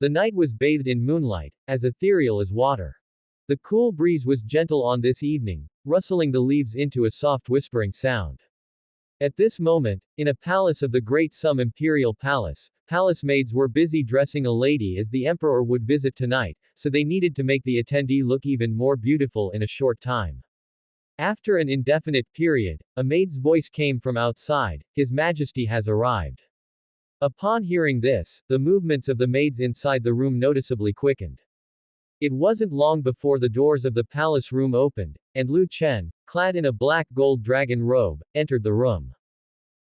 The night was bathed in moonlight, as ethereal as water. The cool breeze was gentle on this evening, rustling the leaves into a soft whispering sound. At this moment, in a palace of the great Sum Imperial Palace, palace maids were busy dressing a lady as the emperor would visit tonight, so they needed to make the attendee look even more beautiful in a short time. After an indefinite period, a maid's voice came from outside, "His Majesty has arrived." Upon hearing this, the movements of the maids inside the room noticeably quickened. It wasn't long before the doors of the palace room opened, and Lu Chen, clad in a black gold dragon robe, entered the room.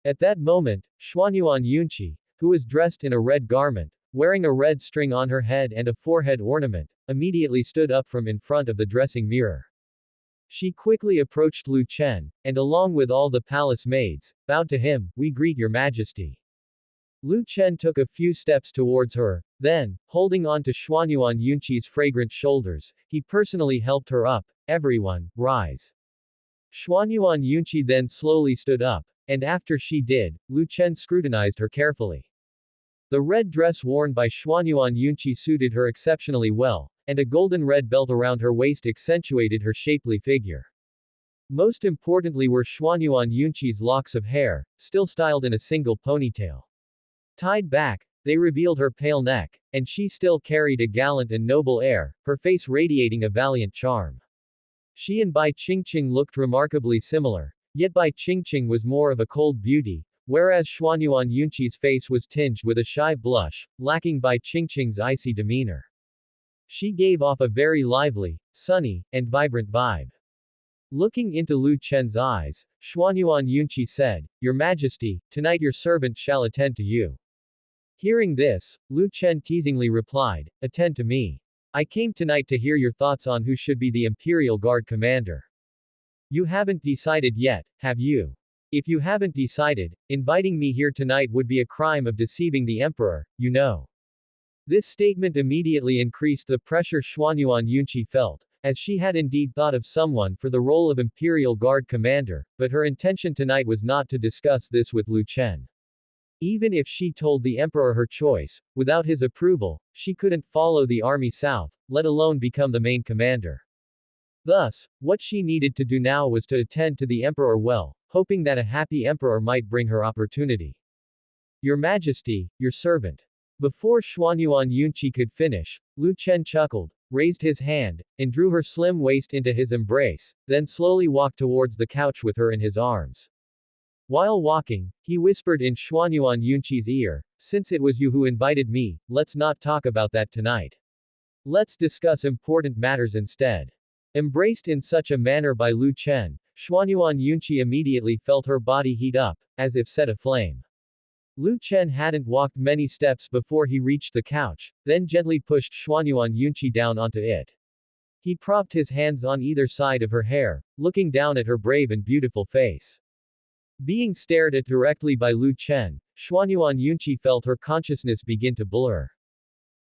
At that moment, Xuanyuan Yunqi, who was dressed in a red garment, wearing a red string on her head and a forehead ornament, immediately stood up from in front of the dressing mirror. She quickly approached Lu Chen, and along with all the palace maids, bowed to him, "We greet your majesty." Lu Chen took a few steps towards her, then, holding on to Xuanyuan Yunqi's fragrant shoulders, he personally helped her up. "Everyone, rise." Xuanyuan Yunqi then slowly stood up, and after she did, Lu Chen scrutinized her carefully. The red dress worn by Xuanyuan Yunqi suited her exceptionally well, and a golden red belt around her waist accentuated her shapely figure. Most importantly were Xuanyuan Yunqi's locks of hair, still styled in a single ponytail. Tied back, they revealed her pale neck, and she still carried a gallant and noble air, her face radiating a valiant charm. She and Bai Qingqing looked remarkably similar, yet Bai Qingqing was more of a cold beauty, whereas Xuanyuan Yunqi's face was tinged with a shy blush, lacking Bai Qingqing's icy demeanor. She gave off a very lively, sunny, and vibrant vibe. Looking into Lu Chen's eyes, Xuanyuan Yunqi said, "Your Majesty, tonight your servant shall attend to you." Hearing this, Lu Chen teasingly replied, "Attend to me. I came tonight to hear your thoughts on who should be the Imperial Guard commander. You haven't decided yet, have you? If you haven't decided, inviting me here tonight would be a crime of deceiving the emperor, you know." This statement immediately increased the pressure Xuanyuan Yunqi felt, as she had indeed thought of someone for the role of Imperial Guard commander, but her intention tonight was not to discuss this with Lu Chen. Even if she told the emperor her choice, without his approval, she couldn't follow the army south, let alone become the main commander. Thus, what she needed to do now was to attend to the emperor well, hoping that a happy emperor might bring her opportunity. "Your Majesty, your servant." Before Xuanyuan Yunqi could finish, Lu Chen chuckled, raised his hand, and drew her slim waist into his embrace, then slowly walked towards the couch with her in his arms. While walking, he whispered in Xuanyuan Yunqi's ear, "Since it was you who invited me, let's not talk about that tonight. Let's discuss important matters instead." Embraced in such a manner by Lu Chen, Xuanyuan Yunqi immediately felt her body heat up, as if set aflame. Lu Chen hadn't walked many steps before he reached the couch, then gently pushed Xuanyuan Yunqi down onto it. He propped his hands on either side of her hair, looking down at her brave and beautiful face. Being stared at directly by Lu Chen, Xuanyuan Yunqi felt her consciousness begin to blur.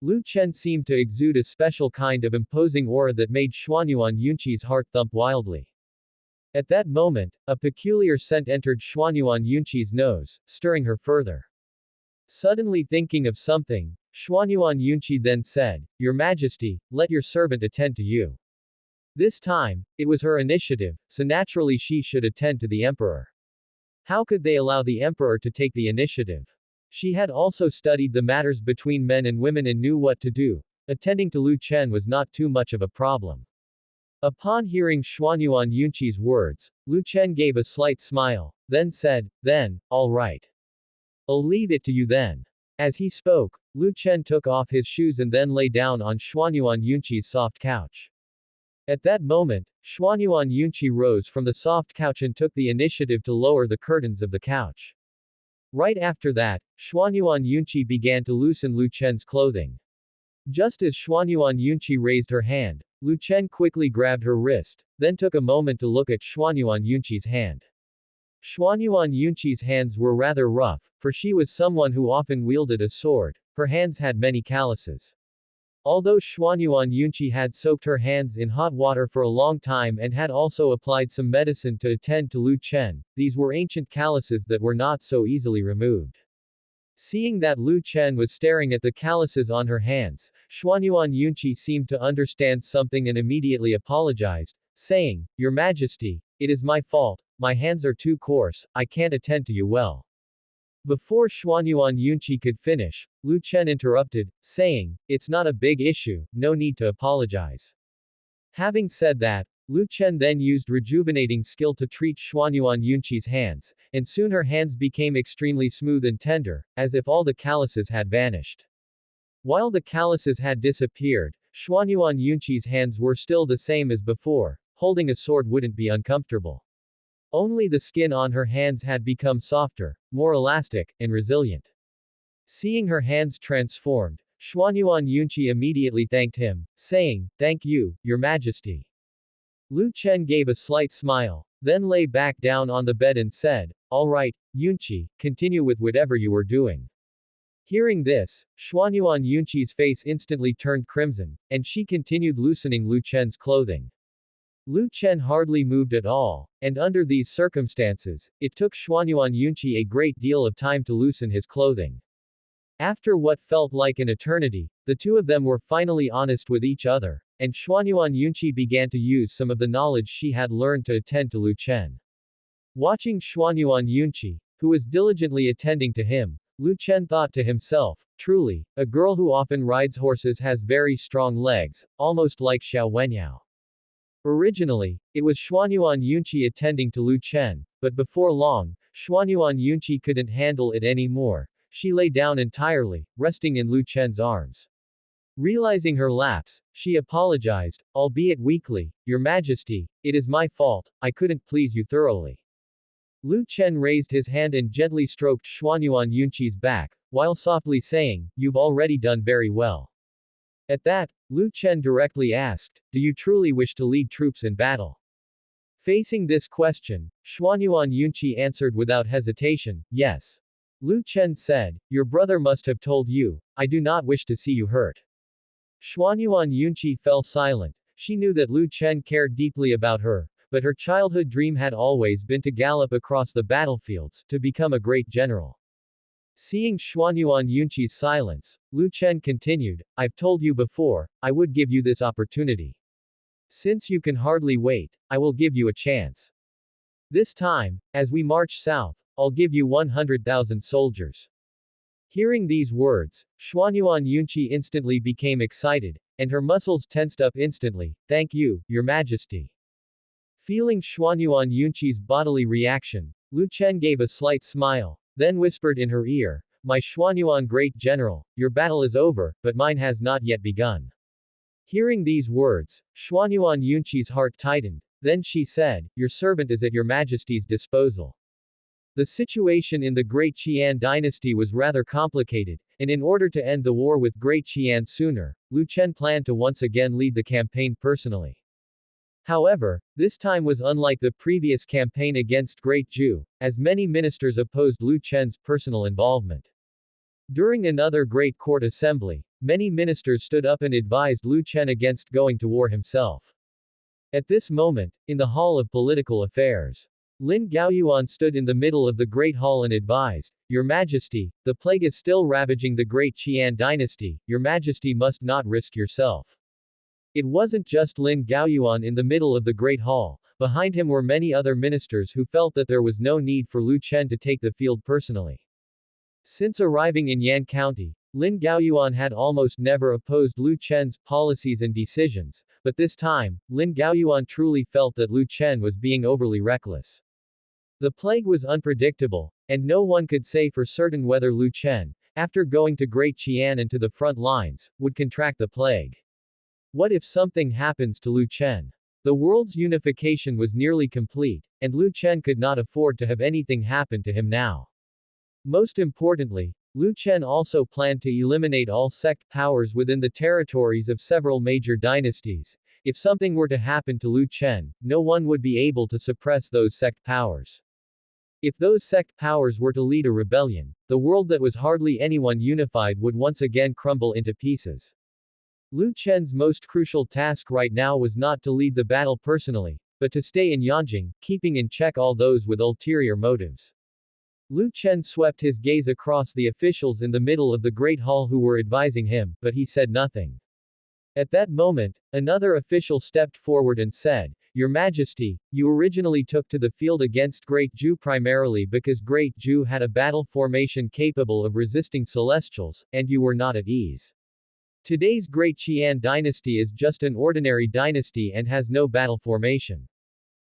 Lu Chen seemed to exude a special kind of imposing aura that made Xuanyuan Yunqi's heart thump wildly. At that moment, a peculiar scent entered Xuanyuan Yunqi's nose, stirring her further. Suddenly thinking of something, Xuanyuan Yunqi then said, "Your Majesty, let your servant attend to you." This time, it was her initiative, so naturally she should attend to the emperor. How could they allow the emperor to take the initiative? She had also studied the matters between men and women and knew what to do. Attending to Lu Chen was not too much of a problem. Upon hearing Xuanyuan Yunqi's words, Lu Chen gave a slight smile, then said, "Then, all right. I'll leave it to you then." As he spoke, Lu Chen took off his shoes and then lay down on Xuanyuan Yunqi's soft couch. At that moment, Xuanyuan Yunqi rose from the soft couch and took the initiative to lower the curtains of the couch. Right after that, Xuanyuan Yunqi began to loosen Lu Chen's clothing. Just as Xuanyuan Yunqi raised her hand, Lu Chen quickly grabbed her wrist, then took a moment to look at Xuanyuan Yunqi's hand. Xuanyuan Yunqi's hands were rather rough, for she was someone who often wielded a sword. Her hands had many calluses. Although Xuanyuan Yunqi had soaked her hands in hot water for a long time and had also applied some medicine to attend to Lu Chen, these were ancient calluses that were not so easily removed. Seeing that Lu Chen was staring at the calluses on her hands, Xuanyuan Yunqi seemed to understand something and immediately apologized, saying, Your Majesty, it is my fault, my hands are too coarse, I can't attend to you well. Before Xuanyuan Yunqi could finish, Lu Chen interrupted, saying, It's not a big issue, no need to apologize. Having said that, Lu Chen then used rejuvenating skill to treat Xuanyuan Yunqi's hands, and soon her hands became extremely smooth and tender, as if all the calluses had vanished. While the calluses had disappeared, Xuanyuan Yunqi's hands were still the same as before, holding a sword wouldn't be uncomfortable. Only the skin on her hands had become softer, more elastic, and resilient. Seeing her hands transformed, Xuanyuan Yunqi immediately thanked him, saying, Thank you, Your Majesty. Lu Chen gave a slight smile, then lay back down on the bed and said, All right, Yunqi, continue with whatever you were doing. Hearing this, Xuanyuan Yunqi's face instantly turned crimson, and she continued loosening Lu Chen's clothing. Lu Chen hardly moved at all, and under these circumstances, it took Xuanyuan Yunqi a great deal of time to loosen his clothing. After what felt like an eternity, the two of them were finally honest with each other, and Xuanyuan Yunqi began to use some of the knowledge she had learned to attend to Lu Chen. Watching Xuanyuan Yunqi, who was diligently attending to him, Lu Chen thought to himself, truly, a girl who often rides horses has very strong legs, almost like Xiao Wenyao. Originally, it was Xuanyuan Yunqi attending to Lu Chen, but before long, Xuanyuan Yunqi couldn't handle it anymore. She lay down entirely, resting in Lu Chen's arms. Realizing her lapse, she apologized, albeit weakly, Your Majesty, it is my fault, I couldn't please you thoroughly. Lu Chen raised his hand and gently stroked Xuanyuan Yunqi's back, while softly saying, You've already done very well. At that, Lu Chen directly asked, Do you truly wish to lead troops in battle? Facing this question, Xuanyuan Yunqi answered without hesitation, Yes. Lu Chen said, Your brother must have told you, I do not wish to see you hurt. Xuanyuan Yunqi fell silent. She knew that Lu Chen cared deeply about her, but her childhood dream had always been to gallop across the battlefields, to become a great general. Seeing Xuanyuan Yunqi's silence, Lu Chen continued, I've told you before, I would give you this opportunity. Since you can hardly wait, I will give you a chance. This time, as we march south, I'll give you 100,000 soldiers. Hearing these words, Xuanyuan Yunqi instantly became excited, and her muscles tensed up instantly. Thank you, Your Majesty. Feeling Xuanyuan Yunqi's bodily reaction, Lu Chen gave a slight smile, then whispered in her ear, My Xuanyuan great general, your battle is over, but mine has not yet begun. Hearing these words, Xuanyuan Yunqi's heart tightened, then she said, Your servant is at Your Majesty's disposal. The situation in the Great Qian dynasty was rather complicated, and in order to end the war with Great Qian sooner, Lu Chen planned to once again lead the campaign personally. However, this time was unlike the previous campaign against Great Zhu, as many ministers opposed Lu Chen's personal involvement. During another great court assembly, many ministers stood up and advised Lu Chen against going to war himself. At this moment, in the Hall of Political Affairs, Lin Gaoyuan stood in the middle of the Great Hall and advised, Your Majesty, the plague is still ravaging the Great Qian dynasty, Your Majesty must not risk yourself. It wasn't just Lin Gaoyuan in the middle of the Great Hall, behind him were many other ministers who felt that there was no need for Lu Chen to take the field personally. Since arriving in Yan County, Lin Gaoyuan had almost never opposed Lu Chen's policies and decisions, but this time, Lin Gaoyuan truly felt that Lu Chen was being overly reckless. The plague was unpredictable, and no one could say for certain whether Lu Chen, after going to Great Qian and to the front lines, would contract the plague. What if something happens to Lu Chen? The world's unification was nearly complete, and Lu Chen could not afford to have anything happen to him now. Most importantly, Lu Chen also planned to eliminate all sect powers within the territories of several major dynasties. If something were to happen to Lu Chen, no one would be able to suppress those sect powers. If those sect powers were to lead a rebellion, the world that was hardly anyone unified would once again crumble into pieces. Lu Chen's most crucial task right now was not to lead the battle personally, but to stay in Yanjing, keeping in check all those with ulterior motives. Lu Chen swept his gaze across the officials in the middle of the Great Hall who were advising him, but he said nothing. At that moment, another official stepped forward and said, Your Majesty, you originally took to the field against Great Ju primarily because Great Ju had a battle formation capable of resisting Celestials, and you were not at ease. Today's Great Qian dynasty is just an ordinary dynasty and has no battle formation.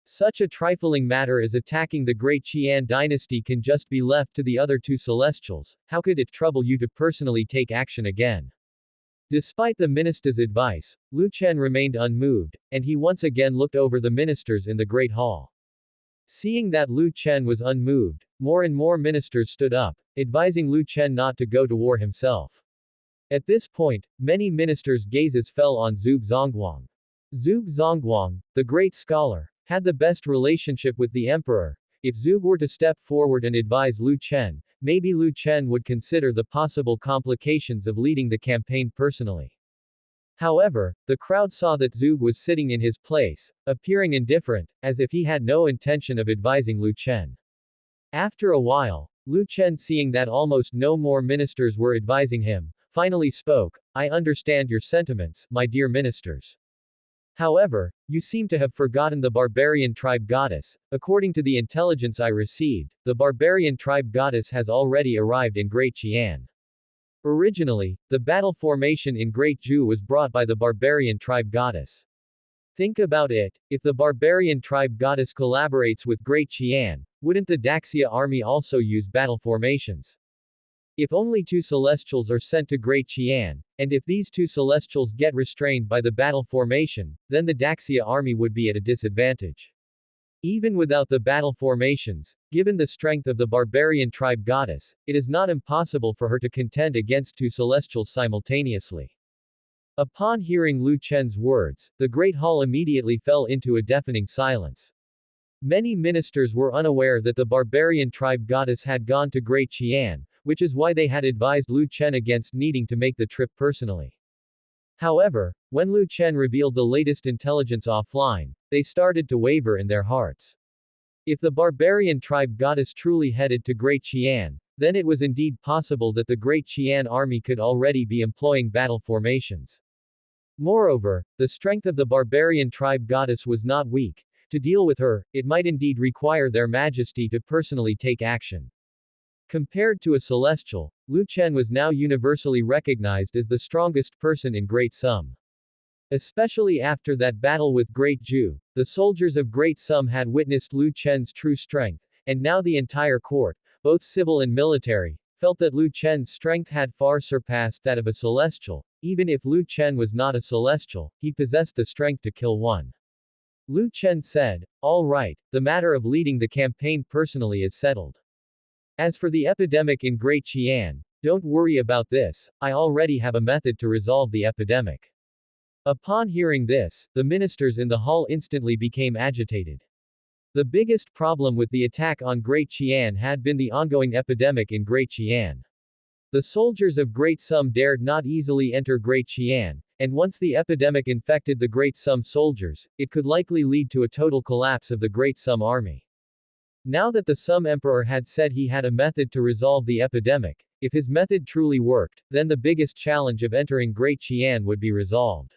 Such a trifling matter as attacking the Great Qian dynasty can just be left to the other two Celestials. How could it trouble you to personally take action again? Despite the minister's advice, Lu Chen remained unmoved, and he once again looked over the ministers in the Great Hall. Seeing that Lu Chen was unmoved, more and more ministers stood up, advising Lu Chen not to go to war himself. At this point, many ministers' gazes fell on Zhuge Zongguang. Zhuge Zongguang, the great scholar, had the best relationship with the emperor. If Zhuge were to step forward and advise Lu Chen, maybe Lu Chen would consider the possible complications of leading the campaign personally. However, the crowd saw that Zhuge was sitting in his place, appearing indifferent, as if he had no intention of advising Lu Chen. After a while, Lu Chen, seeing that almost no more ministers were advising him, finally spoke, I understand your sentiments, my dear ministers. However, you seem to have forgotten the barbarian tribe goddess. According to the intelligence I received, the barbarian tribe goddess has already arrived in Great Qian. Originally, the battle formation in Great Ju was brought by the barbarian tribe goddess. Think about it, if the barbarian tribe goddess collaborates with Great Qian, wouldn't the Daxia army also use battle formations? If only two Celestials are sent to Great Qian, and if these two Celestials get restrained by the battle formation, then the Daxia army would be at a disadvantage. Even without the battle formations, given the strength of the barbarian tribe goddess, it is not impossible for her to contend against two Celestials simultaneously. Upon hearing Lu Chen's words, the Great Hall immediately fell into a deafening silence. Many ministers were unaware that the barbarian tribe goddess had gone to Great Qian, which is why they had advised Lu Chen against needing to make the trip personally. However, when Lu Chen revealed the latest intelligence offline, they started to waver in their hearts. If the barbarian tribe goddess truly headed to Great Qian, then it was indeed possible that the Great Qian army could already be employing battle formations. Moreover, the strength of the barbarian tribe goddess was not weak. To deal with her, it might indeed require their majesty to personally take action. Compared to a celestial, Lu Chen was now universally recognized as the strongest person in Great Sum. Especially after that battle with Great Ju, the soldiers of Great Sum had witnessed Lu Chen's true strength, and now the entire court, both civil and military, felt that Lu Chen's strength had far surpassed that of a celestial. Even if Lu Chen was not a celestial, he possessed the strength to kill one. Lu Chen said, All right, the matter of leading the campaign personally is settled. As for the epidemic in Great Qian, don't worry about this, I already have a method to resolve the epidemic. Upon hearing this, the ministers in the hall instantly became agitated. The biggest problem with the attack on Great Qian had been the ongoing epidemic in Great Qian. The soldiers of Great Sum dared not easily enter Great Qian, and once the epidemic infected the Great Sum soldiers, it could likely lead to a total collapse of the Great Sum army. Now that the Sum Emperor had said he had a method to resolve the epidemic, if his method truly worked, then the biggest challenge of entering Great Qian would be resolved.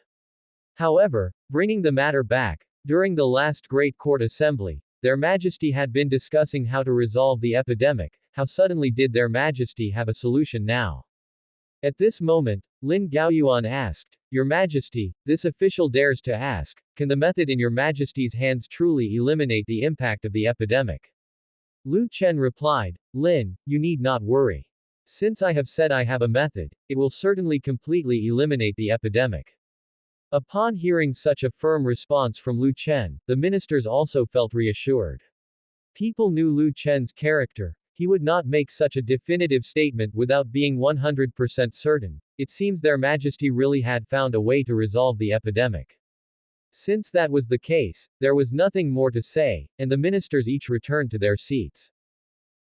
However, bringing the matter back, during the last Great Court Assembly, Their Majesty had been discussing how to resolve the epidemic. How suddenly did Their Majesty have a solution now? At this moment, Lin Gaoyuan asked, Your Majesty, this official dares to ask, can the method in Your Majesty's hands truly eliminate the impact of the epidemic? Lu Chen replied, Lin, you need not worry. Since I have said I have a method, it will certainly completely eliminate the epidemic. Upon hearing such a firm response from Lu Chen, the ministers also felt reassured. People knew Lu Chen's character. He would not make such a definitive statement without being 100% certain. It seems Their Majesty really had found a way to resolve the epidemic. Since that was the case, there was nothing more to say, and the ministers each returned to their seats.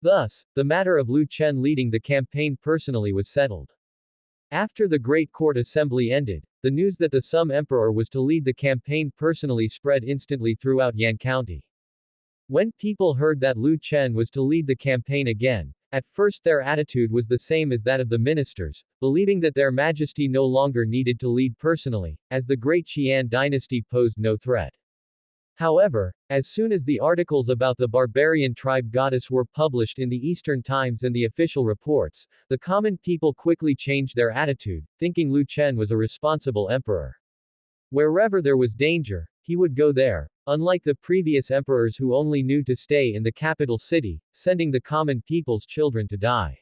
Thus, the matter of Lu Chen leading the campaign personally was settled. After the Great Court Assembly ended, the news that the Sum Emperor was to lead the campaign personally spread instantly throughout Yan County. When people heard that Lu Chen was to lead the campaign again, at first their attitude was the same as that of the ministers, believing that their majesty no longer needed to lead personally, as the great Qian dynasty posed no threat. However, as soon as the articles about the barbarian tribe goddess were published in the Eastern Times and the official reports, the common people quickly changed their attitude, thinking Lu Chen was a responsible emperor. Wherever there was danger, he would go there, unlike the previous emperors who only knew to stay in the capital city, sending the common people's children to die.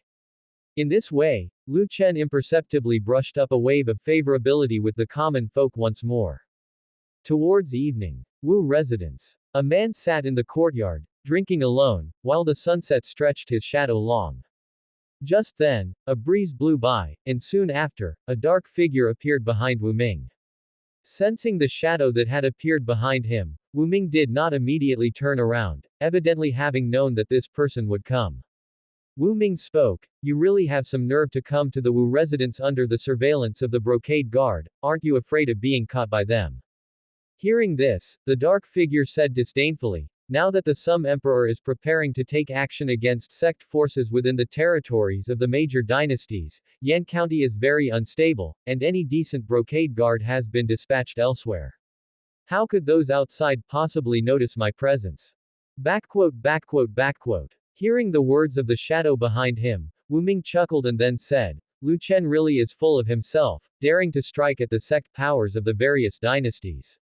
In this way, Lu Chen imperceptibly brushed up a wave of favorability with the common folk once more. Towards evening, Wu residence. A man sat in the courtyard, drinking alone, while the sunset stretched his shadow long. Just then, a breeze blew by, and soon after, a dark figure appeared behind Wu Ming. Sensing the shadow that had appeared behind him, Wu Ming did not immediately turn around, evidently having known that this person would come. Wu Ming spoke, "You really have some nerve to come to the Wu residence under the surveillance of the brocade guard, aren't you afraid of being caught by them?" Hearing this, the dark figure said disdainfully, "Now that the Sum Emperor is preparing to take action against sect forces within the territories of the major dynasties, Yan County is very unstable, and any decent brocade guard has been dispatched elsewhere. How could those outside possibly notice my presence?" Backquote, backquote, backquote. Hearing the words of the shadow behind him, Wu Ming chuckled and then said, "Lu Chen really is full of himself, daring to strike at the sect powers of the various dynasties."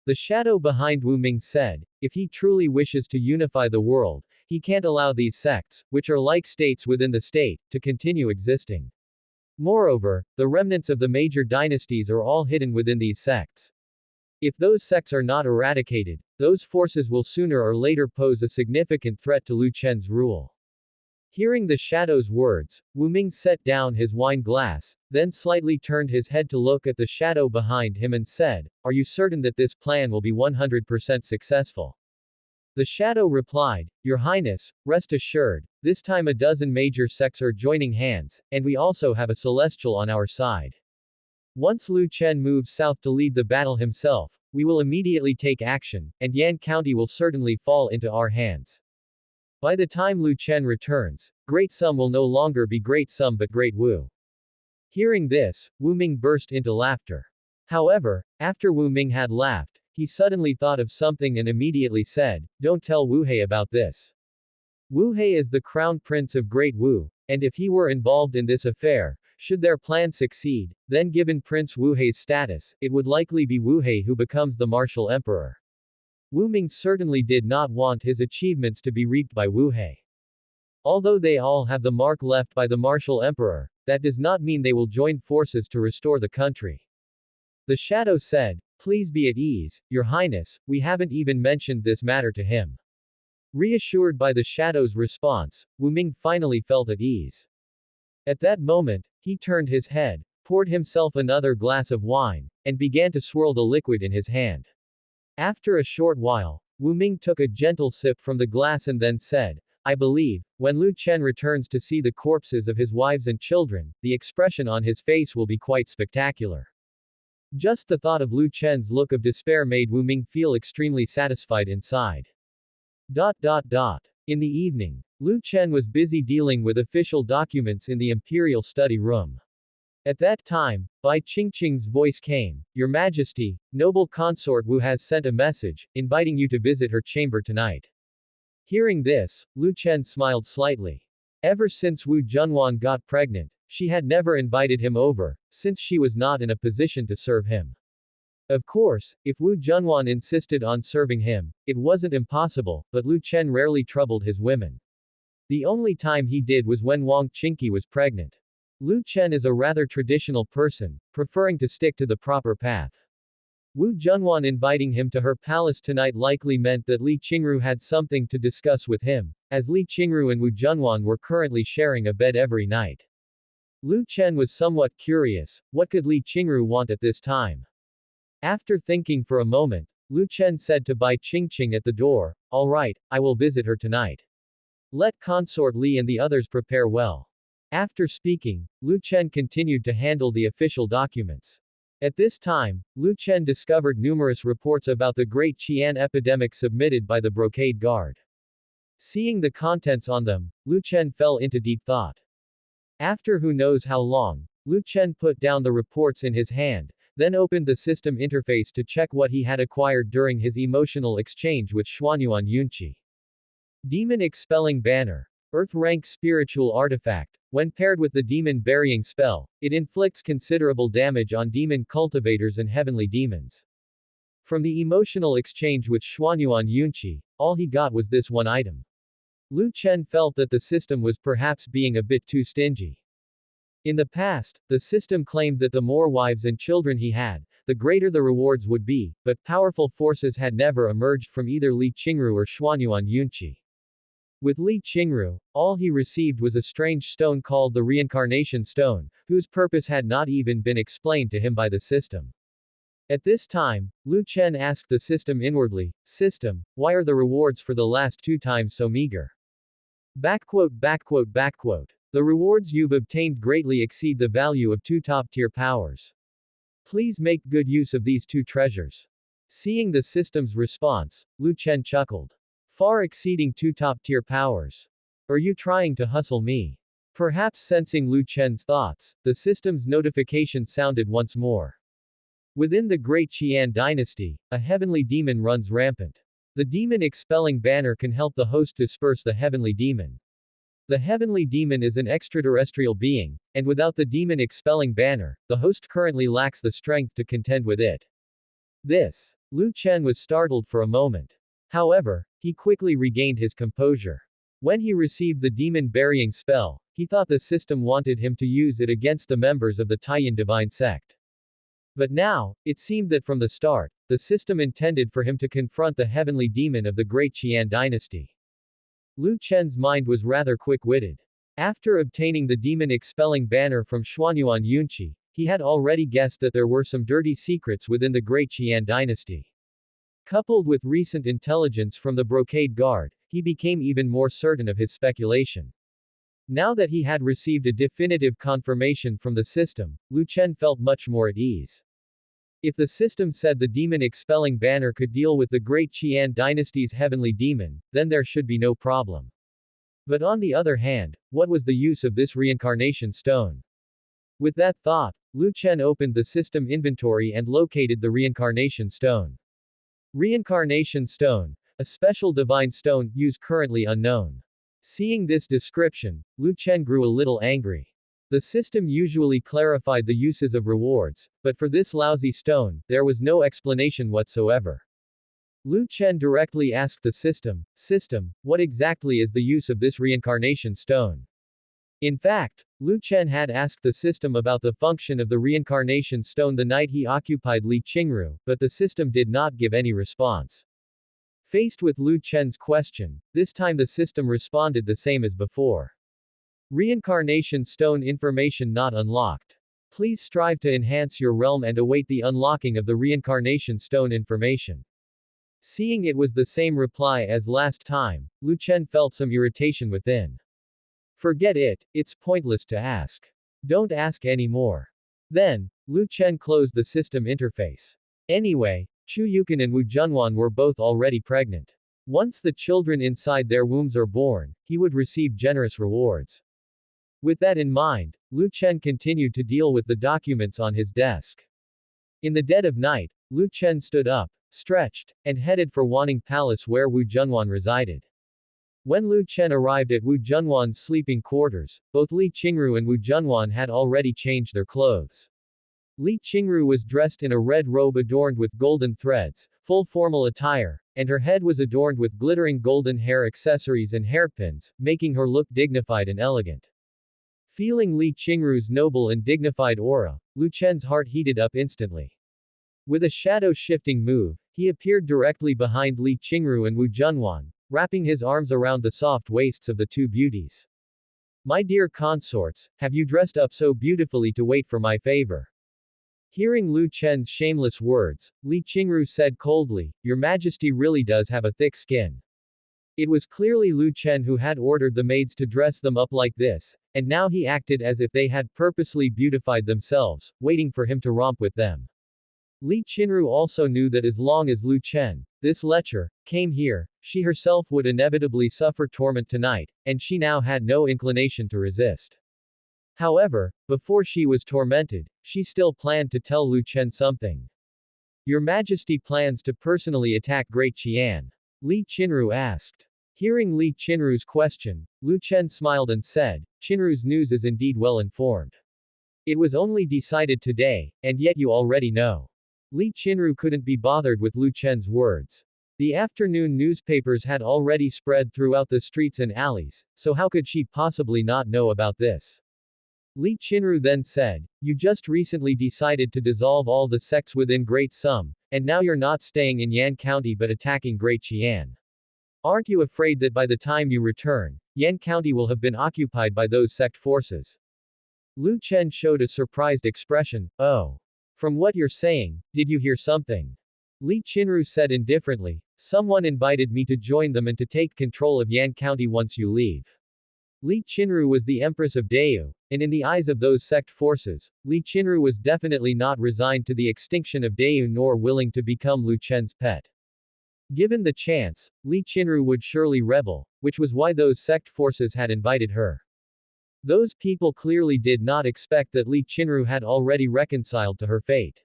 The shadow behind Wu Ming said, "If he truly wishes to unify the world, he can't allow these sects, which are like states within the state, to continue existing. Moreover, the remnants of the major dynasties are all hidden within these sects. If those sects are not eradicated, those forces will sooner or later pose a significant threat to Lu Chen's rule." Hearing the shadow's words, Wu Ming set down his wine glass, then slightly turned his head to look at the shadow behind him and said, "Are you certain that this plan will be 100% successful?" The shadow replied, "Your Highness, rest assured, this time a dozen major sects are joining hands, and we also have a celestial on our side. Once Lu Chen moves south to lead the battle himself, we will immediately take action, and Yan County will certainly fall into our hands. By the time Lu Chen returns, Great Sum will no longer be Great Sum but Great Wu." Hearing this, Wu Ming burst into laughter. However, after Wu Ming had laughed, he suddenly thought of something and immediately said, "Don't tell Wu Hei about this. Wu Hei is the crown prince of Great Wu, and if he were involved in this affair, should their plan succeed, then given Prince Wu Hei's status, it would likely be Wu Hei who becomes the martial emperor." Wu Ming certainly did not want his achievements to be reaped by Wu Hei. Although they all have the mark left by the martial emperor, that does not mean they will join forces to restore the country. The shadow said, "Please be at ease, Your Highness, we haven't even mentioned this matter to him." Reassured by the shadow's response, Wu Ming finally felt at ease. At that moment, he turned his head, poured himself another glass of wine, and began to swirl the liquid in his hand. After a short while, Wu Ming took a gentle sip from the glass and then said, "I believe, when Lu Chen returns to see the corpses of his wives and children, the expression on his face will be quite spectacular." Just the thought of Lu Chen's look of despair made Wu Ming feel extremely satisfied inside. In the evening, Lu Chen was busy dealing with official documents in the imperial study room. At that time, Bai Qingqing's voice came, "Your Majesty, noble consort Wu has sent a message, inviting you to visit her chamber tonight." Hearing this, Lu Chen smiled slightly. Ever since Wu Junwan got pregnant, she had never invited him over, since she was not in a position to serve him. Of course, if Wu Junwan insisted on serving him, it wasn't impossible, but Lu Chen rarely troubled his women. The only time he did was when Wang Qingqi was pregnant. Lu Chen is a rather traditional person, preferring to stick to the proper path. Wu Junwan inviting him to her palace tonight likely meant that Li Qingru had something to discuss with him, as Li Qingru and Wu Junwan were currently sharing a bed every night. Lu Chen was somewhat curious, what could Li Qingru want at this time? After thinking for a moment, Lu Chen said to Bai Qingqing at the door, "All right, I will visit her tonight. Let consort Li and the others prepare well." After speaking, Lu Chen continued to handle the official documents. At this time, Lu Chen discovered numerous reports about the Great Qian epidemic submitted by the Brocade Guard. Seeing the contents on them, Lu Chen fell into deep thought. After who knows how long, Lu Chen put down the reports in his hand, then opened the system interface to check what he had acquired during his emotional exchange with Xuanyuan Yunqi. Demon Expelling Banner. Earth rank spiritual artifact. When paired with the demon burying spell, it inflicts considerable damage on demon cultivators and heavenly demons. From the emotional exchange with Xuanyuan Yunqi, all he got was this one item. Lu Chen felt that the system was perhaps being a bit too stingy. In the past, the system claimed that the more wives and children he had, the greater the rewards would be, but powerful forces had never emerged from either Li Qingru or Xuanyuan Yunqi. With Li Qingru, all he received was a strange stone called the Reincarnation Stone, whose purpose had not even been explained to him by the system. At this time, Lu Chen asked the system inwardly, "System, why are the rewards for the last 2 times so meager?" The rewards you've obtained greatly exceed the value of 2 top-tier powers. Please make good use of these 2 treasures. Seeing the system's response, Lu Chen chuckled. Far exceeding 2 top-tier powers. Are you trying to hustle me? Perhaps sensing Lu Chen's thoughts, the system's notification sounded once more. Within the Great Qian dynasty, a heavenly demon runs rampant. The demon expelling banner can help the host disperse the heavenly demon. The heavenly demon is an extraterrestrial being, and without the demon expelling banner, the host currently lacks the strength to contend with it. Lu Chen was startled for a moment. However, he quickly regained his composure. When he received the demon burying spell, he thought the system wanted him to use it against the members of the Taiyan divine sect. But now, it seemed that from the start, the system intended for him to confront the heavenly demon of the Great Qian dynasty. Lu Chen's mind was rather quick-witted. After obtaining the demon-expelling banner from Xuanyuan Yunqi, he had already guessed that there were some dirty secrets within the Great Qian dynasty. Coupled with recent intelligence from the Brocade Guard, he became even more certain of his speculation. Now that he had received a definitive confirmation from the system, Lu Chen felt much more at ease. If the system said the demon-expelling banner could deal with the Great Qian dynasty's heavenly demon, then there should be no problem. But on the other hand, what was the use of this reincarnation stone? With that thought, Lu Chen opened the system inventory and located the reincarnation stone. Reincarnation stone, a special divine stone, use currently unknown. Seeing this description, Lu Chen grew a little angry. The system usually clarified the uses of rewards, but for this lousy stone, there was no explanation whatsoever. Lu Chen directly asked the system, "System, what exactly is the use of this reincarnation stone?" In fact, Lu Chen had asked the system about the function of the reincarnation stone the night he occupied Li Qingru, but the system did not give any response. Faced with Lu Chen's question, this time the system responded the same as before. Reincarnation stone information not unlocked. Please strive to enhance your realm and await the unlocking of the reincarnation stone information. Seeing it was the same reply as last time, Lu Chen felt some irritation within. Forget it, it's pointless to ask. Don't ask anymore. Then, Lu Chen closed the system interface. Anyway, Chu Yukan and Wu Junwan were both already pregnant. Once the children inside their wombs are born, he would receive generous rewards. With that in mind, Lu Chen continued to deal with the documents on his desk. In the dead of night, Lu Chen stood up, stretched, and headed for Wanning Palace where Wu Junwan resided. When Lu Chen arrived at Wu Junwan's sleeping quarters, both Li Qingru and Wu Junwan had already changed their clothes. Li Qingru was dressed in a red robe adorned with golden threads, full formal attire, and her head was adorned with glittering golden hair accessories and hairpins, making her look dignified and elegant. Feeling Li Qingru's noble and dignified aura, Lu Chen's heart heated up instantly. With a shadow-shifting move, he appeared directly behind Li Qingru and Wu Junwan, wrapping his arms around the soft waists of the 2 beauties. "My dear consorts, have you dressed up so beautifully to wait for my favor?" Hearing Lu Chen's shameless words, Li Qingru said coldly, "Your Majesty really does have a thick skin." It was clearly Lu Chen who had ordered the maids to dress them up like this, and now he acted as if they had purposely beautified themselves, waiting for him to romp with them. Li Qinru also knew that as long as Lu Chen, this lecher, came here, she herself would inevitably suffer torment tonight, and she now had no inclination to resist. However, before she was tormented, she still planned to tell Lu Chen something. Your Majesty plans to personally attack Great Qian? Li Qinru asked. Hearing Li Qinru's question, Lu Chen smiled and said, Qinru's news is indeed well informed. It was only decided today, and yet you already know. Li Qinru couldn't be bothered with Lu Chen's words. The afternoon newspapers had already spread throughout the streets and alleys, so how could she possibly not know about this? Li Qinru then said, you just recently decided to dissolve all the sects within Great Sum, and now you're not staying in Yan County but attacking Great Qian. Aren't you afraid that by the time you return, Yan County will have been occupied by those sect forces? Lu Chen showed a surprised expression. Oh. From what you're saying, did you hear something? Li Qinru said indifferently, someone invited me to join them and to take control of Yan County once you leave. Li Qinru was the Empress of Deu, and in the eyes of those sect forces, Li Qinru was definitely not resigned to the extinction of Deu nor willing to become Lu Chen's pet. Given the chance, Li Qinru would surely rebel, which was why those sect forces had invited her. Those people clearly did not expect that Li Qinru had already reconciled to her fate.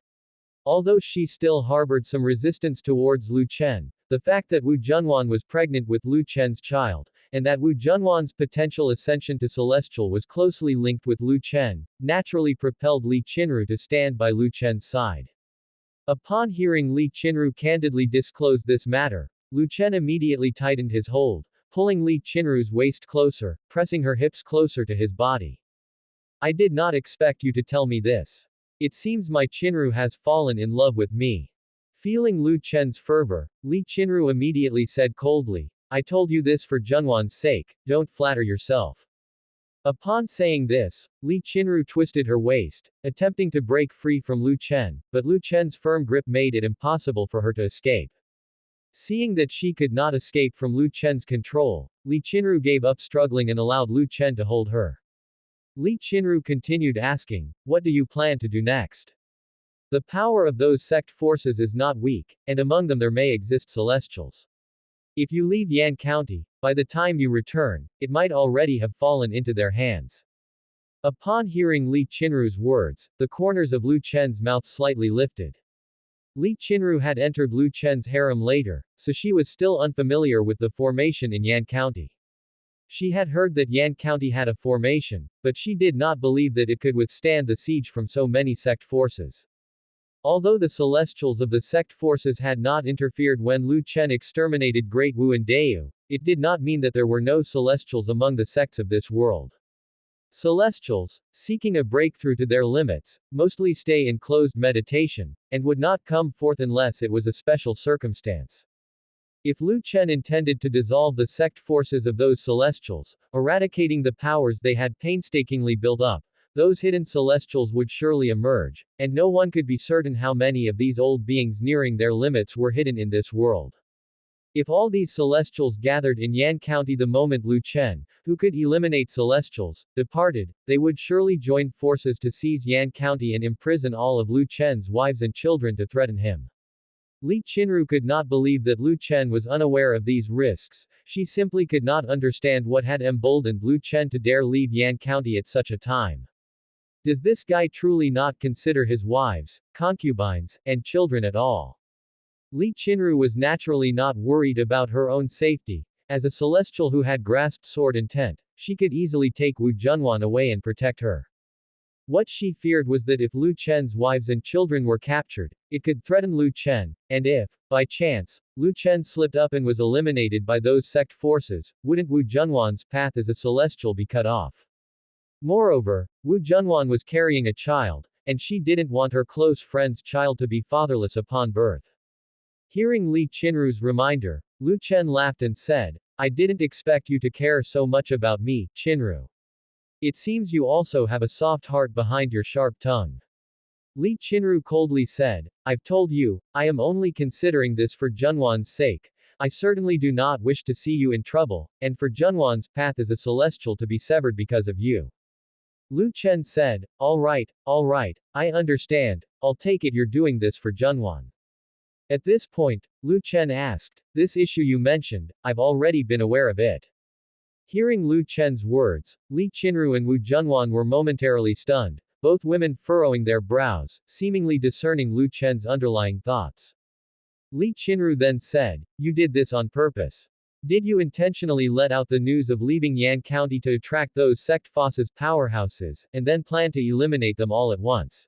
Although she still harbored some resistance towards Lu Chen, the fact that Wu Junwan was pregnant with Lu Chen's child, and that Wu Junwan's potential ascension to Celestial was closely linked with Lu Chen, naturally propelled Li Qinru to stand by Lu Chen's side. Upon hearing Li Qinru candidly disclose this matter, Lu Chen immediately tightened his hold, pulling Li Qinru's waist closer, pressing her hips closer to his body. I did not expect you to tell me this. It seems my Qinru has fallen in love with me. Feeling Lu Chen's fervor, Li Qinru immediately said coldly, I told you this for Junwan's sake, don't flatter yourself. Upon saying this, Li Qinru twisted her waist, attempting to break free from Lu Chen, but Lu Chen's firm grip made it impossible for her to escape. Seeing that she could not escape from Lu Chen's control, Li Qinru gave up struggling and allowed Lu Chen to hold her. Li Qinru continued asking, what do you plan to do next? The power of those sect forces is not weak, and among them there may exist celestials. If you leave Yan County, by the time you return, it might already have fallen into their hands. Upon hearing Li Qinru's words, the corners of Lu Chen's mouth slightly lifted. Li Qinru had entered Lu Chen's harem later, so she was still unfamiliar with the formation in Yan County. She had heard that Yan County had a formation, but she did not believe that it could withstand the siege from so many sect forces. Although the celestials of the sect forces had not interfered when Lu Chen exterminated Great Wu and Deu, it did not mean that there were no celestials among the sects of this world. Celestials, seeking a breakthrough to their limits, mostly stay in closed meditation, and would not come forth unless it was a special circumstance. If Lu Chen intended to dissolve the sect forces of those celestials, eradicating the powers they had painstakingly built up, those hidden celestials would surely emerge, and no one could be certain how many of these old beings nearing their limits were hidden in this world. If all these celestials gathered in Yan County the moment Lu Chen, who could eliminate celestials, departed, they would surely join forces to seize Yan County and imprison all of Lu Chen's wives and children to threaten him. Li Qinru could not believe that Lu Chen was unaware of these risks, she simply could not understand what had emboldened Lu Chen to dare leave Yan County at such a time. Does this guy truly not consider his wives, concubines, and children at all? Li Qinru was naturally not worried about her own safety. As a celestial who had grasped sword intent, she could easily take Wu Junwan away and protect her. What she feared was that if Lu Chen's wives and children were captured, it could threaten Lu Chen, and if, by chance, Lu Chen slipped up and was eliminated by those sect forces, wouldn't Wu Junwan's path as a celestial be cut off? Moreover, Wu Junwan was carrying a child, and she didn't want her close friend's child to be fatherless upon birth. Hearing Li Qinru's reminder, Lu Chen laughed and said, I didn't expect you to care so much about me, Qinru. It seems you also have a soft heart behind your sharp tongue. Li Qinru coldly said, I've told you, I am only considering this for Junwan's sake. I certainly do not wish to see you in trouble, and for Junwan's path as a celestial to be severed because of you. Lu Chen said, all right, I understand, I'll take it you're doing this for Junwan. At this point, Lu Chen asked, this issue you mentioned, I've already been aware of it. Hearing Lu Chen's words, Li Qinru and Wu Junwan were momentarily stunned, both women furrowing their brows, seemingly discerning Lu Chen's underlying thoughts. Li Qinru then said, you did this on purpose. Did you intentionally let out the news of leaving Yan County to attract those sect Foss's powerhouses, and then plan to eliminate them all at once?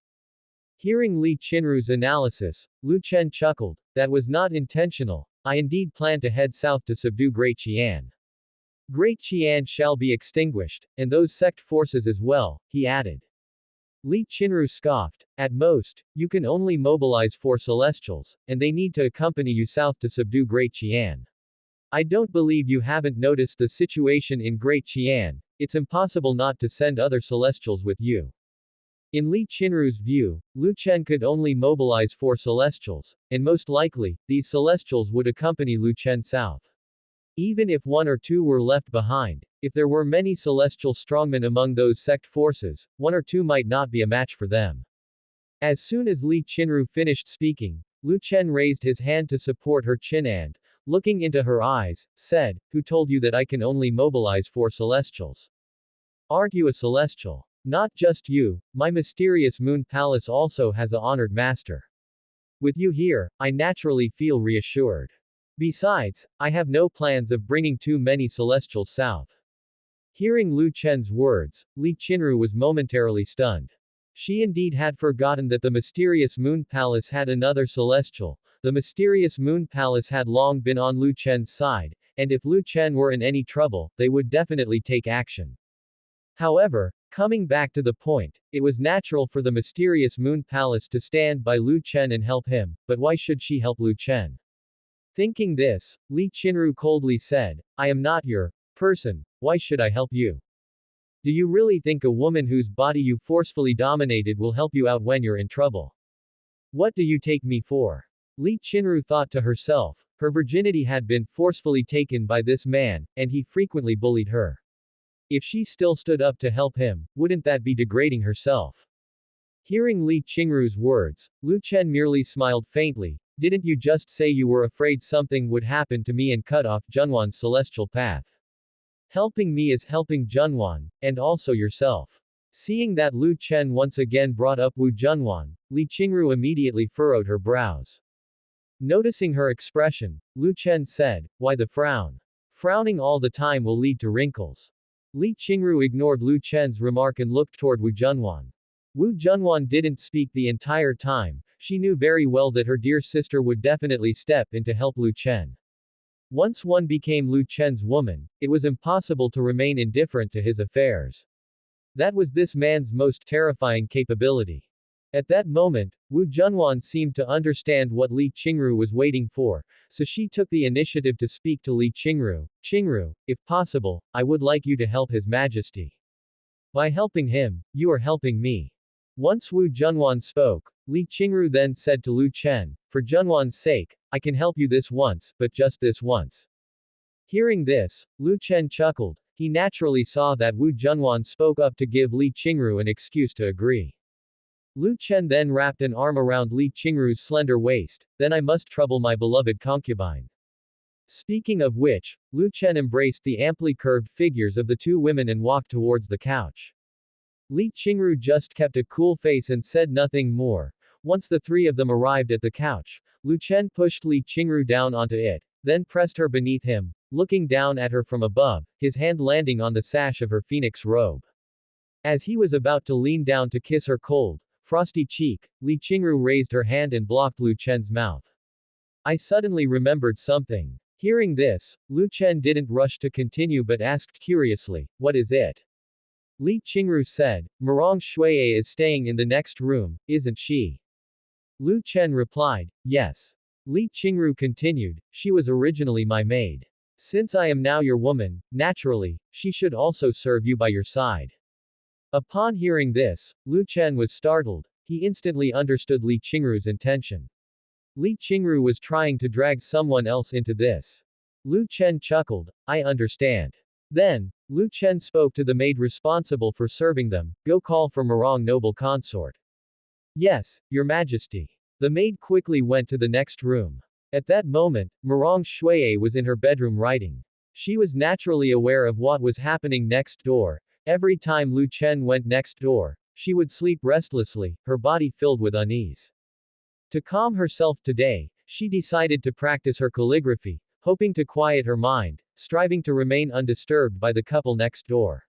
Hearing Li Qinru's analysis, Lu Chen chuckled, that was not intentional, I indeed plan to head south to subdue Great Qian. Great Qian shall be extinguished, and those sect forces as well, he added. Li Qinru scoffed, at most, you can only mobilize 4 celestials, and they need to accompany you south to subdue Great Qian. I don't believe you haven't noticed the situation in Great Qian, it's impossible not to send other celestials with you. In Li Qinru's view, Lu Chen could only mobilize 4 celestials, and most likely, these celestials would accompany Lu Chen south. Even if 1 or 2 were left behind, if there were many celestial strongmen among those sect forces, 1 or 2 might not be a match for them. As soon as Li Qinru finished speaking, Lu Chen raised his hand to support her chin and, looking into her eyes, said, who told you that I can only mobilize 4 celestials? Aren't you a celestial? Not just you, my mysterious moon palace also has a honored master. With you here, I naturally feel reassured. Besides, I have no plans of bringing too many celestials south. Hearing Lu Chen's words, Li Qinru was momentarily stunned. She indeed had forgotten that the mysterious moon palace had another celestial. The mysterious moon palace had long been on Lu Chen's side, and if Lu Chen were in any trouble, they would definitely take action. However, coming back to the point, it was natural for the mysterious moon palace to stand by Lu Chen and help him, but why should she help Lu Chen? Thinking this, Li Qinru coldly said, I am not your person, why should I help you? Do you really think a woman whose body you forcefully dominated will help you out when you're in trouble? What do you take me for? Li Qinru thought to herself, her virginity had been forcefully taken by this man, and he frequently bullied her. If she still stood up to help him, wouldn't that be degrading herself? Hearing Li Qinru's words, Lu Chen merely smiled faintly, didn't you just say you were afraid something would happen to me and cut off Junwan's celestial path? Helping me is helping Junwan, and also yourself. Seeing that Lu Chen once again brought up Wu Junwan, Li Qinru immediately furrowed her brows. Noticing her expression, Lu Chen said, why the frown? Frowning all the time will lead to wrinkles. Li Qinru ignored Lu Chen's remark and looked toward Wu Junwan. Wu Junwan didn't speak the entire time, she knew very well that her dear sister would definitely step in to help Lu Chen. Once one became Lu Chen's woman, it was impossible to remain indifferent to his affairs. That was this man's most terrifying capability. At that moment, Wu Junwan seemed to understand what Li Qinru was waiting for, so she took the initiative to speak to Li Qinru. Qinru, if possible, I would like you to help His Majesty. By helping him, you are helping me. Once Wu Junwan spoke, Li Qinru then said to Lu Chen, for Junwan's sake, I can help you this once, but just this once. Hearing this, Lu Chen chuckled, he naturally saw that Wu Junwan spoke up to give Li Qinru an excuse to agree. Lu Chen then wrapped an arm around Li Qingru's slender waist, then I must trouble my beloved concubine. Speaking of which, Lu Chen embraced the amply curved figures of the 2 women and walked towards the couch. Li Qingru just kept a cool face and said nothing more. Once the 3 of them arrived at the couch, Lu Chen pushed Li Qingru down onto it, then pressed her beneath him, looking down at her from above, his hand landing on the sash of her phoenix robe. As he was about to lean down to kiss her cold, frosty cheek, Li Qingru raised her hand and blocked Lu Chen's mouth. I suddenly remembered something. Hearing this, Lu Chen didn't rush to continue but asked curiously, what is it? Li Qingru said, Murong Shuiye is staying in the next room, isn't she? Lu Chen replied, yes. Li Qingru continued, she was originally my maid. Since I am now your woman, naturally, she should also serve you by your side. Upon hearing this, Lu Chen was startled, he instantly understood Li Qingru's intention. Li Qingru was trying to drag someone else into this. Lu Chen chuckled, I understand. Then, Lu Chen spoke to the maid responsible for serving them, go call for Morong noble consort. Yes, your majesty. The maid quickly went to the next room. At that moment, Morong Shuiye was in her bedroom writing. She was naturally aware of what was happening next door. Every time Lu Chen went next door, she would sleep restlessly, her body filled with unease. To calm herself today, she decided to practice her calligraphy, hoping to quiet her mind, striving to remain undisturbed by the couple next door.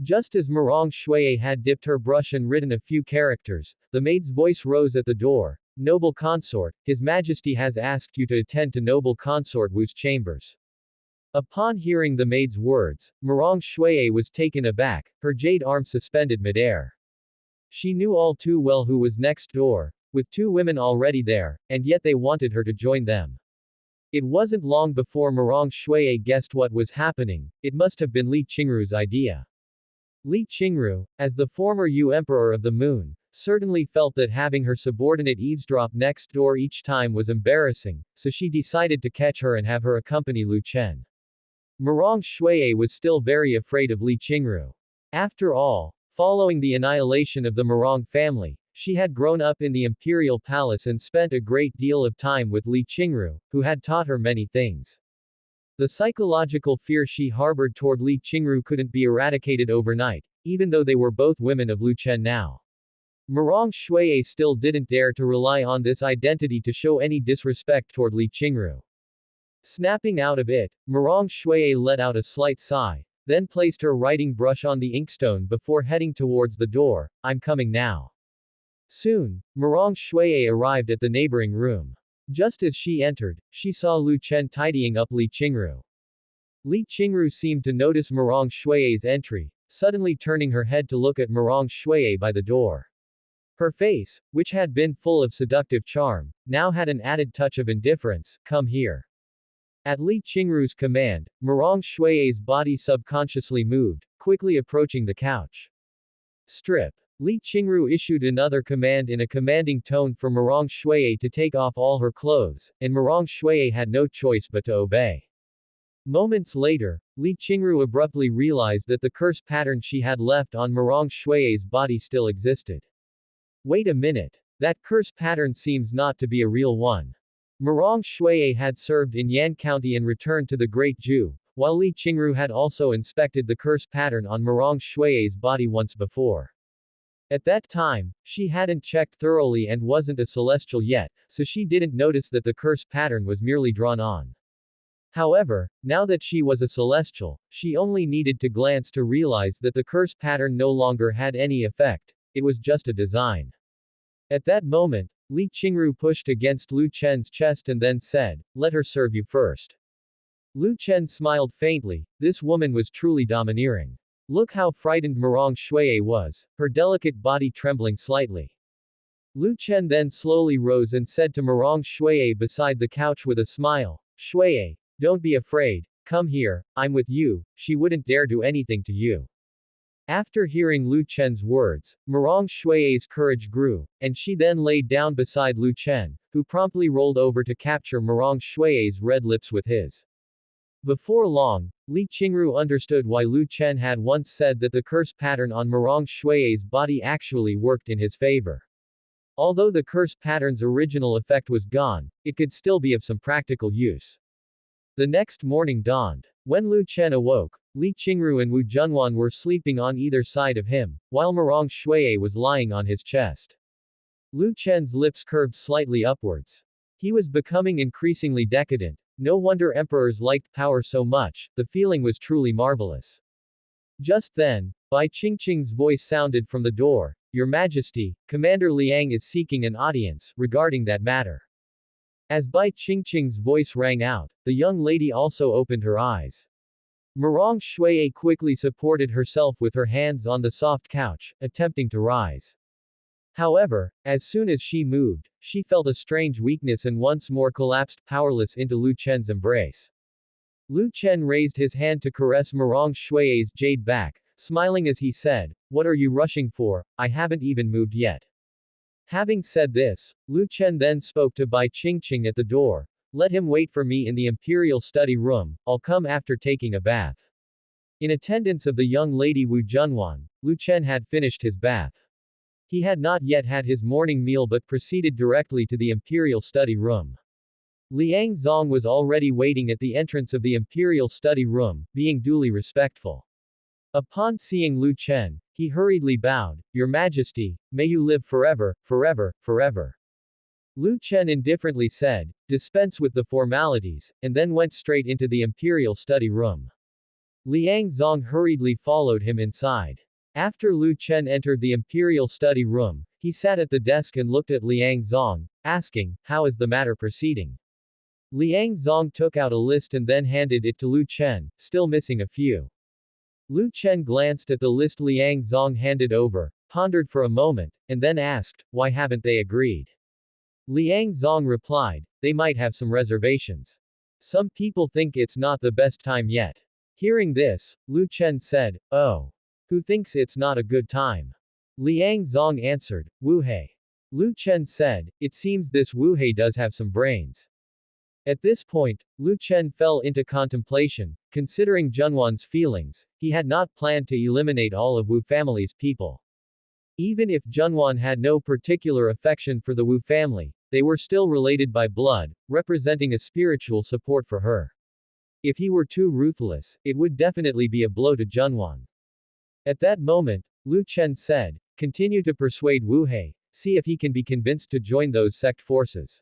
Just as Morong Shuiye had dipped her brush and written a few characters, the maid's voice rose at the door. Noble consort, His Majesty has asked you to attend to noble consort Wu's chambers. Upon hearing the maid's words, Morong Shuiye was taken aback, her jade arm suspended midair. She knew all too well who was next door, with two women already there, and yet they wanted her to join them. It wasn't long before Morong Shuiye guessed what was happening, it must have been Li Qingru's idea. Li Qingru, as the former Yu Emperor of the Moon, certainly felt that having her subordinate eavesdrop next door each time was embarrassing, so she decided to catch her and have her accompany Lu Chen. Morong Shuiye was still very afraid of Li Qingru. After all, following the annihilation of the Morong family, she had grown up in the imperial palace and spent a great deal of time with Li Qingru, who had taught her many things. The psychological fear she harbored toward Li Qingru couldn't be eradicated overnight, even though they were both women of Lu Chen now. Morong Shuiye still didn't dare to rely on this identity to show any disrespect toward Li Qingru. Snapping out of it, Morong Shuiye let out a slight sigh, then placed her writing brush on the inkstone before heading towards the door. I'm coming now. Soon, Morong Shuiye arrived at the neighboring room. Just as she entered, she saw Lu Chen tidying up Li Qingru. Li Qingru seemed to notice Morong Shuiye's entry, suddenly turning her head to look at Morong Shuiye by the door. Her face, which had been full of seductive charm, now had an added touch of indifference. Come here. At Li Qingru's command, Morong Shuiye's body subconsciously moved, quickly approaching the couch. Strip. Li Qingru issued another command in a commanding tone for Morong Shuiye to take off all her clothes, and Morong Shuiye had no choice but to obey. Moments later, Li Qingru abruptly realized that the curse pattern she had left on Morong Shuiye's body still existed. Wait a minute. That curse pattern seems not to be a real one. Morong Shuiye had served in Yan County and returned to the Great Ju, while Li Qingru had also inspected the curse pattern on Morong Shuiye's body once before. At that time, she hadn't checked thoroughly and wasn't a celestial yet, so she didn't notice that the curse pattern was merely drawn on. However, now that she was a celestial, she only needed to glance to realize that the curse pattern no longer had any effect, it was just a design. At that moment, Li Qingru pushed against Lu Chen's chest and then said, let her serve you first. Lu Chen smiled faintly, this woman was truly domineering. Look how frightened Morong Shuiye was, her delicate body trembling slightly. Lu Chen then slowly rose and said to Morong Shuiye beside the couch with a smile, Shuiye, don't be afraid, come here, I'm with you, she wouldn't dare do anything to you. After hearing Lu Chen's words, Morong Shuiye's courage grew, and she then laid down beside Lu Chen, who promptly rolled over to capture Morong Shuiye's red lips with his. Before long, Li Qingru understood why Lu Chen had once said that the curse pattern on Morong Shuiye's body actually worked in his favor. Although the curse pattern's original effect was gone, it could still be of some practical use. The next morning dawned. When Lu Chen awoke, Li Qingru and Wu Junwan were sleeping on either side of him, while Morong Shuiye was lying on his chest. Lu Chen's lips curved slightly upwards. He was becoming increasingly decadent. No wonder emperors liked power so much, the feeling was truly marvelous. Just then, Bai Qingqing's voice sounded from the door, Your Majesty, Commander Liang is seeking an audience, regarding that matter. As Bai Qingqing's voice rang out, the young lady also opened her eyes. Morong Shuiye quickly supported herself with her hands on the soft couch, attempting to rise. However, as soon as she moved, she felt a strange weakness and once more collapsed powerless into Lu Chen's embrace. Lu Chen raised his hand to caress Morong Shuiye's jade back, smiling as he said, What are you rushing for? I haven't even moved yet. Having said this, Lu Chen then spoke to Bai Qingqing at the door. Let him wait for me in the imperial study room, I'll come after taking a bath. In attendance of the young lady Wu Junwan, Lu Chen had finished his bath. He had not yet had his morning meal but proceeded directly to the imperial study room. Liang Zong was already waiting at the entrance of the imperial study room, being duly respectful. Upon seeing Lu Chen, he hurriedly bowed, Your Majesty, may you live forever, forever, forever. Lu Chen indifferently said, dispense with the formalities, and then went straight into the imperial study room. Liang Zong hurriedly followed him inside. After Lu Chen entered the imperial study room, he sat at the desk and looked at Liang Zong, asking, how is the matter proceeding? Liang Zong took out a list and then handed it to Lu Chen, still missing a few. Lu Chen glanced at the list Liang Zong handed over, pondered for a moment, and then asked, why haven't they agreed? Liang Zong replied, they might have some reservations. Some people think it's not the best time yet. Hearing this, Lu Chen said, oh. Who thinks it's not a good time? Liang Zong answered, Wu Hei. Lu Chen said, it seems this Wu Hei does have some brains. At this point, Lu Chen fell into contemplation. Considering Junwan's feelings, he had not planned to eliminate all of Wu family's people. Even if Junwan had no particular affection for the Wu family, they were still related by blood, representing a spiritual support for her. If he were too ruthless, it would definitely be a blow to Junwan. At that moment, Lu Chen said, continue to persuade Wu Hei, see if he can be convinced to join those sect forces.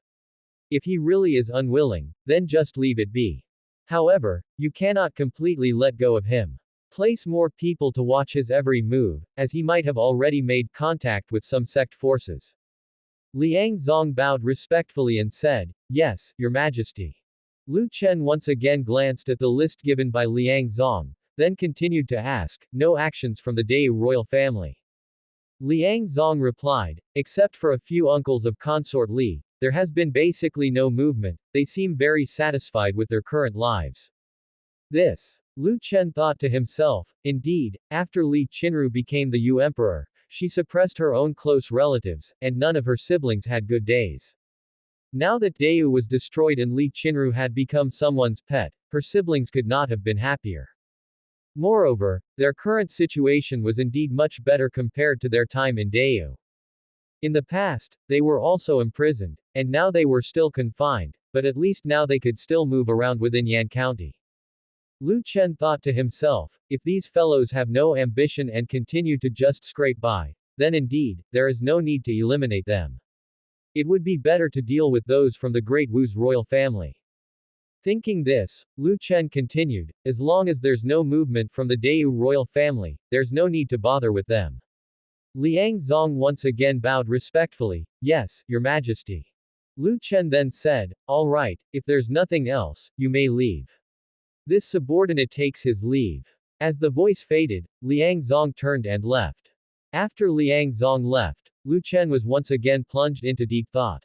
If he really is unwilling, then just leave it be. However, you cannot completely let go of him. Place more people to watch his every move, as he might have already made contact with some sect forces. Liang Zong bowed respectfully and said, yes, Your Majesty. Lu Chen once again glanced at the list given by Liang Zong, then continued to ask, no actions from the Deu royal family. Liang Zong replied, except for a few uncles of Consort Li, there has been basically no movement, they seem very satisfied with their current lives. This. Lu Chen thought to himself, indeed, after Li Qinru became the Yu emperor, she suppressed her own close relatives, and none of her siblings had good days. Now that Deu was destroyed and Li Qinru had become someone's pet, her siblings could not have been happier. Moreover, their current situation was indeed much better compared to their time in Deu. In the past, they were also imprisoned, and now they were still confined, but at least now they could still move around within Yan County. Lu Chen thought to himself, if these fellows have no ambition and continue to just scrape by, then indeed, there is no need to eliminate them. It would be better to deal with those from the Great Wu's royal family. Thinking this, Lu Chen continued, as long as there's no movement from the Deu royal family, there's no need to bother with them. Liang Zong once again bowed respectfully, yes, Your Majesty. Lu Chen then said, all right, if there's nothing else, you may leave. This subordinate takes his leave. As the voice faded, Liang Zong turned and left. After Liang Zong left, Lu Chen was once again plunged into deep thought.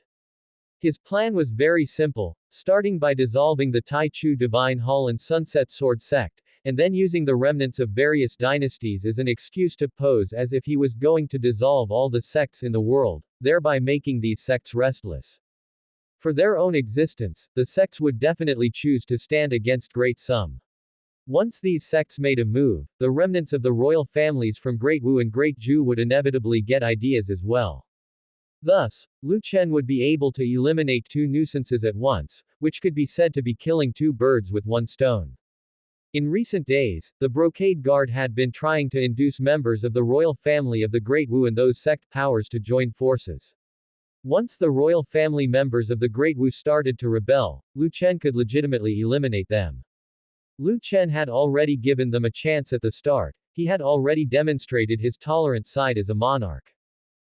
His plan was very simple, starting by dissolving the Tai Chu Divine Hall and Sunset Sword sect, and then using the remnants of various dynasties as an excuse to pose as if he was going to dissolve all the sects in the world, thereby making these sects restless. For their own existence, the sects would definitely choose to stand against Great Sum. Once these sects made a move, the remnants of the royal families from Great Wu and Great Ju would inevitably get ideas as well. Thus, Lu Chen would be able to eliminate two nuisances at once, which could be said to be killing two birds with one stone. In recent days, the Brocade Guard had been trying to induce members of the royal family of the Great Wu and those sect powers to join forces. Once the royal family members of the Great Wu started to rebel, Lu Chen could legitimately eliminate them. Lu Chen had already given them a chance at the start, he had already demonstrated his tolerant side as a monarch.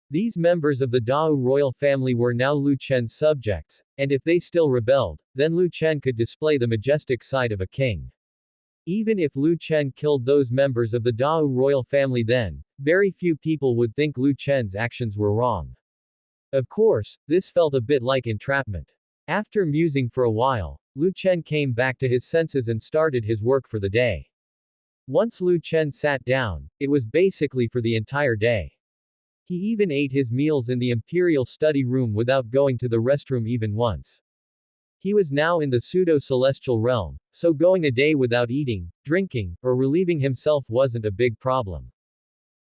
These members of the Dao royal family were now Lu Chen's subjects, and if they still rebelled, then Lu Chen could display the majestic side of a king. Even if Lu Chen killed those members of the Dao royal family, then very few people would think Lu Chen's actions were wrong. Of course, this felt a bit like entrapment. After musing for a while, Lu Chen came back to his senses and started his work for the day. Once Lu Chen sat down, it was basically for the entire day. He even ate his meals in the imperial study room without going to the restroom even once. He was now in the pseudo-celestial realm, so going a day without eating, drinking, or relieving himself wasn't a big problem.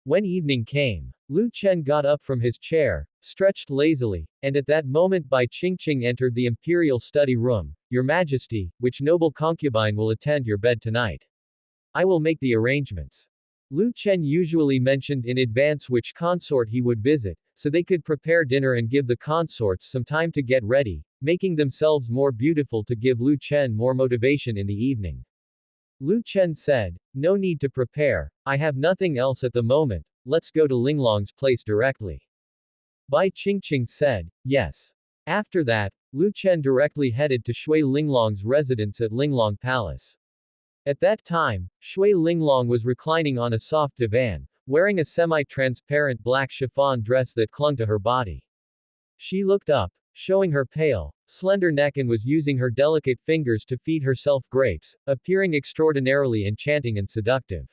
When evening came, Lu Chen got up from his chair, stretched lazily, and at that moment Bai Qingqing entered the imperial study room. Your Majesty, which noble concubine will attend your bed tonight? I will make the arrangements. Lu Chen usually mentioned in advance which consort he would visit, so they could prepare dinner and give the consorts some time to get ready, making themselves more beautiful to give Lu Chen more motivation in the evening. Lu Chen said, no need to prepare, I have nothing else at the moment, let's go to Linglong's place directly. Bai Qingqing said, yes. After that, Lu Chen directly headed to Shui Linglong's residence at Linglong Palace. At that time, Shui Linglong was reclining on a soft divan, wearing a semi-transparent black chiffon dress that clung to her body. She looked up, showing her pale, slender neck and was using her delicate fingers to feed herself grapes, appearing extraordinarily enchanting and seductive.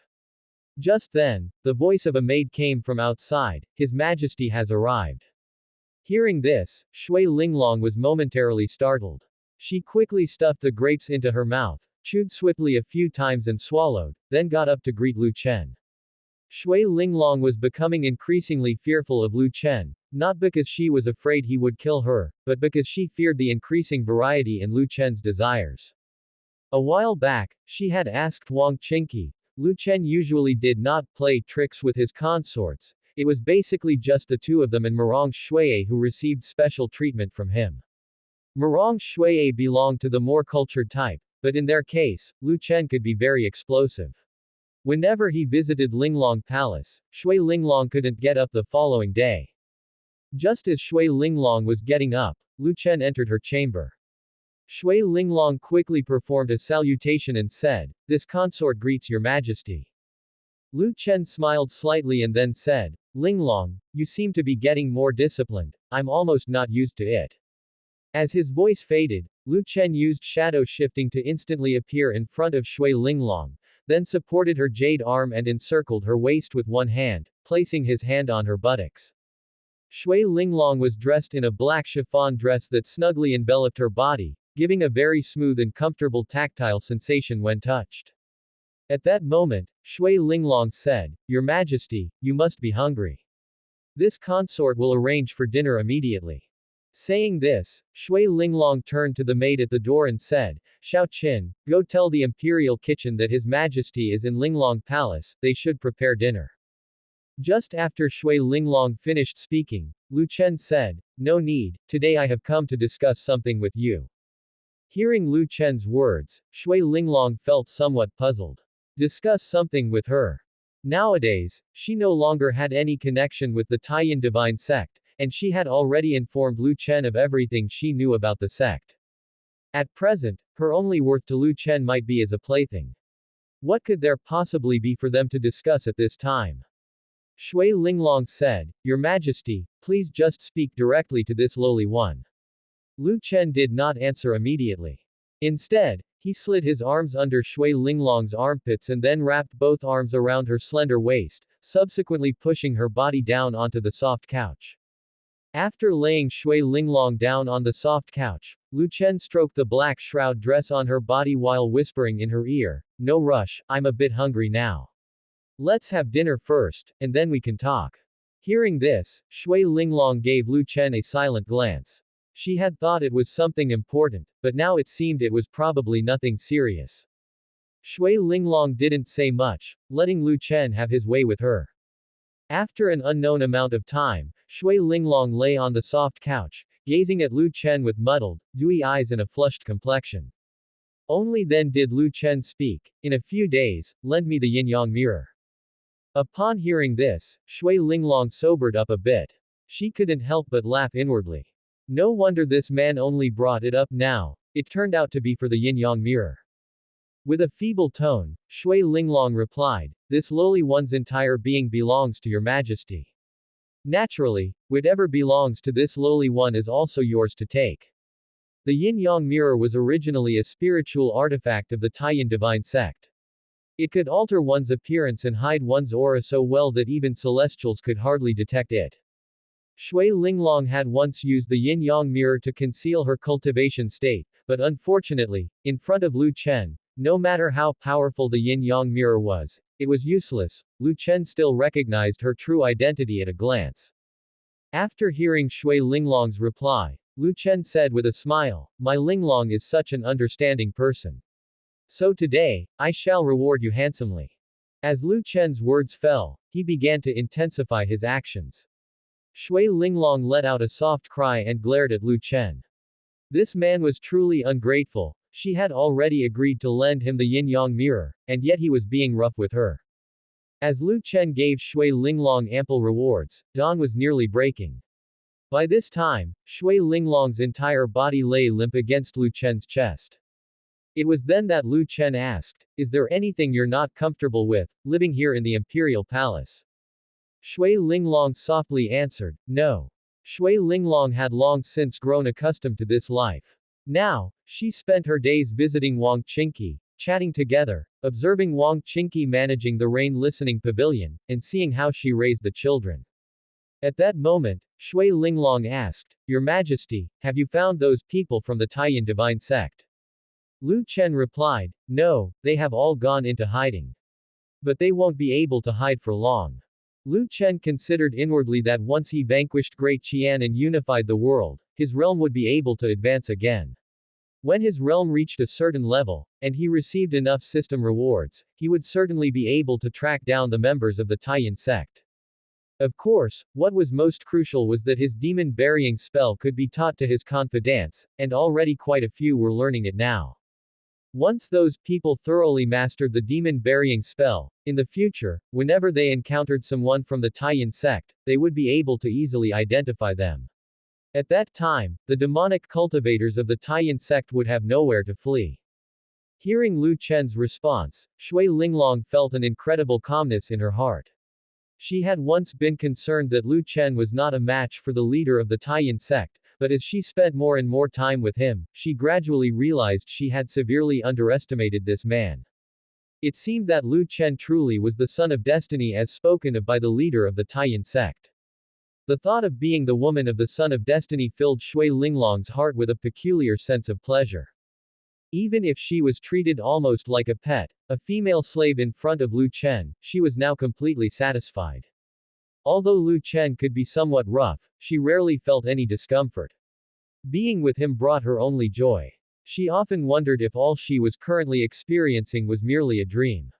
Just then, the voice of a maid came from outside, His Majesty has arrived. Hearing this, Shui Linglong was momentarily startled. She quickly stuffed the grapes into her mouth, chewed swiftly a few times and swallowed, then got up to greet Lu Chen. Shui Linglong was becoming increasingly fearful of Lu Chen, not because she was afraid he would kill her, but because she feared the increasing variety in Lu Chen's desires. A while back, she had asked Wang Qingqi, Lu Chen usually did not play tricks with his consorts, it was basically just the two of them and Murong Xueye who received special treatment from him. Murong Xueye belonged to the more cultured type, but in their case, Lu Chen could be very explosive. Whenever he visited Linglong Palace, Shui Linglong couldn't get up the following day. Just as Shui Linglong was getting up, Lu Chen entered her chamber. Shui Linglong quickly performed a salutation and said, This consort greets your majesty. Lu Chen smiled slightly and then said, Linglong, you seem to be getting more disciplined, I'm almost not used to it. As his voice faded, Lu Chen used shadow shifting to instantly appear in front of Shui Linglong, then supported her jade arm and encircled her waist with one hand, placing his hand on her buttocks. Shui Linglong was dressed in a black chiffon dress that snugly enveloped her body, giving a very smooth and comfortable tactile sensation when touched. At that moment, Shui Linglong said, Your Majesty, you must be hungry. This consort will arrange for dinner immediately. Saying this, Shui Linglong turned to the maid at the door and said, Xiao Qin, go tell the imperial kitchen that His Majesty is in Linglong Palace, they should prepare dinner. Just after Shui Linglong finished speaking, Lu Chen said, No need, today I have come to discuss something with you. Hearing Lu Chen's words, Shui Linglong felt somewhat puzzled. Discuss something with her. Nowadays, she no longer had any connection with the Taiyin divine sect, and she had already informed Lu Chen of everything she knew about the sect. At present, her only worth to Lu Chen might be as a plaything. What could there possibly be for them to discuss at this time? Shui Linglong said, Your Majesty, please just speak directly to this lowly one. Lu Chen did not answer immediately. Instead, he slid his arms under Shui Linglong's armpits and then wrapped both arms around her slender waist, subsequently pushing her body down onto the soft couch. After laying Shui Linglong down on the soft couch, Lu Chen stroked the black shroud dress on her body while whispering in her ear, No rush, I'm a bit hungry now. Let's have dinner first, and then we can talk. Hearing this, Shui Linglong gave Lu Chen a silent glance. She had thought it was something important, but now it seemed it was probably nothing serious. Shui Linglong didn't say much, letting Lu Chen have his way with her. After an unknown amount of time, Shui Linglong lay on the soft couch, gazing at Lu Chen with muddled, dewy eyes and a flushed complexion. Only then did Lu Chen speak, In a few days, lend me the yin-yang mirror. Upon hearing this, Shui Linglong sobered up a bit. She couldn't help but laugh inwardly. No wonder this man only brought it up now, it turned out to be for the yin-yang mirror. With a feeble tone, Shui Linglong replied, This lowly one's entire being belongs to your majesty. Naturally, whatever belongs to this lowly one is also yours to take. The yin-yang mirror was originally a spiritual artifact of the Taiyin divine sect. It could alter one's appearance and hide one's aura so well that even celestials could hardly detect it. Shui Linglong had once used the yin-yang mirror to conceal her cultivation state, but unfortunately, in front of Lu Chen, no matter how powerful the yin-yang mirror was, it was useless. Lu Chen still recognized her true identity at a glance. After hearing Shui Linglong's reply, Lu Chen said with a smile, "My Linglong is such an understanding person. So today, I shall reward you handsomely." As Lu Chen's words fell, he began to intensify his actions. Shui Linglong let out a soft cry and glared at Lu Chen. This man was truly ungrateful. She had already agreed to lend him the yin-yang mirror, and yet he was being rough with her. As Lu Chen gave Shui Linglong ample rewards, dawn was nearly breaking. By this time, Shui Linglong's entire body lay limp against Lu Chen's chest. It was then that Lu Chen asked, "Is there anything you're not comfortable with, living here in the imperial palace?" Shui Linglong softly answered, "No." Shui Linglong had long since grown accustomed to this life. Now, she spent her days visiting Wang Qingqi, chatting together, observing Wang Qingqi managing the rain listening pavilion, and seeing how she raised the children. At that moment, Shui Linglong asked, "Your Majesty, have you found those people from the Taiyan divine sect?" Lu Chen replied, "No, they have all gone into hiding. But they won't be able to hide for long." Lu Chen considered inwardly that once he vanquished Great Qian and unified the world, his realm would be able to advance again. When his realm reached a certain level, and he received enough system rewards, he would certainly be able to track down the members of the Taiyan sect. Of course, what was most crucial was that his demon burying spell could be taught to his confidants, and already quite a few were learning it now. Once those people thoroughly mastered the demon burying spell, in the future, whenever they encountered someone from the Taiyan sect, they would be able to easily identify them. At that time, the demonic cultivators of the Taiyan sect would have nowhere to flee. Hearing Lu Chen's response, Shui Linglong felt an incredible calmness in her heart. She had once been concerned that Lu Chen was not a match for the leader of the Taiyan sect, but as she spent more and more time with him, she gradually realized she had severely underestimated this man. It seemed that Lu Chen truly was the son of destiny as spoken of by the leader of the Taiyan sect. The thought of being the woman of the son of destiny filled Shui Linglong's heart with a peculiar sense of pleasure. Even if she was treated almost like a pet, a female slave in front of Lu Chen, she was now completely satisfied. Although Lu Chen could be somewhat rough, she rarely felt any discomfort. Being with him brought her only joy. She often wondered if all she was currently experiencing was merely a dream.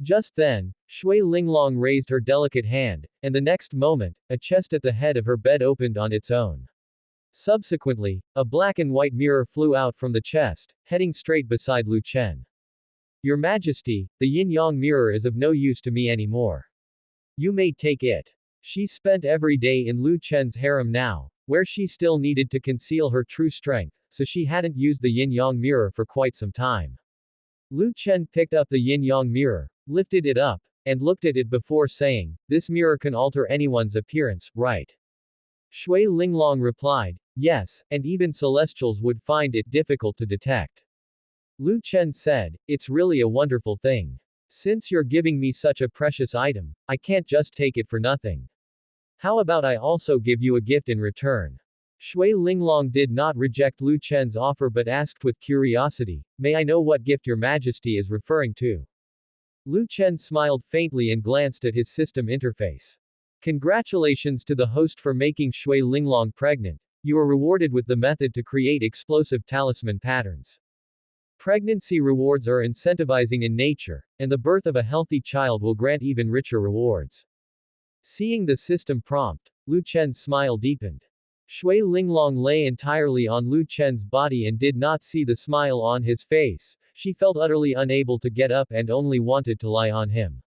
Just then, Shui Linglong raised her delicate hand, and the next moment, a chest at the head of her bed opened on its own. Subsequently, a black and white mirror flew out from the chest, heading straight beside Lu Chen. "Your Majesty, the yin-yang mirror is of no use to me anymore. You may take it." She spent every day in Lu Chen's harem now, where she still needed to conceal her true strength, so she hadn't used the yin-yang mirror for quite some time. Lu Chen picked up the yin-yang mirror, lifted it up, and looked at it before saying, "This mirror can alter anyone's appearance, right?" Shui Linglong replied, "Yes, and even celestials would find it difficult to detect." Lu Chen said, "It's really a wonderful thing. Since you're giving me such a precious item, I can't just take it for nothing. How about I also give you a gift in return?" Shui Linglong did not reject Lu Chen's offer but asked with curiosity, "May I know what gift your Majesty is referring to?" Lu Chen smiled faintly and glanced at his system interface. "Congratulations to the host for making Shui Linglong pregnant. You are rewarded with the method to create explosive talisman patterns. Pregnancy rewards are incentivizing in nature, and the birth of a healthy child will grant even richer rewards." Seeing the system prompt, Lu Chen's smile deepened. Shui Linglong lay entirely on Lu Chen's body and did not see the smile on his face. She felt utterly unable to get up and only wanted to lie on him.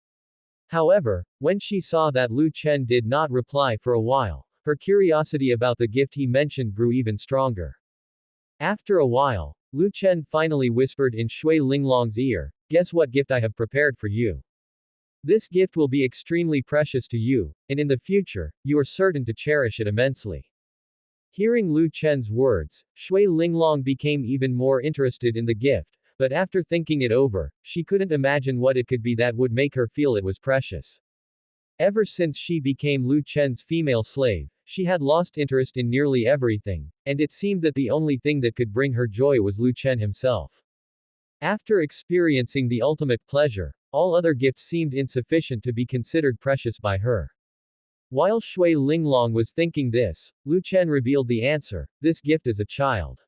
However, when she saw that Lu Chen did not reply for a while, her curiosity about the gift he mentioned grew even stronger. After a while, Lu Chen finally whispered in Shui Linglong's ear, "Guess what gift I have prepared for you? This gift will be extremely precious to you, and in the future, you are certain to cherish it immensely." Hearing Lu Chen's words, Shui Linglong became even more interested in the gift, but after thinking it over, she couldn't imagine what it could be that would make her feel it was precious. Ever since she became Lu Chen's female slave, she had lost interest in nearly everything, and it seemed that the only thing that could bring her joy was Lu Chen himself. After experiencing the ultimate pleasure, all other gifts seemed insufficient to be considered precious by her. While Shui Linglong was thinking this, Lu Chen revealed the answer: this gift is a child.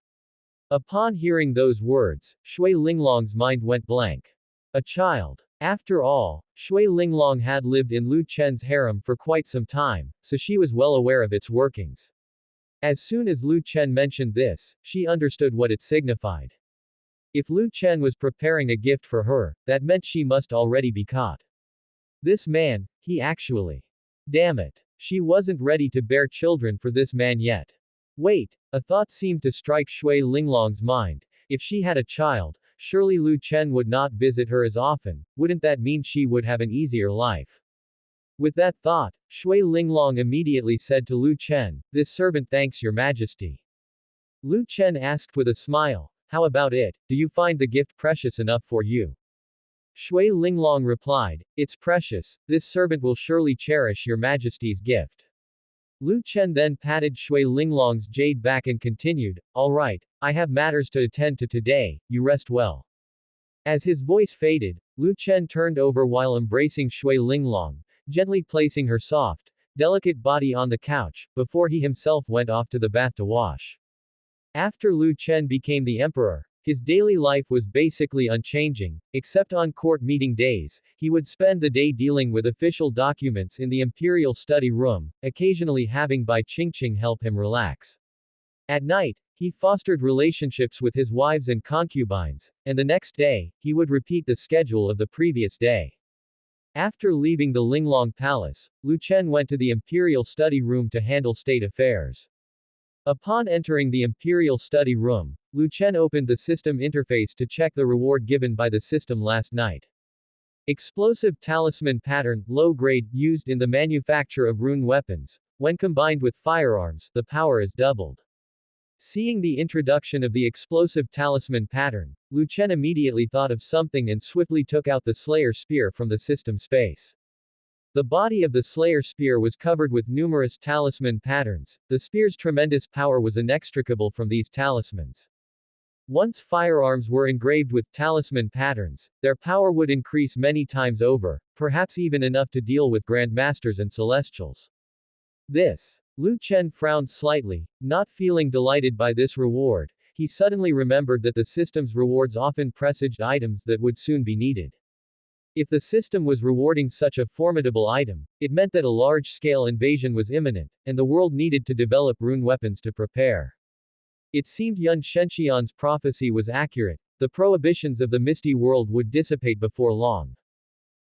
Upon hearing those words, Shui Linglong's mind went blank. A child. After all, Shui Linglong had lived in Lu Chen's harem for quite some time, so she was well aware of its workings. As soon as Lu Chen mentioned this, she understood what it signified. If Lu Chen was preparing a gift for her, that meant she must already be caught. This man, he actually. Damn it. She wasn't ready to bear children for this man yet. Wait, a thought seemed to strike Shui Linglong's mind. If she had a child, surely Lu Chen would not visit her as often. Wouldn't that mean she would have an easier life? With that thought, Shui Linglong immediately said to Lu Chen, "This servant thanks your majesty." Lu Chen asked with a smile, "How about it? Do you find the gift precious enough for you?" Shui Linglong replied, "It's precious, this servant will surely cherish your majesty's gift." Lu Chen then patted Shui Linglong's jade back and continued, "All right, I have matters to attend to today, you rest well." As his voice faded, Lu Chen turned over while embracing Shui Linglong, gently placing her soft, delicate body on the couch, before he himself went off to the bath to wash. After Lu Chen became the emperor, his daily life was basically unchanging, except on court meeting days. He would spend the day dealing with official documents in the imperial study room, occasionally having Bai Qingqing help him relax. At night, he fostered relationships with his wives and concubines, and the next day, he would repeat the schedule of the previous day. After leaving the Linglong Palace, Lu Chen went to the imperial study room to handle state affairs. Upon entering the imperial study room, Lu Chen opened the system interface to check the reward given by the system last night. Explosive talisman pattern, low grade, used in the manufacture of rune weapons. When combined with firearms, the power is doubled. Seeing the introduction of the explosive talisman pattern, Lu Chen immediately thought of something and swiftly took out the Slayer Spear from the system space. The body of the Slayer Spear was covered with numerous talisman patterns. The spear's tremendous power was inextricable from these talismans. Once firearms were engraved with talisman patterns, their power would increase many times over, perhaps even enough to deal with grandmasters and celestials. Lu Chen frowned slightly, not feeling delighted by this reward. He suddenly remembered that the system's rewards often presaged items that would soon be needed. If the system was rewarding such a formidable item, it meant that a large-scale invasion was imminent, and the world needed to develop rune weapons to prepare. It seemed Yun Shenxian's prophecy was accurate. The prohibitions of the misty world would dissipate before long.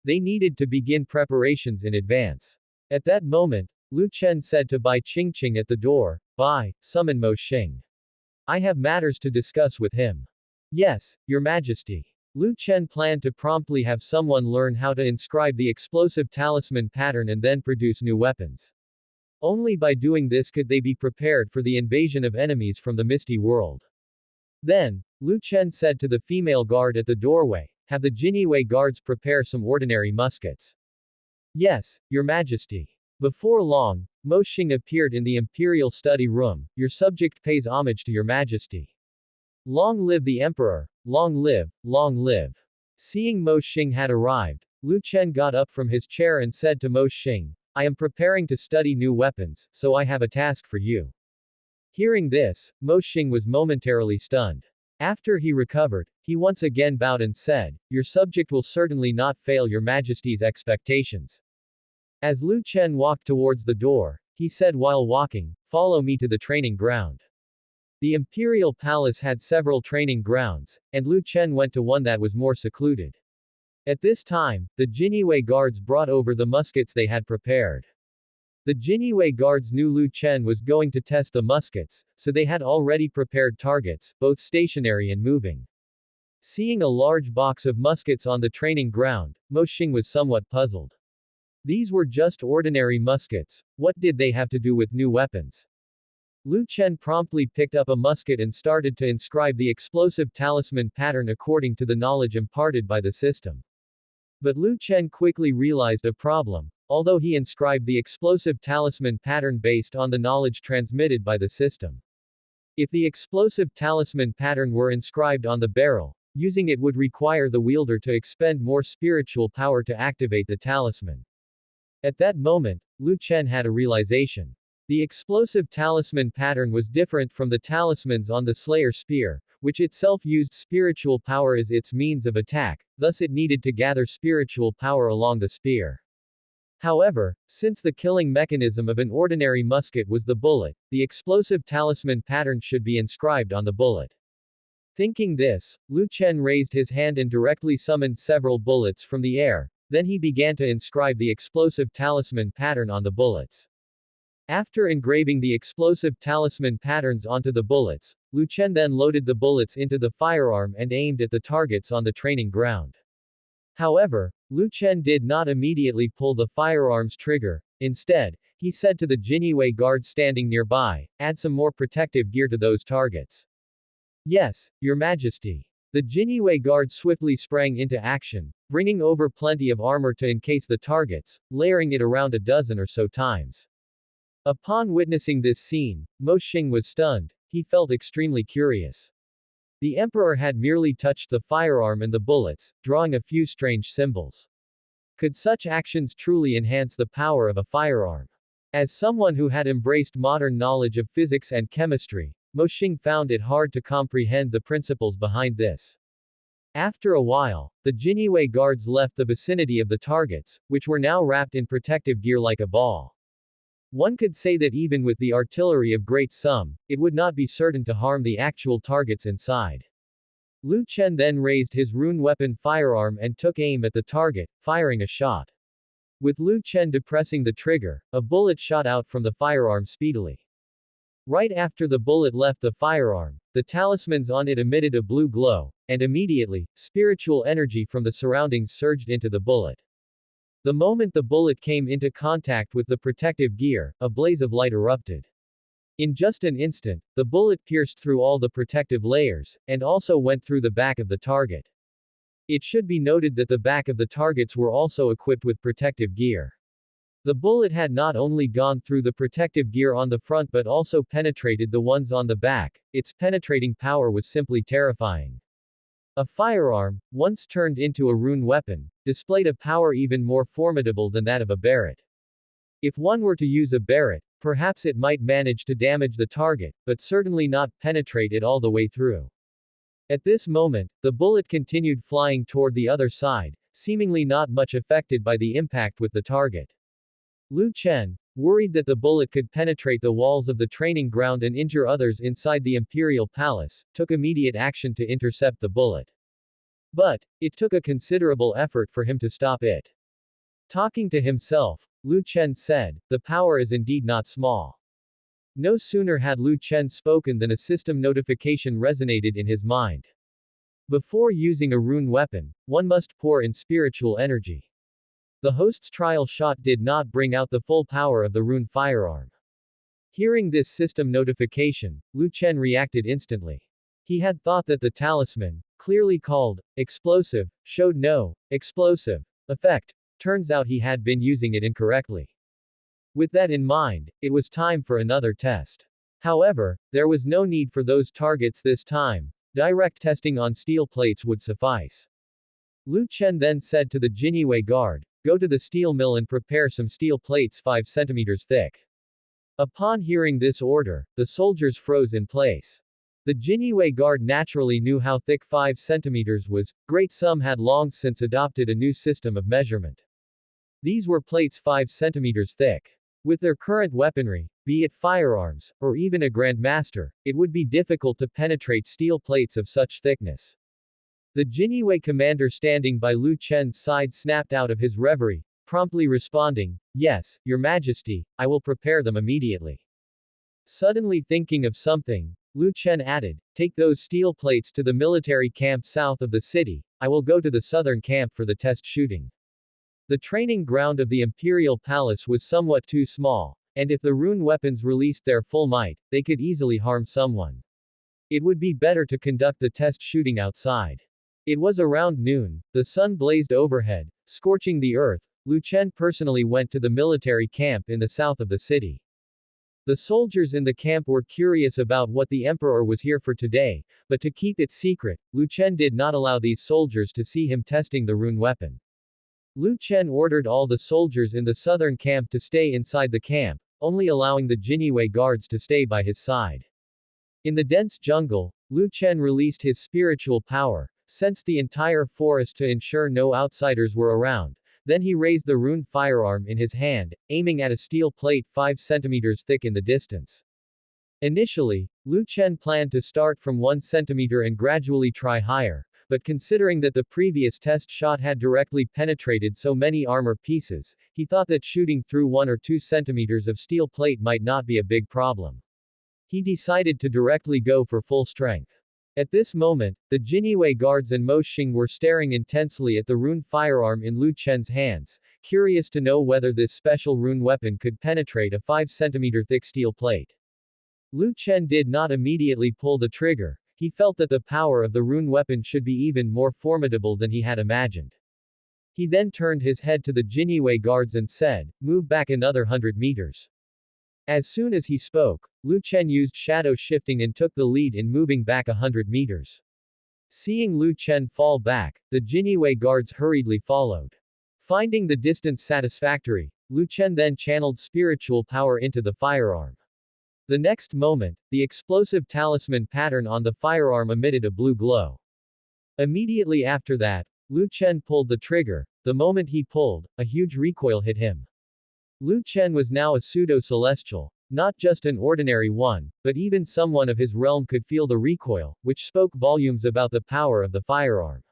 They needed to begin preparations in advance. At that moment, Lu Chen said to Bai Qingqing at the door, "Bai, summon Mo Xing. I have matters to discuss with him." "Yes, Your Majesty." Lu Chen planned to promptly have someone learn how to inscribe the explosive talisman pattern and then produce new weapons. Only by doing this could they be prepared for the invasion of enemies from the misty world. Then, Lu Chen said to the female guard at the doorway, "Have the Jinyue guards prepare some ordinary muskets." "Yes, Your Majesty." Before long, Mo Xing appeared in the imperial study room. "Your subject pays homage to Your Majesty." "Long live the Emperor! Long live, long live." Seeing Mo Xing had arrived, Lu Chen got up from his chair and said to Mo Xing, "I am preparing to study new weapons, so I have a task for you." Hearing this, Mo Xing was momentarily stunned. After he recovered, he once again bowed and said, "Your subject will certainly not fail Your Majesty's expectations." As Lu Chen walked towards the door, he said while walking, "Follow me to the training ground." The imperial palace had several training grounds, and Lu Chen went to one that was more secluded. At this time, the Jinyue guards brought over the muskets they had prepared. The Jinyue guards knew Lu Chen was going to test the muskets, so they had already prepared targets, both stationary and moving. Seeing a large box of muskets on the training ground, Mo Xing was somewhat puzzled. These were just ordinary muskets. What did they have to do with new weapons? Lu Chen promptly picked up a musket and started to inscribe the explosive talisman pattern according to the knowledge imparted by the system. But Lu Chen quickly realized a problem. Although he inscribed the explosive talisman pattern based on the knowledge transmitted by the system. If the explosive talisman pattern were inscribed on the barrel, using it would require the wielder to expend more spiritual power to activate the talisman. At that moment, Lu Chen had a realization. The explosive talisman pattern was different from the talismans on the Slayer spear, which itself used spiritual power as its means of attack, thus it needed to gather spiritual power along the spear. However, since the killing mechanism of an ordinary musket was the bullet, the explosive talisman pattern should be inscribed on the bullet. Thinking this, Lu Chen raised his hand and directly summoned several bullets from the air, then he began to inscribe the explosive talisman pattern on the bullets. After engraving the explosive talisman patterns onto the bullets, Lu Chen then loaded the bullets into the firearm and aimed at the targets on the training ground. However, Lu Chen did not immediately pull the firearm's trigger. Instead, he said to the Jinyue guard standing nearby, "Add some more protective gear to those targets." "Yes, Your Majesty." The Jinyue guard swiftly sprang into action, bringing over plenty of armor to encase the targets, layering it around a dozen or so times. Upon witnessing this scene, Mo Xing was stunned. He felt extremely curious. The emperor had merely touched the firearm and the bullets, drawing a few strange symbols. Could such actions truly enhance the power of a firearm? As someone who had embraced modern knowledge of physics and chemistry, Mo Xing found it hard to comprehend the principles behind this. After a while, the Jinyue guards left the vicinity of the targets, which were now wrapped in protective gear like a ball. One could say that even with the artillery of great sum, it would not be certain to harm the actual targets inside. Lu Chen then raised his rune weapon firearm and took aim at the target, firing a shot. With Lu Chen depressing the trigger, a bullet shot out from the firearm speedily. Right after the bullet left the firearm, the talismans on it emitted a blue glow, and immediately, spiritual energy from the surroundings surged into the bullet. The moment the bullet came into contact with the protective gear, a blaze of light erupted. In just an instant, the bullet pierced through all the protective layers, and also went through the back of the target. It should be noted that the back of the targets were also equipped with protective gear. The bullet had not only gone through the protective gear on the front but also penetrated the ones on the back. Its penetrating power was simply terrifying. A firearm, once turned into a rune weapon, displayed a power even more formidable than that of a Barrett. If one were to use a Barrett, perhaps it might manage to damage the target, but certainly not penetrate it all the way through. At this moment, the bullet continued flying toward the other side, seemingly not much affected by the impact with the target. Lu Chen, worried that the bullet could penetrate the walls of the training ground and injure others inside the imperial palace, took immediate action to intercept the bullet. But, it took a considerable effort for him to stop it. Talking to himself, Lu Chen said, "The power is indeed not small." No sooner had Lu Chen spoken than a system notification resonated in his mind. Before using a rune weapon, one must pour in spiritual energy. The host's trial shot did not bring out the full power of the rune firearm. Hearing this system notification, Lu Chen reacted instantly. He had thought that the talisman, clearly called explosive, showed no explosive effect. Turns out he had been using it incorrectly. With that in mind, it was time for another test. However, there was no need for those targets this time. Direct testing on steel plates would suffice. Lu Chen then said to the Jinyue guard, "Go to the steel mill and prepare some steel plates 5 centimeters thick." Upon hearing this order, the soldiers froze in place. The Jinyue guard naturally knew how thick 5 centimeters was. Great Sum had long since adopted a new system of measurement. These were plates 5 centimeters thick. With their current weaponry, be it firearms, or even a grandmaster, it would be difficult to penetrate steel plates of such thickness. The Jinyue commander standing by Lu Chen's side snapped out of his reverie, promptly responding, "Yes, Your Majesty, I will prepare them immediately." Suddenly thinking of something, Lu Chen added, "Take those steel plates to the military camp south of the city, I will go to the southern camp for the test shooting." The training ground of the Imperial Palace was somewhat too small, and if the rune weapons released their full might, they could easily harm someone. It would be better to conduct the test shooting outside. It was around noon, the sun blazed overhead, scorching the earth, Lu Chen personally went to the military camp in the south of the city. The soldiers in the camp were curious about what the emperor was here for today, but to keep it secret, Lu Chen did not allow these soldiers to see him testing the rune weapon. Lu Chen ordered all the soldiers in the southern camp to stay inside the camp, only allowing the Jinyue guards to stay by his side. In the dense jungle, Lu Chen released his spiritual power, sensed the entire forest to ensure no outsiders were around. Then he raised the rune firearm in his hand, aiming at a steel plate 5 centimeters thick in the distance. Initially, Lu Chen planned to start from 1 centimeter and gradually try higher, but considering that the previous test shot had directly penetrated so many armor pieces, he thought that shooting through 1 or 2 centimeters of steel plate might not be a big problem. He decided to directly go for full strength. At this moment, the Jinyue guards and Mo Xing were staring intensely at the rune firearm in Lu Chen's hands, curious to know whether this special rune weapon could penetrate a 5 centimeter thick steel plate. Lu Chen did not immediately pull the trigger. He felt that the power of the rune weapon should be even more formidable than he had imagined. He then turned his head to the Jinyue guards and said, "Move back another 100 meters." As soon as he spoke, Lu Chen used shadow shifting and took the lead in moving back 100 meters. Seeing Lu Chen fall back, the Jinyue guards hurriedly followed. Finding the distance satisfactory, Lu Chen then channeled spiritual power into the firearm. The next moment, the explosive talisman pattern on the firearm emitted a blue glow. Immediately after that, Lu Chen pulled the trigger. The moment he pulled, a huge recoil hit him. Lu Chen was now a pseudo-celestial, not just an ordinary one, but even someone of his realm could feel the recoil, which spoke volumes about the power of the firearm.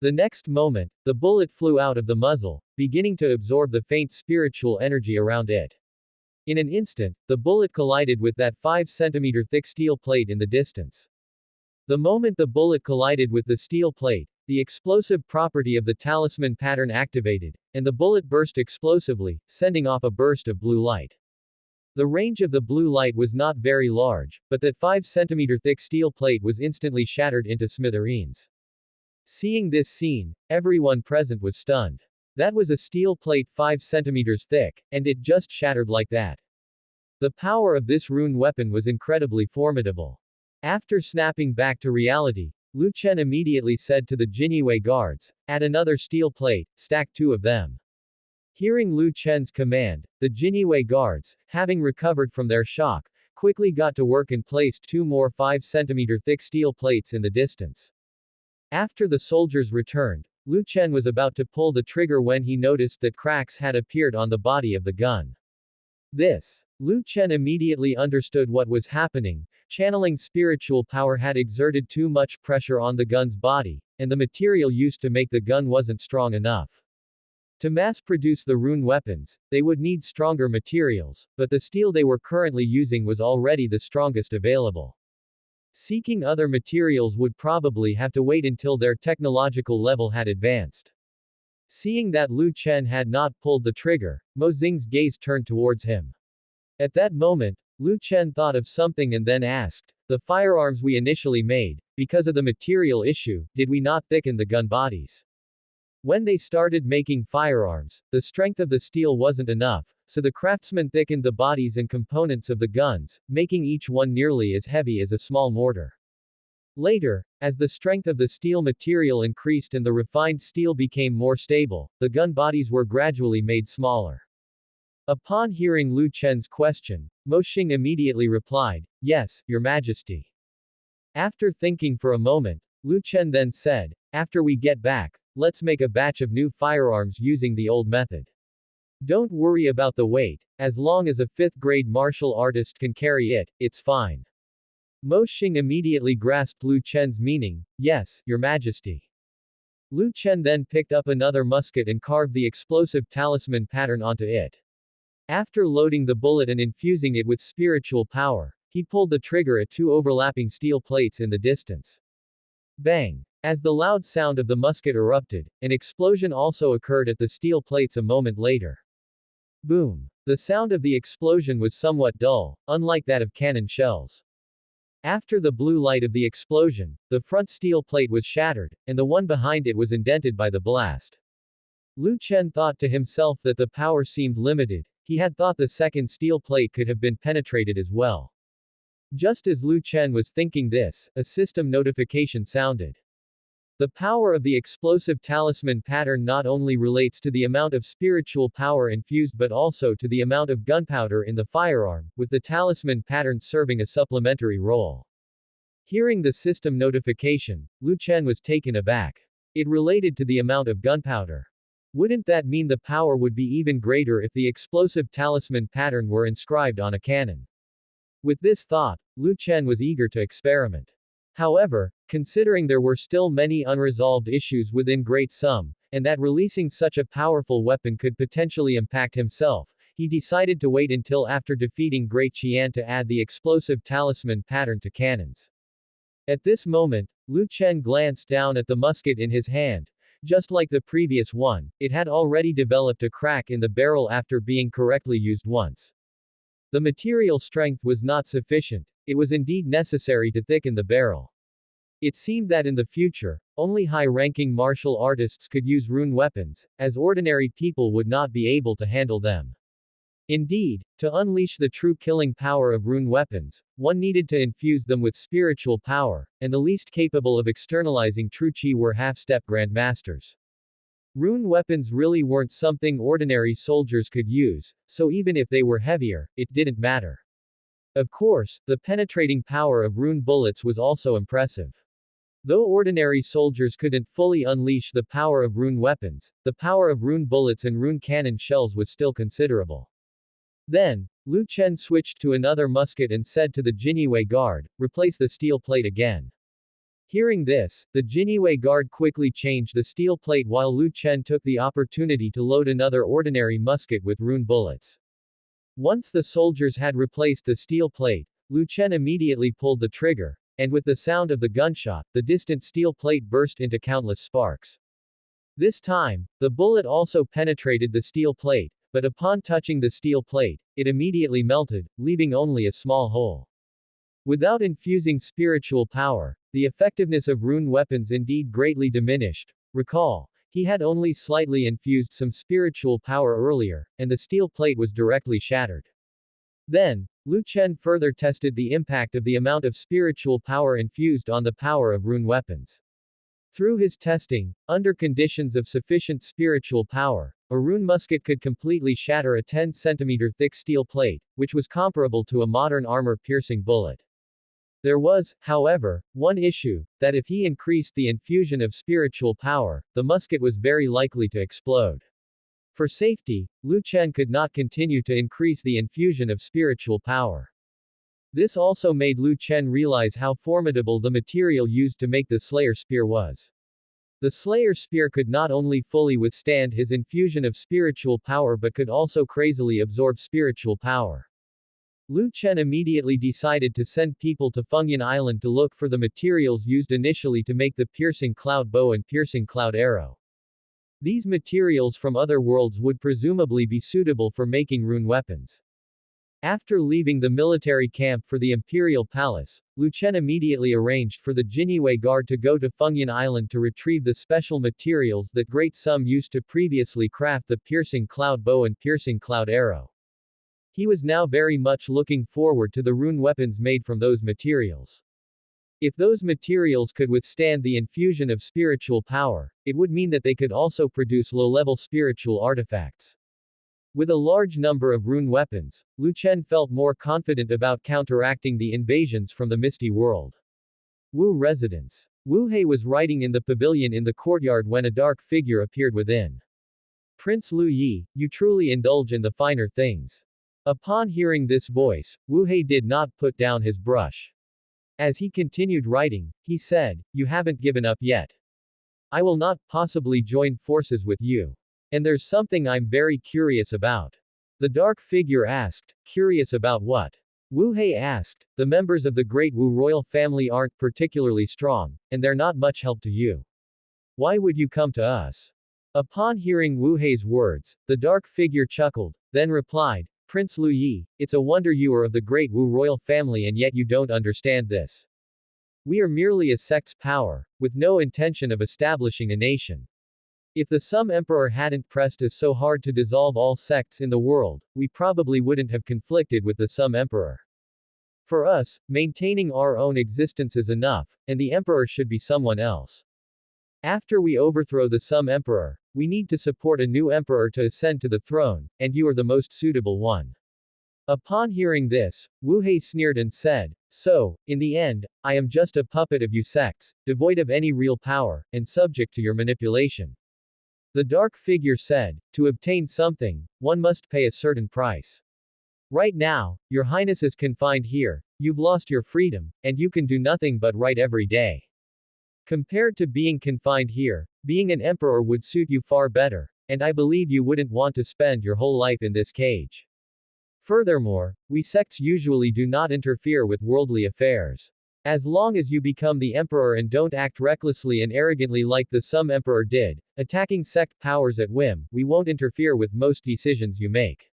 The next moment, the bullet flew out of the muzzle, beginning to absorb the faint spiritual energy around it. In an instant, the bullet collided with that 5 centimeter thick steel plate in the distance. The moment the bullet collided with the steel plate, the explosive property of the talisman pattern activated, and the bullet burst explosively, sending off a burst of blue light. The range of the blue light was not very large, but that 5 centimeter thick steel plate was instantly shattered into smithereens. Seeing this scene, everyone present was stunned. That was a steel plate 5 centimeters thick, and it just shattered like that. The power of this rune weapon was incredibly formidable. After snapping back to reality, Lu Chen immediately said to the Jinyue guards, "Add another steel plate, stack 2 of them." Hearing Lu Chen's command, the Jinyue guards, having recovered from their shock, quickly got to work and placed 2 more 5 centimeter thick steel plates in the distance. After the soldiers returned, Lu Chen was about to pull the trigger when he noticed that cracks had appeared on the body of the gun. Lu Chen immediately understood what was happening. Channeling spiritual power had exerted too much pressure on the gun's body, and the material used to make the gun wasn't strong enough. To mass-produce the rune weapons, they would need stronger materials, but the steel they were currently using was already the strongest available. Seeking other materials would probably have to wait until their technological level had advanced. Seeing that Lu Chen had not pulled the trigger, Mo Xing's gaze turned towards him. At that moment, Lu Chen thought of something and then asked, "The firearms we initially made, because of the material issue, did we not thicken the gun bodies? When they started making firearms, the strength of the steel wasn't enough, so the craftsmen thickened the bodies and components of the guns, making each one nearly as heavy as a small mortar. Later, as the strength of the steel material increased and the refined steel became more stable, the gun bodies were gradually made smaller." Upon hearing Lu Chen's question, Mo Xing immediately replied, "Yes, Your Majesty." After thinking for a moment, Lu Chen then said, "After we get back, let's make a batch of new firearms using the old method. Don't worry about the weight, as long as a 5th-grade martial artist can carry it, it's fine." Mo Xing immediately grasped Lu Chen's meaning, "Yes, Your Majesty." Lu Chen then picked up another musket and carved the explosive talisman pattern onto it. After loading the bullet and infusing it with spiritual power, he pulled the trigger at 2 overlapping steel plates in the distance. Bang! As the loud sound of the musket erupted, an explosion also occurred at the steel plates a moment later. Boom! The sound of the explosion was somewhat dull, unlike that of cannon shells. After the blue light of the explosion, the front steel plate was shattered, and the one behind it was indented by the blast. Lu Chen thought to himself that the power seemed limited. He had thought the second steel plate could have been penetrated as well. Just as Lu Chen was thinking this, a system notification sounded. The power of the explosive talisman pattern not only relates to the amount of spiritual power infused but also to the amount of gunpowder in the firearm, with the talisman pattern serving a supplementary role. Hearing the system notification, Lu Chen was taken aback. It related to the amount of gunpowder. Wouldn't that mean the power would be even greater if the explosive talisman pattern were inscribed on a cannon? With this thought, Lu Chen was eager to experiment. However, considering there were still many unresolved issues within Great Sum, and that releasing such a powerful weapon could potentially impact himself, he decided to wait until after defeating Great Qian to add the explosive talisman pattern to cannons. At this moment, Lu Chen glanced down at the musket in his hand. Just like the previous one, it had already developed a crack in the barrel after being correctly used once. The material strength was not sufficient. It was indeed necessary to thicken the barrel. It seemed that in the future, only high-ranking martial artists could use rune weapons, as ordinary people would not be able to handle them. Indeed, to unleash the true killing power of rune weapons, one needed to infuse them with spiritual power, and the least capable of externalizing true chi were half-step grandmasters. Rune weapons really weren't something ordinary soldiers could use, so even if they were heavier, it didn't matter. Of course, the penetrating power of rune bullets was also impressive. Though ordinary soldiers couldn't fully unleash the power of rune weapons, the power of rune bullets and rune cannon shells was still considerable. Then, Lu Chen switched to another musket and said to the Jiniwei guard, "Replace the steel plate again." Hearing this, the Jiniwei guard quickly changed the steel plate while Lu Chen took the opportunity to load another ordinary musket with rune bullets. Once the soldiers had replaced the steel plate, Lu Chen immediately pulled the trigger, and with the sound of the gunshot, the distant steel plate burst into countless sparks. This time, the bullet also penetrated the steel plate, but upon touching the steel plate, it immediately melted, leaving only a small hole. Without infusing spiritual power, the effectiveness of rune weapons indeed greatly diminished. Recall, he had only slightly infused some spiritual power earlier, and the steel plate was directly shattered. Then, Lu Chen further tested the impact of the amount of spiritual power infused on the power of rune weapons. Through his testing, under conditions of sufficient spiritual power, a rune musket could completely shatter a 10-centimeter thick steel plate, which was comparable to a modern armor-piercing bullet. There was, however, one issue, that if he increased the infusion of spiritual power, the musket was very likely to explode. For safety, Lu Chen could not continue to increase the infusion of spiritual power. This also made Lu Chen realize how formidable the material used to make the Slayer Spear was. The Slayer Spear could not only fully withstand his infusion of spiritual power but could also crazily absorb spiritual power. Lu Chen immediately decided to send people to Fengyan Island to look for the materials used initially to make the piercing cloud bow and piercing cloud arrow. These materials from other worlds would presumably be suitable for making rune weapons. After leaving the military camp for the Imperial Palace, Lu Chen immediately arranged for the Jiniwei Guard to go to Fengyan Island to retrieve the special materials that Great Sum used to previously craft the piercing cloud bow and piercing cloud arrow. He was now very much looking forward to the rune weapons made from those materials. If those materials could withstand the infusion of spiritual power, it would mean that they could also produce low-level spiritual artifacts. With a large number of rune weapons, Lu Chen felt more confident about counteracting the invasions from the Misty World. Wu Residence. Wu Hei was writing in the pavilion in the courtyard when a dark figure appeared within. "Prince Lu Yi, you truly indulge in the finer things." Upon hearing this voice, Wu Hei did not put down his brush. As he continued writing, he said, "You haven't given up yet. I will not possibly join forces with you. And there's something I'm very curious about." The dark figure asked, "Curious about what?" Wu Hei asked, "The members of the great Wu royal family aren't particularly strong, and they're not much help to you. Why would you come to us?" Upon hearing Wu Hei's words, the dark figure chuckled, then replied, "Prince Lu Yi, it's a wonder you are of the great Wu royal family and yet you don't understand this. We are merely a sect's power, with no intention of establishing a nation. If the Sum Emperor hadn't pressed us so hard to dissolve all sects in the world, we probably wouldn't have conflicted with the Sum Emperor. For us, maintaining our own existence is enough, and the Emperor should be someone else. After we overthrow the Sum Emperor, we need to support a new emperor to ascend to the throne, and you are the most suitable one. Upon hearing this, Wu He sneered and said, so, in the end, I am just a puppet of you sects, devoid of any real power, and subject to your manipulation. The dark figure said, to obtain something, one must pay a certain price. Right now, your highness is confined here, you've lost your freedom, and you can do nothing but write every day. Compared to being confined here, being an emperor would suit you far better, and I believe you wouldn't want to spend your whole life in this cage. Furthermore, we sects usually do not interfere with worldly affairs. As long as you become the emperor and don't act recklessly and arrogantly like the Sum Emperor did, attacking sect powers at whim, we won't interfere with most decisions you make.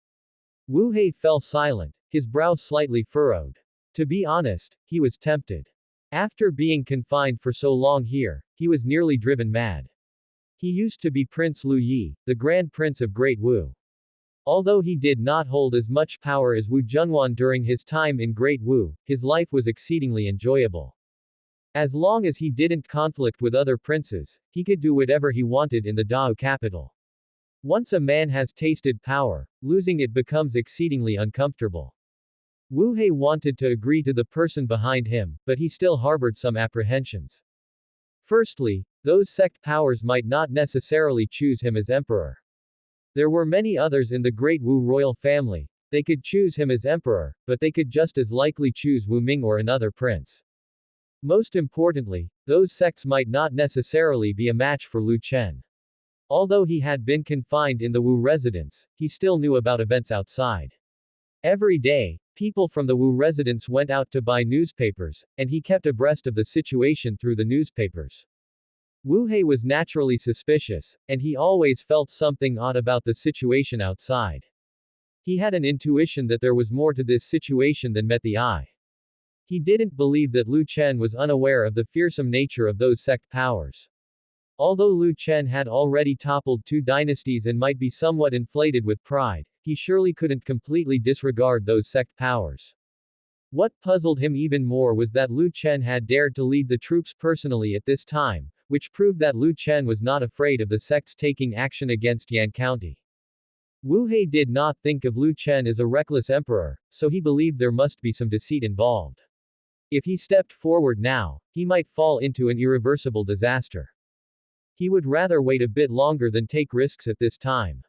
Wu He fell silent, his brow slightly furrowed. To be honest, he was tempted. After being confined for so long here, he was nearly driven mad. He used to be Prince Lu Yi, the Grand Prince of Great Wu. Although he did not hold as much power as Wu Junwan during his time in Great Wu, his life was exceedingly enjoyable. As long as he didn't conflict with other princes, he could do whatever he wanted in the Dao capital. Once a man has tasted power, losing it becomes exceedingly uncomfortable. Wu He wanted to agree to the person behind him, but he still harbored some apprehensions. Firstly, those sect powers might not necessarily choose him as emperor. There were many others in the Great Wu royal family, they could choose him as emperor, but they could just as likely choose Wu Ming or another prince. Most importantly, those sects might not necessarily be a match for Lu Chen. Although he had been confined in the Wu residence, he still knew about events outside. Every day, people from the Wu residence went out to buy newspapers, and he kept abreast of the situation through the newspapers. Wu He was naturally suspicious, and he always felt something odd about the situation outside. He had an intuition that there was more to this situation than met the eye. He didn't believe that Lu Chen was unaware of the fearsome nature of those sect powers. Although Lu Chen had already toppled 2 dynasties and might be somewhat inflated with pride, he surely couldn't completely disregard those sect powers. What puzzled him even more was that Lu Chen had dared to lead the troops personally at this time, which proved that Lu Chen was not afraid of the sects taking action against Yan County. Wu He did not think of Lu Chen as a reckless emperor, so he believed there must be some deceit involved. If he stepped forward now, he might fall into an irreversible disaster. He would rather wait a bit longer than take risks at this time.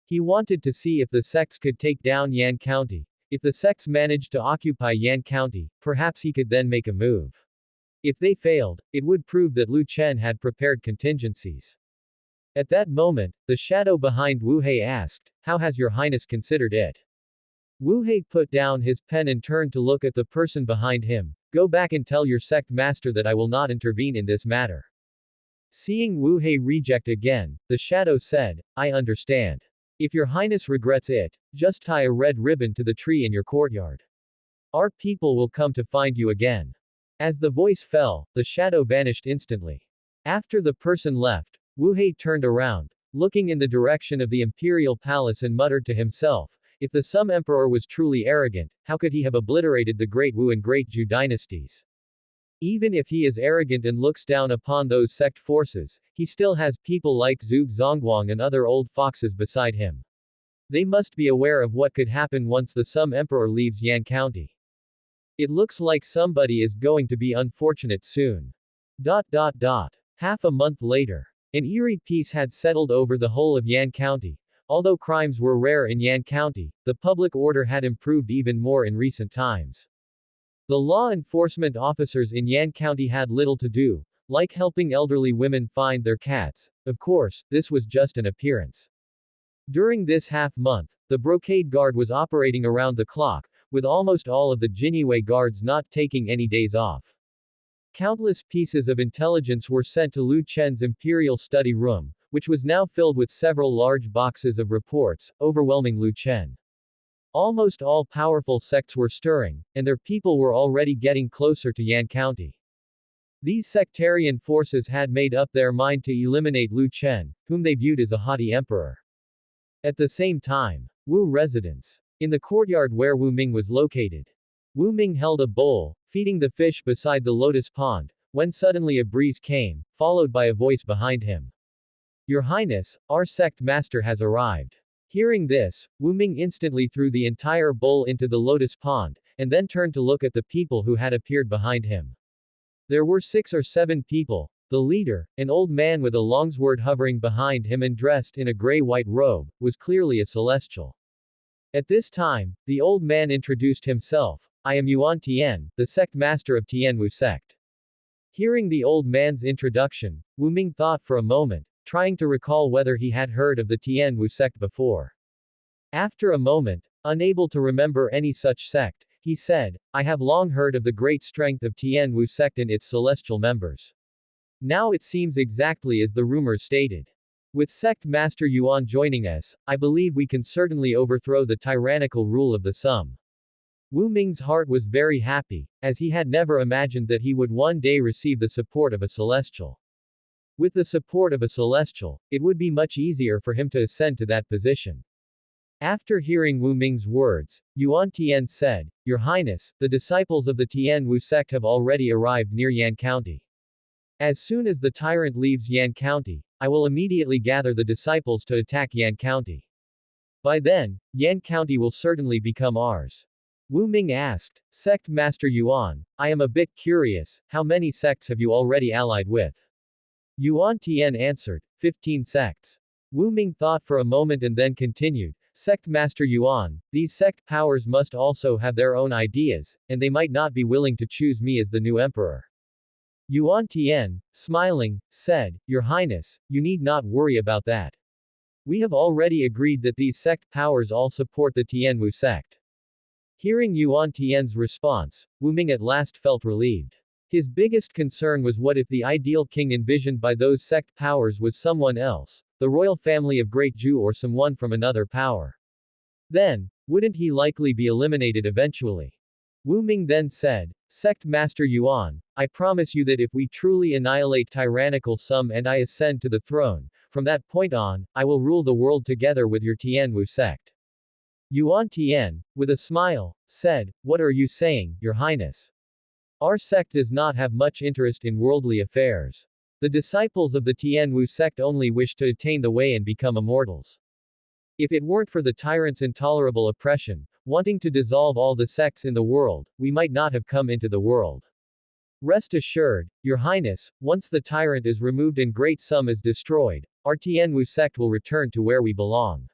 He wanted to see if the sects could take down Yan County. If the sects managed to occupy Yan County, perhaps he could then make a move. If they failed, it would prove that Lu Chen had prepared contingencies. At that moment, the shadow behind Wu He asked, how has your highness considered it? Wu He put down his pen and turned to look at the person behind him. Go back and tell your sect master that I will not intervene in this matter. Seeing Wu He reject again, the shadow said, I understand. If your highness regrets it, just tie a red ribbon to the tree in your courtyard. Our people will come to find you again. As the voice fell, the shadow vanished instantly. After the person left, Wu He turned around, looking in the direction of the imperial palace and muttered to himself, if the Sum Emperor was truly arrogant, how could he have obliterated the Great Wu and Great Zhou dynasties? Even if he is arrogant and looks down upon those sect forces, he still has people like Zhuge Zongguang and other old foxes beside him. They must be aware of what could happen once the Sum Emperor leaves Yan County. It looks like somebody is going to be unfortunate soon. Half a month later. An eerie peace had settled over the whole of Yan County. Although crimes were rare in Yan County, the public order had improved even more in recent times. The law enforcement officers in Yan County had little to do, like helping elderly women find their cats. Of course, this was just an appearance. During this half-month, the Brocade Guard was operating around the clock, with almost all of the Jinyue guards not taking any days off. Countless pieces of intelligence were sent to Lu Chen's imperial study room, which was now filled with several large boxes of reports, overwhelming Lu Chen. Almost all powerful sects were stirring, and their people were already getting closer to Yan County. These sectarian forces had made up their mind to eliminate Lu Chen, whom they viewed as a haughty emperor. At the same time, Wu residence. In the courtyard where Wu Ming was located. Wu Ming held a bowl, feeding the fish beside the lotus pond, when suddenly a breeze came, followed by a voice behind him. Your Highness, our sect master has arrived. Hearing this, Wu Ming instantly threw the entire bowl into the lotus pond, and then turned to look at the people who had appeared behind him. There were 6 or 7 people. The leader, an old man with a longsword hovering behind him and dressed in a gray-white robe, was clearly a celestial. At this time, the old man introduced himself. I am Yuan Tian, the sect master of Tianwu sect. Hearing the old man's introduction, Wu Ming thought for a moment, trying to recall whether he had heard of the Tianwu sect before. After a moment, unable to remember any such sect, he said, I have long heard of the great strength of Tianwu sect and its celestial members. Now it seems exactly as the rumors stated. With sect master Yuan joining us, I believe we can certainly overthrow the tyrannical rule of the Sum. Wu Ming's heart was very happy, as he had never imagined that he would one day receive the support of a celestial. With the support of a celestial, it would be much easier for him to ascend to that position. After hearing Wu Ming's words, Yuan Tian said, Your Highness, the disciples of the Tianwu sect have already arrived near Yan County. As soon as the tyrant leaves Yan County, I will immediately gather the disciples to attack Yan County. By then, Yan County will certainly become ours. Wu Ming asked, Sect Master Yuan, I am a bit curious, how many sects have you already allied with? Yuan Tian answered, 15 sects. Wu Ming thought for a moment and then continued, Sect Master Yuan, these sect powers must also have their own ideas, and they might not be willing to choose me as the new emperor. Yuan Tian, smiling, said, Your Highness, you need not worry about that. We have already agreed that these sect powers all support the Tianwu sect. Hearing Yuan Tian's response, Wu Ming at last felt relieved. His biggest concern was what if the ideal king envisioned by those sect powers was someone else, the royal family of Great Zhu or someone from another power. Then, wouldn't he likely be eliminated eventually? Wu Ming then said, Sect Master Yuan, I promise you that if we truly annihilate tyrannical Sum and I ascend to the throne, from that point on, I will rule the world together with your Tianwu sect. Yuan Tian, with a smile, said, What are you saying, Your Highness? Our sect does not have much interest in worldly affairs. The disciples of the Tianwu sect only wish to attain the way and become immortals. If it weren't for the tyrant's intolerable oppression, wanting to dissolve all the sects in the world, we might not have come into the world. Rest assured, Your Highness, once the tyrant is removed and Great Sum is destroyed, our Tianwu sect will return to where we belong.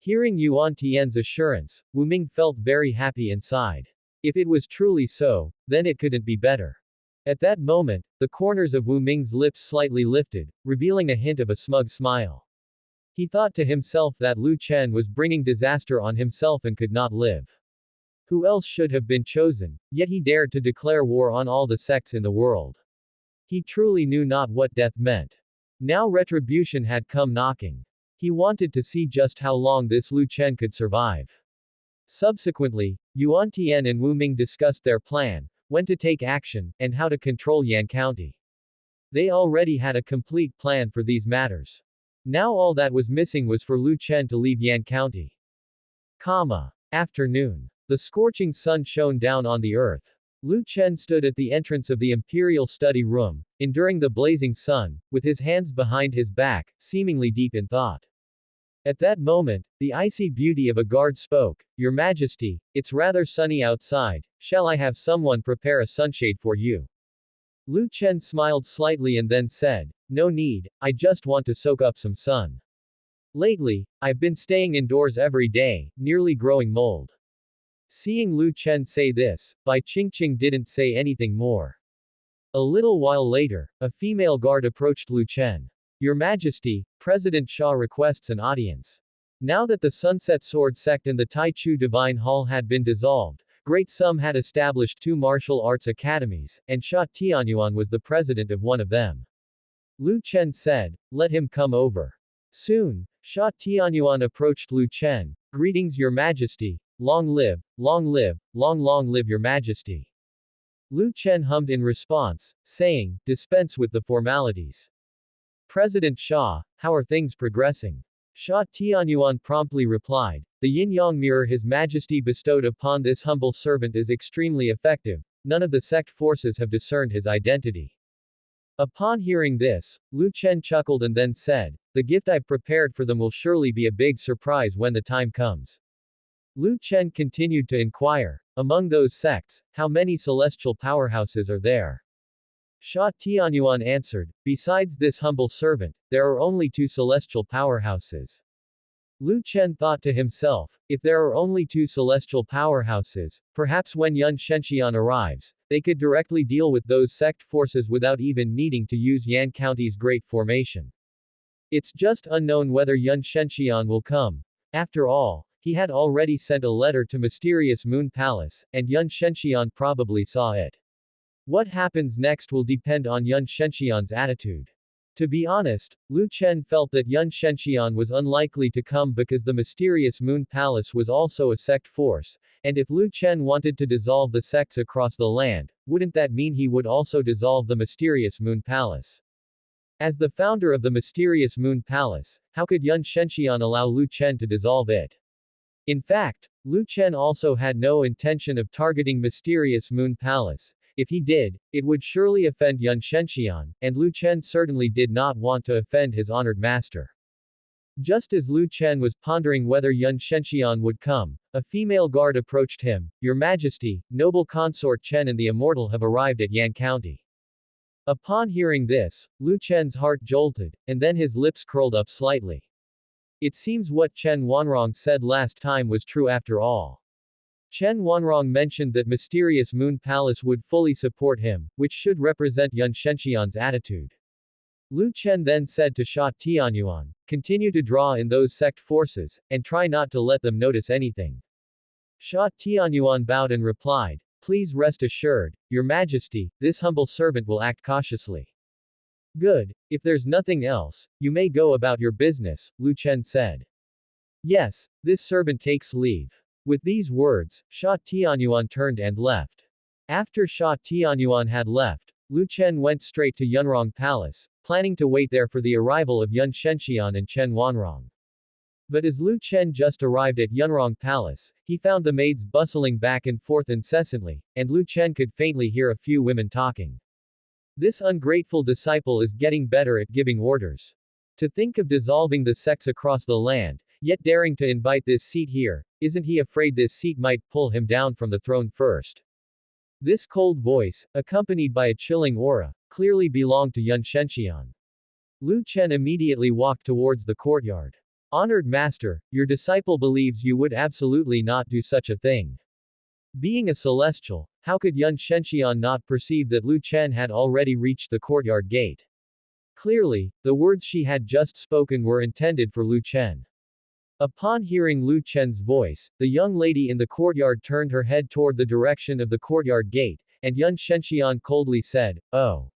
Hearing Yuan Tian's assurance, Wu Ming felt very happy and sighed. If it was truly so, then it couldn't be better. At that moment, the corners of Wu Ming's lips slightly lifted, revealing a hint of a smug smile. He thought to himself that Lu Chen was bringing disaster on himself and could not live. Who else should have been chosen, yet he dared to declare war on all the sects in the world. He truly knew not what death meant. Now retribution had come knocking. He wanted to see just how long this Lu Chen could survive. Subsequently, Yuan Tian and Wu Ming discussed their plan, when to take action, and how to control Yan County. They already had a complete plan for these matters. Now all that was missing was for Lu Chen to leave Yan County. Afternoon. The scorching sun shone down on the earth. Lu Chen stood at the entrance of the imperial study room, enduring the blazing sun, with his hands behind his back, seemingly deep in thought. At that moment, the icy beauty of a guard spoke, Your Majesty, it's rather sunny outside, shall I have someone prepare a sunshade for you? Lu Chen smiled slightly and then said, No need, I just want to soak up some sun. Lately, I've been staying indoors every day, nearly growing mold. Seeing Lu Chen say this, Bai Qingqing didn't say anything more. A little while later, a female guard approached Lu Chen. Your Majesty, President Xia requests an audience. Now that the Sunset Sword sect and the Tai Chu Divine Hall had been dissolved, Great Sum had established 2 martial arts academies, and Xia Tianyuan was the president of one of them. Lu Chen said, Let him come over. Soon, Xia Tianyuan approached Lu Chen. Greetings Your Majesty. Long live, long live, long live Your Majesty. Lu Chen hummed in response, saying, dispense with the formalities. President Xia, how are things progressing? Xia Tianyuan promptly replied, the yin-yang mirror His Majesty bestowed upon this humble servant is extremely effective, none of the sect forces have discerned his identity. Upon hearing this, Lu Chen chuckled and then said, the gift I've prepared for them will surely be a big surprise when the time comes. Lu Chen continued to inquire, among those sects, how many celestial powerhouses are there? Xia Tianyuan answered, besides this humble servant, there are only 2 celestial powerhouses. Lu Chen thought to himself, if there are only 2 celestial powerhouses, perhaps when Yun Shenxian arrives, they could directly deal with those sect forces without even needing to use Yan County's great formation. It's just unknown whether Yun Shenxian will come. After all, he had already sent a letter to Mysterious Moon Palace, and Yun Shenxian probably saw it. What happens next will depend on Yun Shenxian's attitude. To be honest, Lu Chen felt that Yun Shenxian was unlikely to come because the Mysterious Moon Palace was also a sect force, and if Lu Chen wanted to dissolve the sects across the land, wouldn't that mean he would also dissolve the Mysterious Moon Palace? As the founder of the Mysterious Moon Palace, how could Yun Shenxian allow Lu Chen to dissolve it? In fact, Lu Chen also had no intention of targeting Mysterious Moon Palace. If he did, it would surely offend Yun Shenxian, and Lu Chen certainly did not want to offend his honored master. Just as Lu Chen was pondering whether Yun Shenxian would come, a female guard approached him. Your Majesty, noble consort Chen and the Immortal have arrived at Yan County. Upon hearing this, Lu Chen's heart jolted, and then his lips curled up slightly. It seems what Chen Wanrong said last time was true after all. Chen Wanrong mentioned that Mysterious Moon Palace would fully support him, which should represent Yun Shenxian's attitude. Lu Chen then said to Xia Tianyuan, continue to draw in those sect forces, and try not to let them notice anything. Xia Tianyuan bowed and replied, please rest assured, Your Majesty, this humble servant will act cautiously. Good, if there's nothing else, you may go about your business, Lu Chen said. Yes, this servant takes leave. With these words, Xia Tianyuan turned and left. After Xia Tianyuan had left, Lu Chen went straight to Yunrong Palace, planning to wait there for the arrival of Yun Shenxian and Chen Wanrong. But as Lu Chen just arrived at Yunrong Palace, he found the maids bustling back and forth incessantly, and Lu Chen could faintly hear a few women talking. This ungrateful disciple is getting better at giving orders. To think of dissolving the sects across the land, yet daring to invite this seat here, isn't he afraid this seat might pull him down from the throne first? This cold voice, accompanied by a chilling aura, clearly belonged to Yun Shenxian. Lu Chen immediately walked towards the courtyard. Honored Master, your disciple believes you would absolutely not do such a thing. Being a celestial, how could Yun Shenxian not perceive that Lu Chen had already reached the courtyard gate? Clearly, the words she had just spoken were intended for Lu Chen. Upon hearing Lu Chen's voice, the young lady in the courtyard turned her head toward the direction of the courtyard gate, and Yun Shenxian coldly said, oh.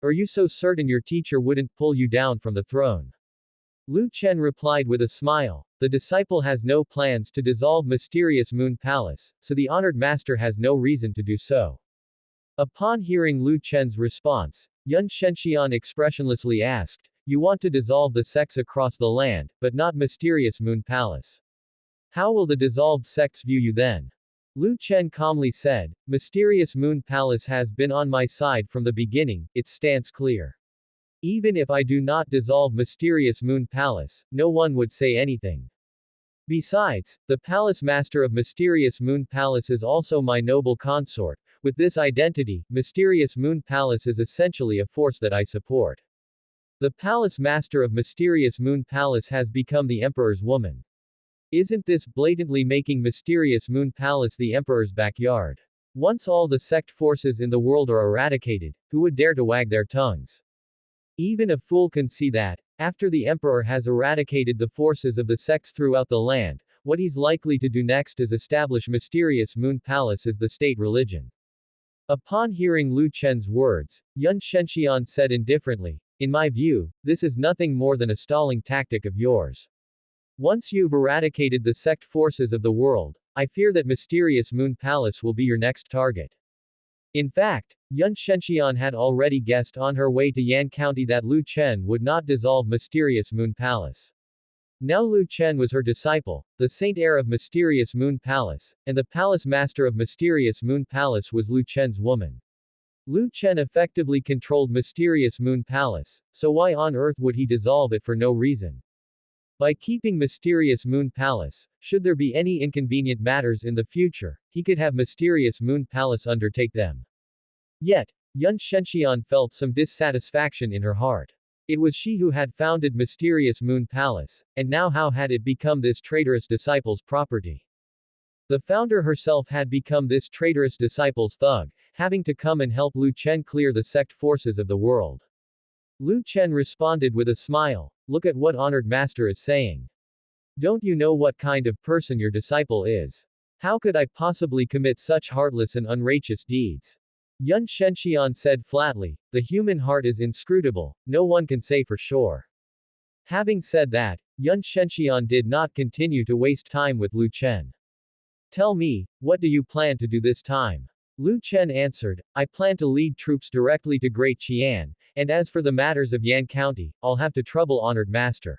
Are you so certain your teacher wouldn't pull you down from the throne? Lu Chen replied with a smile, the disciple has no plans to dissolve Mysterious Moon Palace, so the honored master has no reason to do so. Upon hearing Lu Chen's response, Yun Shenxian expressionlessly asked, you want to dissolve the sects across the land, but not Mysterious Moon Palace. How will the dissolved sects view you then? Lu Chen calmly said, Mysterious Moon Palace has been on my side from the beginning, its stance clear. Even if I do not dissolve Mysterious Moon Palace, no one would say anything. Besides, the Palace Master of Mysterious Moon Palace is also my noble consort. With this identity, Mysterious Moon Palace is essentially a force that I support. The Palace Master of Mysterious Moon Palace has become the Emperor's woman. Isn't this blatantly making Mysterious Moon Palace the Emperor's backyard? Once all the sect forces in the world are eradicated, who would dare to wag their tongues? Even a fool can see that, after the Emperor has eradicated the forces of the sects throughout the land, what he's likely to do next is establish Mysterious Moon Palace as the state religion. Upon hearing Lu Chen's words, Yun Shenxian said indifferently, in my view, this is nothing more than a stalling tactic of yours. Once you've eradicated the sect forces of the world, I fear that Mysterious Moon Palace will be your next target. In fact, Yun Shenxian had already guessed on her way to Yan County that Lu Chen would not dissolve Mysterious Moon Palace. Now Lu Chen was her disciple, the saint heir of Mysterious Moon Palace, and the palace master of Mysterious Moon Palace was Lu Chen's woman. Lu Chen effectively controlled Mysterious Moon Palace, so why on earth would he dissolve it for no reason? By keeping Mysterious Moon Palace, should there be any inconvenient matters in the future, he could have Mysterious Moon Palace undertake them. Yet, Yun Shenxian felt some dissatisfaction in her heart. It was she who had founded Mysterious Moon Palace, and now how had it become this traitorous disciple's property? The founder herself had become this traitorous disciple's thug, having to come and help Lu Chen clear the sect forces of the world. Lu Chen responded with a smile, "Look at what honored master is saying. Don't you know what kind of person your disciple is? How could I possibly commit such heartless and unrighteous deeds?" Yun Shenxian said flatly, "The human heart is inscrutable, no one can say for sure." Having said that, Yun Shenxian did not continue to waste time with Lu Chen. "Tell me, what do you plan to do this time?" Lu Chen answered, "I plan to lead troops directly to Great Qian, and as for the matters of Yan County, I'll have to trouble honored master."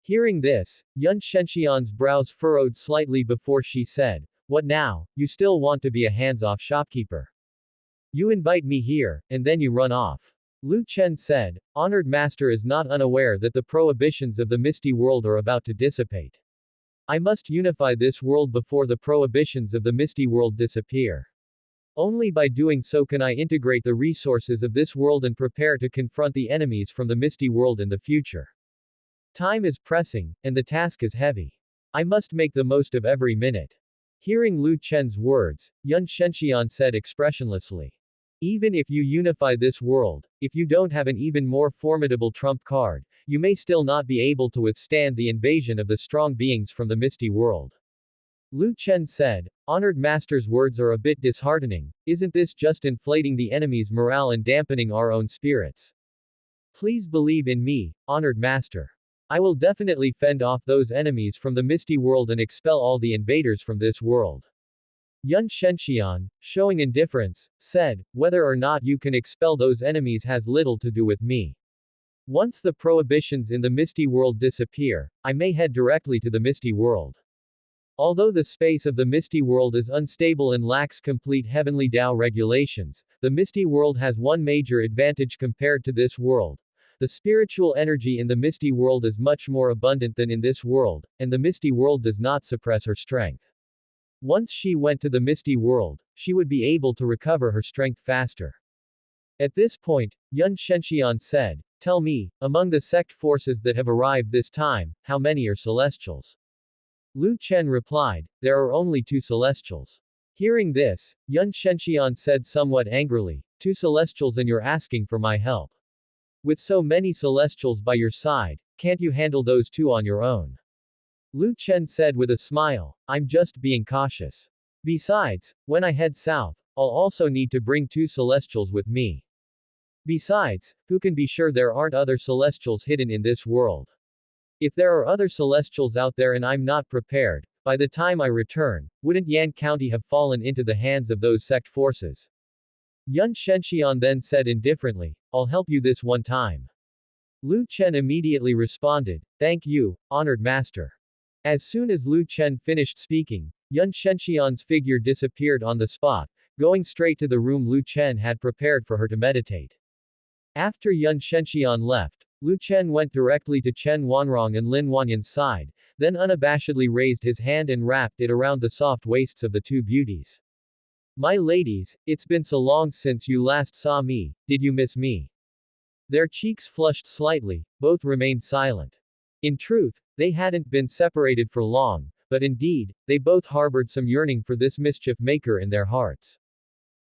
Hearing this, Yun Shenxian's brows furrowed slightly before she said, "What now, you still want to be a hands-off shopkeeper? You invite me here, and then you run off." Lu Chen said, "Honored master is not unaware that the prohibitions of the misty world are about to dissipate. I must unify this world before the prohibitions of the misty world disappear. Only by doing so can I integrate the resources of this world and prepare to confront the enemies from the misty world in the future. Time is pressing, and the task is heavy. I must make the most of every minute." Hearing Lu Chen's words, Yun Shenxian said expressionlessly, "Even if you unify this world, if you don't have an even more formidable trump card, you may still not be able to withstand the invasion of the strong beings from the misty world." Lu Chen said, "Honored master's words are a bit disheartening, isn't this just inflating the enemy's morale and dampening our own spirits? Please believe in me, honored master. I will definitely fend off those enemies from the misty world and expel all the invaders from this world." Yun Shenxian, showing indifference, said, "Whether or not you can expel those enemies has little to do with me. Once the prohibitions in the misty world disappear, I may head directly to the misty world. Although the space of the misty world is unstable and lacks complete heavenly Tao regulations, the misty world has one major advantage compared to this world. The spiritual energy in the misty world is much more abundant than in this world, and the misty world does not suppress her strength. Once she went to the misty world, she would be able to recover her strength faster." At this point, Yun Shenxian said, "Tell me, among the sect forces that have arrived this time, how many are celestials?" Lu Chen replied, "There are only 2 celestials." Hearing this, Yun Shenxian said somewhat angrily, "2 celestials and you're asking for my help? With so many celestials by your side, can't you handle those 2 on your own?" Lu Chen said with a smile, "I'm just being cautious. Besides, when I head south, I'll also need to bring 2 celestials with me. Besides, who can be sure there aren't other celestials hidden in this world? If there are other celestials out there and I'm not prepared, by the time I return, wouldn't Yan County have fallen into the hands of those sect forces?" Yun Shenxian then said indifferently, "I'll help you this one time." Lu Chen immediately responded, "Thank you, honored master." As soon as Lu Chen finished speaking, Yun Shenxian's figure disappeared on the spot, going straight to the room Lu Chen had prepared for her to meditate. After Yun Shenxian left, Lu Chen went directly to Chen Wanrong and Lin Wanyan's side, then unabashedly raised his hand and wrapped it around the soft waists of the 2 beauties. "My ladies, it's been so long since you last saw me, did you miss me?" Their cheeks flushed slightly, both remained silent. In truth, they hadn't been separated for long, but indeed, they both harbored some yearning for this mischief maker in their hearts.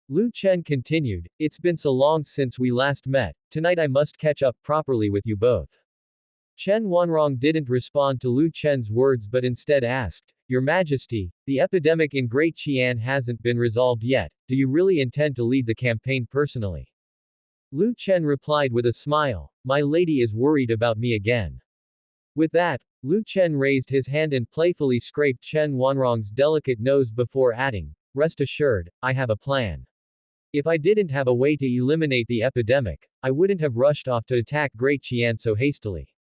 Lu Chen continued, "It's been so long since we last met, tonight I must catch up properly with you both." Chen Wanrong didn't respond to Lu Chen's words but instead asked, "Your Majesty, the epidemic in Great Qian hasn't been resolved yet, do you really intend to lead the campaign personally?" Lu Chen replied with a smile, "My lady is worried about me again." With that, Lu Chen raised his hand and playfully scraped Chen Wanrong's delicate nose before adding, "Rest assured, I have a plan." If I didn't have a way to eliminate the epidemic, I wouldn't have rushed off to attack Great Qian so hastily.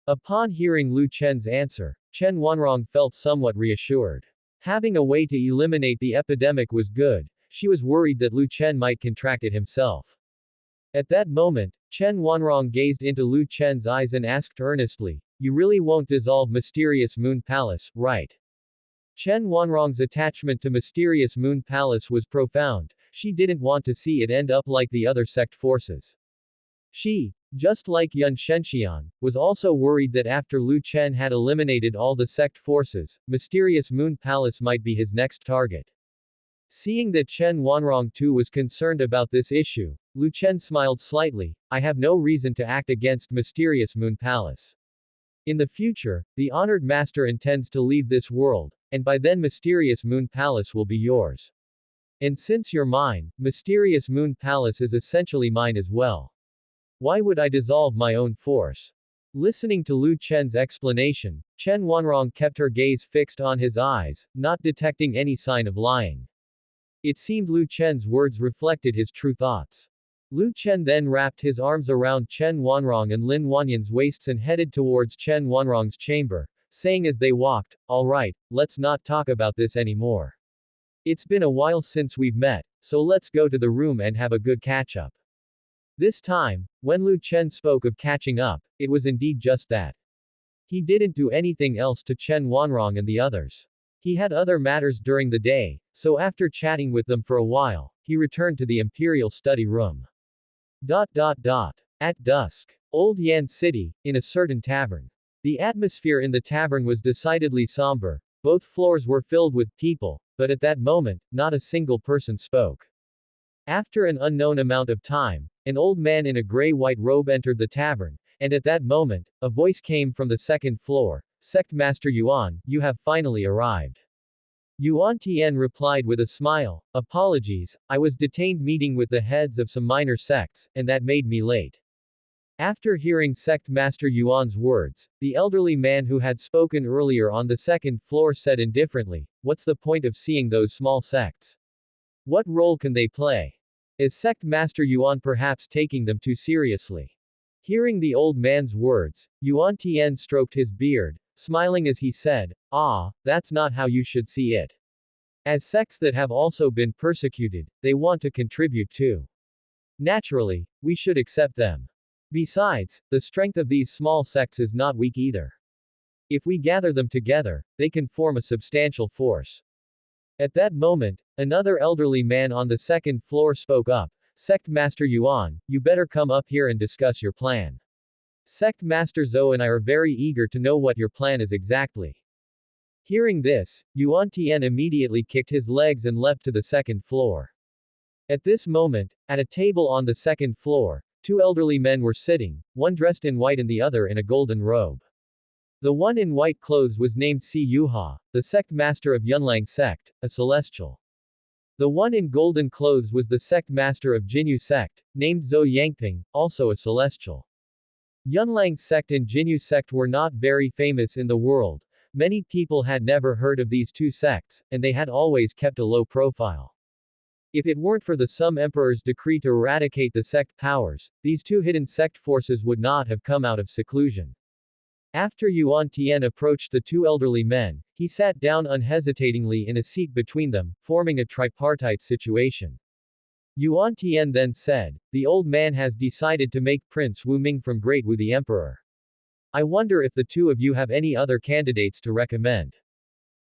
Upon hearing Lu Chen's answer, Chen Wanrong felt somewhat reassured. Having a way to eliminate the epidemic was good, she was worried that Lu Chen might contract it himself. At that moment, Chen Wanrong gazed into Lu Chen's eyes and asked earnestly, "You really won't dissolve Mysterious Moon Palace, right?" Chen Wanrong's attachment to Mysterious Moon Palace was profound, she didn't want to see it end up like the other sect forces. She, just like Yun Shenxian, was also worried that after Lu Chen had eliminated all the sect forces, Mysterious Moon Palace might be his next target. Seeing that Chen Wanrong too was concerned about this issue, Lu Chen smiled slightly, "I have no reason to act against Mysterious Moon Palace. In the future, the honored master intends to leave this world, and by then Mysterious Moon Palace will be yours. And since you're mine, Mysterious Moon Palace is essentially mine as well. Why would I dissolve my own force?" Listening to Lu Chen's explanation, Chen Wanrong kept her gaze fixed on his eyes, not detecting any sign of lying. It seemed Lu Chen's words reflected his true thoughts. Lu Chen then wrapped his arms around Chen Wanrong and Lin Wanyan's waists and headed towards Chen Wanrong's chamber, saying as they walked, "All right, let's not talk about this anymore. It's been a while since we've met, so let's go to the room and have a good catch-up." This time, when Lu Chen spoke of catching up, it was indeed just that. He didn't do anything else to Chen Wanrong and the others. He had other matters during the day, so after chatting with them for a while, he returned to the Imperial Study Room. At dusk. Old Yan City, in a certain tavern. The atmosphere in the tavern was decidedly somber, both floors were filled with people, but at that moment, not a single person spoke. After an unknown amount of time, an old man in a gray-white robe entered the tavern, and at that moment, a voice came from the second floor, "Sect Master Yuan, you have finally arrived." Yuan Tian replied with a smile, "Apologies, I was detained meeting with the heads of some minor sects, and that made me late." After hearing Sect Master Yuan's words, the elderly man who had spoken earlier on the second floor said indifferently, "What's the point of seeing those small sects? What role can they play? Is Sect Master Yuan perhaps taking them too seriously?" Hearing the old man's words, Yuan Tian stroked his beard, smiling as he said, "Ah, that's not how you should see it. As sects that have also been persecuted, they want to contribute too. Naturally, we should accept them. Besides, the strength of these small sects is not weak either. If we gather them together, they can form a substantial force." At that moment, another elderly man on the second floor spoke up, "Sect Master Yuan, you better come up here and discuss your plan. Sect Master Zhou and I are very eager to know what your plan is exactly." Hearing this, Yuan Tian immediately kicked his legs and leapt to the second floor. At this moment, at a table on the second floor, two elderly men were sitting, one dressed in white and the other in a golden robe. The one in white clothes was named Si Yuha, the sect master of Yunlang sect, a celestial. The one in golden clothes was the sect master of Jinyu sect, named Zhou Yangping, also a celestial. Yunlang sect and Jinyu sect were not very famous in the world, many people had never heard of these two sects, and they had always kept a low profile. If it weren't for the Sum Emperor's decree to eradicate the sect powers, these two hidden sect forces would not have come out of seclusion. After Yuan Tian approached the two elderly men, he sat down unhesitatingly in a seat between them, forming a tripartite situation. Yuan Tian then said, "The old man has decided to make Prince Wu Ming from Great Wu the Emperor. I wonder if the two of you have any other candidates to recommend."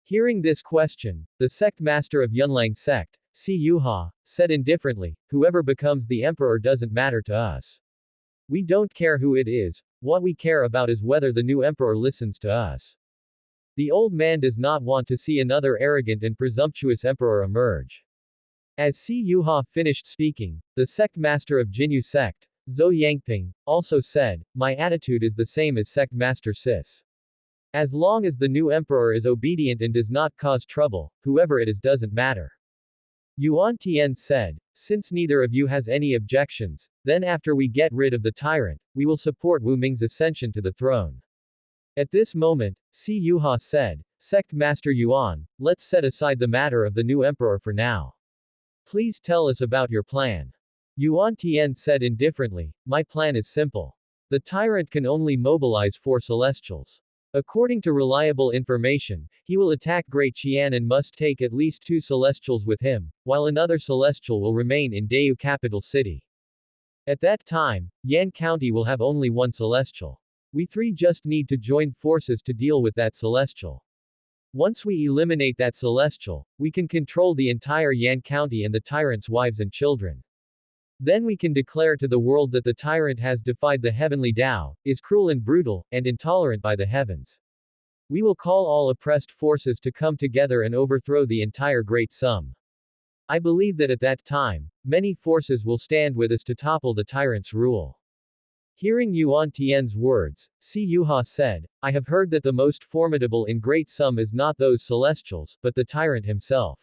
Hearing this question, the sect master of Yunlang sect, Si Yuha, said indifferently, "Whoever becomes the emperor doesn't matter to us. We don't care who it is, what we care about is whether the new emperor listens to us." The old man does not want to see another arrogant and presumptuous emperor emerge. As Si Yuha finished speaking, the sect master of Jinyu sect, Zhou Yangping, also said, "My attitude is the same as sect master Sis. As long as the new emperor is obedient and does not cause trouble, whoever it is doesn't matter." Yuan Tian said, "Since neither of you has any objections, then after we get rid of the tyrant, we will support Wu Ming's ascension to the throne." At this moment, Si Yuha said, "Sect Master Yuan, let's set aside the matter of the new emperor for now. Please tell us about your plan. Yuan Tian said indifferently, my plan is simple. The tyrant can only mobilize 4 celestials. According to reliable information, he will attack Great Qian and must take at least 2 celestials with him, while another celestial will remain in Dayu capital city. At that time, Yan County will have only 1 celestial. We 3 just need to join forces to deal with that celestial. Once we eliminate that celestial, we can control the entire Yan County and the tyrant's wives and children. Then we can declare to the world that the tyrant has defied the heavenly Tao, is cruel and brutal, and intolerant by the heavens. We will call all oppressed forces to come together and overthrow the entire Great Sum. I believe that at that time, many forces will stand with us to topple the tyrant's rule. Hearing Yuan Tian's words, Si Yuha said, I have heard that the most formidable in Great Sum is not those celestials, but the tyrant himself.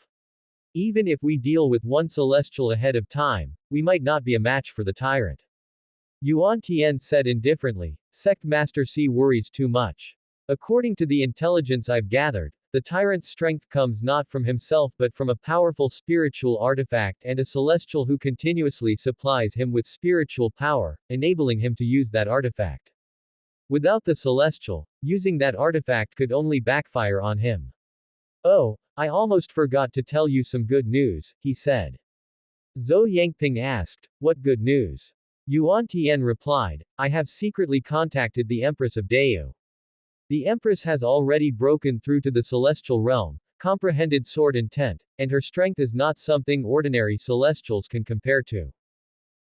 Even if we deal with 1 celestial ahead of time, we might not be a match for the tyrant. Yuan Tian said indifferently, Sect Master C worries too much. According to the intelligence I've gathered, the tyrant's strength comes not from himself but from a powerful spiritual artifact and a celestial who continuously supplies him with spiritual power, enabling him to use that artifact. Without the celestial, using that artifact could only backfire on him. Oh, I almost forgot to tell you some good news, he said. Zhou Yangping asked, what good news? Yuan Tian replied, I have secretly contacted the Empress of Dayu. The Empress has already broken through to the celestial realm, comprehended sword intent, and her strength is not something ordinary celestials can compare to.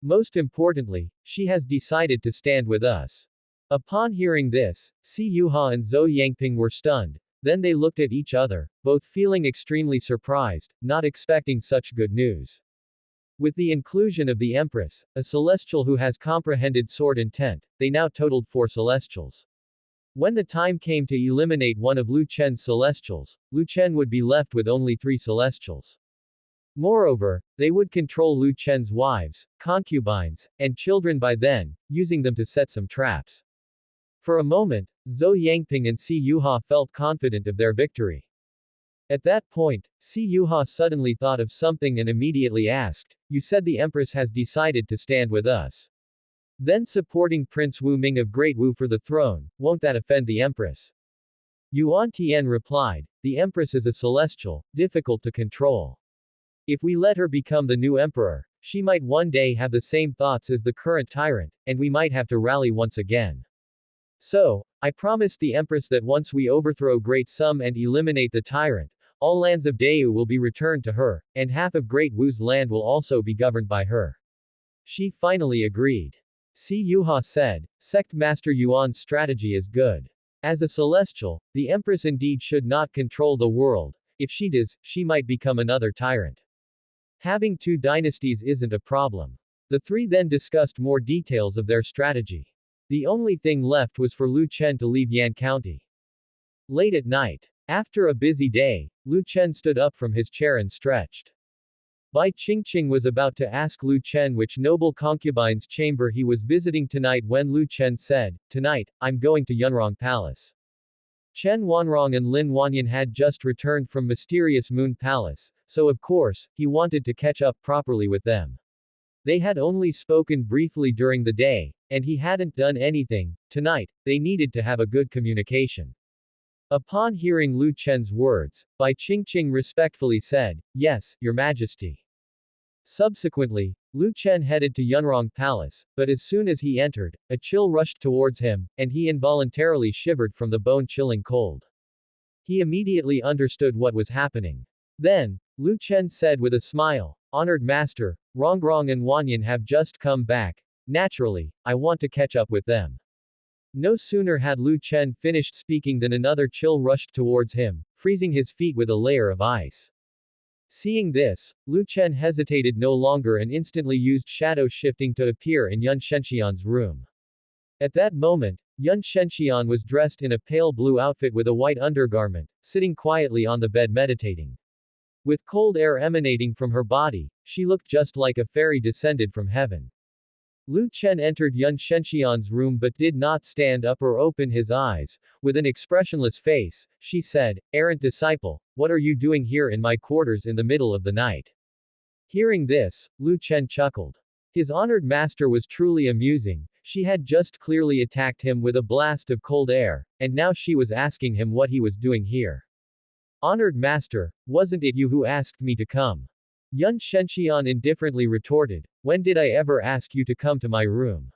Most importantly, she has decided to stand with us. Upon hearing this, Si Yuha and Zhou Yangping were stunned. Then they looked at each other, both feeling extremely surprised, not expecting such good news. With the inclusion of the Empress, a celestial who has comprehended sword intent, they now totaled 4 celestials. When the time came to eliminate one of Lu Chen's celestials, Lu Chen would be left with only 3 celestials. Moreover, they would control Lu Chen's wives, concubines, and children by then, using them to set some traps. For a moment, Zhou Yangping and Si Yuha felt confident of their victory. At that point, Si Yuha suddenly thought of something and immediately asked, you said the Empress has decided to stand with us. Then supporting Prince Wu Ming of Great Wu for the throne, won't that offend the Empress? Yuan Tian replied, the Empress is a celestial, difficult to control. If we let her become the new emperor, she might one day have the same thoughts as the current tyrant, and we might have to rally once again. So, I promise the Empress that once we overthrow Great Sum and eliminate the tyrant, all lands of Dayu will be returned to her, and half of Great Wu's land will also be governed by her. She finally agreed. Si Yuha said, Sect Master Yuan's strategy is good. As a celestial, the Empress indeed should not control the world. If she does, she might become another tyrant. Having 2 dynasties isn't a problem. The 3 then discussed more details of their strategy. The only thing left was for Lu Chen to leave Yan County. Late at night. After a busy day, Lu Chen stood up from his chair and stretched. Bai Qingqing was about to ask Lu Chen which noble concubine's chamber he was visiting tonight when Lu Chen said, tonight, I'm going to Yunrong Palace. Chen Wanrong and Lin Wanyan had just returned from mysterious Moon Palace, so of course, he wanted to catch up properly with them. They had only spoken briefly during the day, and he hadn't done anything. Tonight, they needed to have a good communication. Upon hearing Lu Chen's words, Bai Qingqing respectfully said, Yes, Your Majesty. Subsequently, Lu Chen headed to Yunrong Palace, but as soon as he entered, a chill rushed towards him, and he involuntarily shivered from the bone-chilling cold. He immediately understood what was happening. Then, Lu Chen said with a smile, Honored Master, Rongrong and Wanyan have just come back. Naturally, I want to catch up with them. No sooner had Lu Chen finished speaking than another chill rushed towards him, freezing his feet with a layer of ice. Seeing this, Lu Chen hesitated no longer and instantly used shadow shifting to appear in Yun Shenxian's room. At that moment, Yun Shenxian was dressed in a pale blue outfit with a white undergarment, sitting quietly on the bed meditating. With cold air emanating from her body, she looked just like a fairy descended from heaven. Lu Chen entered Yun Shenxian's room but did not stand up or open his eyes. With an expressionless face, she said, Errant disciple, what are you doing here in my quarters in the middle of the night? Hearing this, Lu Chen chuckled. His honored master was truly amusing. She had just clearly attacked him with a blast of cold air, and now she was asking him what he was doing here. Honored master, wasn't it you who asked me to come? Yun Shenxian indifferently retorted, when did I ever ask you to come to my room?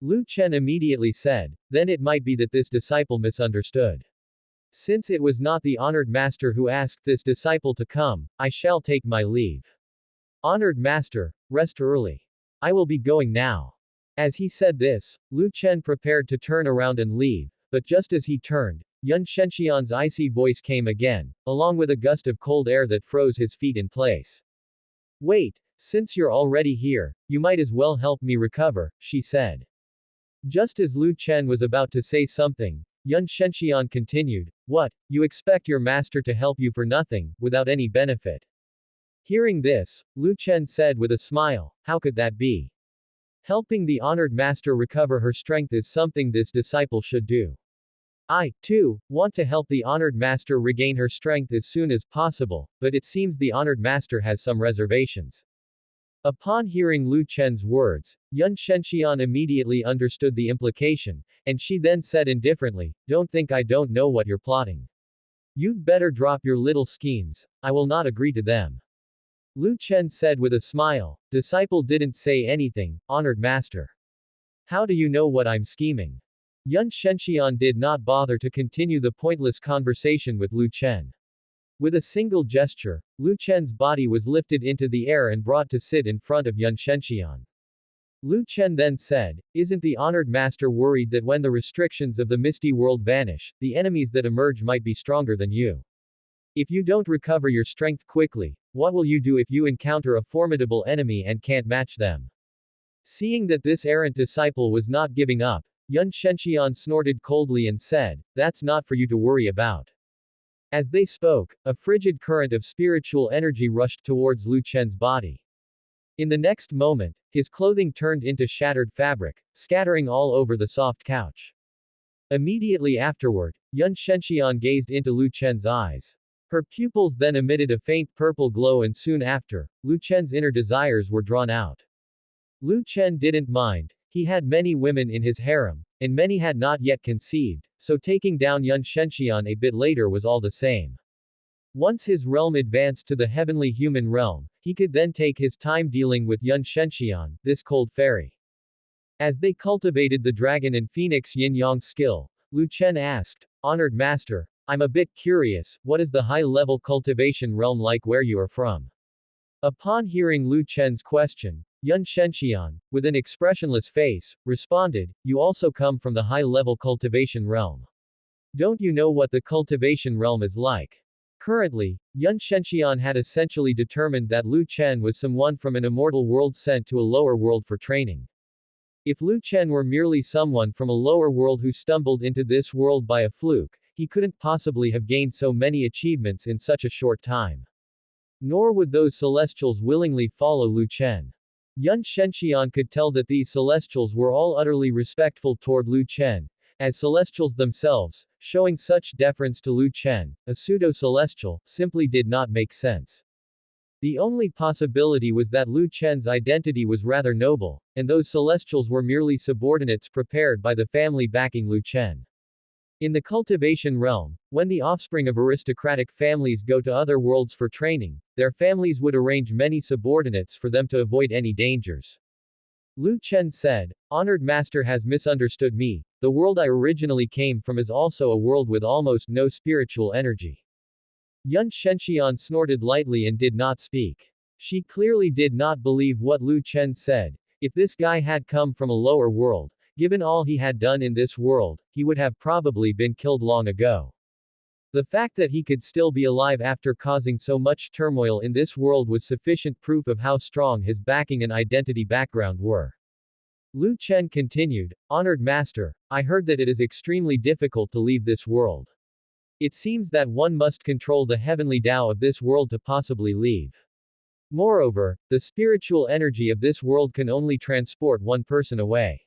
Lu Chen immediately said, then it might be that this disciple misunderstood. Since it was not the honored master who asked this disciple to come, I shall take my leave. Honored master, rest early. I will be going now. As he said this, Lu Chen prepared to turn around and leave, but just as he turned, Yun Shenxian's icy voice came again, along with a gust of cold air that froze his feet in place. Wait, since you're already here, you might as well help me recover, she said. Just as Lu Chen was about to say something, Yun Shenxian continued, what, you expect your master to help you for nothing, without any benefit? Hearing this, Lu Chen said with a smile, how could that be? Helping the honored master recover her strength is something this disciple should do. I, too, want to help the honored master regain her strength as soon as possible, but it seems the honored master has some reservations. Upon hearing Lu Chen's words, Yun Shenxian immediately understood the implication, and she then said indifferently, don't think I don't know what you're plotting. You'd better drop your little schemes, I will not agree to them. Lu Chen said with a smile, disciple didn't say anything, honored master. How do you know what I'm scheming? Yun Shenxian did not bother to continue the pointless conversation with Lu Chen. With a single gesture, Lu Chen's body was lifted into the air and brought to sit in front of Yun Shenxian. Lu Chen then said, isn't the honored master worried that when the restrictions of the misty world vanish, the enemies that emerge might be stronger than you? If you don't recover your strength quickly, what will you do if you encounter a formidable enemy and can't match them? Seeing that this errant disciple was not giving up, Yun Shenxian snorted coldly and said, that's not for you to worry about. As they spoke, a frigid current of spiritual energy rushed towards Lu Chen's body. In the next moment, his clothing turned into shattered fabric, scattering all over the soft couch. Immediately afterward, Yun Shenxian gazed into Lu Chen's eyes. Her pupils then emitted a faint purple glow and soon after, Lu Chen's inner desires were drawn out. Lu Chen didn't mind. He had many women in his harem, and many had not yet conceived, so taking down Yun Shenxian a bit later was all the same. Once his realm advanced to the heavenly human realm, he could then take his time dealing with Yun Shenxian, this cold fairy. As they cultivated the dragon and phoenix yin-yang skill, Lu Chen asked, honored master, I'm a bit curious, what is the high-level cultivation realm like where you are from? Upon hearing Lu Chen's question, Yun Shenxian, with an expressionless face, responded, you also come from the high-level cultivation realm. Don't you know what the cultivation realm is like? Currently, Yun Shenxian had essentially determined that Lu Chen was someone from an immortal world sent to a lower world for training. If Lu Chen were merely someone from a lower world who stumbled into this world by a fluke, he couldn't possibly have gained so many achievements in such a short time. Nor would those celestials willingly follow Lu Chen. Yun Shenxian could tell that these celestials were all utterly respectful toward Lu Chen, as celestials themselves, showing such deference to Lu Chen, a pseudo-celestial, simply did not make sense. The only possibility was that Lu Chen's identity was rather noble, and those celestials were merely subordinates prepared by the family backing Lu Chen. In the cultivation realm, when the offspring of aristocratic families go to other worlds for training, their families would arrange many subordinates for them to avoid any dangers. Lu Chen said, honored master has misunderstood me, the world I originally came from is also a world with almost no spiritual energy. Yun Shenxian snorted lightly and did not speak. She clearly did not believe what Lu Chen said. If this guy had come from a lower world, given all he had done in this world, he would have probably been killed long ago. The fact that he could still be alive after causing so much turmoil in this world was sufficient proof of how strong his backing and identity background were. Lu Chen continued, honored master, I heard that it is extremely difficult to leave this world. It seems that one must control the heavenly Tao of this world to possibly leave. Moreover, the spiritual energy of this world can only transport one person away.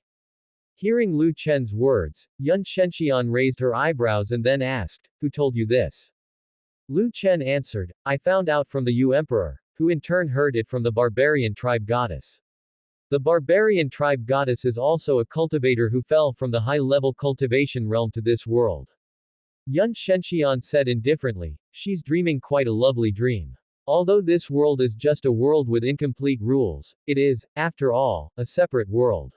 Hearing Lu Chen's words, Yun Shenxian raised her eyebrows and then asked, who told you this? Lu Chen answered, I found out from the Yu Emperor, who in turn heard it from the barbarian tribe goddess. The barbarian tribe goddess is also a cultivator who fell from the high-level cultivation realm to this world. Yun Shenxian said indifferently, she's dreaming quite a lovely dream. Although this world is just a world with incomplete rules, it is, after all, a separate world.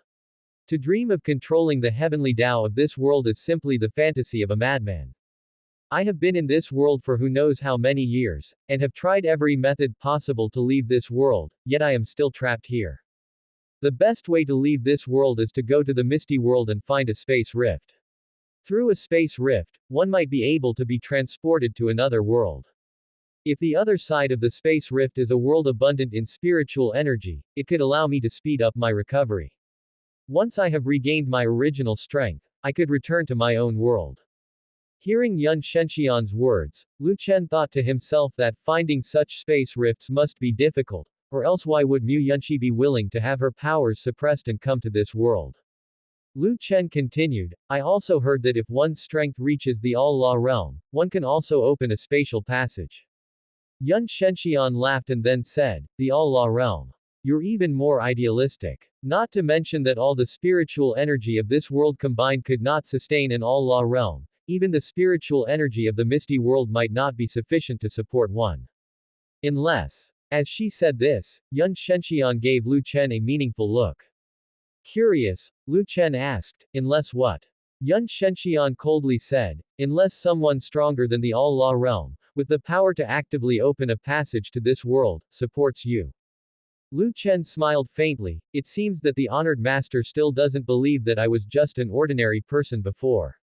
To dream of controlling the heavenly Tao of this world is simply the fantasy of a madman. I have been in this world for who knows how many years, and have tried every method possible to leave this world, yet I am still trapped here. The best way to leave this world is to go to the misty world and find a space rift. Through a space rift, one might be able to be transported to another world. If the other side of the space rift is a world abundant in spiritual energy, it could allow me to speed up my recovery. Once I have regained my original strength, I could return to my own world. Hearing Yun Shenxian's words, Lu Chen thought to himself that finding such space rifts must be difficult, or else why would Mu Yunxi be willing to have her powers suppressed and come to this world? Lu Chen continued, I also heard that if one's strength reaches the All-La realm, one can also open a spatial passage. Yun Shenxian laughed and then said, the All-La realm. You're even more idealistic. Not to mention that all the spiritual energy of this world combined could not sustain an All-La realm. Even the spiritual energy of the misty world might not be sufficient to support one. Unless. As she said this, Yun Shenxian gave Lu Chen a meaningful look. Curious, Lu Chen asked, unless what? Yun Shenxian coldly said, unless someone stronger than the All-La realm, with the power to actively open a passage to this world, supports you. Lu Chen smiled faintly, it seems that the honored master still doesn't believe that I was just an ordinary person before.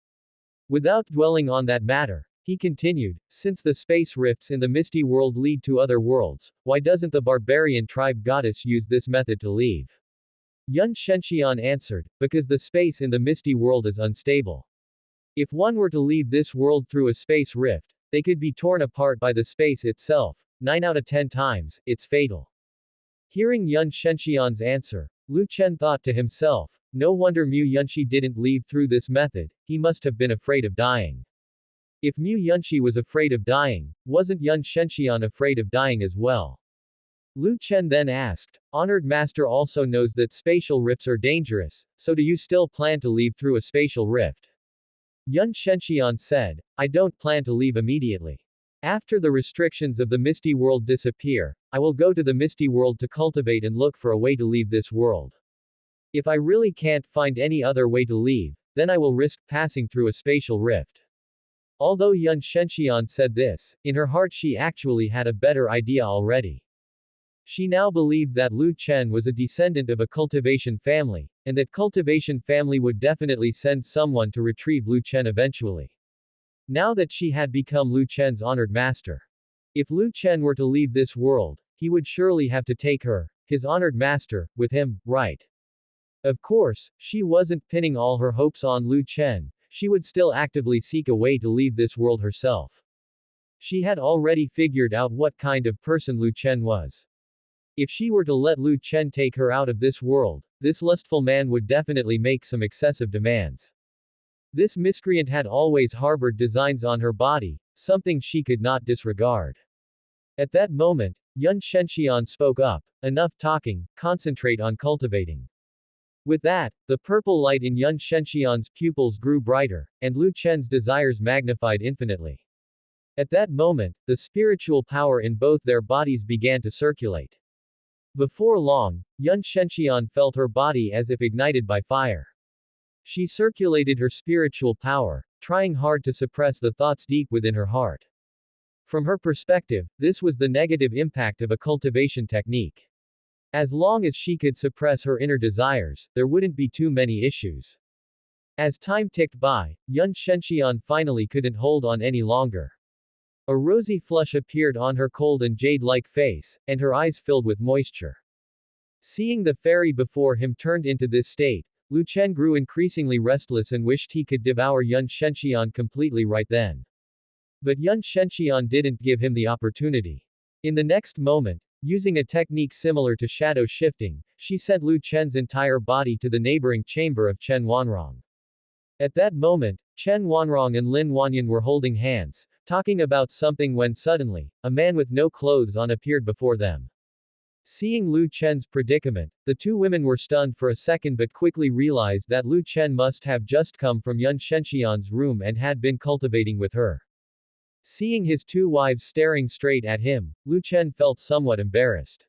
Without dwelling on that matter, he continued, since the space rifts in the misty world lead to other worlds, why doesn't the barbarian tribe goddess use this method to leave? Yun Shenxian answered, because the space in the misty world is unstable. If one were to leave this world through a space rift, they could be torn apart by the space itself. 9 out of 10 times, it's fatal. Hearing Yun Shenxian's answer, Lu Chen thought to himself, no wonder Mu Yunxi didn't leave through this method, he must have been afraid of dying. If Mu Yunxi was afraid of dying, wasn't Yun Shenxian afraid of dying as well? Lu Chen then asked, honored master also knows that spatial rifts are dangerous, so do you still plan to leave through a spatial rift? Yun Shenxian said, I don't plan to leave immediately. After the restrictions of the misty world disappear, I will go to the misty world to cultivate and look for a way to leave this world. If I really can't find any other way to leave, then I will risk passing through a spatial rift. Although Yun Shenxian said this, in her heart she actually had a better idea already. She now believed that Lu Chen was a descendant of a cultivation family, and that cultivation family would definitely send someone to retrieve Lu Chen eventually. Now that she had become Lu Chen's honored master. If Lu Chen were to leave this world, he would surely have to take her, his honored master, with him, right? Of course, she wasn't pinning all her hopes on Lu Chen, she would still actively seek a way to leave this world herself. She had already figured out what kind of person Lu Chen was. If she were to let Lu Chen take her out of this world, this lustful man would definitely make some excessive demands. This miscreant had always harbored designs on her body, something she could not disregard. At that moment, Yun Shenxian spoke up, enough talking, concentrate on cultivating. With that, the purple light in Yun Shenxian's pupils grew brighter, and Lu Chen's desires magnified infinitely. At that moment, the spiritual power in both their bodies began to circulate. Before long, Yun Shenxian felt her body as if ignited by fire. She circulated her spiritual power, trying hard to suppress the thoughts deep within her heart. From her perspective, this was the negative impact of a cultivation technique. As long as she could suppress her inner desires, there wouldn't be too many issues. As time ticked by, Yun Shenxian finally couldn't hold on any longer. A rosy flush appeared on her cold and jade-like face, and her eyes filled with moisture. Seeing the fairy before him turned into this state, Lu Chen grew increasingly restless and wished he could devour Yun Shenxian completely right then. But Yun Shenxian didn't give him the opportunity. In the next moment, using a technique similar to shadow shifting, she sent Lu Chen's entire body to the neighboring chamber of Chen Wanrong. At that moment, Chen Wanrong and Lin Wanyan were holding hands, talking about something when suddenly, a man with no clothes on appeared before them. Seeing Lu Chen's predicament, the two women were stunned for a second but quickly realized that Lu Chen must have just come from Yun Shenxian's room and had been cultivating with her. Seeing his two wives staring straight at him, Lu Chen felt somewhat embarrassed.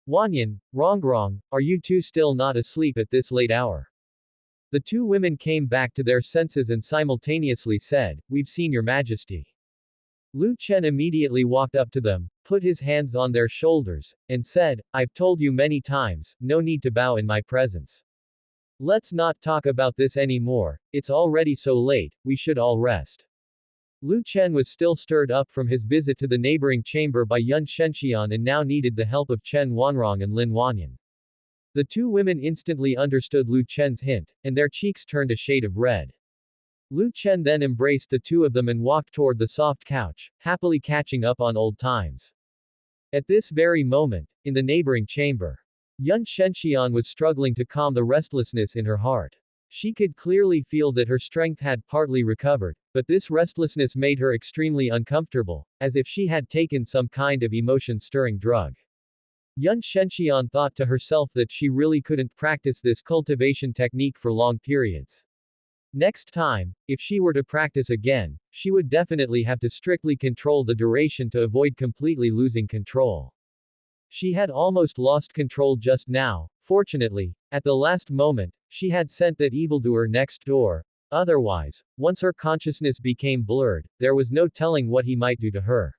Wanyan, Rongrong, are you two still not asleep at this late hour? The two women came back to their senses and simultaneously said, We've seen your majesty. Lu Chen immediately walked up to them, put his hands on their shoulders, and said, I've told you many times, no need to bow in my presence. Let's not talk about this anymore, it's already so late, we should all rest. Lu Chen was still stirred up from his visit to the neighboring chamber by Yun Shenxian and now needed the help of Chen Wanrong and Lin Wanyan. The two women instantly understood Lu Chen's hint, and their cheeks turned a shade of red. Lu Chen then embraced the two of them and walked toward the soft couch, happily catching up on old times. At this very moment, in the neighboring chamber, Yun Shenxian was struggling to calm the restlessness in her heart. She could clearly feel that her strength had partly recovered, but this restlessness made her extremely uncomfortable, as if she had taken some kind of emotion-stirring drug. Yun Shenxian thought to herself that she really couldn't practice this cultivation technique for long periods. Next time, if she were to practice again, she would definitely have to strictly control the duration to avoid completely losing control. She had almost lost control just now. Fortunately, at the last moment, she had sent that evildoer next door. Otherwise, once her consciousness became blurred, there was no telling what he might do to her.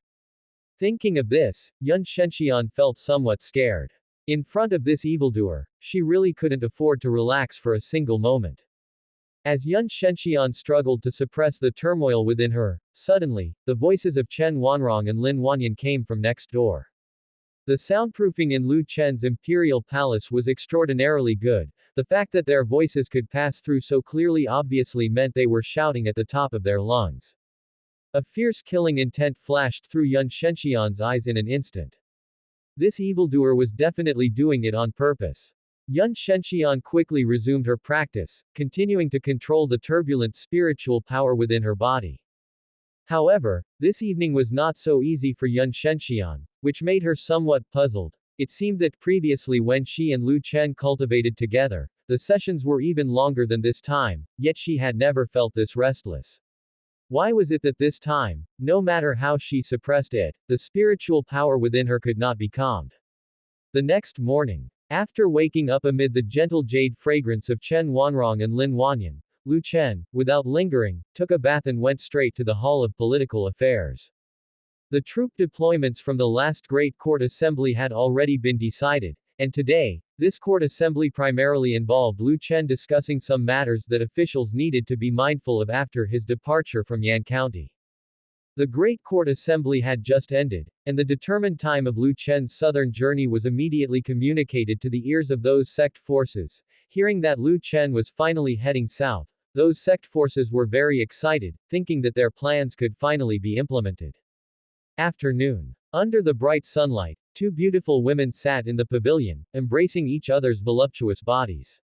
Thinking of this, Yun Shenxian felt somewhat scared. In front of this evildoer, she really couldn't afford to relax for a single moment. As Yun Shenxian struggled to suppress the turmoil within her, suddenly, the voices of Chen Wanrong and Lin Wanyan came from next door. The soundproofing in Lu Chen's imperial palace was extraordinarily good. The fact that their voices could pass through so clearly obviously meant they were shouting at the top of their lungs. A fierce killing intent flashed through Yun Shenxian's eyes in an instant. This evildoer was definitely doing it on purpose. Yun Shenxian quickly resumed her practice, continuing to control the turbulent spiritual power within her body. However, this evening was not so easy for Yun Shenxian, which made her somewhat puzzled. It seemed that previously when she and Lu Chen cultivated together, the sessions were even longer than this time, yet she had never felt this restless. Why was it that this time, no matter how she suppressed it, the spiritual power within her could not be calmed? The next morning, after waking up amid the gentle jade fragrance of Chen Wanrong and Lin Wanyan, Lu Chen, without lingering, took a bath and went straight to the Hall of Political Affairs. The troop deployments from the last Great Court Assembly had already been decided, and today, this court assembly primarily involved Lu Chen discussing some matters that officials needed to be mindful of after his departure from Yan County. The Great Court Assembly had just ended, and the determined time of Lu Chen's southern journey was immediately communicated to the ears of those sect forces. Hearing that Lu Chen was finally heading south, those sect forces were very excited, thinking that their plans could finally be implemented. Afternoon. Under the bright sunlight, two beautiful women sat in the pavilion, embracing each other's voluptuous bodies.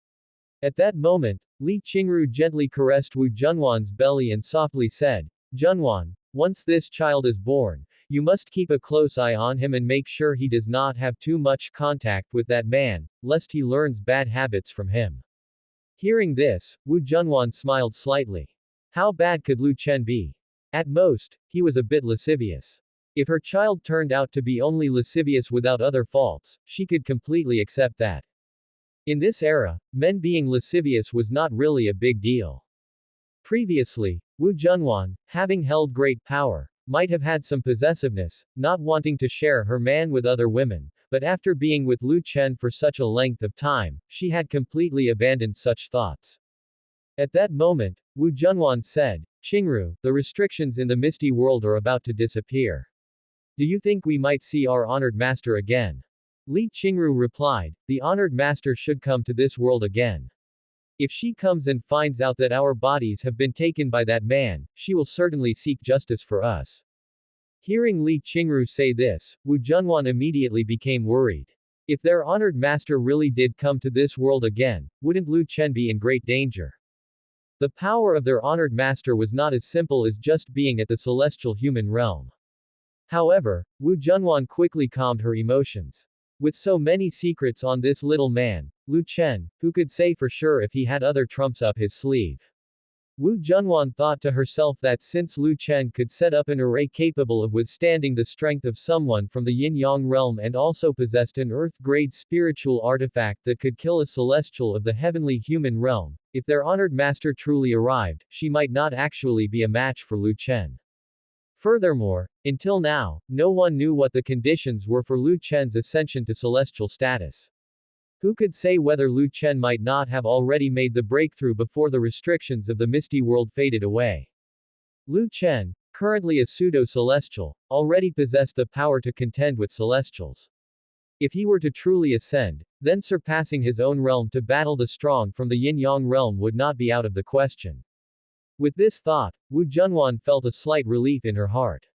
At that moment, Li Qingru gently caressed Wu Junwan's belly and softly said, Junwan, once this child is born, you must keep a close eye on him and make sure he does not have too much contact with that man, lest he learns bad habits from him. Hearing this, Wu Junwan smiled slightly. How bad could Lu Chen be? At most, he was a bit lascivious. If her child turned out to be only lascivious without other faults, she could completely accept that. In this era, men being lascivious was not really a big deal. Previously, Wu Junwan, having held great power, might have had some possessiveness, not wanting to share her man with other women, but after being with Lu Chen for such a length of time, she had completely abandoned such thoughts. At that moment, Wu Junwan said, Qingru, the restrictions in the Misty World are about to disappear. Do you think we might see our honored master again? Li Qingru replied, the honored master should come to this world again. If she comes and finds out that our bodies have been taken by that man, she will certainly seek justice for us. Hearing Li Qingru say this, Wu Junwan immediately became worried. If their honored master really did come to this world again, wouldn't Lu Chen be in great danger? The power of their honored master was not as simple as just being at the celestial human realm. However, Wu Junwan quickly calmed her emotions. With so many secrets on this little man, Lu Chen, who could say for sure if he had other trumps up his sleeve? Wu Junwan thought to herself that since Lu Chen could set up an array capable of withstanding the strength of someone from the yin-yang realm and also possessed an earth-grade spiritual artifact that could kill a celestial of the heavenly human realm, if their honored master truly arrived, she might not actually be a match for Lu Chen. Furthermore, until now, no one knew what the conditions were for Lu Chen's ascension to celestial status. Who could say whether Lu Chen might not have already made the breakthrough before the restrictions of the misty world faded away? Lu Chen, currently a pseudo-celestial, already possessed the power to contend with celestials. If he were to truly ascend, then surpassing his own realm to battle the strong from the yin-yang realm would not be out of the question. With this thought, Wu Junwan felt a slight relief in her heart.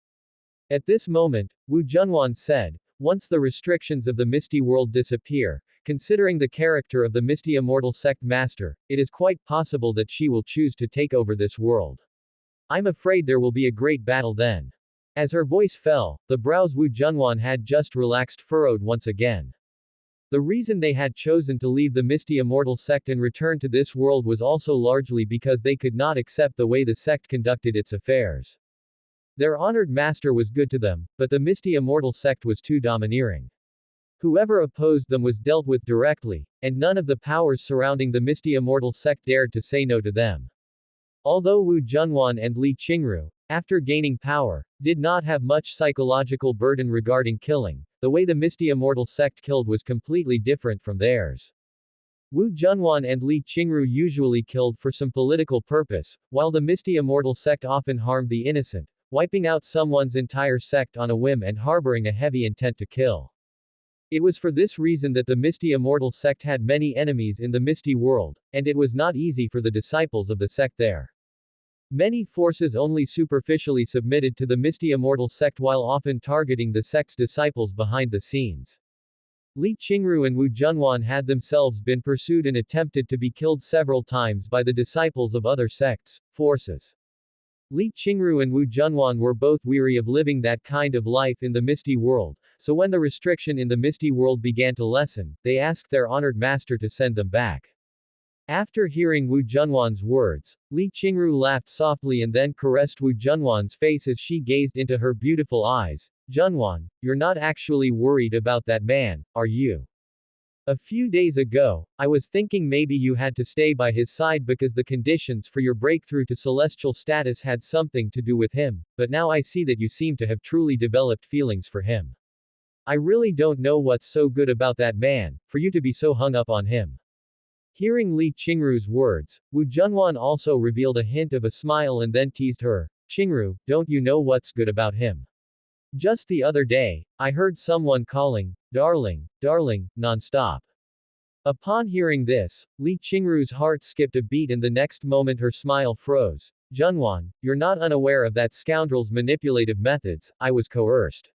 At this moment, Wu Junwan said, once the restrictions of the misty world disappear, considering the character of the misty immortal sect master, it is quite possible that she will choose to take over this world. I'm afraid there will be a great battle then. As her voice fell, the brows Wu Junwan had just relaxed furrowed once again. The reason they had chosen to leave the misty immortal sect and return to this world was also largely because they could not accept the way the sect conducted its affairs. Their honored master was good to them, but the misty immortal sect was too domineering. Whoever opposed them was dealt with directly, and none of the powers surrounding the misty immortal sect dared to say no to them. Although Wu Junwan and Li Qingru, after gaining power, did not have much psychological burden regarding killing, the way the misty immortal sect killed was completely different from theirs. Wu Junwan and Li Qingru usually killed for some political purpose, while the misty immortal sect often harmed the innocent, wiping out someone's entire sect on a whim and harboring a heavy intent to kill. It was for this reason that the misty immortal sect had many enemies in the misty world, and it was not easy for the disciples of the sect there. Many forces only superficially submitted to the misty immortal sect while often targeting the sect's disciples behind the scenes. Li Qingru and Wu Junwan had themselves been pursued and attempted to be killed several times by the disciples of other sects, forces. Li Qingru and Wu Junwan were both weary of living that kind of life in the misty world, so when the restriction in the misty world began to lessen, they asked their honored master to send them back. After hearing Wu Junwan's words, Li Qingru laughed softly and then caressed Wu Junwan's face as she gazed into her beautiful eyes. Junwan, you're not actually worried about that man, are you? A few days ago, I was thinking maybe you had to stay by his side because the conditions for your breakthrough to celestial status had something to do with him, but now I see that you seem to have truly developed feelings for him. I really don't know what's so good about that man, for you to be so hung up on him. Hearing Li Qingru's words, Wu Junwan also revealed a hint of a smile and then teased her. Qingru, don't you know what's good about him? Just the other day, I heard someone calling, darling, darling, non-stop. Upon hearing this, Li Qingru's heart skipped a beat and the next moment her smile froze. Junwan, you're not unaware of that scoundrel's manipulative methods, I was coerced.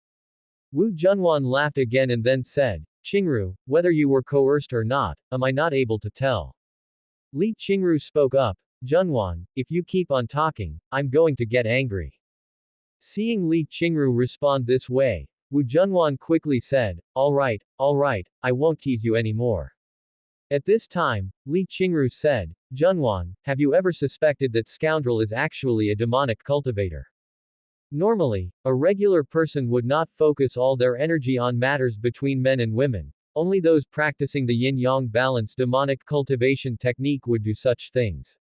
Wu Junwan laughed again and then said, Qingru, whether you were coerced or not, am I not able to tell? Li Qingru spoke up. Junwan, if you keep on talking, I'm going to get angry. Seeing Li Qingru respond this way, Wu Junwan quickly said, all right, I won't tease you anymore. At this time, Li Qingru said, Junwan, have you ever suspected that scoundrel is actually a demonic cultivator? Normally, a regular person would not focus all their energy on matters between men and women. Only those practicing the yin-yang balance demonic cultivation technique would do such things.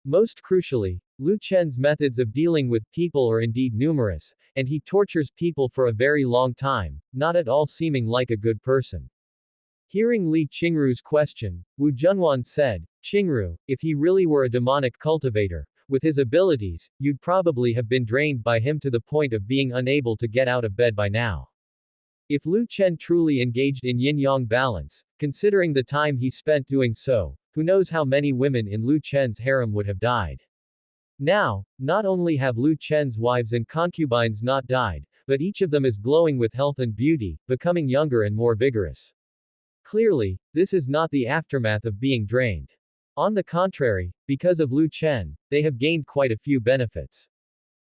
Most crucially, Lu Chen's methods of dealing with people are indeed numerous, and he tortures people for a very long time, not at all seeming like a good person. Hearing Li Qingru's question, Wu Junwan said, Qingru, if he really were a demonic cultivator, with his abilities, you'd probably have been drained by him to the point of being unable to get out of bed by now. If Lu Chen truly engaged in yin-yang balance, considering the time he spent doing so, who knows how many women in Lu Chen's harem would have died. Now, not only have Lu Chen's wives and concubines not died, but each of them is glowing with health and beauty, becoming younger and more vigorous. Clearly, this is not the aftermath of being drained. On the contrary, because of Lu Chen, they have gained quite a few benefits.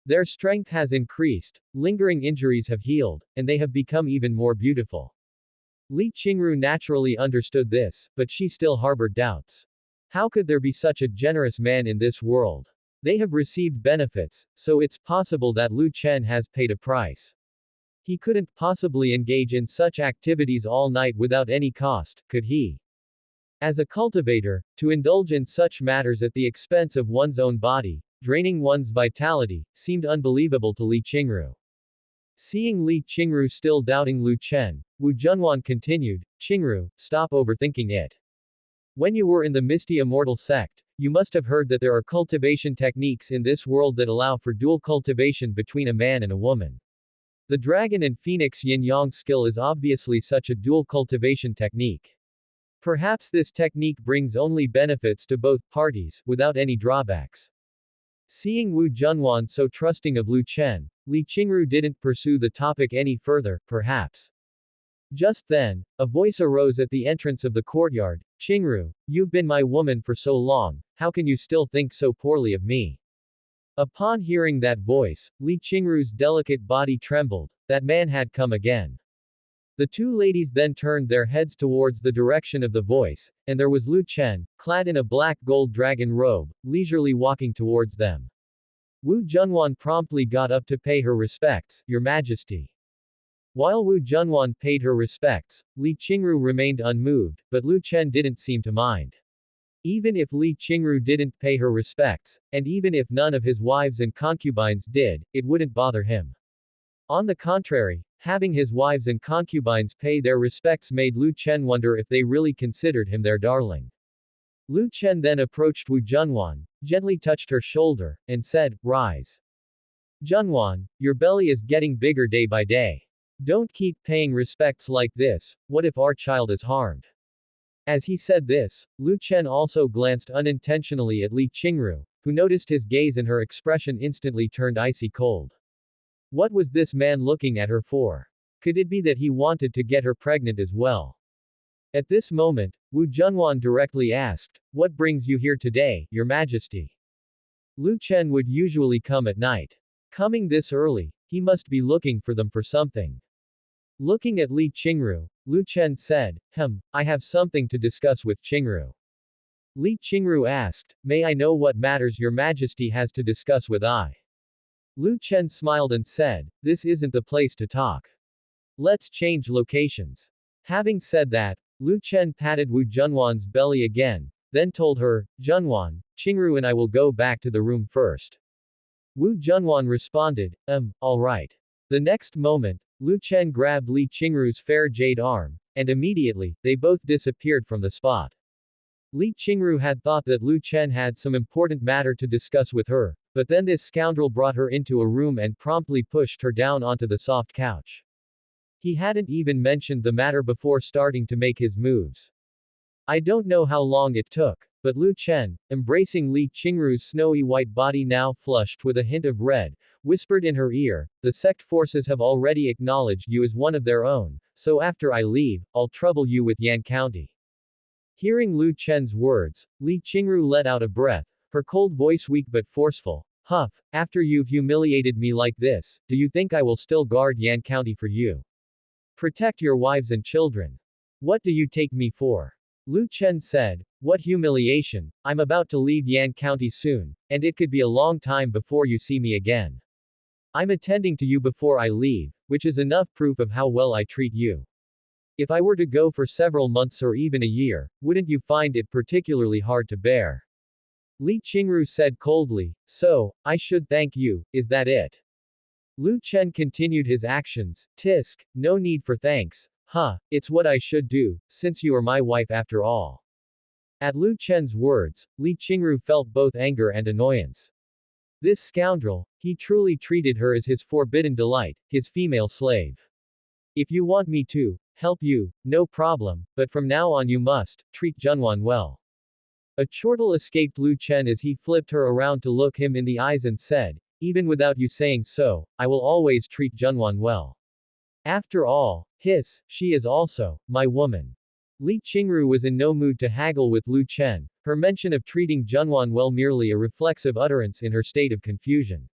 Their strength has increased, lingering injuries have healed, and they have become even more beautiful. Li Qingru naturally understood this, but she still harbored doubts. How could there be such a generous man in this world? They have received benefits, so it's possible that Lu Chen has paid a price. He couldn't possibly engage in such activities all night without any cost, could he? As a cultivator, to indulge in such matters at the expense of one's own body, draining one's vitality, seemed unbelievable to Li Qingru. Seeing Li Qingru still doubting Lu Chen, Wu Junwan continued, Qingru, stop overthinking it. When you were in the Misty Immortal sect, you must have heard that there are cultivation techniques in this world that allow for dual cultivation between a man and a woman. The Dragon and Phoenix Yin-Yang skill is obviously such a dual cultivation technique. Perhaps this technique brings only benefits to both parties, without any drawbacks. Seeing Wu Junwan so trusting of Lu Chen, Li Qingru didn't pursue the topic any further, perhaps. Just then, a voice arose at the entrance of the courtyard, Qingru, you've been my woman for so long, how can you still think so poorly of me? Upon hearing that voice, Li Qingru's delicate body trembled, that man had come again. The two ladies then turned their heads towards the direction of the voice, and there was Lu Chen, clad in a black gold dragon robe, leisurely walking towards them. Wu Junwan promptly got up to pay her respects, Your Majesty. While Wu Junwan paid her respects, Li Qingru remained unmoved, but Lu Chen didn't seem to mind. Even if Li Qingru didn't pay her respects, and even if none of his wives and concubines did, it wouldn't bother him. On the contrary, having his wives and concubines pay their respects made Lu Chen wonder if they really considered him their darling. Lu Chen then approached Wu Junwan, gently touched her shoulder, and said, Rise. Junwan, your belly is getting bigger day by day. Don't keep paying respects like this, what if our child is harmed? As he said this, Lu Chen also glanced unintentionally at Li Qingru, who noticed his gaze and her expression instantly turned icy cold. What was this man looking at her for? Could it be that he wanted to get her pregnant as well? At this moment, Wu Junwan directly asked, What brings you here today, Your Majesty? Lu Chen would usually come at night. Coming this early, he must be looking for them for something. Looking at Li Qingru, Lu Chen said, I have something to discuss with Qingru. Li Qingru asked, May I know what matters Your Majesty has to discuss with I? Lu Chen smiled and said, This isn't the place to talk. Let's change locations. Having said that, Lu Chen patted Wu Junwan's belly again, then told her, Junwan, Qingru and I will go back to the room first. Wu Junwan responded, alright. The next moment, Lu Chen grabbed Li Qingru's fair jade arm, and immediately, they both disappeared from the spot. Li Qingru had thought that Lu Chen had some important matter to discuss with her, but then this scoundrel brought her into a room and promptly pushed her down onto the soft couch. He hadn't even mentioned the matter before starting to make his moves. I don't know how long it took, but Lu Chen, embracing Li Qingru's snowy white body now flushed with a hint of red, whispered in her ear, the sect forces have already acknowledged you as one of their own, so after I leave, I'll trouble you with Yan County. Hearing Lu Chen's words, Li Qingru let out a breath, her cold voice weak but forceful. Huff, after you've humiliated me like this, do you think I will still guard Yan County for you? Protect your wives and children. What do you take me for? Lu Chen said, What humiliation, I'm about to leave Yan County soon, and it could be a long time before you see me again. I'm attending to you before I leave, which is enough proof of how well I treat you. If I were to go for several months or even a year, wouldn't you find it particularly hard to bear? Li Qingru said coldly, So, I should thank you, is that it? Lu Chen continued his actions, Tisk, no need for thanks, it's what I should do, since you are my wife after all. At Lu Chen's words, Li Qingru felt both anger and annoyance. This scoundrel, he truly treated her as his forbidden delight, his female slave. If you want me to help you, no problem, but from now on you must treat Junwan well. A chortle escaped Lu Chen as he flipped her around to look him in the eyes and said, Even without you saying so, I will always treat Junwan well. After all, she is also my woman. Li Qingru was in no mood to haggle with Lu Chen, her mention of treating Junwan well merely a reflexive utterance in her state of confusion.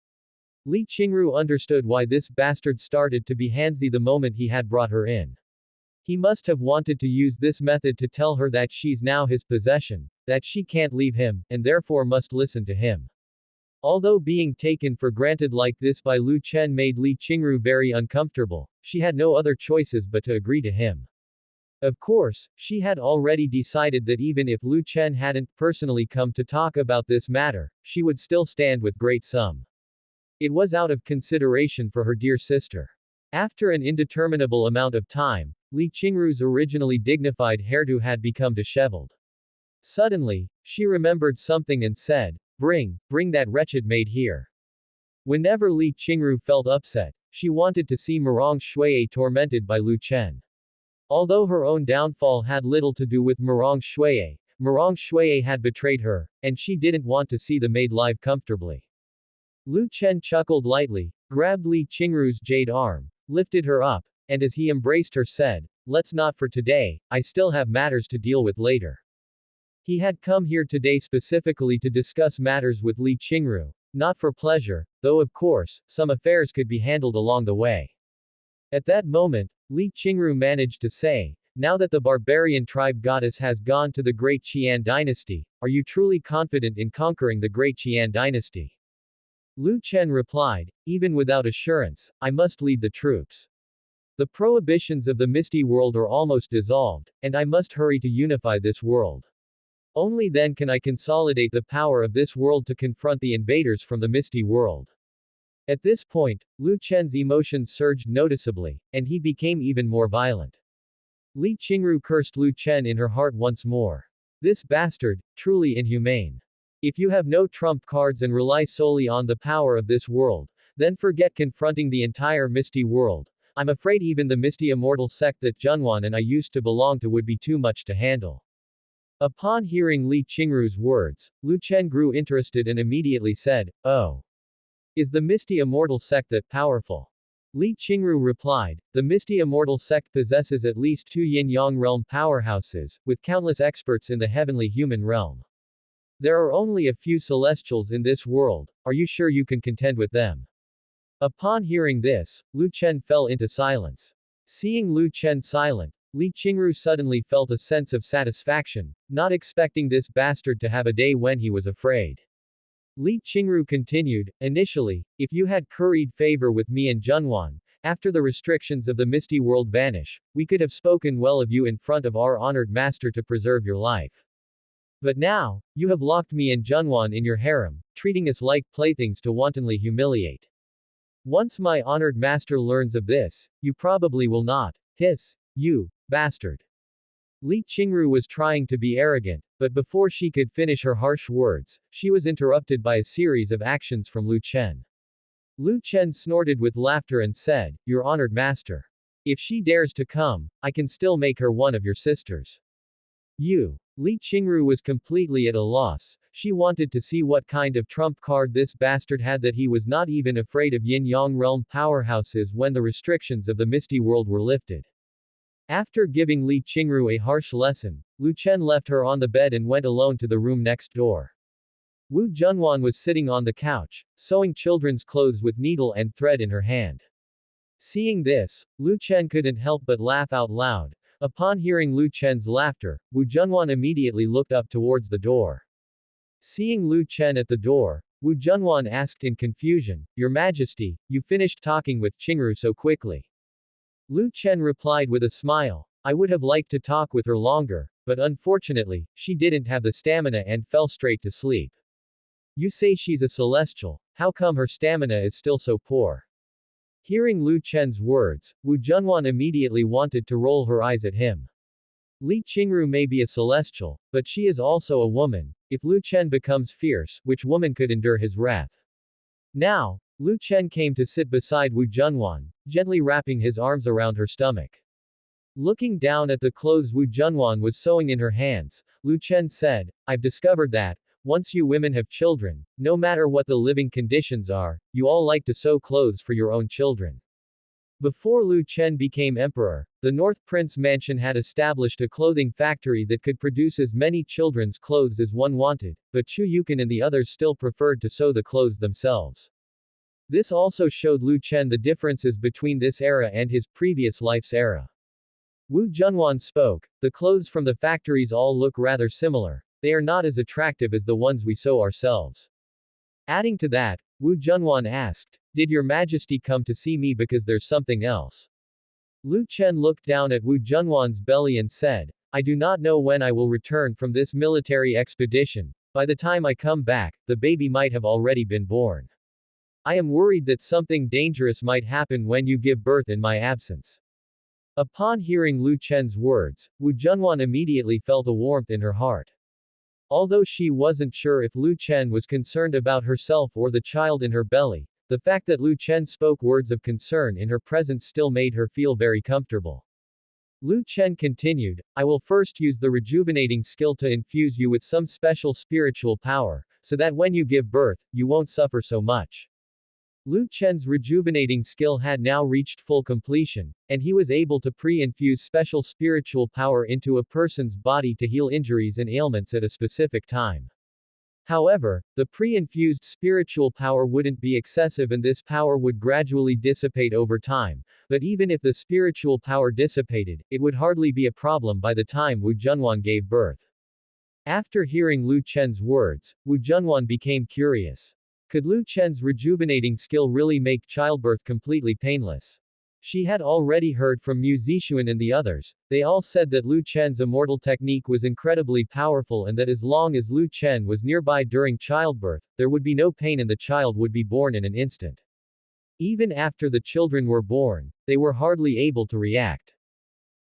Li Qingru understood why this bastard started to be handsy the moment he had brought her in. He must have wanted to use this method to tell her that she's now his possession, that she can't leave him, and therefore must listen to him. Although being taken for granted like this by Lu Chen made Li Qingru very uncomfortable, she had no other choices but to agree to him. Of course, she had already decided that even if Lu Chen hadn't personally come to talk about this matter, she would still stand with Great Sum. It was out of consideration for her dear sister. After an indeterminable amount of time, Li Qingru's originally dignified hairdo had become disheveled. Suddenly, she remembered something and said, bring that wretched maid here. Whenever Li Qingru felt upset, she wanted to see Murong Shuai tormented by Lu Chen. Although her own downfall had little to do with Murong Shuai had betrayed her, and she didn't want to see the maid live comfortably. Lu Chen chuckled lightly, grabbed Li Qingru's jade arm, lifted her up, and as he embraced her said, let's not for today, I still have matters to deal with later. He had come here today specifically to discuss matters with Li Qingru, not for pleasure, though of course, some affairs could be handled along the way. At that moment, Li Qingru managed to say, now that the barbarian tribe goddess has gone to the Great Qian dynasty, are you truly confident in conquering the Great Qian dynasty? Lu Chen replied, even without assurance, I must lead the troops. The prohibitions of the Misty World are almost dissolved, and I must hurry to unify this world. Only then can I consolidate the power of this world to confront the invaders from the Misty World. At this point, Lu Chen's emotions surged noticeably, and he became even more violent. Li Qingru cursed Lu Chen in her heart once more. This bastard, truly inhumane. If you have no trump cards and rely solely on the power of this world, then forget confronting the entire Misty World. I'm afraid even the Misty Immortal sect that Junwan and I used to belong to would be too much to handle. Upon hearing Li Qingru's words, Lu Chen grew interested and immediately said, oh. Is the Misty Immortal sect that powerful? Li Qingru replied, the Misty Immortal sect possesses at least 2 yin-yang realm powerhouses, with countless experts in the heavenly human realm. There are only a few celestials in this world, are you sure you can contend with them? Upon hearing this, Lu Chen fell into silence. Seeing Lu Chen silent, Li Qingru suddenly felt a sense of satisfaction, not expecting this bastard to have a day when he was afraid. Li Qingru continued, initially, if you had curried favor with me and Junwan, after the restrictions of the Misty World vanish, we could have spoken well of you in front of our honored master to preserve your life. But now, you have locked me and Junwan in your harem, treating us like playthings to wantonly humiliate. Once my honored master learns of this, you probably will not. Hiss. You bastard. Li Qingru was trying to be arrogant, but before she could finish her harsh words, she was interrupted by a series of actions from Lu Chen. Lu Chen snorted with laughter and said, your honored master. If she dares to come, I can still make her one of your sisters. You. Li Qingru was completely at a loss. She wanted to see what kind of trump card this bastard had that he was not even afraid of yin-yang realm powerhouses when the restrictions of the Misty World were lifted. After giving Li Qingru a harsh lesson, Lu Chen left her on the bed and went alone to the room next door. Wu Junwan was sitting on the couch, sewing children's clothes with needle and thread in her hand. Seeing this, Lu Chen couldn't help but laugh out loud. Upon hearing Lu Chen's laughter, Wu Junwan immediately looked up towards the door. Seeing Lu Chen at the door, Wu Junwan asked in confusion, Your Majesty, you finished talking with Qingru so quickly. Lu Chen replied with a smile, I would have liked to talk with her longer, but unfortunately, she didn't have the stamina and fell straight to sleep. You say she's a celestial, how come her stamina is still so poor? Hearing Lu Chen's words, Wu Junwan immediately wanted to roll her eyes at him. Li Qingru may be a celestial, but she is also a woman. If Lu Chen becomes fierce, which woman could endure his wrath? Now, Lu Chen came to sit beside Wu Junwan, gently wrapping his arms around her stomach. Looking down at the clothes Wu Junwan was sewing in her hands, Lu Chen said, I've discovered that, once you women have children, no matter what the living conditions are, you all like to sew clothes for your own children. Before Lu Chen became emperor, The North Prince Mansion had established a clothing factory that could produce as many children's clothes as one wanted, but Chu Yukon and the others still preferred to sew the clothes themselves. This also showed Lu Chen the differences between this era and his previous life's era. Wu Junwan spoke, "The clothes from the factories all look rather similar. They are not as attractive as the ones we sew ourselves." Adding to that, Wu Junwan asked, "Did your majesty come to see me because there's something else?" Lu Chen looked down at Wu Junwan's belly and said, "I do not know when I will return from this military expedition. By the time I come back, the baby might have already been born. I am worried that something dangerous might happen when you give birth in my absence." Upon hearing Lu Chen's words, Wu Junwan immediately felt a warmth in her heart. Although she wasn't sure if Lu Chen was concerned about herself or the child in her belly, the fact that Lu Chen spoke words of concern in her presence still made her feel very comfortable. Lu Chen continued, "I will first use the rejuvenating skill to infuse you with some special spiritual power, so that when you give birth, you won't suffer so much." Lu Chen's rejuvenating skill had now reached full completion, and he was able to pre-infuse special spiritual power into a person's body to heal injuries and ailments at a specific time. However, the pre-infused spiritual power wouldn't be excessive and this power would gradually dissipate over time, but even if the spiritual power dissipated, it would hardly be a problem by the time Wu Junwan gave birth. After hearing Lu Chen's words, Wu Junwan became curious. Could Lu Chen's rejuvenating skill really make childbirth completely painless? She had already heard from Mu Zixuan and the others. They all said that Lu Chen's immortal technique was incredibly powerful and that as long as Lu Chen was nearby during childbirth, there would be no pain and the child would be born in an instant. Even after the children were born, they were hardly able to react.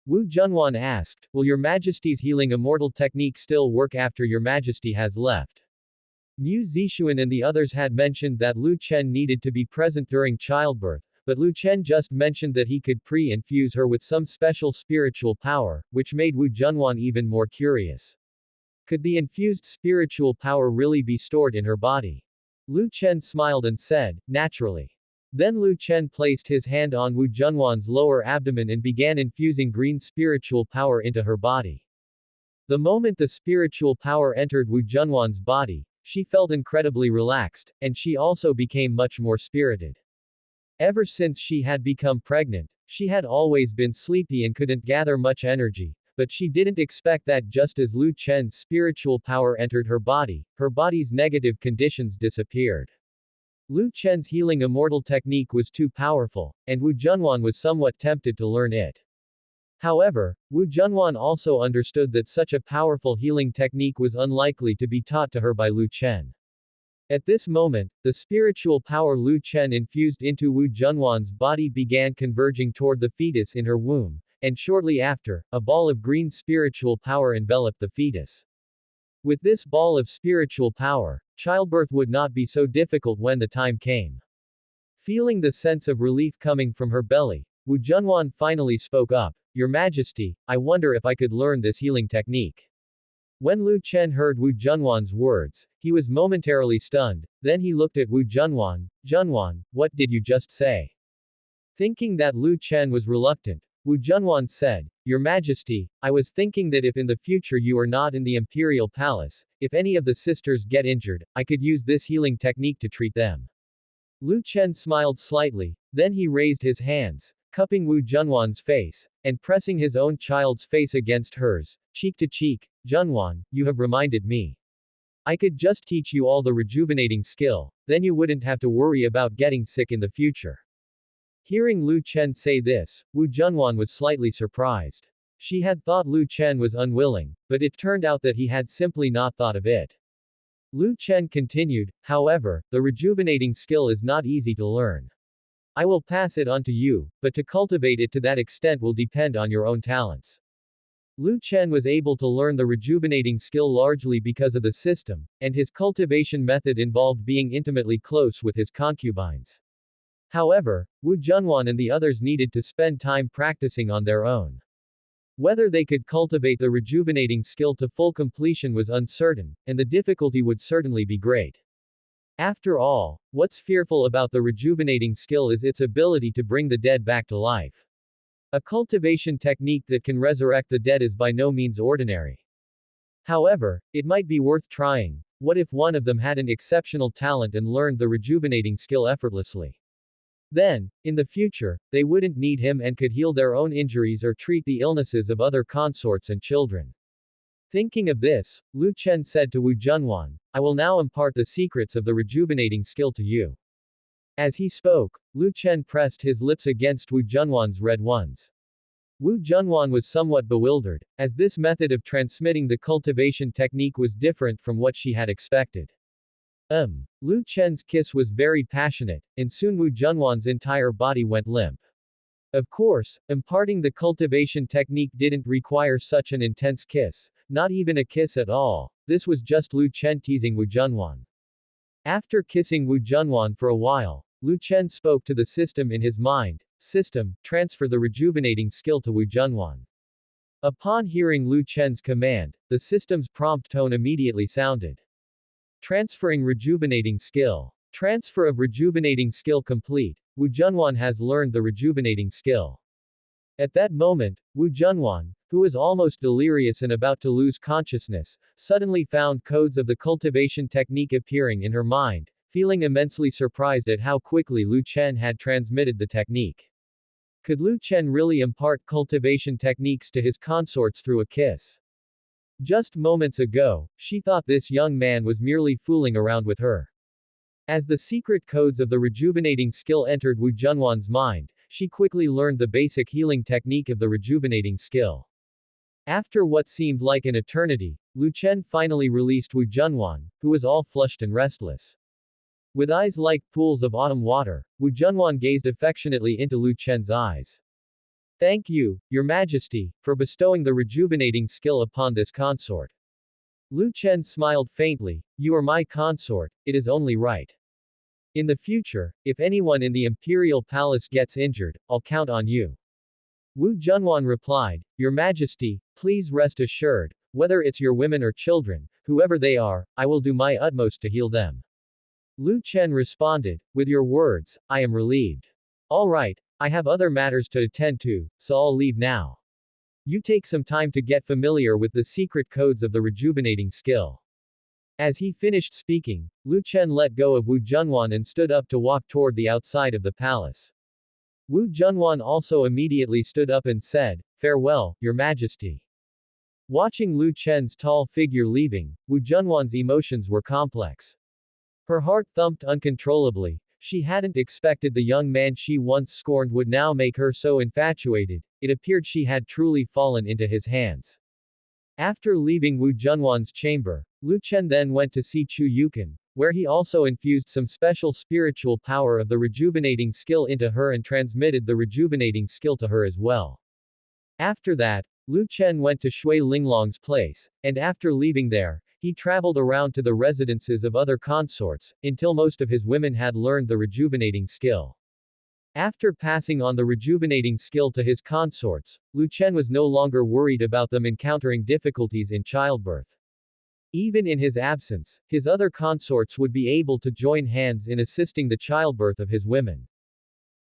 Wu Junwan asked, "Will your majesty's healing immortal technique still work after your majesty has left?" Mu Zixuan and the others had mentioned that Lu Chen needed to be present during childbirth, but Lu Chen just mentioned that he could pre-infuse her with some special spiritual power, which made Wu Junwan even more curious. Could the infused spiritual power really be stored in her body? Lu Chen smiled and said, "Naturally." Then Lu Chen placed his hand on Wu Junwan's lower abdomen and began infusing green spiritual power into her body. The moment the spiritual power entered Wu Junwan's body, she felt incredibly relaxed, and she also became much more spirited. Ever since she had become pregnant, she had always been sleepy and couldn't gather much energy, but she didn't expect that just as Lu Chen's spiritual power entered her body's negative conditions disappeared. Lu Chen's healing immortal technique was too powerful, and Wu Junwan was somewhat tempted to learn it. However, Wu Junwan also understood that such a powerful healing technique was unlikely to be taught to her by Lu Chen. At this moment, the spiritual power Lu Chen infused into Wu Junwan's body began converging toward the fetus in her womb, and shortly after, a ball of green spiritual power enveloped the fetus. With this ball of spiritual power, childbirth would not be so difficult when the time came. Feeling the sense of relief coming from her belly, Wu Junwan finally spoke up, "Your Majesty, I wonder if I could learn this healing technique." When Lu Chen heard Wu Junwan's words, he was momentarily stunned, then he looked at Wu Junwan, "Junwan, what did you just say?" Thinking that Lu Chen was reluctant, Wu Junwan said, "Your Majesty, I was thinking that if in the future you are not in the imperial palace, if any of the sisters get injured, I could use this healing technique to treat them." Lu Chen smiled slightly, then he raised his hands, cupping Wu Junwan's face, and pressing his own child's face against hers, cheek to cheek. "Junwan, you have reminded me. I could just teach you all the rejuvenating skill, then you wouldn't have to worry about getting sick in the future." Hearing Lu Chen say this, Wu Junwan was slightly surprised. She had thought Lu Chen was unwilling, but it turned out that he had simply not thought of it. Lu Chen continued, "However, the rejuvenating skill is not easy to learn. I will pass it on to you, but to cultivate it to that extent will depend on your own talents." Lu Chen was able to learn the rejuvenating skill largely because of the system, and his cultivation method involved being intimately close with his concubines. However, Wu Junwan and the others needed to spend time practicing on their own. Whether they could cultivate the rejuvenating skill to full completion was uncertain, and the difficulty would certainly be great. After all, what's fearful about the rejuvenating skill is its ability to bring the dead back to life. A cultivation technique that can resurrect the dead is by no means ordinary. However, it might be worth trying. What if one of them had an exceptional talent and learned the rejuvenating skill effortlessly? Then, in the future, they wouldn't need him and could heal their own injuries or treat the illnesses of other consorts and children. Thinking of this, Lu Chen said to Wu Junwan, I will now impart the secrets of the rejuvenating skill to you. As he spoke, Lu Chen pressed his lips against Wu Junwan's red ones. Wu Junwan was somewhat bewildered, as this method of transmitting the cultivation technique was different from what she had expected. Lu Chen's kiss was very passionate, and soon Wu Junwan's entire body went limp. Of course, imparting the cultivation technique didn't require such an intense kiss, not even a kiss at all. This was just Lu Chen teasing Wu Junwan. After kissing Wu Junwan for a while, Lu Chen spoke to the system in his mind. System, transfer the rejuvenating skill to Wu Junwan. Upon hearing Lu Chen's command, the system's prompt tone immediately sounded. Transferring rejuvenating skill. Transfer of rejuvenating skill complete. Wu Junwan has learned the rejuvenating skill. At that moment, Wu Junwan, who was almost delirious and about to lose consciousness, suddenly found codes of the cultivation technique appearing in her mind, feeling immensely surprised at how quickly Lu Chen had transmitted the technique. Could Lu Chen really impart cultivation techniques to his consorts through a kiss? Just moments ago, she thought this young man was merely fooling around with her. As the secret codes of the rejuvenating skill entered Wu Junwan's mind, she quickly learned the basic healing technique of the rejuvenating skill. After what seemed like an eternity, Lu Chen finally released Wu Junwan, who was all flushed and restless. With eyes like pools of autumn water, Wu Junwan gazed affectionately into Lu Chen's eyes. Thank you, Your Majesty, for bestowing the rejuvenating skill upon this consort. Lu Chen smiled faintly, you are my consort, it is only right. In the future, if anyone in the imperial palace gets injured, I'll count on you. Wu Junwan replied, Your Majesty, please rest assured, whether it's your women or children, whoever they are, I will do my utmost to heal them. Lu Chen responded, with your words, I am relieved. All right, I have other matters to attend to, so I'll leave now. You take some time to get familiar with the secret codes of the rejuvenating skill. As he finished speaking, Lu Chen let go of Wu Junwan and stood up to walk toward the outside of the palace. Wu Junwan also immediately stood up and said, Farewell, Your Majesty. Watching Lu Chen's tall figure leaving, Wu Junwan's emotions were complex. Her heart thumped uncontrollably. She hadn't expected the young man she once scorned would now make her so infatuated. It appeared she had truly fallen into his hands. After leaving Wu Junwan's chamber, Lu Chen then went to see Chu Yukan, where he also infused some special spiritual power of the rejuvenating skill into her and transmitted the rejuvenating skill to her as well. After that, Lu Chen went to Shui Linglong's place, and after leaving there, he traveled around to the residences of other consorts, until most of his women had learned the rejuvenating skill. After passing on the rejuvenating skill to his consorts, Lu Chen was no longer worried about them encountering difficulties in childbirth. Even in his absence, his other consorts would be able to join hands in assisting the childbirth of his women.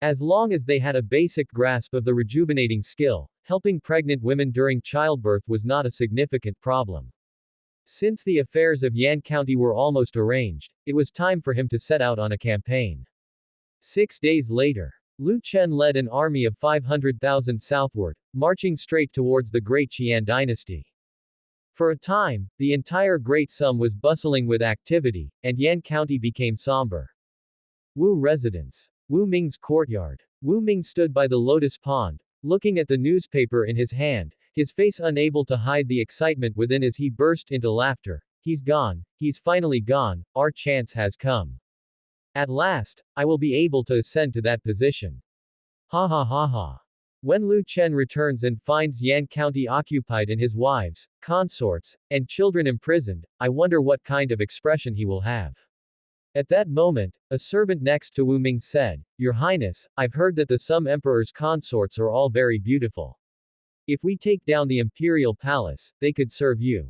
As long as they had a basic grasp of the rejuvenating skill, helping pregnant women during childbirth was not a significant problem. Since the affairs of Yan County were almost arranged, it was time for him to set out on a campaign. 6 days later, Lu Chen led an army of 500,000 southward, marching straight towards the Great Qian dynasty. For a time, the entire Great Sum was bustling with activity, and Yan County became somber. Wu residence. Wu Ming's courtyard. Wu Ming stood by the lotus pond, looking at the newspaper in his hand, his face unable to hide the excitement within as he burst into laughter. He's gone, he's finally gone, our chance has come. At last, I will be able to ascend to that position. Ha ha ha ha. When Lu Chen returns and finds Yan County occupied and his wives, consorts, and children imprisoned, I wonder what kind of expression he will have. At that moment, a servant next to Wu Ming said, Your Highness, I've heard that the Sum Emperor's consorts are all very beautiful. If we take down the imperial palace, they could serve you.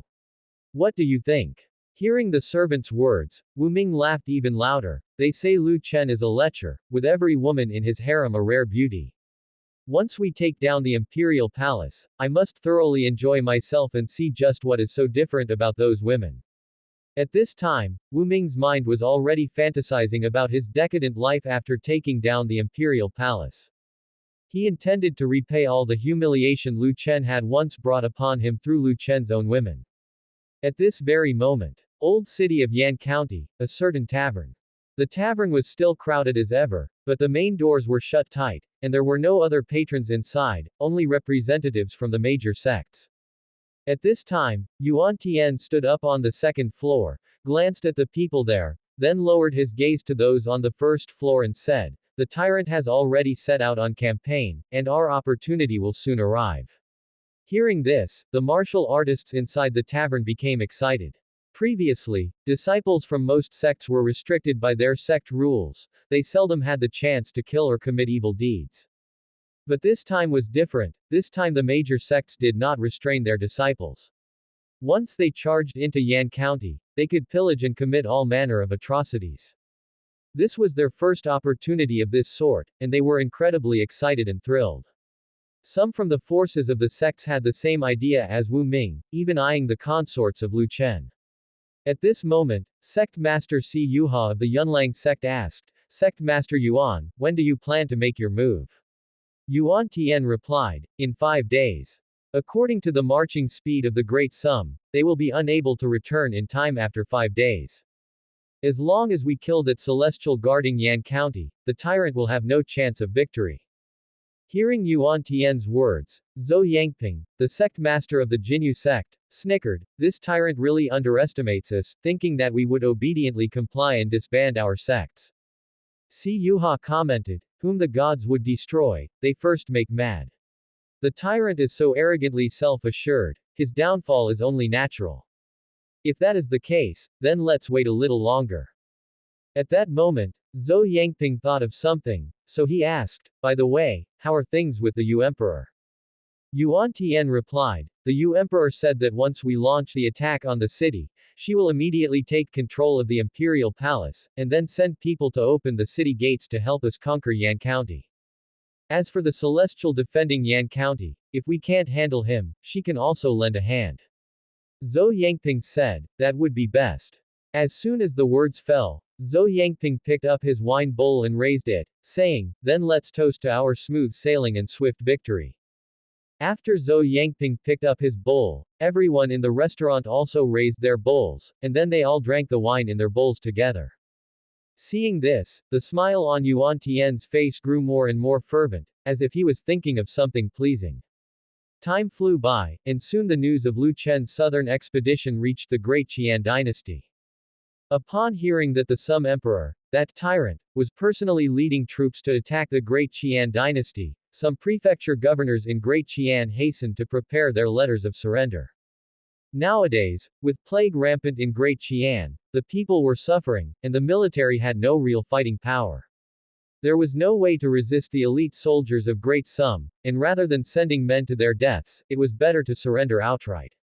What do you think? Hearing the servant's words, Wu Ming laughed even louder. They say Lu Chen is a lecher, with every woman in his harem a rare beauty. Once we take down the imperial palace, I must thoroughly enjoy myself and see just what is so different about those women. At this time, Wu Ming's mind was already fantasizing about his decadent life after taking down the imperial palace. He intended to repay all the humiliation Lu Chen had once brought upon him through Lu Chen's own women. At this very moment, old city of Yan County, a certain tavern. The tavern was still crowded as ever, but the main doors were shut tight, and there were no other patrons inside, only representatives from the major sects. At this time, Yuan Tian stood up on the second floor, glanced at the people there, then lowered his gaze to those on the first floor and said, "The tyrant has already set out on campaign, and our opportunity will soon arrive." Hearing this, the martial artists inside the tavern became excited. Previously, disciples from most sects were restricted by their sect rules, they seldom had the chance to kill or commit evil deeds. But this time was different, this time the major sects did not restrain their disciples. Once they charged into Yan County, they could pillage and commit all manner of atrocities. This was their first opportunity of this sort, and they were incredibly excited and thrilled. Some from the forces of the sects had the same idea as Wu Ming, even eyeing the consorts of Lu Chen. At this moment, Sect Master Si Yuha of the Yunlang sect asked, "Sect Master Yuan, when do you plan to make your move?" Yuan Tian replied, "In 5 days. According to the marching speed of the Great Sum, they will be unable to return in time after 5 days. As long as we kill that celestial guarding Yan County, the tyrant will have no chance of victory." Hearing Yuan Tian's words, Zhou Yangping, the sect master of the Jinyu sect, snickered, "This tyrant really underestimates us, thinking that we would obediently comply and disband our sects." Si Yuha commented, "Whom the gods would destroy, they first make mad. The tyrant is so arrogantly self-assured, his downfall is only natural. If that is the case, then let's wait a little longer." At that moment, Zhou Yangping thought of something, so he asked, "By the way, how are things with the Yu Emperor?" Yuan Tian replied, "The Yu Emperor said that once we launch the attack on the city, she will immediately take control of the imperial palace, and then send people to open the city gates to help us conquer Yan County. As for the Celestial defending Yan County, if we can't handle him, she can also lend a hand." Zhou Yangping said, "That would be best." As soon as the words fell, Zhou Yangping picked up his wine bowl and raised it, saying, "Then let's toast to our smooth sailing and swift victory." After Zhou Yangping picked up his bowl, everyone in the restaurant also raised their bowls, and then they all drank the wine in their bowls together. Seeing this, the smile on Yuan Tian's face grew more and more fervent, as if he was thinking of something pleasing. Time flew by, and soon the news of Lu Chen's southern expedition reached the great Qian dynasty. Upon hearing that the Sum Emperor, that tyrant, was personally leading troops to attack the Great Qian dynasty, some prefecture governors in Great Qian hastened to prepare their letters of surrender. Nowadays, with plague rampant in Great Qian, the people were suffering, and the military had no real fighting power. There was no way to resist the elite soldiers of Great Sum, and rather than sending men to their deaths, it was better to surrender outright.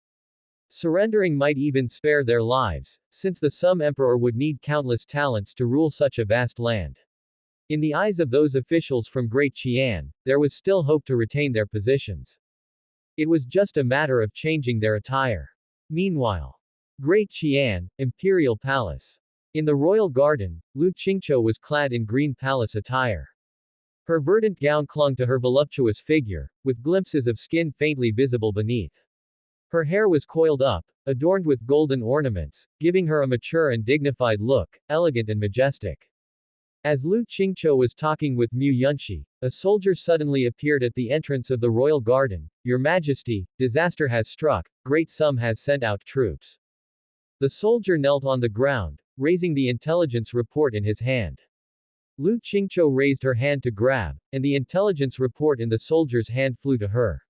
Surrendering might even spare their lives, since the Sum Emperor would need countless talents to rule such a vast land. In the eyes of those officials from Great Qian, there was still hope to retain their positions. It was just a matter of changing their attire. Meanwhile, Great Qian, Imperial Palace. In the royal garden, Lu Qingqiu was clad in green palace attire. Her verdant gown clung to her voluptuous figure, with glimpses of skin faintly visible beneath. Her hair was coiled up, adorned with golden ornaments, giving her a mature and dignified look, elegant and majestic. As Lu Qingqiu was talking with Mu Yunshi, a soldier suddenly appeared at the entrance of the royal garden. "Your Majesty, disaster has struck, Great Sum has sent out troops." The soldier knelt on the ground, raising the intelligence report in his hand. Lu Qingqiu raised her hand to grab, and the intelligence report in the soldier's hand flew to her.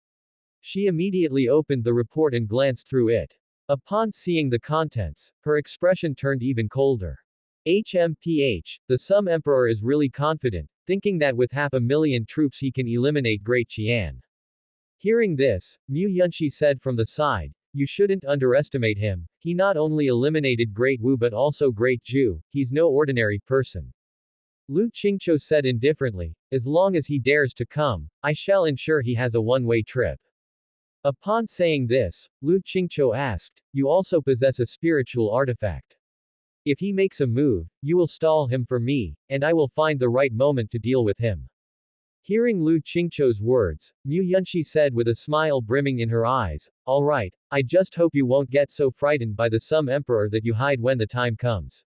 She immediately opened the report and glanced through it. Upon seeing the contents, her expression turned even colder. HMPH, the Sum Emperor is really confident, thinking that with 500,000 troops he can eliminate Great Qian. Hearing this, Mu Yunshi said from the side, "You shouldn't underestimate him, he not only eliminated Great Wu but also Great Ju, he's no ordinary person." Lu Qingqiu said indifferently, as long as he dares to come, I shall ensure he has a one-way trip. Upon saying this, Lu Qingqiu asked, you also possess a spiritual artifact. If he makes a move, you will stall him for me, and I will find the right moment to deal with him. Hearing Lu Qingqiu's words, Mu Yunxi said with a smile brimming in her eyes, all right, I just hope you won't get so frightened by the Sum Emperor that you hide when the time comes.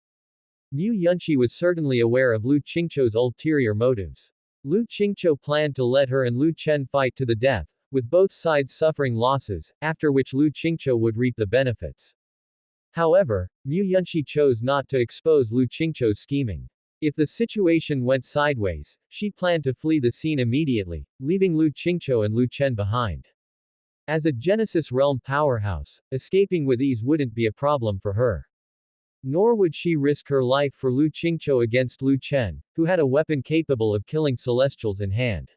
Mu Yunxi was certainly aware of Lu Qingqiu's ulterior motives. Lu Qingqiu planned to let her and Lu Chen fight to the death, with both sides suffering losses, after which Lu Qingqiu would reap the benefits. However, Mu Yunxi chose not to expose Lu Qingqiu's scheming. If the situation went sideways, she planned to flee the scene immediately, leaving Lu Qingqiu and Lu Chen behind. As a Genesis realm powerhouse, escaping with ease wouldn't be a problem for her. Nor would she risk her life for Lu Qingqiu against Lu Chen, who had a weapon capable of killing Celestials in hand.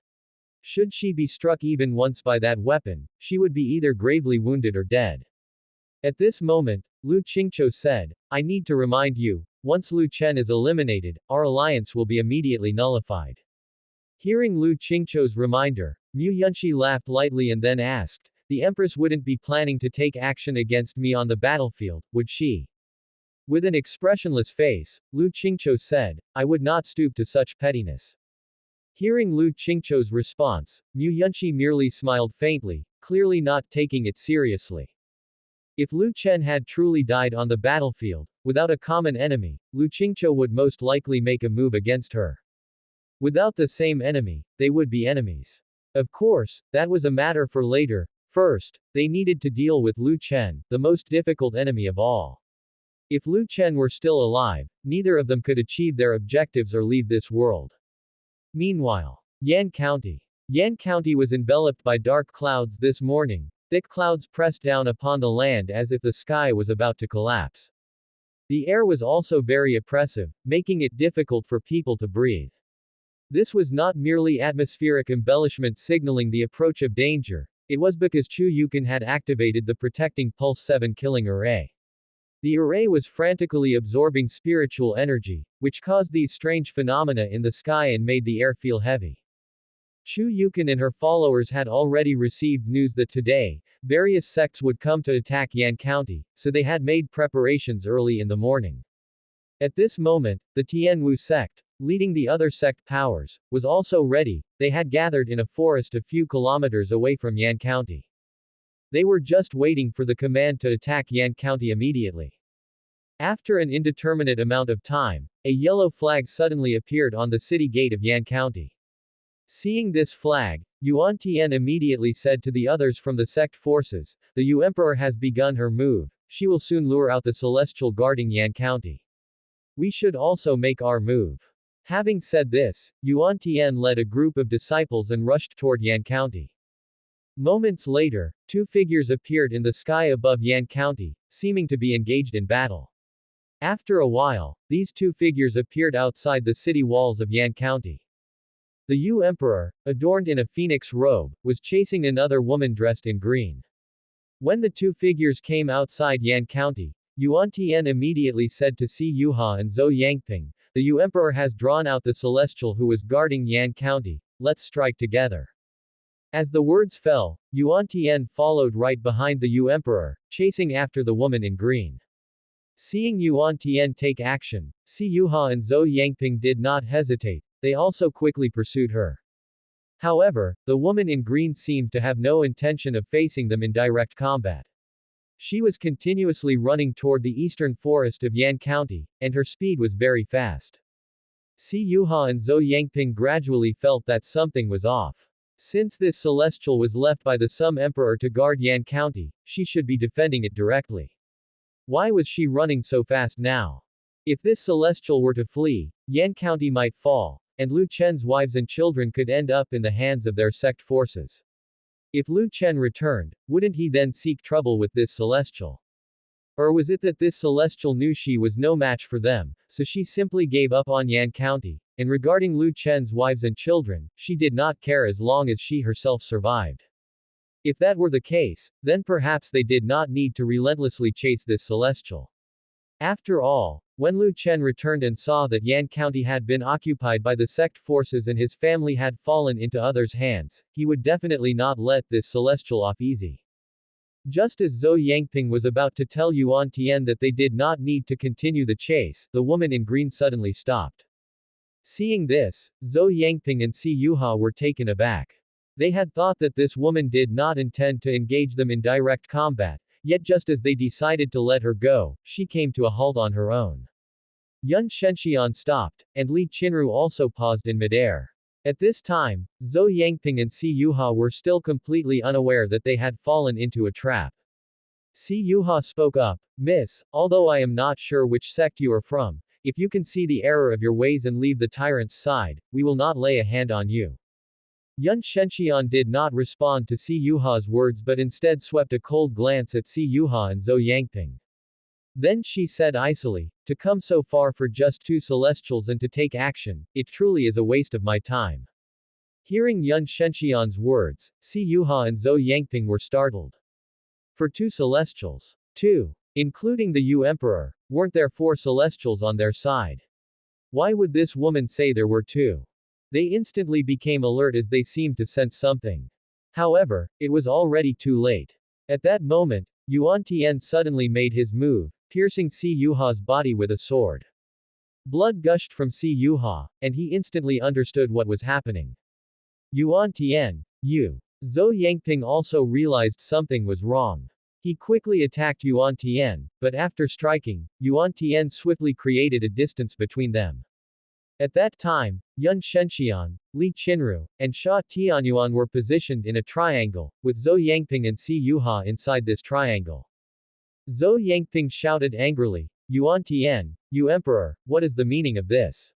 Should she be struck even once by that weapon, she would be either gravely wounded or dead. At this moment, Lu Qingqiu said, I need to remind you, once Lu Chen is eliminated, our alliance will be immediately nullified. Hearing Lu Qingqiu's reminder, Mu Yunxi laughed lightly and then asked, the Empress wouldn't be planning to take action against me on the battlefield, would she? With an expressionless face, Lu Qingqiu said, I would not stoop to such pettiness. Hearing Lu Qingqiu's response, Mu Yunxi merely smiled faintly, clearly not taking it seriously. If Lu Chen had truly died on the battlefield, without a common enemy, Lu Qingqiu would most likely make a move against her. Without the same enemy, they would be enemies. Of course, that was a matter for later. First, they needed to deal with Lu Chen, the most difficult enemy of all. If Lu Chen were still alive, neither of them could achieve their objectives or leave this world. Meanwhile, Yan County. Yan County was enveloped by dark clouds this morning. Thick clouds pressed down upon the land as if the sky was about to collapse. The air was also very oppressive, making it difficult for people to breathe. This was not merely atmospheric embellishment signaling the approach of danger, it was because Chu Yukon had activated the protecting Pulse 7 killing array. The array was frantically absorbing spiritual energy, which caused these strange phenomena in the sky and made the air feel heavy. Chu Yukon and her followers had already received news that today, various sects would come to attack Yan County, so they had made preparations early in the morning. At this moment, the Tianwu sect, leading the other sect powers, was also ready. They had gathered in a forest a few kilometers away from Yan County. They were just waiting for the command to attack Yan County immediately. After an indeterminate amount of time, a yellow flag suddenly appeared on the city gate of Yan County. Seeing this flag, Yuan Tian immediately said to the others from the sect forces, the Yu Emperor has begun her move, she will soon lure out the Celestial guarding Yan County. We should also make our move. Having said this, Yuan Tian led a group of disciples and rushed toward Yan County. Moments later, two figures appeared in the sky above Yan County, seeming to be engaged in battle. After a while, these two figures appeared outside the city walls of Yan County. The Yu Emperor, adorned in a phoenix robe, was chasing another woman dressed in green. When the two figures came outside Yan County, Yuan Tian immediately said to Si Yuha and Zhou Yangping, the Yu Emperor has drawn out the Celestial who was guarding Yan County, let's strike together. As the words fell, Yuan Tian followed right behind the Yu Emperor, chasing after the woman in green. Seeing Yuan Tian take action, Si Yuha and Zhou Yangping did not hesitate, they also quickly pursued her. However, the woman in green seemed to have no intention of facing them in direct combat. She was continuously running toward the eastern forest of Yan County, and her speed was very fast. Si Yuha and Zhou Yangping gradually felt that something was off. Since this celestial was left by the Sum Emperor to guard Yan County, she should be defending it directly. Why was she running so fast now? If this celestial were to flee, Yan County might fall, and Lu Chen's wives and children could end up in the hands of their sect forces. If Lu Chen returned, wouldn't he then seek trouble with this celestial? Or was it that this celestial knew she was no match for them, so she simply gave up on Yan County, and regarding Lu Chen's wives and children, she did not care as long as she herself survived. If that were the case, then perhaps they did not need to relentlessly chase this celestial. After all, When Lu Chen returned and saw that Yan County had been occupied by the sect forces and his family had fallen into others' hands, he would definitely not let this celestial off easy. Just as Zhou Yangping was about to tell Yuan Tian that they did not need to continue the chase, the woman in green suddenly stopped. Seeing this, Zhou Yangping and Si Yuha were taken aback. They had thought that this woman did not intend to engage them in direct combat, yet just as they decided to let her go, she came to a halt on her own. Yun Shenxian stopped, and Li Qinru also paused in midair. At this time, Zhou Yangping and Si Yuha were still completely unaware that they had fallen into a trap. Si Yuha spoke up, "Miss, although I am not sure which sect you are from, if you can see the error of your ways and leave the tyrant's side, we will not lay a hand on you." Yun Shenxian did not respond to Si Yuha's words but instead swept a cold glance at Si Yuha and Zhou Yangping. Then she said icily, "To come so far for just 2 celestials and to take action, it truly is a waste of my time." Hearing Yun Shenxian's words, Si Yuha and Zhou Yangping were startled. For 2 celestials. 2. Including the Yu Emperor, weren't there 4 celestials on their side? Why would this woman say there were 2? They instantly became alert as they seemed to sense something. However, it was already too late. At that moment, Yuan Tian suddenly made his move, piercing Si Yuha's body with a sword. Blood gushed from Si Yuha, and he instantly understood what was happening. Yuan Tian, you. Zhou Yangping also realized something was wrong. He quickly attacked Yuan Tian, but after striking, Yuan Tian swiftly created a distance between them. At that time, Yun Shenxian, Li Qinru, and Sha Tianyuan were positioned in a triangle, with Zhou Yangping and Si Yuha inside this triangle. Zhou Yangping shouted angrily, "Yuan Tian, you emperor, what is the meaning of this?"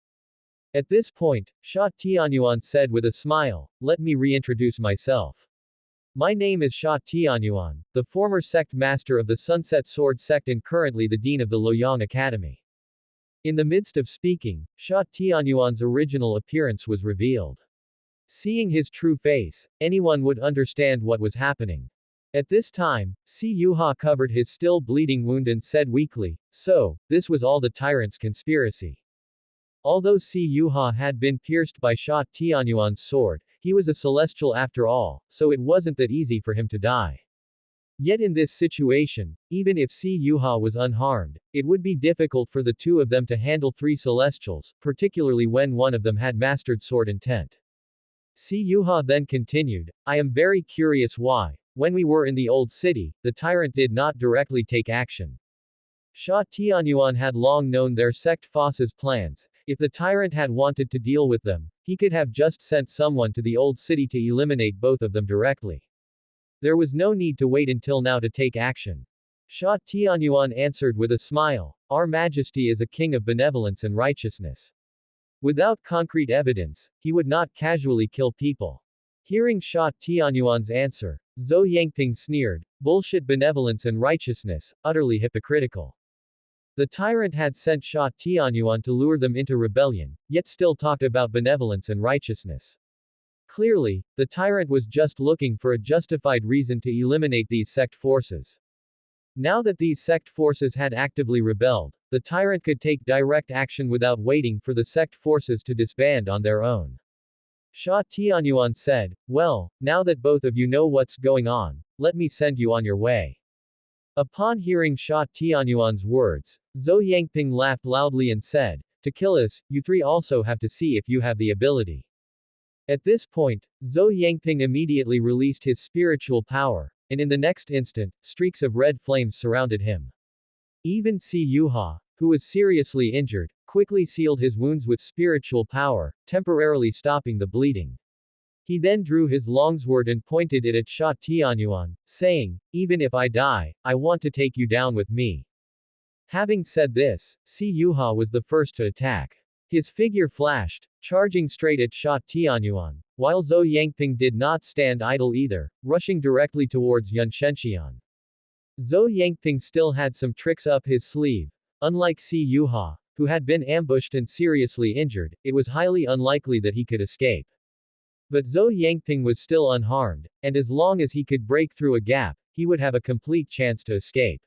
At this point, Sha Tianyuan said with a smile, "Let me reintroduce myself. My name is Sha Tianyuan, the former sect master of the Sunset Sword sect and currently the dean of the Luoyang Academy." In the midst of speaking, Sha Tianyuan's original appearance was revealed. Seeing his true face, anyone would understand what was happening. At this time, Si Yuha covered his still bleeding wound and said weakly, "So, this was all the tyrant's conspiracy." Although Si Yuha had been pierced by Sha Tianyuan's sword, he was a celestial after all, so it wasn't that easy for him to die. Yet in this situation, even if Si Yuha was unharmed, it would be difficult for the 2 of them to handle 3 celestials, particularly when one of them had mastered sword intent. Si Yuha then continued, "I am very curious why, when we were in the old city, the tyrant did not directly take action. Sha Tianyuan had long known their sect Foss's plans. If the tyrant had wanted to deal with them, he could have just sent someone to the old city to eliminate both of them directly. There was no need to wait until now to take action." Sha Tianyuan answered with a smile, "Our Majesty is a king of benevolence and righteousness. Without concrete evidence, he would not casually kill people." Hearing Sha Tianyuan's answer, Zhou Yangping sneered, "Bullshit benevolence and righteousness, utterly hypocritical." The tyrant had sent Sha Tianyuan to lure them into rebellion, yet still talked about benevolence and righteousness. Clearly, the tyrant was just looking for a justified reason to eliminate these sect forces. Now that these sect forces had actively rebelled, the tyrant could take direct action without waiting for the sect forces to disband on their own. Sha Tianyuan said, "Well, now that both of you know what's going on, let me send you on your way." Upon hearing Sha Tianyuan's words, Zhou Yangping laughed loudly and said, "To kill us, you 3 also have to see if you have the ability." At this point, Zhou Yangping immediately released his spiritual power, and in the next instant, streaks of red flames surrounded him. Even Si Yuha, who was seriously injured, quickly sealed his wounds with spiritual power, temporarily stopping the bleeding. He then drew his longsword and pointed it at Sha Tianyuan, saying, "Even if I die, I want to take you down with me." Having said this, Si Yuha was the first to attack. His figure flashed, charging straight at Sha Tianyuan, while Zhou Yangping did not stand idle either, rushing directly towards Yun Shenxian. Zhou Yangping still had some tricks up his sleeve. Unlike Si Yuha, who had been ambushed and seriously injured, it was highly unlikely that he could escape. But Zhou Yangping was still unharmed, and as long as he could break through a gap, he would have a complete chance to escape.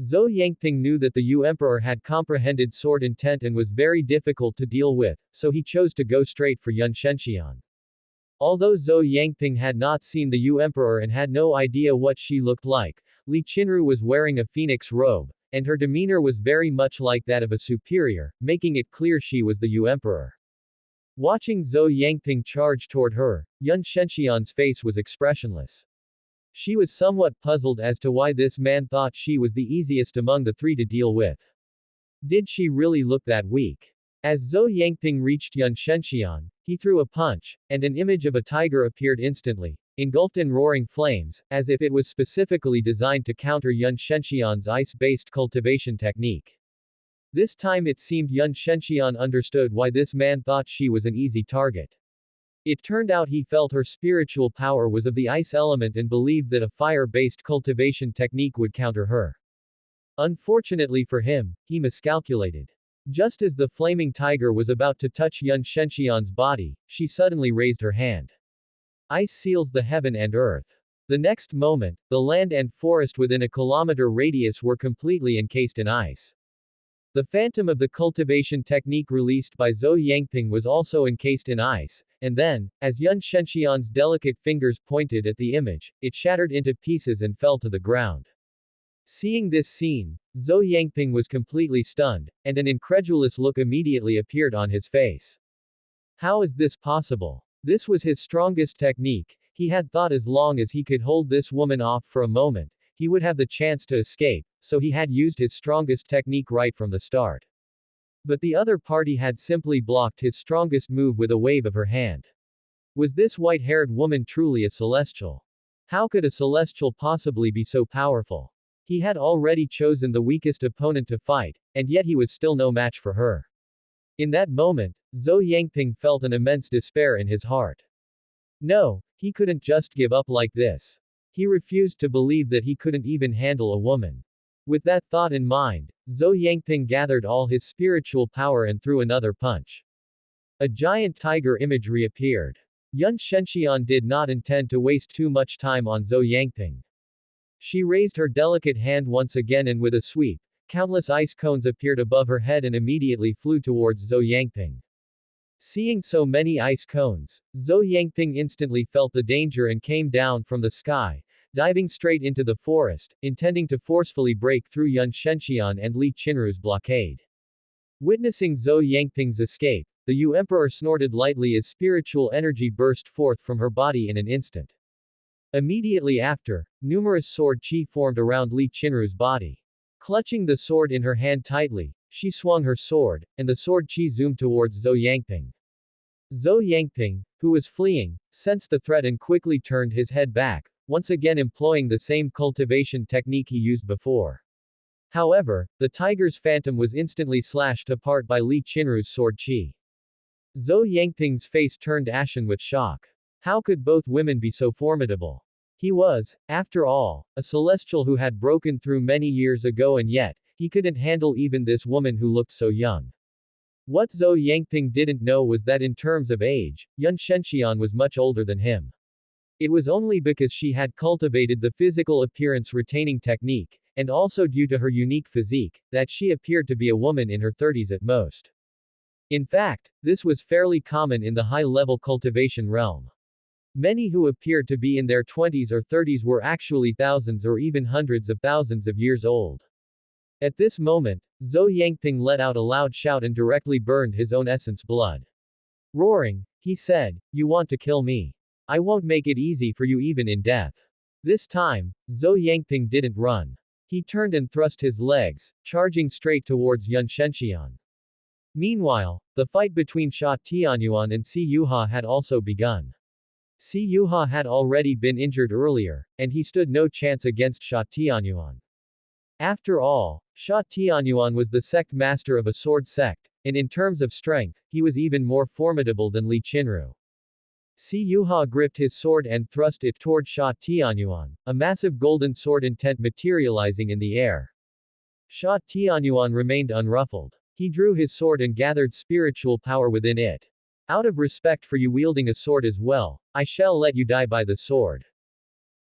Zhou Yangping knew that the Yu Emperor had comprehended sword intent and was very difficult to deal with, so he chose to go straight for Yun Shenxian. Although Zhou Yangping had not seen the Yu Emperor and had no idea what she looked like, Li Qinru was wearing a phoenix robe, and her demeanor was very much like that of a superior, making it clear she was the Yu Emperor. Watching Zhou Yangping charge toward her, Yun Shenxian's face was expressionless. She was somewhat puzzled as to why this man thought she was the easiest among the three to deal with. Did she really look that weak? As Zhou Yangping reached Yun Shenxian, he threw a punch, and an image of a tiger appeared instantly, engulfed in roaring flames, as if it was specifically designed to counter Yun Shenxian's ice-based cultivation technique. This time it seemed Yun Shenxian understood why this man thought she was an easy target. It turned out he felt her spiritual power was of the ice element and believed that a fire-based cultivation technique would counter her. Unfortunately for him, he miscalculated. Just as the flaming tiger was about to touch Yun Shenxian's body, she suddenly raised her hand. Ice seals the heaven and earth. The next moment, the land and forest within a kilometer radius were completely encased in ice. The phantom of the cultivation technique released by Zhou Yangping was also encased in ice, and then, as Yun Shenxian's delicate fingers pointed at the image, it shattered into pieces and fell to the ground. Seeing this scene, Zhou Yangping was completely stunned, and an incredulous look immediately appeared on his face. How is this possible? This was his strongest technique. He had thought as long as he could hold this woman off for a moment, he would have the chance to escape, so he had used his strongest technique right from the start. But the other party had simply blocked his strongest move with a wave of her hand. Was this white-haired woman truly a celestial? How could a celestial possibly be so powerful? He had already chosen the weakest opponent to fight, and yet he was still no match for her. In that moment, Zhou Yangping felt an immense despair in his heart. No, he couldn't just give up like this. He refused to believe that he couldn't even handle a woman. With that thought in mind, Zhou Yangping gathered all his spiritual power and threw another punch. A giant tiger image reappeared. Yun Shenxian did not intend to waste too much time on Zhou Yangping. She raised her delicate hand once again and with a sweep, countless ice cones appeared above her head and immediately flew towards Zhou Yangping. Seeing so many ice cones, Zhou Yangping instantly felt the danger and came down from the sky, diving straight into the forest, intending to forcefully break through Yun Shenxian and Li Qinru's blockade. Witnessing Zhou Yangping's escape, the Yu Emperor snorted lightly as spiritual energy burst forth from her body in an instant. Immediately after, numerous sword chi formed around Li Qinru's body. Clutching the sword in her hand tightly, she swung her sword, and the sword chi zoomed towards Zhou Yangping. Zhou Yangping, who was fleeing, sensed the threat and quickly turned his head back, once again employing the same cultivation technique he used before. However, the tiger's phantom was instantly slashed apart by Li Qinru's sword chi. Zhou Yangping's face turned ashen with shock. How could both women be so formidable? He was, after all, a celestial who had broken through many years ago, and yet, he couldn't handle even this woman who looked so young. What Zhou Yangping didn't know was that in terms of age, Yun Shenxian was much older than him. It was only because she had cultivated the physical appearance retaining technique, and also due to her unique physique, that she appeared to be a woman in her 30s at most. In fact, this was fairly common in the high-level cultivation realm. Many who appeared to be in their 20s or 30s were actually thousands or even hundreds of thousands of years old. At this moment, Zhou Yangping let out a loud shout and directly burned his own essence blood. Roaring, he said, "You want to kill me? I won't make it easy for you even in death." This time, Zhou Yangping didn't run. He turned and thrust his legs, charging straight towards Yun Shenxian. Meanwhile, the fight between Sha Tianyuan and Si Yuha had also begun. Si Yuha had already been injured earlier, and he stood no chance against Sha Tianyuan. After all, Sha Tianyuan was the sect master of a sword sect, and in terms of strength, he was even more formidable than Li Qinru. Si Yuha gripped his sword and thrust it toward Sha Tianyuan, a massive golden sword intent materializing in the air. Sha Tianyuan remained unruffled. He drew his sword and gathered spiritual power within it. Out of respect for you wielding a sword as well, I shall let you die by the sword.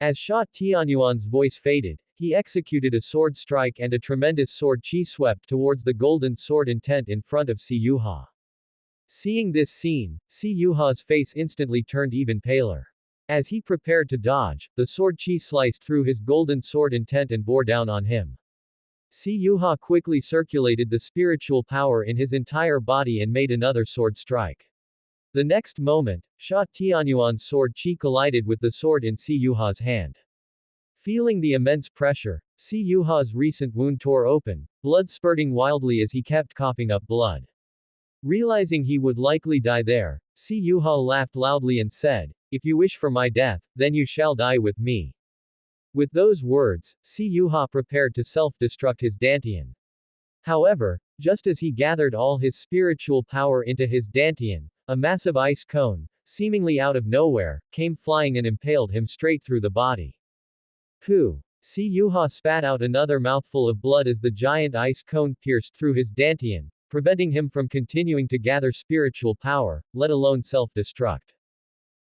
As Sha Tianyuan's voice faded, he executed a sword strike and a tremendous sword chi swept towards the golden sword intent in front of Si Yuha. Seeing this scene, Si Yuha's face instantly turned even paler. As he prepared to dodge, the sword chi sliced through his golden sword intent and bore down on him. Si Yuha quickly circulated the spiritual power in his entire body and made another sword strike. The next moment, Sha Tianyuan's sword chi collided with the sword in Si Yuha's hand. Feeling the immense pressure, Si Yuha's recent wound tore open, blood spurting wildly as he kept coughing up blood. Realizing he would likely die there, Si Yuha laughed loudly and said, "If you wish for my death, then you shall die with me." With those words, Si Yuha prepared to self-destruct his Dantian. However, just as he gathered all his spiritual power into his Dantian, a massive ice cone, seemingly out of nowhere, came flying and impaled him straight through the body. Pooh! Si Yuha spat out another mouthful of blood as the giant ice cone pierced through his Dantian, preventing him from continuing to gather spiritual power, let alone self-destruct.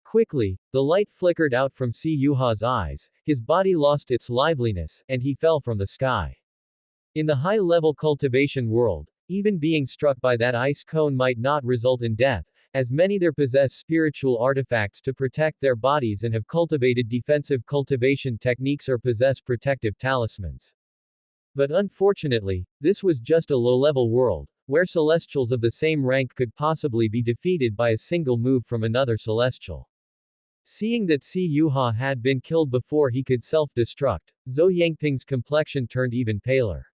Quickly, the light flickered out from Si Yuha's eyes, his body lost its liveliness, and he fell from the sky. In the high-level cultivation world, even being struck by that ice cone might not result in death, as many there possess spiritual artifacts to protect their bodies and have cultivated defensive cultivation techniques or possess protective talismans. But unfortunately, this was just a low-level world, where celestials of the same rank could possibly be defeated by a single move from another celestial. Seeing that Si Yuha had been killed before he could self-destruct, Zhou Yangping's complexion turned even paler.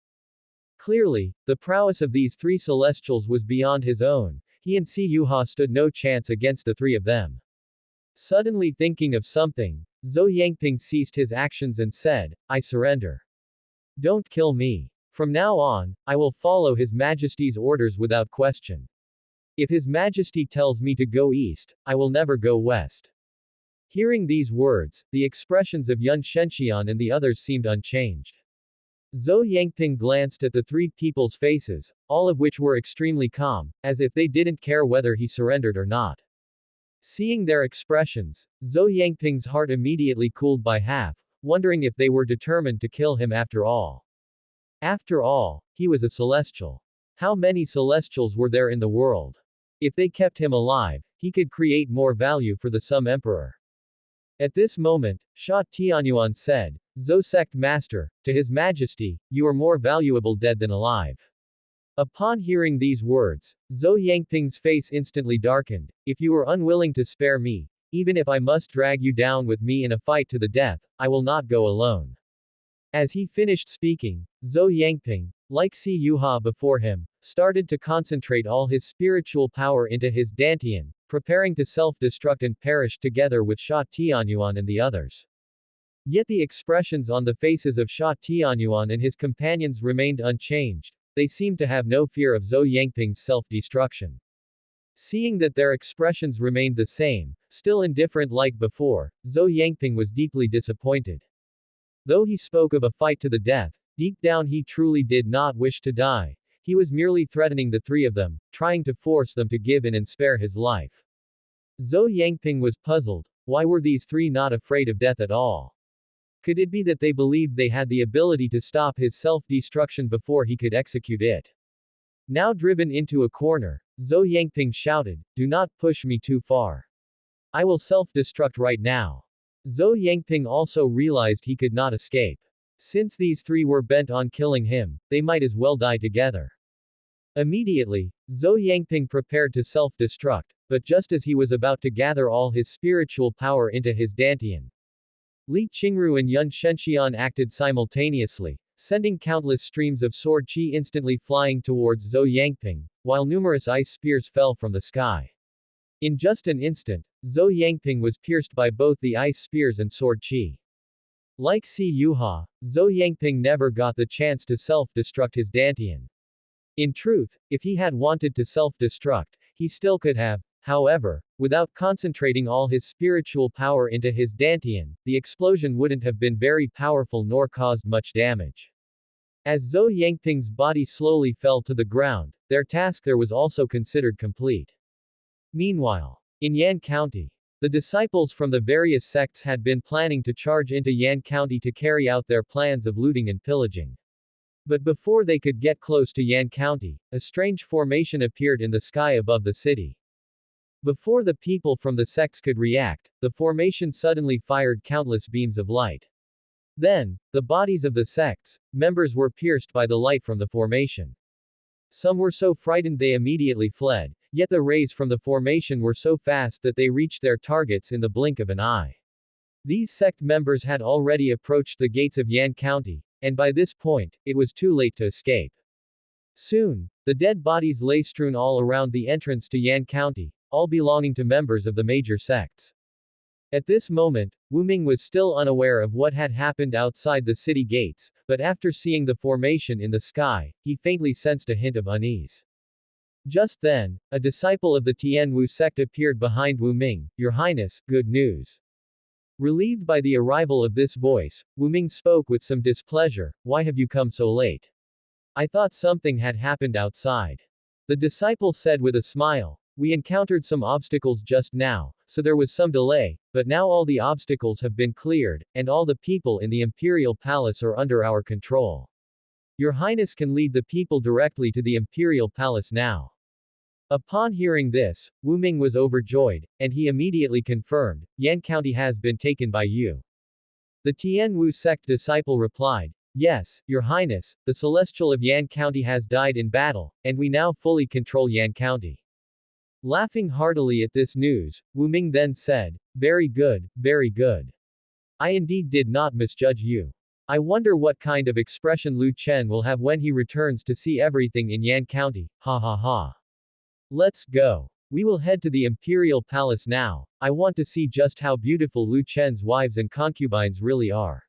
Clearly, the prowess of these three celestials was beyond his own. He and Si Yuha stood no chance against the three of them. Suddenly thinking of something, Zhou Yangping ceased his actions and said, "I surrender. Don't kill me. From now on, I will follow His Majesty's orders without question. If His Majesty tells me to go east, I will never go west." Hearing these words, the expressions of Yun Shenxian and the others seemed unchanged. Zhou Yangping glanced at the three people's faces, all of which were extremely calm, as if they didn't care whether he surrendered or not. Seeing their expressions, Zhou Yangping's heart immediately cooled by half, wondering if they were determined to kill him after all. After all, he was a celestial. How many celestials were there in the world? If they kept him alive, he could create more value for the Sum Emperor. At this moment, Sha Tianyuan said, "Zhou Sect Master, to His Majesty, you are more valuable dead than alive." Upon hearing these words, Zhou Yangping's face instantly darkened. "If you are unwilling to spare me, even if I must drag you down with me in a fight to the death, I will not go alone." As he finished speaking, Zhou Yangping, like Si Yuha before him, started to concentrate all his spiritual power into his Dantian, preparing to self-destruct and perish together with Sha Tianyuan and the others. Yet the expressions on the faces of Sha Tianyuan and his companions remained unchanged. They seemed to have no fear of Zhou Yangping's self-destruction. Seeing that their expressions remained the same, still indifferent like before, Zhou Yangping was deeply disappointed. Though he spoke of a fight to the death, deep down he truly did not wish to die. He was merely threatening the three of them, trying to force them to give in and spare his life. Zhou Yangping was puzzled. Why were these three not afraid of death at all? Could it be that they believed they had the ability to stop his self-destruction before he could execute it? Now driven into a corner, Zhou Yangping shouted, "Do not push me too far. I will self-destruct right now." Zhou Yangping also realized he could not escape. Since these three were bent on killing him, they might as well die together. Immediately, Zhou Yangping prepared to self-destruct, but just as he was about to gather all his spiritual power into his Dantian, Li Qingru and Yun Shenxian acted simultaneously, sending countless streams of sword chi instantly flying towards Zhou Yangping, while numerous ice spears fell from the sky. In just an instant, Zhou Yangping was pierced by both the ice spears and sword chi. Like Si Yuha, Zhou Yangping never got the chance to self-destruct his Dantian. In truth, if he had wanted to self-destruct, he still could have. However, without concentrating all his spiritual power into his Dantian, the explosion wouldn't have been very powerful nor caused much damage. As Zhou Yangping's body slowly fell to the ground, their task there was also considered complete. Meanwhile, in Yan County, The disciples from the various sects had been planning to charge into Yan County to carry out their plans of looting and pillaging. But before they could get close to Yan County, a strange formation appeared in the sky above the city. Before the people from the sects could react, the formation suddenly fired countless beams of light. Then, the bodies of the sects members were pierced by the light from the formation. Some were so frightened they immediately fled, yet the rays from the formation were so fast that they reached their targets in the blink of an eye. These sect members had already approached the gates of Yan County, and by this point, it was too late to escape. Soon, the dead bodies lay strewn all around the entrance to Yan County, all belonging to members of the major sects. At this moment, Wu Ming was still unaware of what had happened outside the city gates, but after seeing the formation in the sky, he faintly sensed a hint of unease. Just then, a disciple of the Tian Wu sect appeared behind Wu Ming. "Your Highness, good news." Relieved by the arrival of this voice, Wu Ming spoke with some displeasure. "Why have you come so late? I thought something had happened outside." The disciple said with a smile, "We encountered some obstacles just now, so there was some delay, but now all the obstacles have been cleared, and all the people in the imperial palace are under our control. Your Highness can lead the people directly to the imperial palace now." Upon hearing this, Wu Ming was overjoyed, and he immediately confirmed, "Yan County has been taken by you." The Tian Wu sect disciple replied, "Yes, Your Highness, the Celestial of Yan County has died in battle, and we now fully control Yan County." Laughing heartily at this news, Wu Ming then said, very good, very good. I indeed did not misjudge you. I wonder what kind of expression Lu Chen will have when he returns to see everything in Yan County, ha ha ha. Let's go. We will head to the Imperial Palace now. I want to see just how beautiful Lu Chen's wives and concubines really are.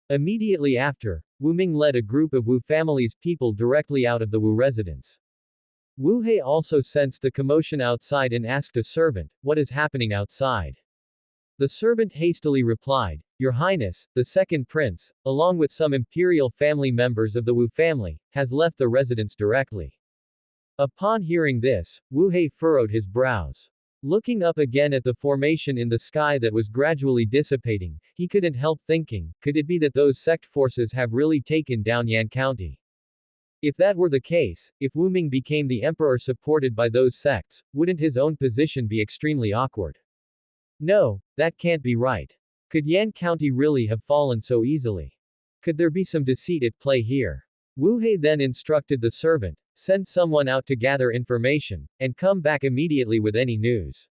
Immediately after, Wu Ming led a group of Wu family's people directly out of the Wu residence. Wu Hei also sensed the commotion outside and asked a servant, "What is happening outside?" The servant hastily replied, "Your Highness, the second prince, along with some imperial family members of the Wu family, has left the residence directly." Upon hearing this, Wu Hei furrowed his brows. Looking up again at the formation in the sky that was gradually dissipating, he couldn't help thinking, could it be that those sect forces have really taken down Yan County? If that were the case, if Wu Ming became the emperor supported by those sects, wouldn't his own position be extremely awkward? No, that can't be right. Could Yan County really have fallen so easily? Could there be some deceit at play here? Wu Hei then instructed the servant, "Send someone out to gather information, and come back immediately with any news."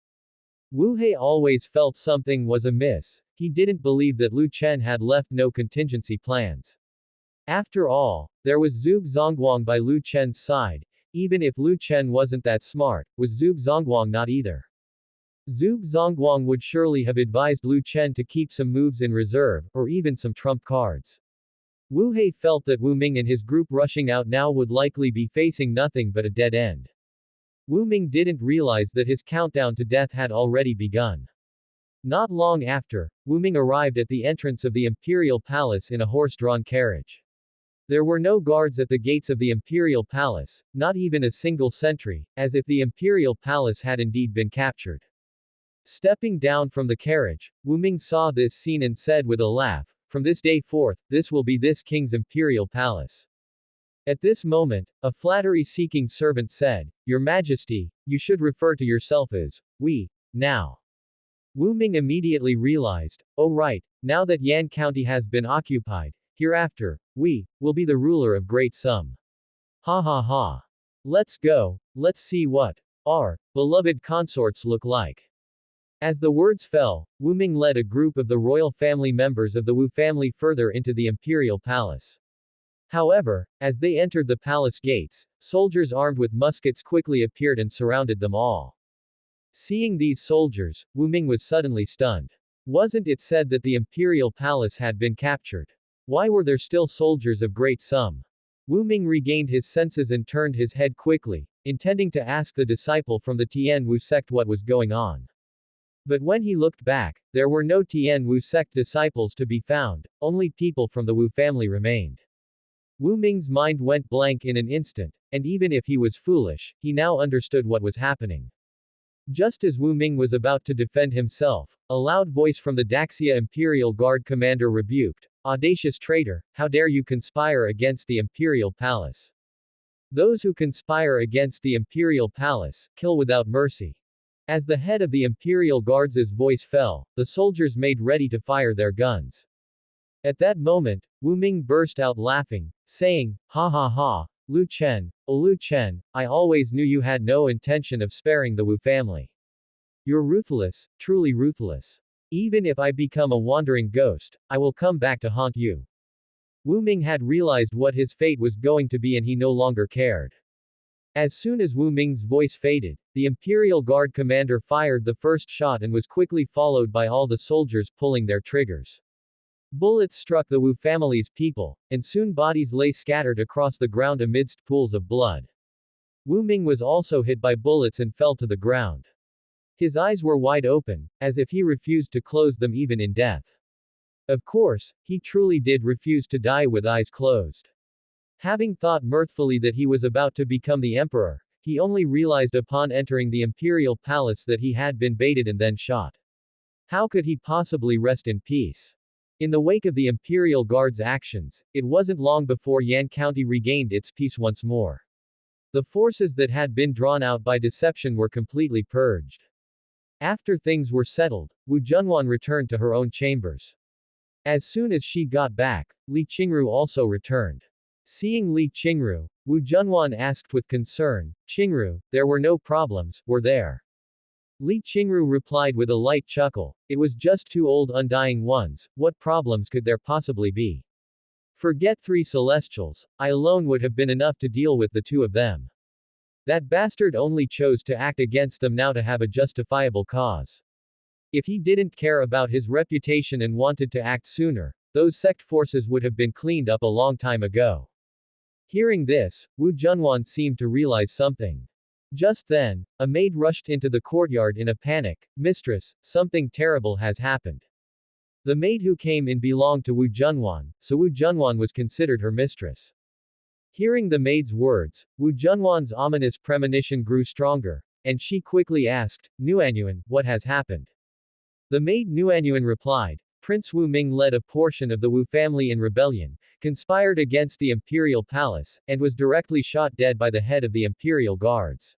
Wu Hei always felt something was amiss. He didn't believe that Lu Chen had left no contingency plans. After all, there was Zhuge Zongguang by Lu Chen's side. Even if Lu Chen wasn't that smart, was Zhuge Zongguang not either? Zhuge Zongguang would surely have advised Lu Chen to keep some moves in reserve, or even some trump cards. Wu Hei felt that Wu Ming and his group rushing out now would likely be facing nothing but a dead end. Wu Ming didn't realize that his countdown to death had already begun. Not long after, Wu Ming arrived at the entrance of the imperial palace in a horse-drawn carriage. There were no guards at the gates of the imperial palace, not even a single sentry, as if the imperial palace had indeed been captured. Stepping down from the carriage, Wu Ming saw this scene and said with a laugh, "From this day forth, this will be this king's imperial palace." At this moment, a flattery-seeking servant said, "Your Majesty, you should refer to yourself as, we, now." Wu Ming immediately realized, oh right, now that Yan County has been occupied, hereafter, we, will be the ruler of Great Sum. Ha ha ha. Let's go, let's see what our beloved consorts look like. As the words fell, Wu Ming led a group of the royal family members of the Wu family further into the imperial palace. However, as they entered the palace gates, soldiers armed with muskets quickly appeared and surrounded them all. Seeing these soldiers, Wu Ming was suddenly stunned. Wasn't it said that the imperial palace had been captured? Why were there still soldiers of Great Sum? Wu Ming regained his senses and turned his head quickly, intending to ask the disciple from the Tian Wu sect what was going on. But when he looked back, there were no Tian Wu sect disciples to be found, only people from the Wu family remained. Wu Ming's mind went blank in an instant, and even if he was foolish, he now understood what was happening. Just as Wu Ming was about to defend himself, a loud voice from the Daxia Imperial Guard commander rebuked, "Audacious traitor, how dare you conspire against the Imperial Palace? Those who conspire against the Imperial Palace, kill without mercy." As the head of the Imperial Guards' voice fell, the soldiers made ready to fire their guns. At that moment, Wu Ming burst out laughing, saying, "Ha ha ha, Lu Chen, oh Lu Chen, I always knew you had no intention of sparing the Wu family. You're ruthless, truly ruthless. Even if I become a wandering ghost, I will come back to haunt you." Wu Ming had realized what his fate was going to be and he no longer cared. As soon as Wu Ming's voice faded, the Imperial Guard commander fired the first shot and was quickly followed by all the soldiers pulling their triggers. Bullets struck the Wu family's people, and soon bodies lay scattered across the ground amidst pools of blood. Wu Ming was also hit by bullets and fell to the ground. His eyes were wide open, as if he refused to close them even in death. Of course, he truly did refuse to die with eyes closed. Having thought mirthfully that he was about to become the emperor, he only realized upon entering the imperial palace that he had been baited and then shot. How could he possibly rest in peace? In the wake of the Imperial Guard's actions, it wasn't long before Yan County regained its peace once more. The forces that had been drawn out by deception were completely purged. After things were settled, Wu Junwan returned to her own chambers. As soon as she got back, Li Qingru also returned. Seeing Li Qingru, Wu Junwan asked with concern, "Qingru, there were no problems, were there?" Li Qingru replied with a light chuckle, "It was just two old undying ones, what problems could there possibly be? Forget 3 celestials, I alone would have been enough to deal with the 2 of them. That bastard only chose to act against them now to have a justifiable cause. If he didn't care about his reputation and wanted to act sooner, those sect forces would have been cleaned up a long time ago." Hearing this, Wu Junwan seemed to realize something. Just then, a maid rushed into the courtyard in a panic, "Mistress, something terrible has happened." The maid who came in belonged to Wu Junwan, so Wu Junwan was considered her mistress. Hearing the maid's words, Wu Junwan's ominous premonition grew stronger, and she quickly asked, "Nuanyuan, what has happened?" The maid Nuanyuan replied, "Prince Wu Ming led a portion of the Wu family in rebellion, conspired against the imperial palace, and was directly shot dead by the head of the imperial guards."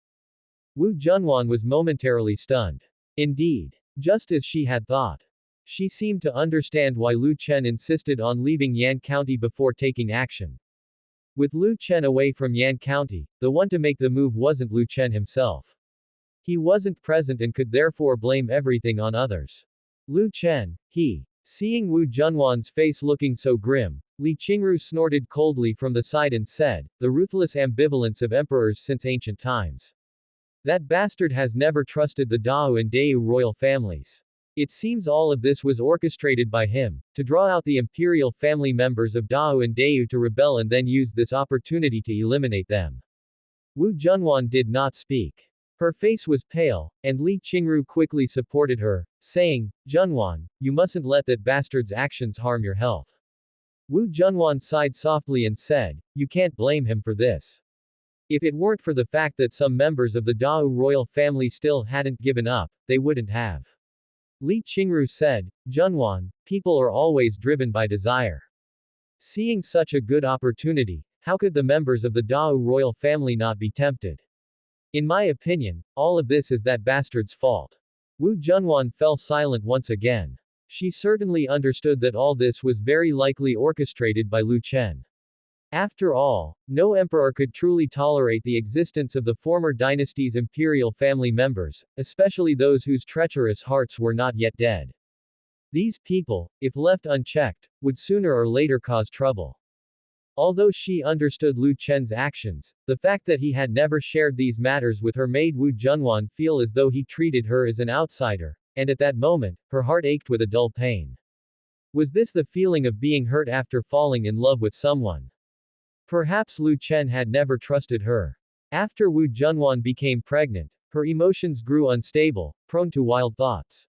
Wu Junwan was momentarily stunned. Indeed. Just as she had thought. She seemed to understand why Lu Chen insisted on leaving Yan County before taking action. With Lu Chen away from Yan County, the one to make the move wasn't Lu Chen himself. He wasn't present and could therefore blame everything on others. Lu Chen, he. Seeing Wu Junwan's face looking so grim, Li Qingru snorted coldly from the side and said, "The ruthless ambivalence of emperors since ancient times. That bastard has never trusted the Dao and Deu royal families. It seems all of this was orchestrated by him, to draw out the imperial family members of Dao and Deu to rebel and then use this opportunity to eliminate them." Wu Junwan did not speak. Her face was pale, and Li Qingru quickly supported her, saying, "Junwan, you mustn't let that bastard's actions harm your health." Wu Junwan sighed softly and said, "You can't blame him for this. If it weren't for the fact that some members of the Dao royal family still hadn't given up, they wouldn't have." Li Qingru said, "Junwan, people are always driven by desire. Seeing such a good opportunity, how could the members of the Dao royal family not be tempted? In my opinion, all of this is that bastard's fault." Wu Junwan fell silent once again. She certainly understood that all this was very likely orchestrated by Lu Chen. After all, no emperor could truly tolerate the existence of the former dynasty's imperial family members, especially those whose treacherous hearts were not yet dead. These people, if left unchecked, would sooner or later cause trouble. Although she understood Lu Chen's actions, the fact that he had never shared these matters with her made Wu Junwan feel as though he treated her as an outsider, and at that moment, her heart ached with a dull pain. Was this the feeling of being hurt after falling in love with someone? Perhaps Lu Chen had never trusted her. After Wu Junwan became pregnant, her emotions grew unstable, prone to wild thoughts.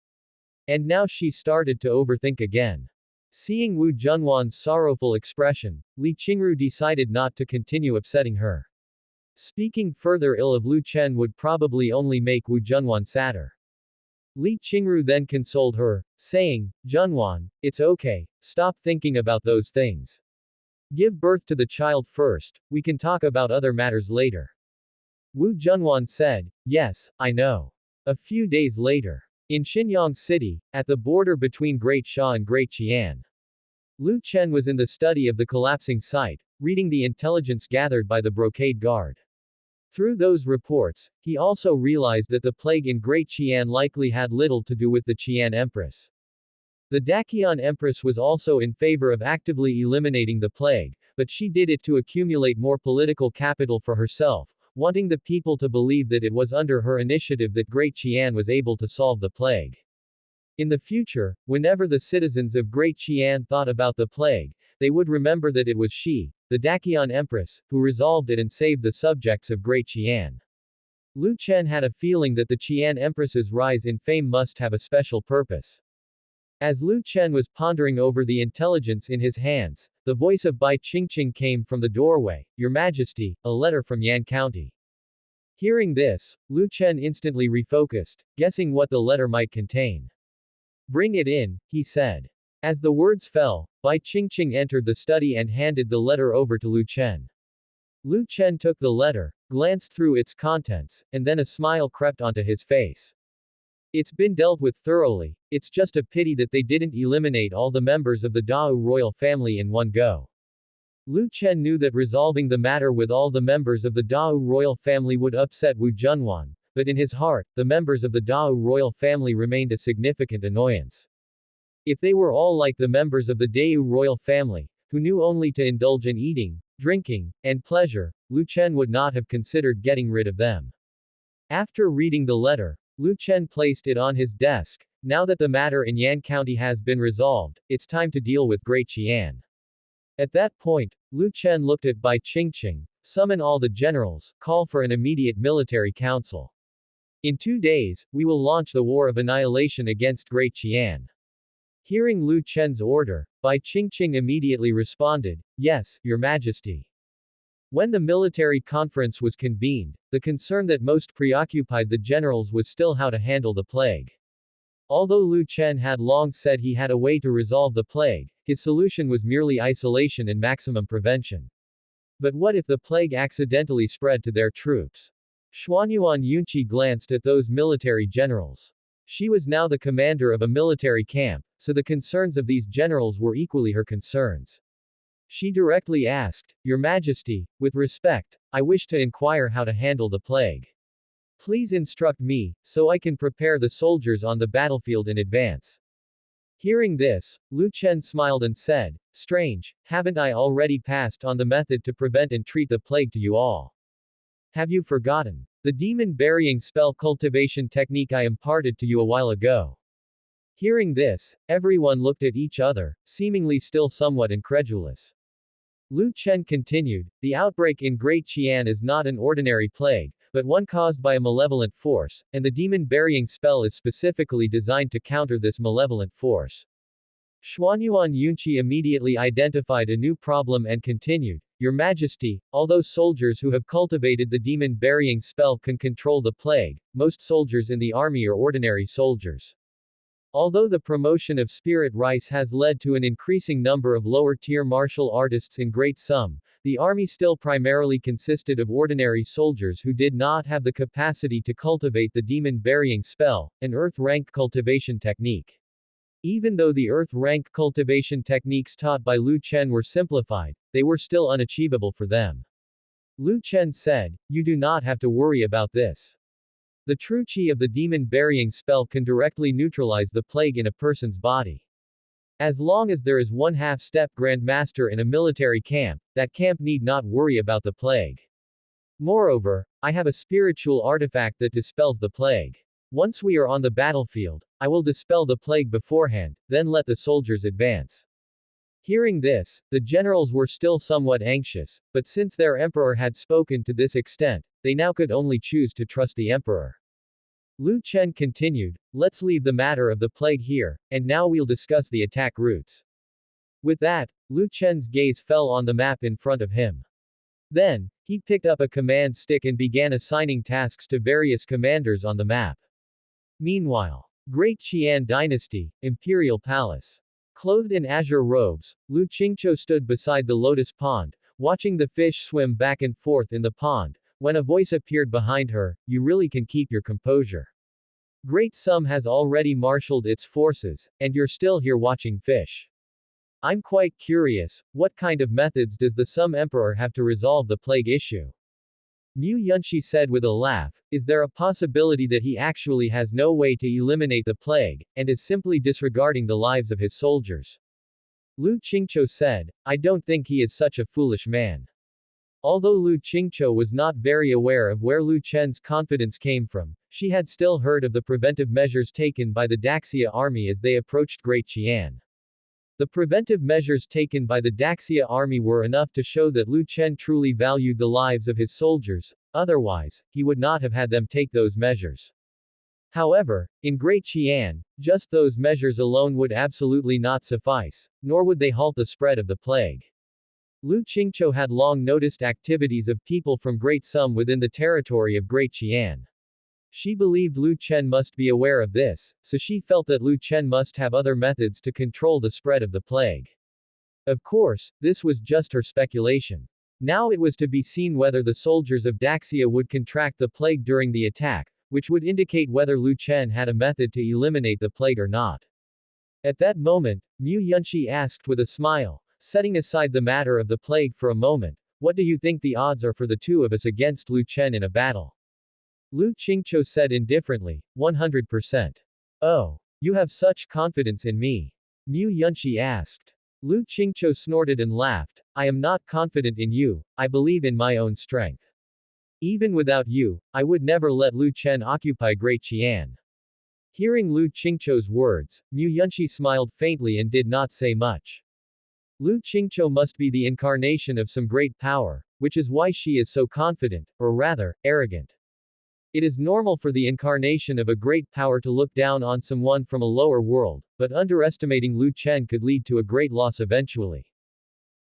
And now she started to overthink again. Seeing Wu Junwan's sorrowful expression, Li Qingru decided not to continue upsetting her. Speaking further ill of Lu Chen would probably only make Wu Junwan sadder. Li Qingru then consoled her, saying, Junwan, it's okay, stop thinking about those things. Give birth to the child first, we can talk about other matters later. Wu Junwan said, yes, I know. A few days later, in Xinyang City, at the border between Great Sha and Great Qian, Lu Chen was in the study of the collapsing site, reading the intelligence gathered by the brocade guard. Through those reports, he also realized that the plague in Great Qian likely had little to do with the Qian Empress. The Daqian Empress was also in favor of actively eliminating the plague, but she did it to accumulate more political capital for herself, wanting the people to believe that it was under her initiative that Great Qian was able to solve the plague. In the future, whenever the citizens of Great Qian thought about the plague, they would remember that it was she, the Daqian Empress, who resolved it and saved the subjects of Great Qian. Lu Chen had a feeling that the Qian Empress's rise in fame must have a special purpose. As Lu Chen was pondering over the intelligence in his hands, the voice of Bai Qingqing came from the doorway, Your Majesty, a letter from Yan County. Hearing this, Lu Chen instantly refocused, guessing what the letter might contain. Bring it in, he said. As the words fell, Bai Qingqing entered the study and handed the letter over to Lu Chen. Lu Chen took the letter, glanced through its contents, and then a smile crept onto his face. It's been dealt with thoroughly, it's just a pity that they didn't eliminate all the members of the Dao royal family in one go. Lu Chen knew that resolving the matter with all the members of the Dao royal family would upset Wu Junwan, but in his heart, the members of the Dao royal family remained a significant annoyance. If they were all like the members of the Dao royal family, who knew only to indulge in eating, drinking, and pleasure, Lu Chen would not have considered getting rid of them. After reading the letter, Lu Chen placed it on his desk. Now that the matter in Yan County has been resolved, it's time to deal with Great Qian. At that point, Lu Chen looked at Bai Qingqing, summon all the generals, call for an immediate military council. In 2 days, we will launch the war of annihilation against Great Qian. Hearing Lu Chen's order, Bai Qingqing immediately responded, Yes, Your Majesty. When the military conference was convened, the concern that most preoccupied the generals was still how to handle the plague. Although Lu Chen had long said he had a way to resolve the plague, his solution was merely isolation and maximum prevention. But what if the plague accidentally spread to their troops? Xuanyuan Yunqi glanced at those military generals. She was now the commander of a military camp, so the concerns of these generals were equally her concerns. She directly asked, Your Majesty, with respect, I wish to inquire how to handle the plague. Please instruct me, so I can prepare the soldiers on the battlefield in advance. Hearing this, Lu Chen smiled and said, Strange, haven't I already passed on the method to prevent and treat the plague to you all? Have you forgotten the demon burying spell cultivation technique I imparted to you a while ago? Hearing this, everyone looked at each other, seemingly still somewhat incredulous. Lu Chen continued, The outbreak in Great Qian is not an ordinary plague, but one caused by a malevolent force, and the demon burying spell is specifically designed to counter this malevolent force. Xuanyuan Yunqi immediately identified a new problem and continued, Your Majesty, although soldiers who have cultivated the demon burying spell can control the plague, most soldiers in the army are ordinary soldiers. Although the promotion of spirit rice has led to an increasing number of lower-tier martial artists in Great Sum, the army still primarily consisted of ordinary soldiers who did not have the capacity to cultivate the demon burying spell, an earth rank cultivation technique. Even though the earth rank cultivation techniques taught by Lu Chen were simplified, they were still unachievable for them. Lu Chen said, You do not have to worry about this. The true qi of the demon burying spell can directly neutralize the plague in a person's body. As long as there is one half-step grandmaster in a military camp, that camp need not worry about the plague. Moreover, I have a spiritual artifact that dispels the plague. Once we are on the battlefield, I will dispel the plague beforehand, then let the soldiers advance. Hearing this, the generals were still somewhat anxious, but since their emperor had spoken to this extent, they now could only choose to trust the emperor. Lu Chen continued, Let's leave the matter of the plague here, and now we'll discuss the attack routes. With that, Lu Chen's gaze fell on the map in front of him. Then, he picked up a command stick and began assigning tasks to various commanders on the map. Meanwhile, Great Qian Dynasty, Imperial Palace. Clothed in azure robes, Lu Qingqiu stood beside the lotus pond, watching the fish swim back and forth in the pond, when a voice appeared behind her. You really can keep your composure. Great Sum has already marshaled its forces, and you're still here watching fish. I'm quite curious, what kind of methods does the Sum Emperor have to resolve the plague issue? Mu Yunshi said with a laugh, is there a possibility that he actually has no way to eliminate the plague, and is simply disregarding the lives of his soldiers? Lu Qingqiu said, I don't think he is such a foolish man. Although Lu Qingqiu was not very aware of where Lu Chen's confidence came from, she had still heard of the preventive measures taken by the Daxia army as they approached Great Qian. The preventive measures taken by the Daxia army were enough to show that Lu Chen truly valued the lives of his soldiers, otherwise, he would not have had them take those measures. However, in Great Qian, just those measures alone would absolutely not suffice, nor would they halt the spread of the plague. Lu Qingqiu had long noticed activities of people from Great Sum within the territory of Great Qian. She believed Lu Chen must be aware of this, so she felt that Lu Chen must have other methods to control the spread of the plague. Of course, this was just her speculation. Now it was to be seen whether the soldiers of Daxia would contract the plague during the attack, which would indicate whether Lu Chen had a method to eliminate the plague or not. At that moment, Mu Yunshi asked with a smile, setting aside the matter of the plague for a moment, what do you think the odds are for the two of us against Lu Chen in a battle? Lu Qingqiu said indifferently, 100%. Oh. You have such confidence in me? Mu Yunshi asked. Lu Qingqiu snorted and laughed, I am not confident in you, I believe in my own strength. Even without you, I would never let Lu Chen occupy Great Qian. Hearing Lu Qingqiu's words, Mu Yunshi smiled faintly and did not say much. Lu Qingqiu must be the incarnation of some great power, which is why she is so confident, or rather, arrogant. It is normal for the incarnation of a great power to look down on someone from a lower world, but underestimating Lu Chen could lead to a great loss eventually.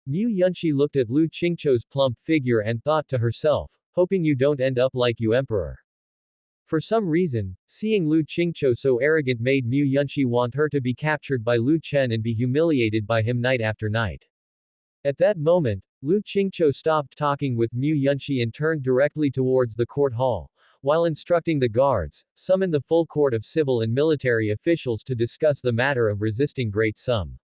Mu Yunshi looked at Lu Qingqiu's plump figure and thought to herself, hoping you don't end up like you Emperor. For some reason, seeing Lu Qingqiu so arrogant made Mu Yunshi want her to be captured by Lu Chen and be humiliated by him night after night. At that moment, Lu Qingqiu stopped talking with Mu Yunshi and turned directly towards the court hall, while instructing the guards, summon the full court of civil and military officials to discuss the matter of resisting Great Sum.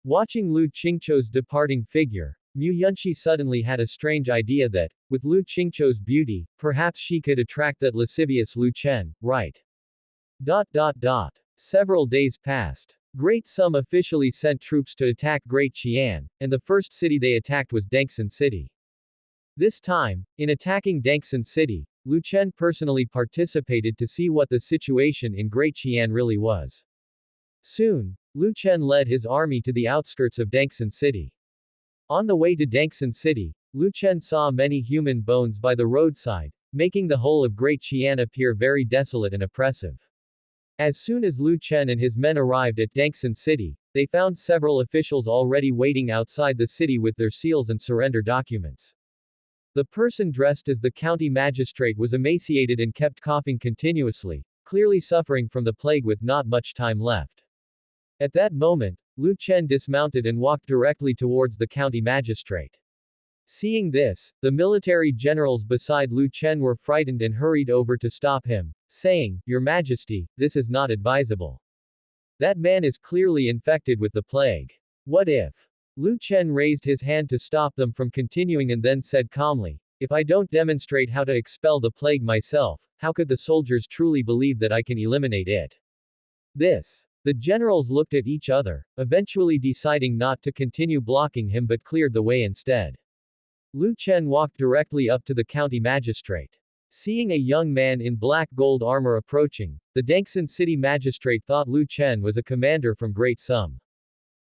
Watching Lu Qingqiu's departing figure, Mu Yunshi suddenly had a strange idea that, with Lu Qingqiu's beauty, perhaps she could attract that lascivious Lu Chen, right? Several days passed. Great Sum officially sent troops to attack Great Qian, and the first city they attacked was Dengxin City. This time, in attacking Dengxin City, Lu Chen personally participated to see what the situation in Great Qian really was. Soon, Lu Chen led his army to the outskirts of Dengxin City. On the way to Dengxin City, Lu Chen saw many human bones by the roadside, making the whole of Great Qian appear very desolate and oppressive. As soon as Lu Chen and his men arrived at Dengxin City, they found several officials already waiting outside the city with their seals and surrender documents. The person dressed as the county magistrate was emaciated and kept coughing continuously, clearly suffering from the plague with not much time left. At that moment, Lu Chen dismounted and walked directly towards the county magistrate. Seeing this, the military generals beside Lu Chen were frightened and hurried over to stop him, saying, Your Majesty, this is not advisable. That man is clearly infected with the plague. What if? Lu Chen raised his hand to stop them from continuing and then said calmly, If I don't demonstrate how to expel the plague myself, how could the soldiers truly believe that I can eliminate it? The generals looked at each other, eventually deciding not to continue blocking him but cleared the way instead. Lu Chen walked directly up to the county magistrate. Seeing a young man in black gold armor approaching, the Dengxin City magistrate thought Lu Chen was a commander from Great Sum.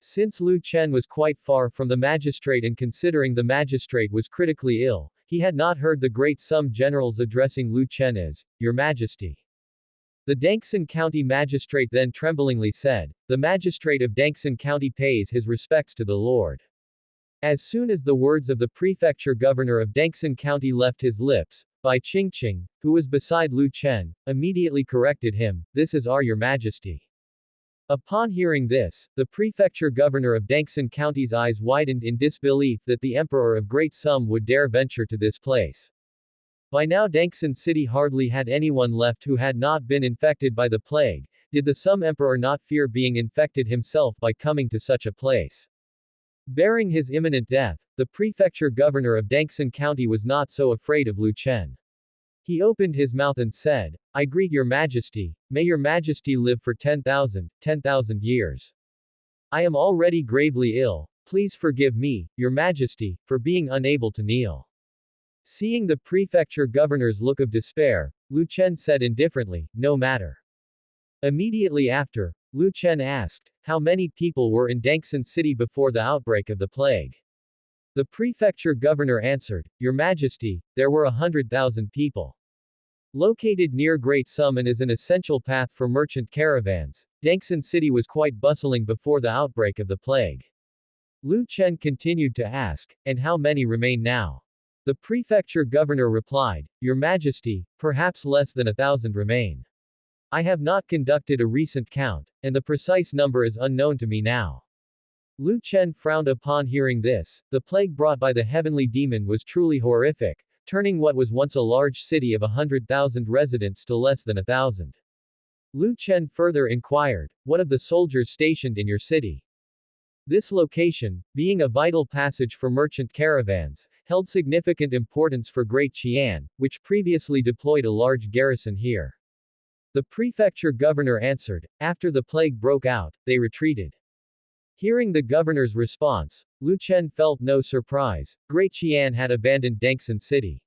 Since Lu Chen was quite far from the magistrate and considering the magistrate was critically ill, he had not heard the Great Sum generals addressing Lu Chen as, Your Majesty. The Dengxin County magistrate then tremblingly said, The magistrate of Dengxin County pays his respects to the Lord. As soon as the words of the prefecture governor of Dengxin County left his lips, Bai Qingqing, who was beside Lu Chen, immediately corrected him, "This is Your Majesty." Upon hearing this, the prefecture governor of Dengxin County's eyes widened in disbelief that the emperor of Great Sum would dare venture to this place. By now Dengxin City hardly had anyone left who had not been infected by the plague. Did the Sum emperor not fear being infected himself by coming to such a place? Bearing his imminent death, the prefecture governor of Dengxin County was not so afraid of Lu Chen. He opened his mouth and said, "I greet your majesty, may your majesty live for 10,000 years. I am already gravely ill, please forgive me, your majesty, for being unable to kneel." Seeing the prefecture governor's look of despair, Lu Chen said indifferently, "No matter." Immediately after, Lu Chen asked, how many people were in Dengxin City before the outbreak of the plague? The prefecture governor answered, "Your Majesty, there were 100,000 people. Located near Great Sum and is an essential path for merchant caravans, Dengxin City was quite bustling before the outbreak of the plague." Lu Chen continued to ask, "And how many remain now?" The prefecture governor replied, "Your Majesty, perhaps less than 1,000 remain. I have not conducted a recent count, and the precise number is unknown to me now." Lu Chen frowned upon hearing this. The plague brought by the heavenly demon was truly horrific, turning what was once a large city of 100,000 residents to less than 1,000. Lu Chen further inquired, "What of the soldiers stationed in your city?" This location, being a vital passage for merchant caravans, held significant importance for Great Qian, which previously deployed a large garrison here. The prefecture governor answered, "After the plague broke out, they retreated." Hearing the governor's response, Lu Chen felt no surprise. Great Qian had abandoned Dengxin City.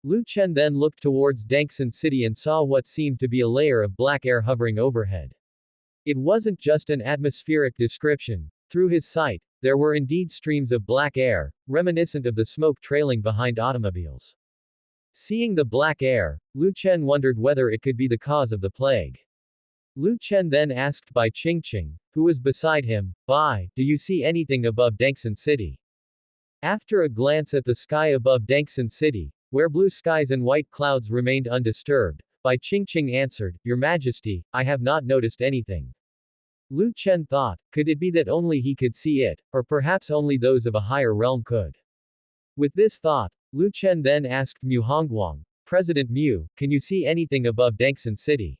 Lu Chen then looked towards Dengxin City and saw what seemed to be a layer of black air hovering overhead. It wasn't just an atmospheric description. Through his sight, there were indeed streams of black air, reminiscent of the smoke trailing behind automobiles. Seeing the black air, Lu Chen wondered whether it could be the cause of the plague. Lu Chen then asked Bai Qingqing, who was beside him, "Bai, do you see anything above Dengxin City?" After a glance at the sky above Dengxin City, where blue skies and white clouds remained undisturbed, Bai Qingqing answered, "Your Majesty, I have not noticed anything." Lu Chen thought, could it be that only he could see it, or perhaps only those of a higher realm could? With this thought, Lu Chen then asked Mu Hongguang, "President Mu, can you see anything above Dengxin City?"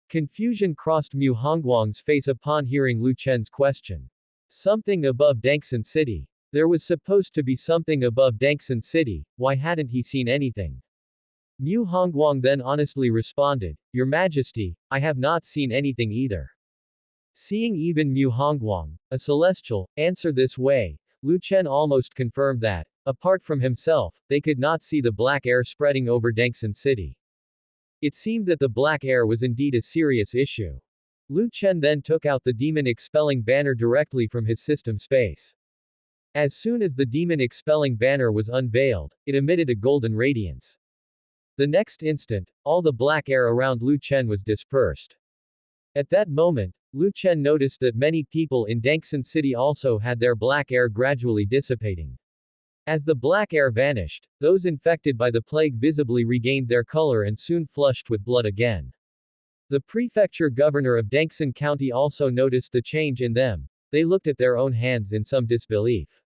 Confusion crossed Mu Hongguang's face upon hearing Lu Chen's question. Something above Dengxin City. There was supposed to be something above Dengxin City, why hadn't he seen anything? Mu Hongguang then honestly responded, "Your Majesty, I have not seen anything either." Seeing even Mu Hongguang, a celestial, answer this way, Lu Chen almost confirmed that, apart from himself, they could not see the black air spreading over Dengxin City. It seemed that the black air was indeed a serious issue. Lu Chen then took out the demon-expelling banner directly from his system space. As soon as the demon-expelling banner was unveiled, it emitted a golden radiance. The next instant, all the black air around Lu Chen was dispersed. At that moment, Lu Chen noticed that many people in Dengxin City also had their black air gradually dissipating. As the black air vanished, those infected by the plague visibly regained their color and soon flushed with blood again. The prefecture governor of Dengxin County also noticed the change in them. They looked at their own hands in some disbelief.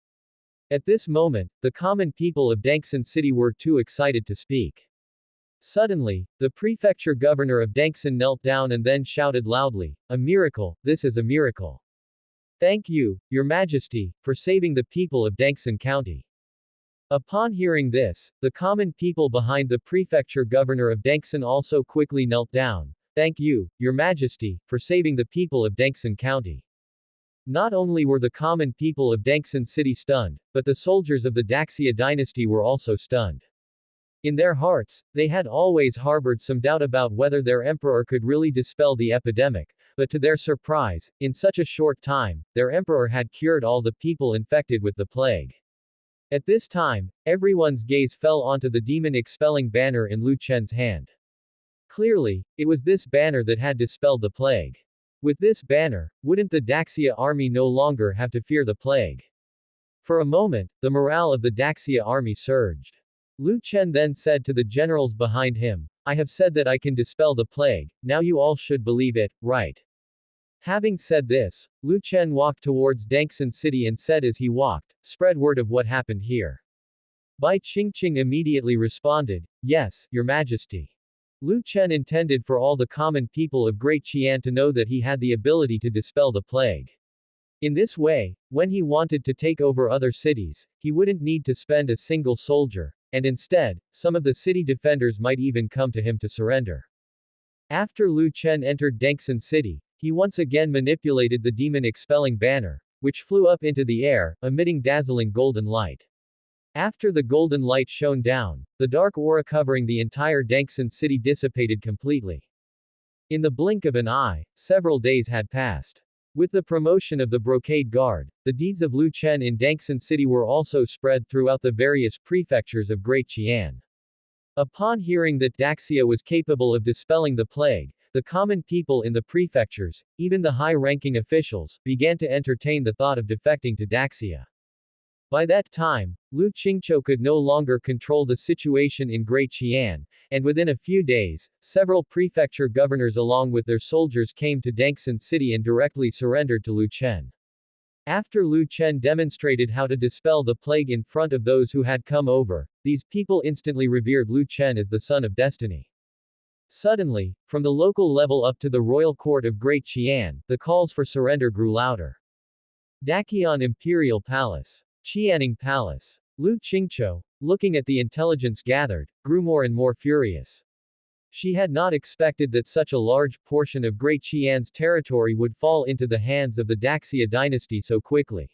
At this moment, the common people of Dengxin City were too excited to speak. Suddenly, the prefecture governor of Dengxin knelt down and then shouted loudly, "A miracle, this is a miracle. Thank you, Your Majesty, for saving the people of Dengxin County." Upon hearing this, the common people behind the prefecture governor of Dengxin also quickly knelt down. "Thank you, Your Majesty, for saving the people of Dengxin County." Not only were the common people of Dengxin City stunned, but the soldiers of the Daxia dynasty were also stunned. In their hearts, they had always harbored some doubt about whether their emperor could really dispel the epidemic, but to their surprise, in such a short time, their emperor had cured all the people infected with the plague. At this time, everyone's gaze fell onto the demon-expelling banner in Lu Chen's hand. Clearly, it was this banner that had dispelled the plague. With this banner, wouldn't the Daxia army no longer have to fear the plague? For a moment, the morale of the Daxia army surged. Lu Chen then said to the generals behind him, I have said that I can dispel the plague, now you all should believe it, right? Having said this, Lu Chen walked towards Dangxin City and said as he walked, spread word of what happened here. Bai Qingqing immediately responded, yes, your majesty. Lu Chen intended for all the common people of Great Qian to know that he had the ability to dispel the plague. In this way, when he wanted to take over other cities, he wouldn't need to spend a single soldier, and instead, some of the city defenders might even come to him to surrender. After Lu Chen entered Dangxin City, he once again manipulated the demon-expelling banner, which flew up into the air, emitting dazzling golden light. After the golden light shone down, the dark aura covering the entire Dangxin City dissipated completely. In the blink of an eye, several days had passed. With the promotion of the Brocade Guard, the deeds of Lu Chen in Dangxin City were also spread throughout the various prefectures of Great Qian. Upon hearing that Daxia was capable of dispelling the plague, the common people in the prefectures, even the high-ranking officials, began to entertain the thought of defecting to Daxia. By that time, Lu Qingqiu could no longer control the situation in Great Qian, and within a few days, several prefecture governors along with their soldiers came to Dangxin City and directly surrendered to Lu Chen. After Lu Chen demonstrated how to dispel the plague in front of those who had come over, these people instantly revered Lu Chen as the son of destiny. Suddenly, from the local level up to the royal court of Great Qian, the calls for surrender grew louder. Daqian Imperial Palace. Qianing Palace. Lu Qingqiu, looking at the intelligence gathered, grew more and more furious. She had not expected that such a large portion of Great Qian's territory would fall into the hands of the Daxia dynasty so quickly.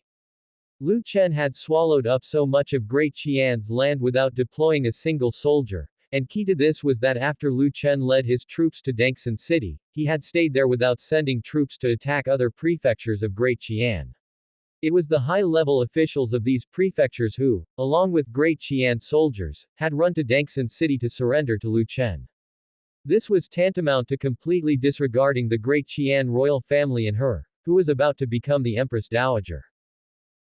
Lu Chen had swallowed up so much of Great Qian's land without deploying a single soldier, and key to this was that after Lu Chen led his troops to Dangxin City, he had stayed there without sending troops to attack other prefectures of Great Qian. It was the high-level officials of these prefectures who, along with Great Qian soldiers, had run to Dangxin City to surrender to Lu Chen. This was tantamount to completely disregarding the Great Qian royal family and her, who was about to become the Empress Dowager.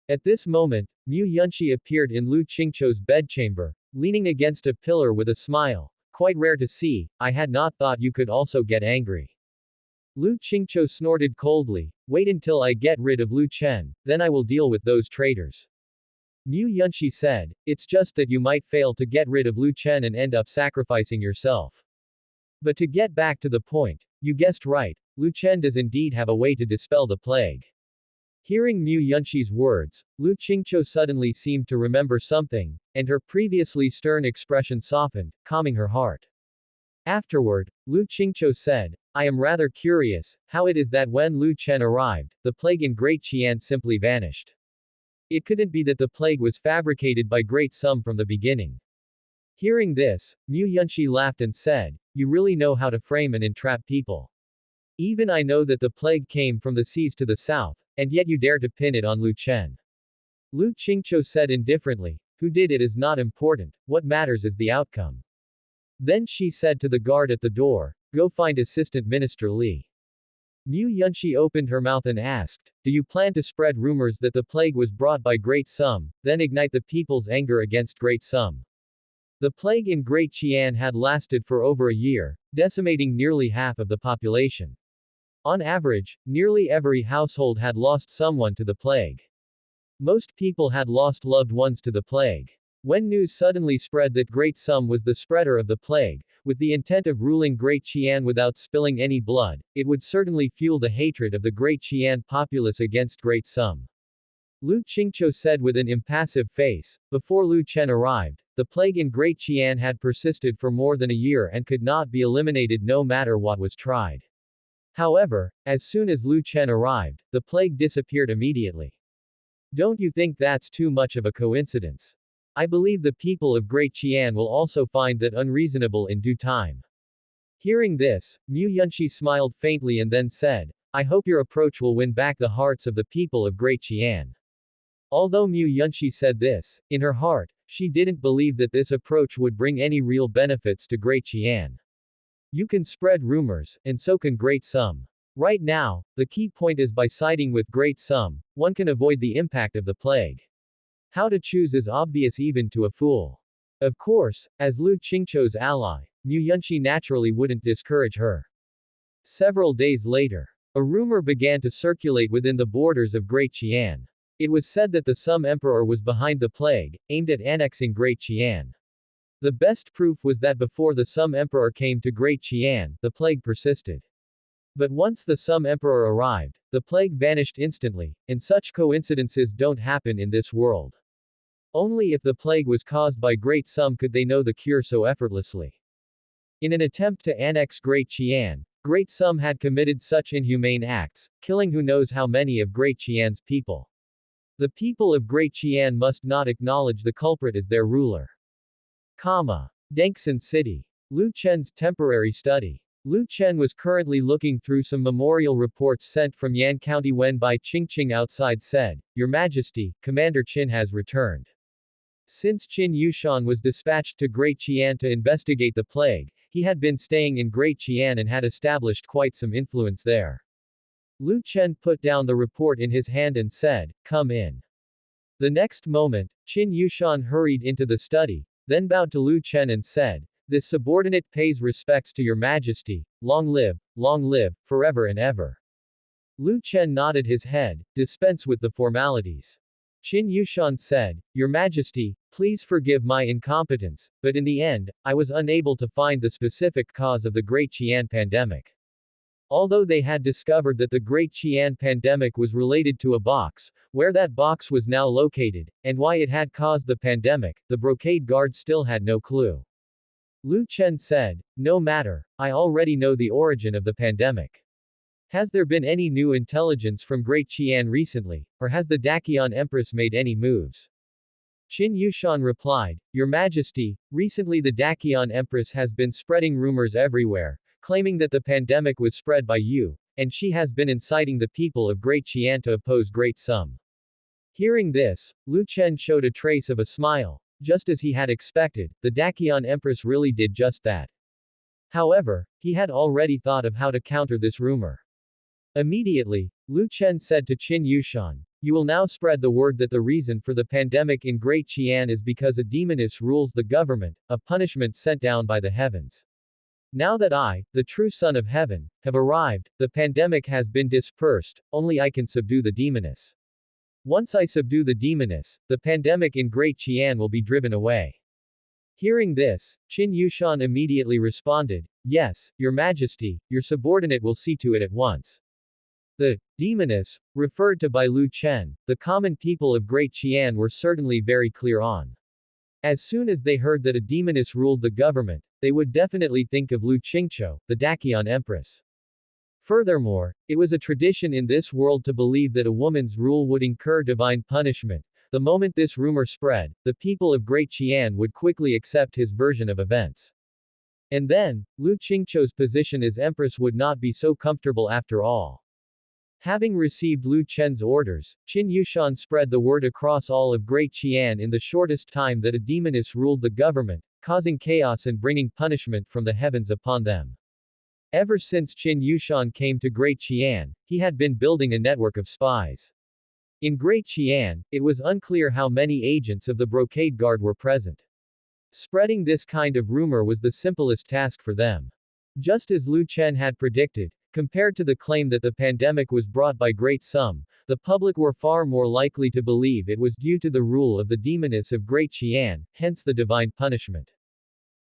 At this moment, Mu Yunxi appeared in Lu Qingqiu's bedchamber, leaning against a pillar with a smile. Quite rare to see, I had not thought you could also get angry. Lu Qingqiu snorted coldly, wait until I get rid of Lu Chen, then I will deal with those traitors. Mu Yunxi said, it's just that you might fail to get rid of Lu Chen and end up sacrificing yourself. But to get back to the point, you guessed right, Lu Chen does indeed have a way to dispel the plague. Hearing Mu Yunxi's words, Lu Qingqiu suddenly seemed to remember something, and her previously stern expression softened, calming her heart. Afterward, Lu Qingqiu said, I am rather curious, how it is that when Lu Chen arrived, the plague in Great Qian simply vanished. It couldn't be that the plague was fabricated by Great Sum from the beginning. Hearing this, Mu Yunxi laughed and said, you really know how to frame and entrap people. Even I know that the plague came from the seas to the south, and yet you dare to pin it on Lu Chen. Lu Qingqiu said indifferently, who did it is not important, what matters is the outcome. Then she said to the guard at the door, go find Assistant Minister Li. Mu Yunxi opened her mouth and asked, do you plan to spread rumors that the plague was brought by Great Sum, then ignite the people's anger against Great Sum? The plague in Great Qian had lasted for over a year, decimating nearly half of the population. On average, nearly every household had lost someone to the plague. Most people had lost loved ones to the plague. When news suddenly spread that Great Sum was the spreader of the plague, with the intent of ruling Great Qian without spilling any blood, it would certainly fuel the hatred of the Great Qian populace against Great Sum. Lu Qingqiu said with an impassive face, before Lu Chen arrived, the plague in Great Qian had persisted for more than a year and could not be eliminated no matter what was tried. However, as soon as Lu Chen arrived, the plague disappeared immediately. Don't you think that's too much of a coincidence? I believe the people of Great Qian will also find that unreasonable in due time. Hearing this, Mu Yunxi smiled faintly and then said, I hope your approach will win back the hearts of the people of Great Qian. Although Mu Yunxi said this, in her heart, she didn't believe that this approach would bring any real benefits to Great Qian. You can spread rumors, and so can Great Sum. Right now, the key point is by siding with Great Sum, one can avoid the impact of the plague. How to choose is obvious even to a fool. Of course, as Lu Qingqiu's ally, Mu Yunxi naturally wouldn't discourage her. Several days later, a rumor began to circulate within the borders of Great Qian. It was said that the Sum Emperor was behind the plague, aimed at annexing Great Qian. The best proof was that before the Sum Emperor came to Great Qian, the plague persisted. But once the Sum Emperor arrived, the plague vanished instantly, and such coincidences don't happen in this world. Only if the plague was caused by Great Sum could they know the cure so effortlessly. In an attempt to annex Great Qian, Great Sum had committed such inhumane acts, killing who knows how many of Great Qian's people. The people of Great Qian must not acknowledge the culprit as their ruler. Dengxin City. Lu Chen's temporary study. Lu Chen was currently looking through some memorial reports sent from Yan County when Bai Qingqing outside said, "Your Majesty, Commander Qin has returned." Since Qin Yushan was dispatched to Great Qian to investigate the plague, he had been staying in Great Qian and had established quite some influence there. Lu Chen put down the report in his hand and said, "Come in." The next moment, Qin Yushan hurried into the study, then bowed to Lu Chen and said, "This subordinate pays respects to your Majesty, long live, forever and ever." Lu Chen nodded his head, "Dispense with the formalities." Qin Yushan said, "Your Majesty, please forgive my incompetence, but in the end, I was unable to find the specific cause of the Great Qian pandemic." Although they had discovered that the Great Qian pandemic was related to a box, where that box was now located, and why it had caused the pandemic, the brocade guard still had no clue. Lu Chen said, "No matter, I already know the origin of the pandemic. Has there been any new intelligence from Great Qian recently, or has the Daqian Empress made any moves?" Qin Yushan replied, "Your Majesty, recently the Daqian Empress has been spreading rumors everywhere, claiming that the pandemic was spread by you, and she has been inciting the people of Great Qian to oppose Great Sum." Hearing this, Lu Chen showed a trace of a smile. Just as he had expected, the Daqian Empress really did just that. However, he had already thought of how to counter this rumor. Immediately, Lu Chen said to Qin Yushan, "You will now spread the word that the reason for the pandemic in Great Qian is because a demoness rules the government, a punishment sent down by the heavens. Now that I, the true Son of Heaven, have arrived, the pandemic has been dispersed, only I can subdue the demoness. Once I subdue the demoness, the pandemic in Great Qian will be driven away." Hearing this, Qin Yushan immediately responded, "Yes, Your Majesty, your subordinate will see to it at once." The demoness, referred to by Lu Chen, the common people of Great Qian were certainly very clear on. As soon as they heard that a demoness ruled the government, they would definitely think of Lu Qingqiu, the Daqian Empress. Furthermore, it was a tradition in this world to believe that a woman's rule would incur divine punishment. The moment this rumor spread, the people of Great Qian would quickly accept his version of events. And then, Lu Qingqiu's position as empress would not be so comfortable after all. Having received Lu Chen's orders, Qin Yushan spread the word across all of Great Qian in the shortest time that a demoness ruled the government, causing chaos and bringing punishment from the heavens upon them. Ever since Qin Yushan came to Great Qian, he had been building a network of spies. In Great Qian, it was unclear how many agents of the brocade guard were present. Spreading this kind of rumor was the simplest task for them. Just as Lu Chen had predicted, compared to the claim that the pandemic was brought by Great Sum, the public were far more likely to believe it was due to the rule of the demoness of Great Qian, hence the divine punishment.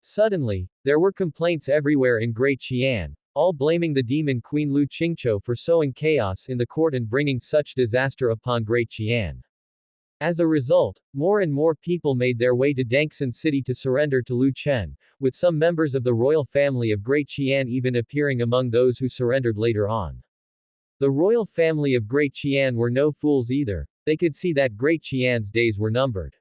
Suddenly, there were complaints everywhere in Great Qian, all blaming the demon queen Lu Qingqiu for sowing chaos in the court and bringing such disaster upon Great Qian. As a result, more and more people made their way to Dengxin City to surrender to Lu Chen, with some members of the royal family of Great Qian even appearing among those who surrendered later on. The royal family of Great Qian were no fools either, they could see that Great Qian's days were numbered.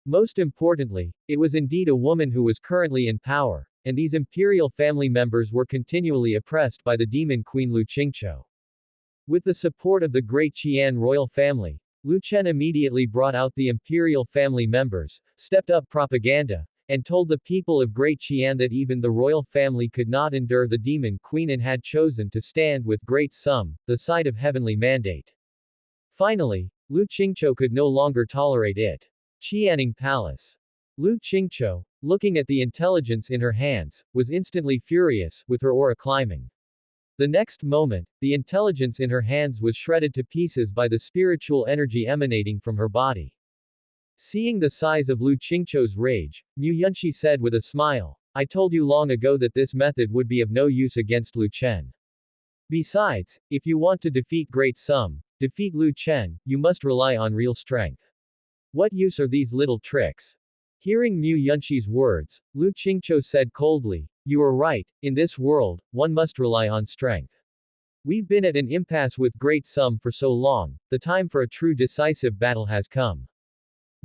Most importantly, it was indeed a woman who was currently in power, and these imperial family members were continually oppressed by the demon queen Lu Qingqiu. With the support of the Great Qian royal family, Lu Chen immediately brought out the imperial family members, stepped up propaganda, and told the people of Great Qian that even the royal family could not endure the demon queen and had chosen to stand with Great Sum, the side of heavenly mandate. Finally, Lu Qingqiu could no longer tolerate it. Qianning Palace. Lu Qingqiu, looking at the intelligence in her hands, was instantly furious, with her aura climbing. The next moment, the intelligence in her hands was shredded to pieces by the spiritual energy emanating from her body. Seeing the size of Lu Qingqiu's rage, Mu Yunxi said with a smile, I told you long ago that this method would be of no use against Lu Chen. Besides, if you want to defeat Great Sum, defeat Lu Chen, you must rely on real strength. What use are these little tricks? Hearing Mu Yunxi's words, Lu Qingqiu said coldly, you are right, in this world, one must rely on strength. We've been at an impasse with Great Sum for so long, the time for a true decisive battle has come.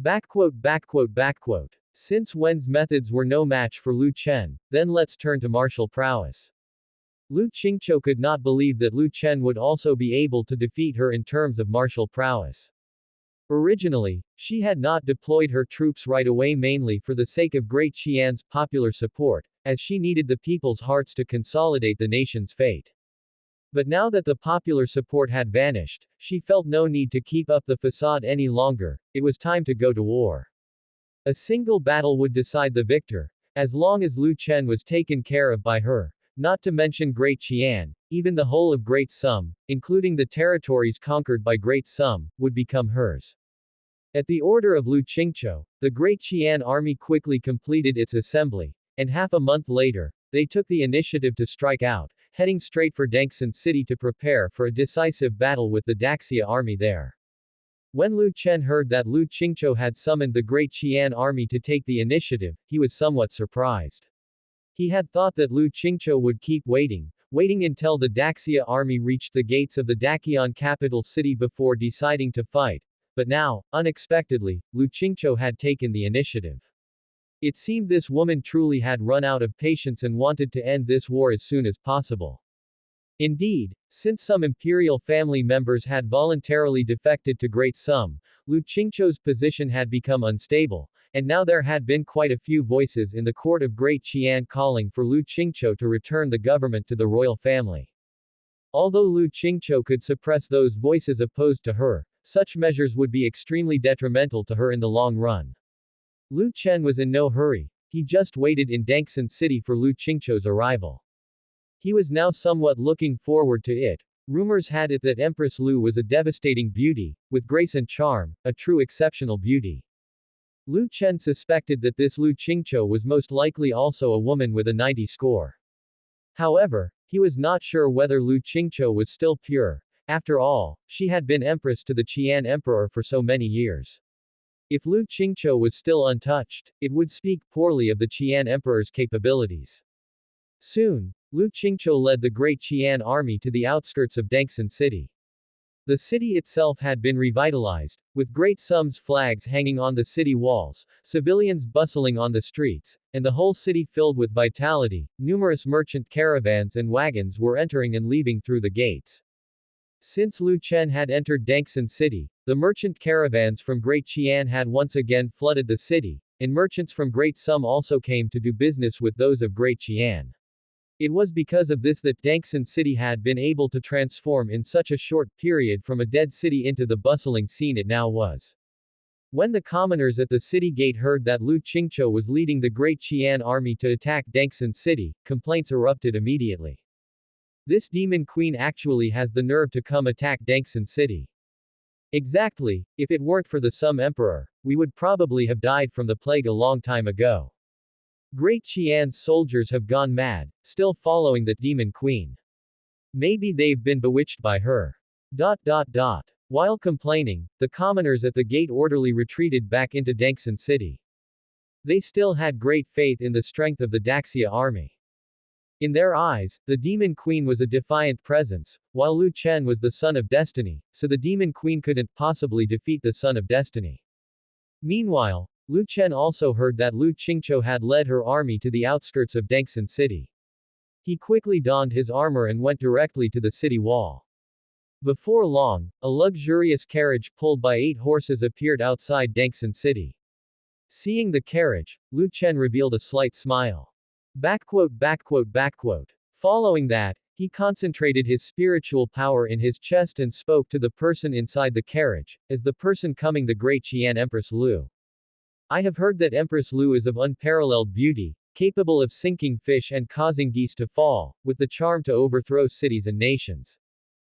Backquote, backquote, backquote. Since Wen's methods were no match for Lu Chen, then let's turn to martial prowess. Lu Qingqiu could not believe that Lu Chen would also be able to defeat her in terms of martial prowess. Originally, she had not deployed her troops right away mainly for the sake of Great Qian's popular support, as she needed the people's hearts to consolidate the nation's fate. But now that the popular support had vanished, she felt no need to keep up the facade any longer, it was time to go to war. A single battle would decide the victor, as long as Lu Chen was taken care of by her, not to mention Great Qian, even the whole of Great Sum, including the territories conquered by Great Sum, would become hers. At the order of Lu Qingqiu, the Great Qian army quickly completed its assembly, and half a month later, they took the initiative to strike out, heading straight for Dengxin City to prepare for a decisive battle with the Daxia army there. When Lu Chen heard that Lu Qingqiu had summoned the Great Qian army to take the initiative, he was somewhat surprised. He had thought that Lu Qingqiu would keep waiting until the Daxia army reached the gates of the Daqian capital city before deciding to fight, but now, unexpectedly, Lu Qingqiu had taken the initiative. It seemed this woman truly had run out of patience and wanted to end this war as soon as possible. Indeed, since some imperial family members had voluntarily defected to Great Sum, Lu Qingqiu's position had become unstable, and now there had been quite a few voices in the court of Great Qian calling for Lu Qingqiu to return the government to the royal family. Although Lu Qingqiu could suppress those voices opposed to her, such measures would be extremely detrimental to her in the long run. Lu Chen was in no hurry, he just waited in Dengxin City for Lu Qingqiu's arrival. He was now somewhat looking forward to it. Rumors had it that Empress Lu was a devastating beauty, with grace and charm, a true exceptional beauty. Lu Chen suspected that this Lu Qingqiu was most likely also a woman with a 90 score. However, he was not sure whether Lu Qingqiu was still pure. After all, she had been empress to the Qian emperor for so many years. If Lu Qingqiu was still untouched, it would speak poorly of the Qian emperor's capabilities. Soon, Lu Qingqiu led the Great Qian army to the outskirts of Dengxin City. The city itself had been revitalized, with Great Sum's flags hanging on the city walls, civilians bustling on the streets, and the whole city filled with vitality. Numerous merchant caravans and wagons were entering and leaving through the gates. Since Lu Chen had entered Dengxin City, the merchant caravans from Great Qian had once again flooded the city, and merchants from Great Sum also came to do business with those of Great Qian. It was because of this that Dengxin City had been able to transform in such a short period from a dead city into the bustling scene it now was. When the commoners at the city gate heard that Lu Qingqiu was leading the Great Qian army to attack Dengxin City, complaints erupted immediately. This demon queen actually has the nerve to come attack Dengxin City. Exactly, if it weren't for the Sum Emperor, we would probably have died from the plague a long time ago. Great Qian's soldiers have gone mad, still following the demon queen. Maybe they've been bewitched by her. While complaining, the commoners at the gate orderly retreated back into Dengxin City. They still had great faith in the strength of the Daxia army. In their eyes, the demon queen was a defiant presence, while Lu Chen was the son of destiny, so the demon queen couldn't possibly defeat the son of destiny. Meanwhile, Lu Chen also heard that Lu Qingqiu had led her army to the outskirts of Dengxin City. He quickly donned his armor and went directly to the city wall. Before long, a luxurious carriage pulled by 8 horses appeared outside Dengxin City. Seeing the carriage, Lu Chen revealed a slight smile. Following that, he concentrated his spiritual power in his chest and spoke to the person inside the carriage, as the person coming the Great Qian Empress Lu. I have heard that Empress Lu is of unparalleled beauty, capable of sinking fish and causing geese to fall, with the charm to overthrow cities and nations.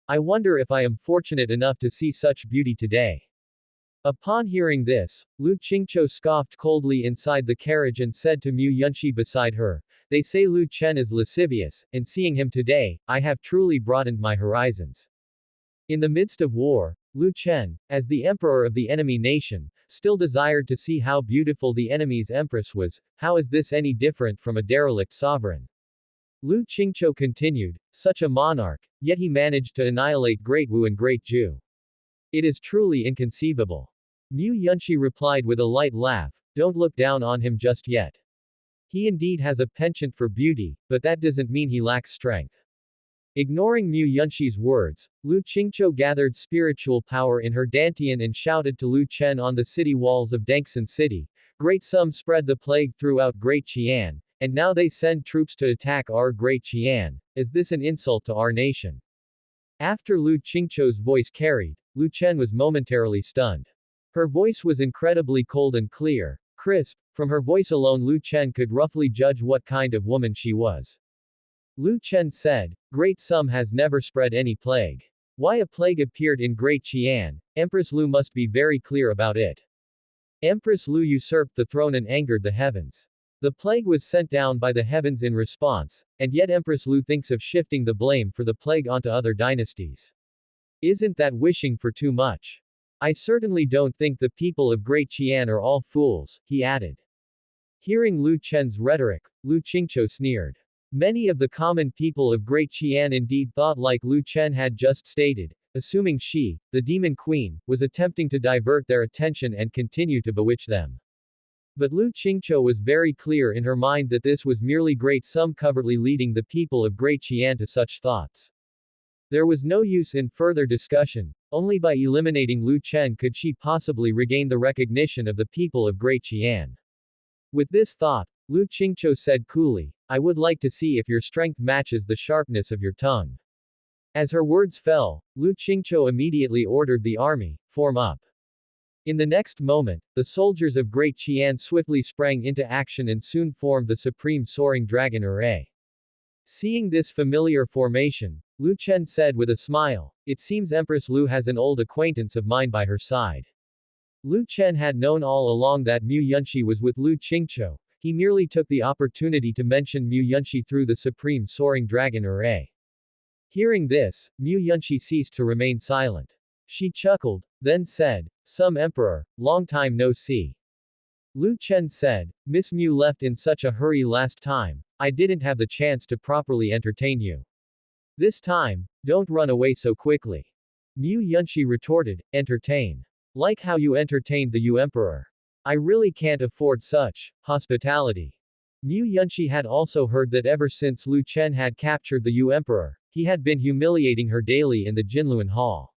I wonder if I am fortunate enough to see such beauty today. Upon hearing this, Lu Qingqiu scoffed coldly inside the carriage and said to Mu Yunxi beside her, "They say Lu Chen is lascivious, and seeing him today, I have truly broadened my horizons." In the midst of war, Lu Chen, as the emperor of the enemy nation, still desired to see how beautiful the enemy's empress was. How is this any different from a derelict sovereign? Lu Qingqiu continued, such a monarch, yet he managed to annihilate Great Wu and Great Zhu. It is truly inconceivable. Mu Yunxi replied with a light laugh, don't look down on him just yet. He indeed has a penchant for beauty, but that doesn't mean he lacks strength. Ignoring Mu Yunxi's words, Lu Qingqiu gathered spiritual power in her dantian and shouted to Lu Chen on the city walls of Dengxin City, Great Sum spread the plague throughout Great Qian, and now they send troops to attack our Great Qian. Is this an insult to our nation? After Lu Qingqiu's voice carried, Lu Chen was momentarily stunned. Her voice was incredibly cold and clear, crisp. From her voice alone Lu Chen could roughly judge what kind of woman she was. Lu Chen said, Great Sum has never spread any plague. Why a plague appeared in Great Qian, Empress Lu must be very clear about it. Empress Lu usurped the throne and angered the heavens. The plague was sent down by the heavens in response, and yet Empress Lu thinks of shifting the blame for the plague onto other dynasties. Isn't that wishing for too much? I certainly don't think the people of Great Qian are all fools, he added. Hearing Lu Chen's rhetoric, Lu Qingqiu sneered. Many of the common people of Great Qian indeed thought like Lu Chen had just stated, assuming she, the demon queen, was attempting to divert their attention and continue to bewitch them. But Lu Qingqiu was very clear in her mind that this was merely Great Sum covertly leading the people of Great Qian to such thoughts. There was no use in further discussion, only by eliminating Lu Chen could she possibly regain the recognition of the people of Great Qian. With this thought, Lu Qingqiu said coolly, I would like to see if your strength matches the sharpness of your tongue. As her words fell, Lu Qingqiu immediately ordered the army, form up. In the next moment, the soldiers of Great Qian swiftly sprang into action and soon formed the supreme soaring dragon array. Seeing this familiar formation, Lu Chen said with a smile, it seems Empress Lu has an old acquaintance of mine by her side. Lu Chen had known all along that Mu Yunxi was with Lu Qingqiu. He merely took the opportunity to mention Mu Yunxi through the supreme soaring dragon array. Hearing this, Mu Yunxi ceased to remain silent. She chuckled, then said, Some emperor, long time no see. Lu Chen said, Miss Mu left in such a hurry last time, I didn't have the chance to properly entertain you. This time, don't run away so quickly. Mu Yunxi retorted, entertain. Like how you entertained the Yu Emperor. I really can't afford such hospitality. Mu Yunxi had also heard that ever since Lu Chen had captured the Yu Emperor, he had been humiliating her daily in the Jinluan Hall.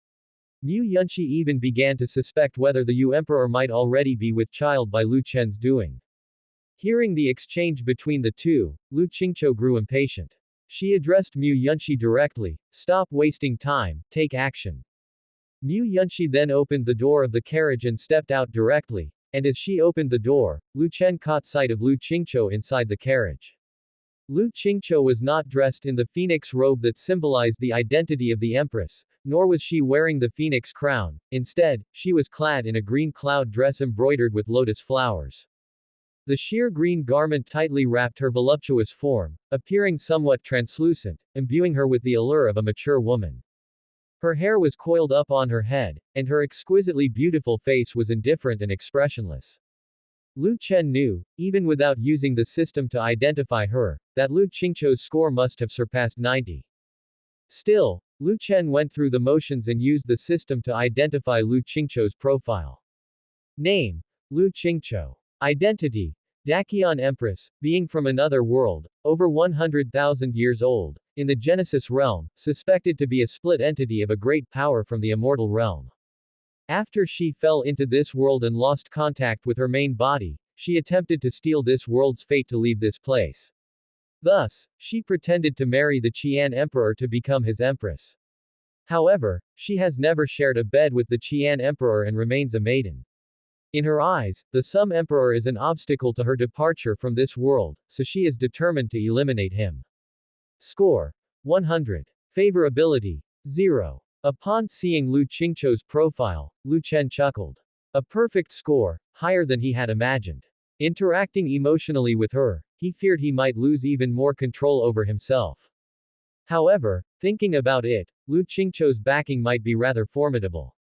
Mu Yunxi even began to suspect whether the Yu Emperor might already be with child by Lu Chen's doing. Hearing the exchange between the two, Lu Qingqiu grew impatient. She addressed Mu Yunxi directly, stop wasting time, take action. Mu Yunxi then opened the door of the carriage and stepped out directly, and as she opened the door, Lu Chen caught sight of Lu Qingqiu inside the carriage. Lu Qingqiu was not dressed in the phoenix robe that symbolized the identity of the empress, nor was she wearing the phoenix crown. Instead, she was clad in a green cloud dress embroidered with lotus flowers. The sheer green garment tightly wrapped her voluptuous form, appearing somewhat translucent, imbuing her with the allure of a mature woman. Her hair was coiled up on her head, and her exquisitely beautiful face was indifferent and expressionless. Lu Chen knew, even without using the system to identify her, that Lu Qingqiu's score must have surpassed 90. Still, Lu Chen went through the motions and used the system to identify Lu Qingqiu's profile. Name: Lu Qingqiu. Identity: Daqian Empress, being from another world, over 100,000 years old, in the Genesis realm, suspected to be a split entity of a great power from the immortal realm. After she fell into this world and lost contact with her main body, she attempted to steal this world's fate to leave this place. Thus, she pretended to marry the Qian Emperor to become his empress. However, she has never shared a bed with the Qian Emperor and remains a maiden. In her eyes, the Sum Emperor is an obstacle to her departure from this world, so she is determined to eliminate him. Score: 100. Favorability: 0. Upon seeing Lu Qingqiu's profile, Lu Chen chuckled. A perfect score, higher than he had imagined. Interacting emotionally with her, he feared he might lose even more control over himself. However, thinking about it, Lu Qingqiu's backing might be rather formidable.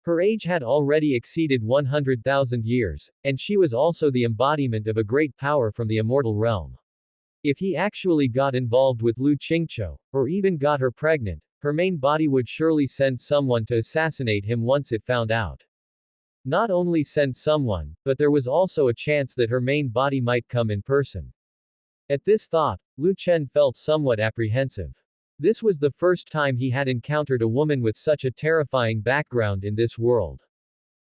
Her age had already exceeded 100,000 years, and she was also the embodiment of a great power from the immortal realm. If he actually got involved with Lu Qingqiu, or even got her pregnant, her main body would surely send someone to assassinate him once it found out. Not only send someone, but there was also a chance that her main body might come in person. At this thought, Lu Chen felt somewhat apprehensive. This was the first time he had encountered a woman with such a terrifying background in this world.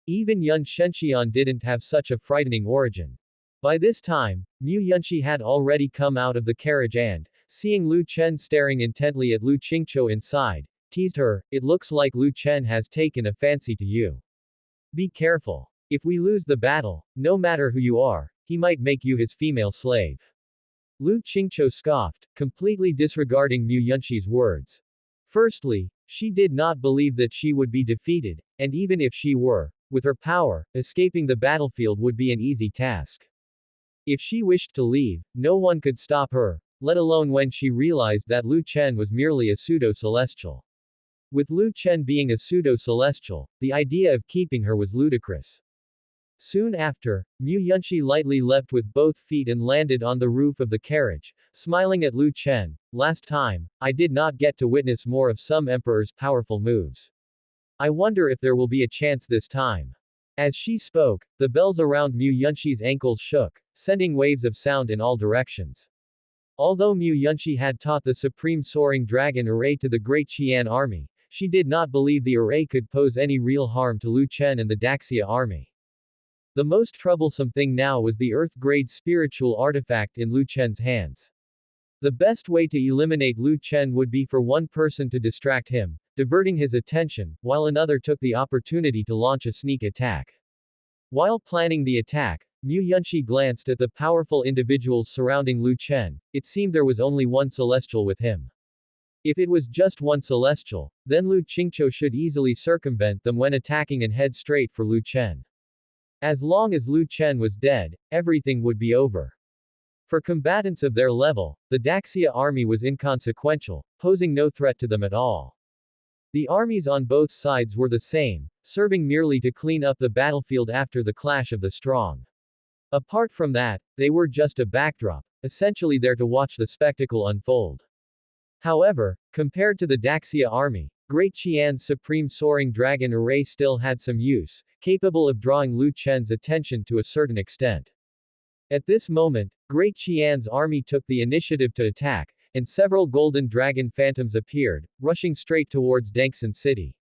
Even Yun Shenxian didn't have such a frightening origin. By this time, Mu Yunxi had already come out of the carriage and, seeing Lu Chen staring intently at Lu Qingqiu inside, teased her, "It looks like Lu Chen has taken a fancy to you. Be careful. If we lose the battle, no matter who you are, he might make you his female slave." Lu Qingqiu scoffed, completely disregarding Mu Yunxi's words. Firstly, she did not believe that she would be defeated, and even if she were, with her power, escaping the battlefield would be an easy task. If she wished to leave, no one could stop her, let alone when she realized that Lu Chen was merely a pseudo-celestial. With Lu Chen being a pseudo-celestial, the idea of keeping her was ludicrous. Soon after, Mu Yunxi lightly leapt with both feet and landed on the roof of the carriage, smiling at Lu Chen. "Last time, I did not get to witness more of Sum Emperor's powerful moves. I wonder if there will be a chance this time." As she spoke, the bells around Mu Yunxi's ankles shook, sending waves of sound in all directions. Although Mu Yunxi had taught the Supreme Soaring Dragon array to the Great Qian army, she did not believe the array could pose any real harm to Lu Chen and the Daxia army. The most troublesome thing now was the Earth-grade spiritual artifact in Lu Chen's hands. The best way to eliminate Lu Chen would be for one person to distract him, diverting his attention, while another took the opportunity to launch a sneak attack. While planning the attack, Mu Yunxi glanced at the powerful individuals surrounding Lu Chen. It seemed there was only one celestial with him. If it was just one celestial, then Lu Qingqiu should easily circumvent them when attacking and head straight for Lu Chen. As long as Lu Chen was dead, everything would be over. For combatants of their level, the Daxia army was inconsequential, posing no threat to them at all. The armies on both sides were the same, serving merely to clean up the battlefield after the clash of the strong. Apart from that, they were just a backdrop, essentially there to watch the spectacle unfold. However, compared to the Daxia army, Great Qian's Supreme Soaring Dragon array still had some use, capable of drawing Lu Chen's attention to a certain extent. At this moment, Great Qian's army took the initiative to attack, and several golden dragon phantoms appeared, rushing straight towards Dengxin City.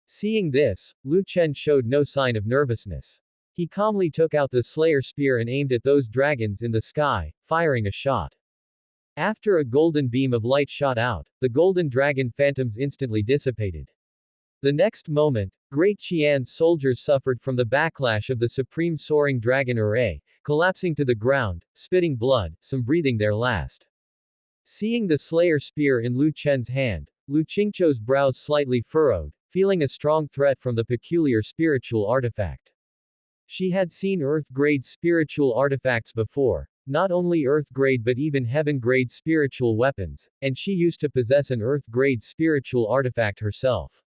Seeing this, Lu Chen showed no sign of nervousness. He calmly took out the Slayer Spear and aimed at those dragons in the sky, firing a shot. After a golden beam of light shot out, the golden dragon phantoms instantly dissipated. The next moment, Great Qian's soldiers suffered from the backlash of the Supreme Soaring Dragon array, collapsing to the ground, spitting blood, some breathing their last. Seeing the Slayer Spear in Lu Chen's hand, Lu Qingqiu's brows slightly furrowed, feeling a strong threat from the peculiar spiritual artifact. She had seen Earth-grade spiritual artifacts before, not only Earth-grade but even Heaven-grade spiritual weapons, and she used to possess an Earth-grade spiritual artifact herself.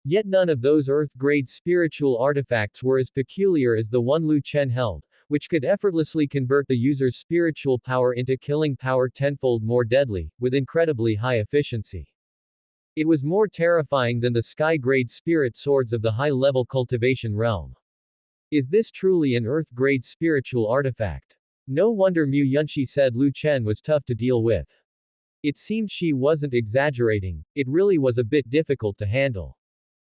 Yet none of those Earth-grade spiritual artifacts were as peculiar as the one Lu Chen held, which could effortlessly convert the user's spiritual power into killing power tenfold more deadly, with incredibly high efficiency. It was more terrifying than the sky-grade spirit swords of the high-level cultivation realm. Is this truly an Earth-grade spiritual artifact? No wonder Mu Yunxi said Lu Chen was tough to deal with. It seemed she wasn't exaggerating, it really was a bit difficult to handle.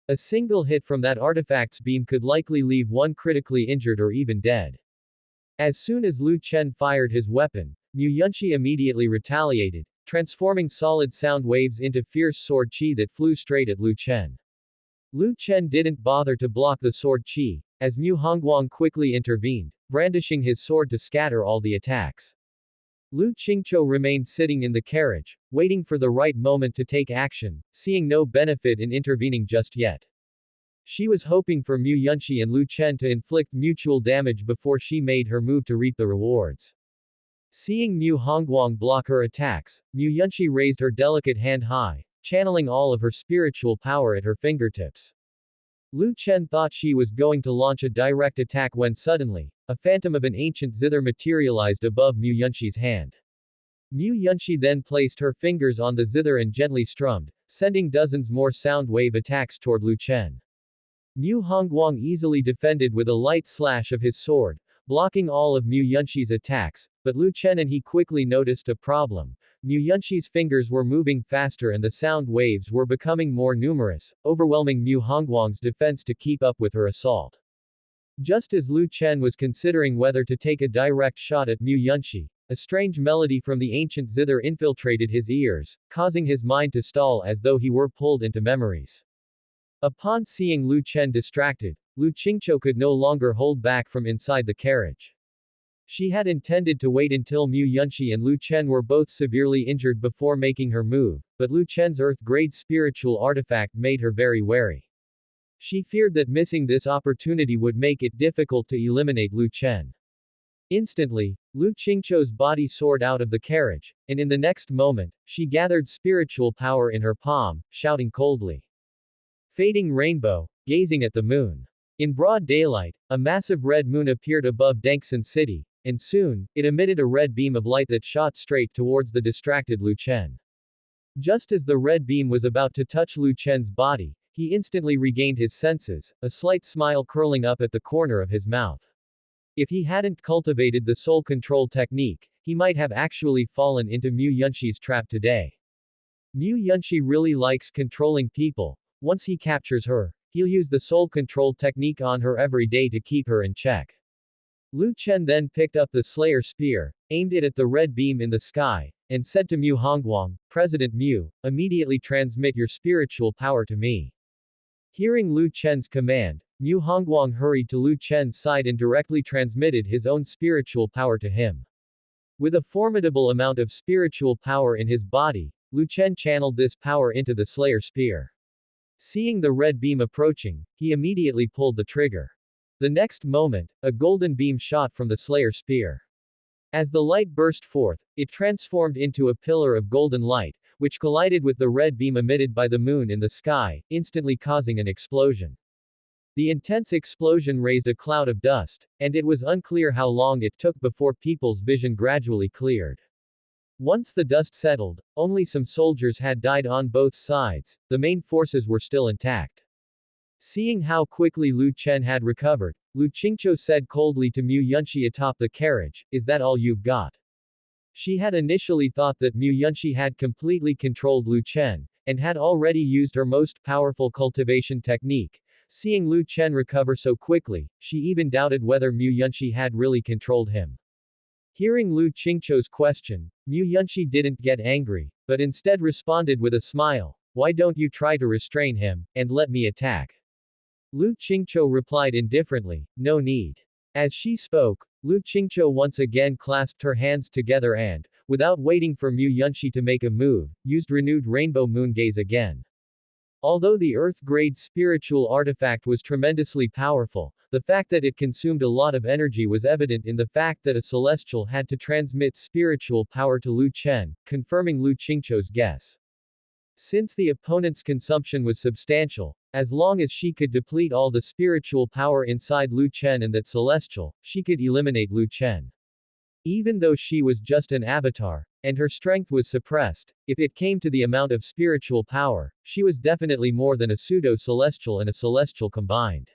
A single hit from that artifact's beam could likely leave one critically injured or even dead. As soon as Lu Chen fired his weapon, Mu Yunxi immediately retaliated, transforming solid sound waves into fierce sword chi that flew straight at Lu Chen. Lu Chen didn't bother to block the sword Qi, as Mu Hongguang quickly intervened, brandishing his sword to scatter all the attacks. Lu Qingqiu remained sitting in the carriage, waiting for the right moment to take action, seeing no benefit in intervening just yet. She was hoping for Mu Yunxi and Lu Chen to inflict mutual damage before she made her move to reap the rewards. Seeing Mu Hongguang block her attacks, Mu Yunxi raised her delicate hand high, channeling all of her spiritual power at her fingertips. Lu Chen thought she was going to launch a direct attack when suddenly, a phantom of an ancient zither materialized above Mu Yunxi's hand. Mu Yunxi then placed her fingers on the zither and gently strummed, sending dozens more sound wave attacks toward Lu Chen. Mu Hongguang easily defended with a light slash of his sword, blocking all of Mu Yunxi's attacks, but Lu Chen and he quickly noticed a problem. Mu Yunxi's fingers were moving faster and the sound waves were becoming more numerous, overwhelming Mu Hongguang's defense to keep up with her assault. Just as Lu Chen was considering whether to take a direct shot at Mu Yunxi, a strange melody from the ancient zither infiltrated his ears, causing his mind to stall as though he were pulled into memories. Upon seeing Lu Chen distracted, Lu Qingqiu could no longer hold back from inside the carriage. She had intended to wait until Mu Yunxi and Lu Chen were both severely injured before making her move, but Lu Chen's Earth-grade spiritual artifact made her very wary. She feared that missing this opportunity would make it difficult to eliminate Lu Chen. Instantly, Lu Qingqiu's body soared out of the carriage, and in the next moment, she gathered spiritual power in her palm, shouting coldly. Fading rainbow, gazing at the moon. In broad daylight, a massive red moon appeared above Dengxin City, and soon, it emitted a red beam of light that shot straight towards the distracted Lu Chen. Just as the red beam was about to touch Lu Chen's body, he instantly regained his senses, a slight smile curling up at the corner of his mouth. If he hadn't cultivated the soul control technique, he might have actually fallen into Mu Yunxi's trap today. Mu Yunxi really likes controlling people. Once he captures her, he'll use the soul control technique on her every day to keep her in check. Lu Chen then picked up the Slayer spear, aimed it at the red beam in the sky, and said to Mu Hongguang, President Mu, immediately transmit your spiritual power to me. Hearing Lu Chen's command, Mu Hongguang hurried to Lu Chen's side and directly transmitted his own spiritual power to him. With a formidable amount of spiritual power in his body, Lu Chen channeled this power into the Slayer spear. Seeing the red beam approaching, he immediately pulled the trigger. The next moment, a golden beam shot from the Slayer spear. As the light burst forth, it transformed into a pillar of golden light, which collided with the red beam emitted by the moon in the sky, instantly causing an explosion. The intense explosion raised a cloud of dust, and it was unclear how long it took before people's vision gradually cleared. Once the dust settled, only some soldiers had died on both sides, the main forces were still intact. Seeing how quickly Lu Chen had recovered, Lu Qingqiu said coldly to Mu Yunxi atop the carriage, Is that all you've got? She had initially thought that Mu Yunxi had completely controlled Lu Chen, and had already used her most powerful cultivation technique. Seeing Lu Chen recover so quickly, she even doubted whether Mu Yunxi had really controlled him. Hearing Lu Qingqiu's question, Mu Yunxi didn't get angry, but instead responded with a smile, Why don't you try to restrain him, and let me attack? Lu Qingqiu replied indifferently, No need. As she spoke, Lu Qingqiu once again clasped her hands together and, without waiting for Mu Yunxi to make a move, used renewed rainbow moon gaze again. Although the Earth-grade spiritual artifact was tremendously powerful, the fact that it consumed a lot of energy was evident in the fact that a celestial had to transmit spiritual power to Lu Chen, confirming Lu Qingqiu's guess. Since the opponent's consumption was substantial, as long as she could deplete all the spiritual power inside Lu Chen and that celestial, she could eliminate Lu Chen. Even though she was just an avatar, and her strength was suppressed, if it came to the amount of spiritual power, she was definitely more than a pseudo-celestial and a celestial combined.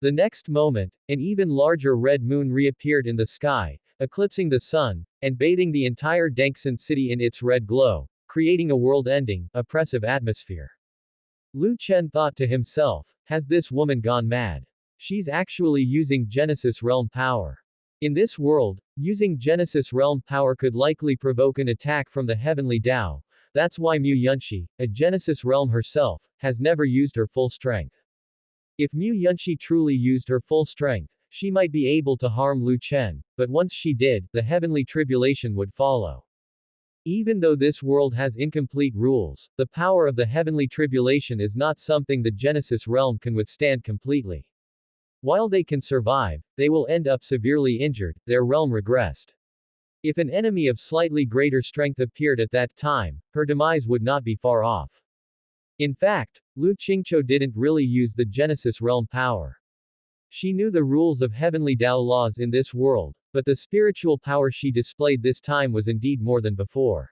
The next moment, an even larger red moon reappeared in the sky, eclipsing the sun, and bathing the entire Dengxin city in its red glow, creating a world-ending, oppressive atmosphere. Lu Chen thought to himself, Has this woman gone mad? She's actually using Genesis Realm power. In this world, using Genesis Realm power could likely provoke an attack from the Heavenly Tao. That's why Mu Yunxi, a Genesis Realm herself, has never used her full strength. If Mu Yunxi truly used her full strength, she might be able to harm Lu Chen, but once she did, the heavenly tribulation would follow. Even though this world has incomplete rules, the power of the heavenly tribulation is not something the Genesis realm can withstand completely. While they can survive, they will end up severely injured, their realm regressed. If an enemy of slightly greater strength appeared at that time, her demise would not be far off. In fact, Lu Qingqiu didn't really use the Genesis realm power. She knew the rules of heavenly Tao laws in this world, but the spiritual power she displayed this time was indeed more than before.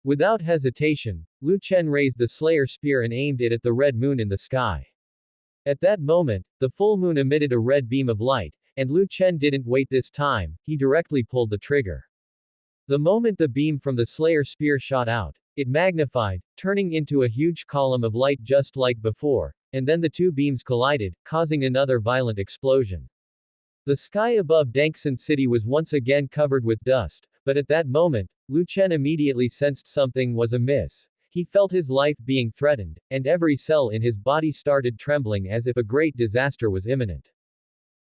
Without hesitation, Lu Chen raised the Slayer spear and aimed it at the red moon in the sky. At that moment, the full moon emitted a red beam of light, and Lu Chen didn't wait this time, he directly pulled the trigger. The moment the beam from the Slayer spear shot out, it magnified, turning into a huge column of light just like before, and then the two beams collided, causing another violent explosion. The sky above Dangxin City was once again covered with dust, but at that moment, Lu Chen immediately sensed something was amiss. He felt his life being threatened, and every cell in his body started trembling as if a great disaster was imminent.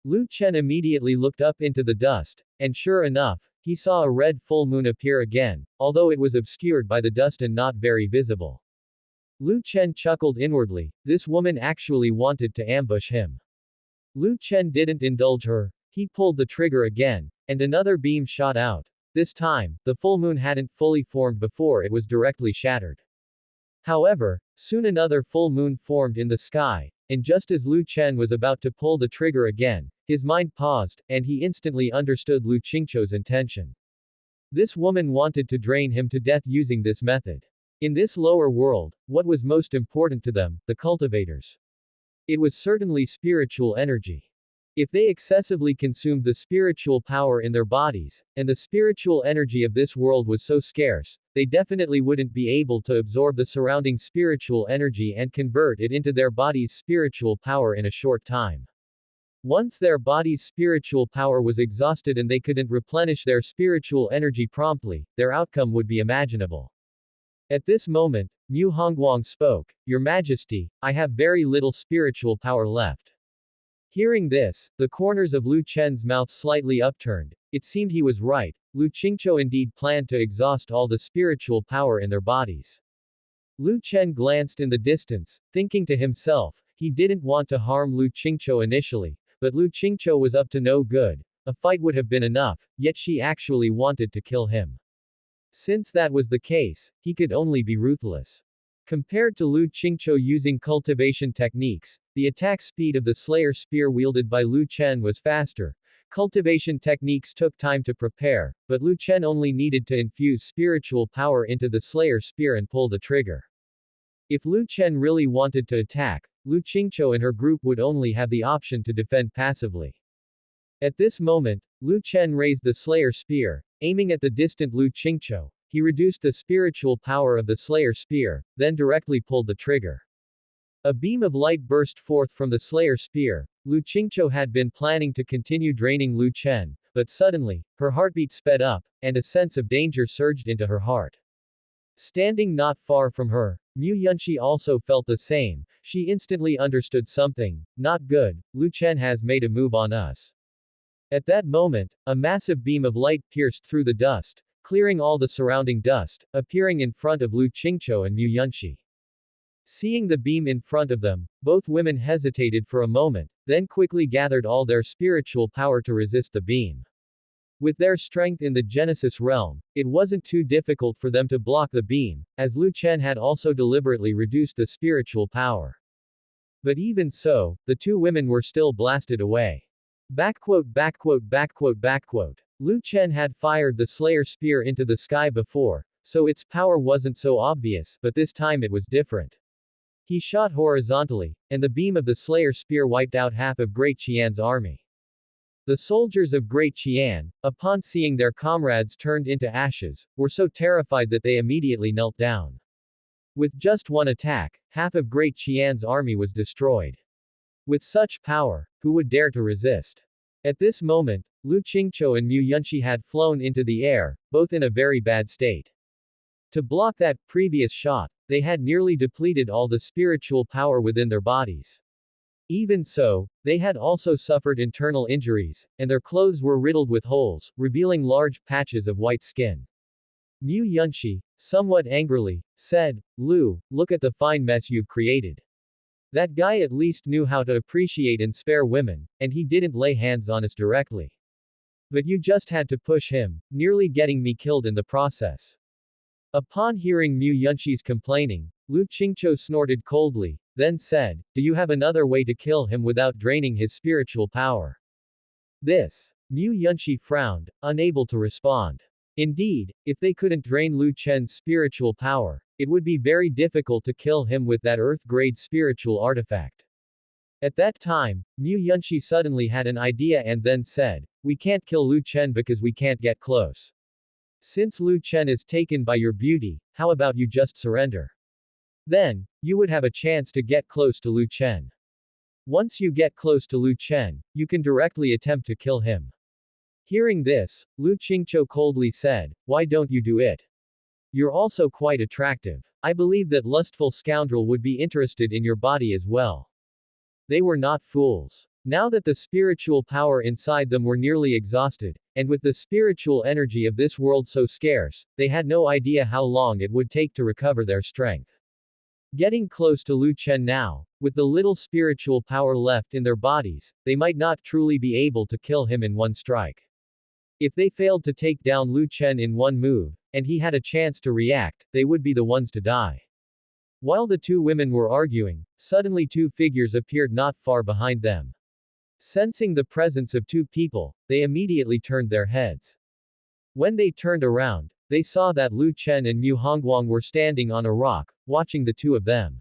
Lu Chen immediately looked up into the dust, and sure enough, he saw a red full moon appear again, although it was obscured by the dust and not very visible. Lu Chen chuckled inwardly, this woman actually wanted to ambush him. Lu Chen didn't indulge her, he pulled the trigger again, and another beam shot out. This time, the full moon hadn't fully formed before it was directly shattered. However, soon another full moon formed in the sky, and just as Lu Chen was about to pull the trigger again, his mind paused, and he instantly understood Lu Qingqiu's intention. This woman wanted to drain him to death using this method. In this lower world, what was most important to them, the cultivators? It was certainly spiritual energy. If they excessively consumed the spiritual power in their bodies, and the spiritual energy of this world was so scarce, they definitely wouldn't be able to absorb the surrounding spiritual energy and convert it into their body's spiritual power in a short time. Once their body's spiritual power was exhausted and they couldn't replenish their spiritual energy promptly, their outcome would be imaginable. At this moment, Mu Hongguang spoke, Your Majesty, I have very little spiritual power left. Hearing this, the corners of Lu Chen's mouth slightly upturned. It seemed he was right, Lu Qingqiu indeed planned to exhaust all the spiritual power in their bodies. Lu Chen glanced in the distance, thinking to himself, he didn't want to harm Lu Qingqiu initially, but Lu Qingqiu was up to no good. A fight would have been enough, yet she actually wanted to kill him. Since that was the case, he could only be ruthless. Compared to Lu Qingqiu using cultivation techniques, the attack speed of the Slayer spear wielded by Lu Chen was faster. Cultivation techniques took time to prepare, but Lu Chen only needed to infuse spiritual power into the Slayer spear and pull the trigger. If Lu Chen really wanted to attack, Lu Qingqiu and her group would only have the option to defend passively. At this moment, Lu Chen raised the Slayer spear, aiming at the distant Lu Qingqiu. He reduced the spiritual power of the Slayer spear, then directly pulled the trigger. A beam of light burst forth from the Slayer spear. Lu Qingqiu had been planning to continue draining Lu Chen, but suddenly, her heartbeat sped up, and a sense of danger surged into her heart. Standing not far from her, Mu Yunxi also felt the same. She instantly understood something, not good, Lu Chen has made a move on us. At that moment, a massive beam of light pierced through the dust, clearing all the surrounding dust, appearing in front of Lu Qingqiu and Mu Yunxi. Seeing the beam in front of them, both women hesitated for a moment, then quickly gathered all their spiritual power to resist the beam. With their strength in the Genesis realm, it wasn't too difficult for them to block the beam, as Lu Chen had also deliberately reduced the spiritual power. But even so, the two women were still blasted away. Lu Chen had fired the Slayer spear into the sky before, so its power wasn't so obvious, but this time it was different. He shot horizontally, and the beam of the Slayer spear wiped out half of Great Qian's army. The soldiers of Great Qian, upon seeing their comrades turned into ashes, were so terrified that they immediately knelt down. With just one attack, half of Great Qian's army was destroyed. With such power, who would dare to resist? At this moment, Lu Qingqiu and Mu Yunxi had flown into the air, both in a very bad state. To block that previous shot, they had nearly depleted all the spiritual power within their bodies. Even so, they had also suffered internal injuries, and their clothes were riddled with holes, revealing large patches of white skin. Mu Yunshi, somewhat angrily, said, Lu, look at the fine mess you've created. That guy at least knew how to appreciate and spare women, and he didn't lay hands on us directly. But you just had to push him, nearly getting me killed in the process. Upon hearing Mu Yunshi's complaining, Lu Qingqiu snorted coldly, then said, do you have another way to kill him without draining his spiritual power? This. Mu Yunshi frowned, unable to respond. Indeed, if they couldn't drain Lu Chen's spiritual power, it would be very difficult to kill him with that Earth-grade spiritual artifact. At that time, Mu Yunshi suddenly had an idea and then said, we can't kill Lu Chen because we can't get close. Since Lu Chen is taken by your beauty, how about you just surrender? Then, you would have a chance to get close to Lu Chen. Once you get close to Lu Chen, you can directly attempt to kill him. Hearing this, Lu Qingqiu coldly said, why don't you do it? You're also quite attractive. I believe that lustful scoundrel would be interested in your body as well. They were not fools. Now that the spiritual power inside them were nearly exhausted, and with the spiritual energy of this world so scarce, they had no idea how long it would take to recover their strength. Getting close to Lu Chen now, with the little spiritual power left in their bodies, they might not truly be able to kill him in one strike. If they failed to take down Lu Chen in one move, and he had a chance to react, they would be the ones to die. While the two women were arguing, suddenly two figures appeared not far behind them. Sensing the presence of two people, they immediately turned their heads. When they turned around, they saw that Lu Chen and Mu Hongguang were standing on a rock, watching the two of them.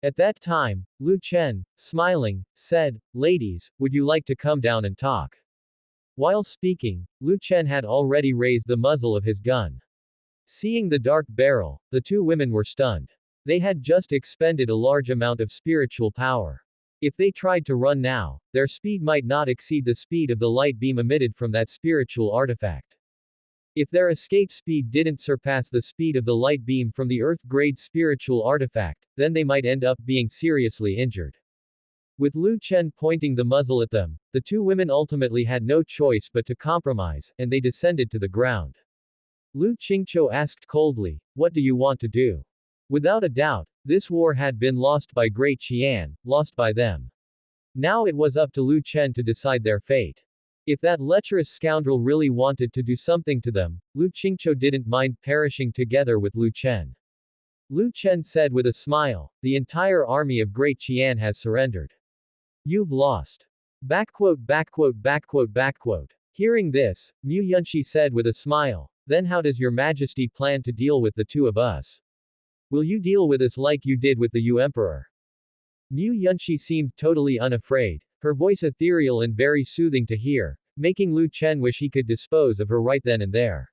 At that time, Lu Chen, smiling, said, ladies, would you like to come down and talk? While speaking, Lu Chen had already raised the muzzle of his gun. Seeing the dark barrel, the two women were stunned. They had just expended a large amount of spiritual power. If they tried to run now, their speed might not exceed the speed of the light beam emitted from that spiritual artifact. If their escape speed didn't surpass the speed of the light beam from the Earth-grade spiritual artifact, then they might end up being seriously injured. With Lu Chen pointing the muzzle at them, the two women ultimately had no choice but to compromise, and they descended to the ground. Lu Qingqiu asked coldly, what do you want to do? Without a doubt, this war had been lost by Great Qian, lost by them. Now it was up to Lu Chen to decide their fate. If that lecherous scoundrel really wanted to do something to them, Lu Qingqiu didn't mind perishing together with Lu Chen. Lu Chen said with a smile, the entire army of Great Qian has surrendered. You've lost. Backquote. Hearing this, Mu Yunshi said with a smile, then how does your majesty plan to deal with the two of us? Will you deal with us like you did with the Yu Emperor? Mu Yunshi seemed totally unafraid, her voice ethereal and very soothing to hear, making Lu Chen wish he could dispose of her right then and there.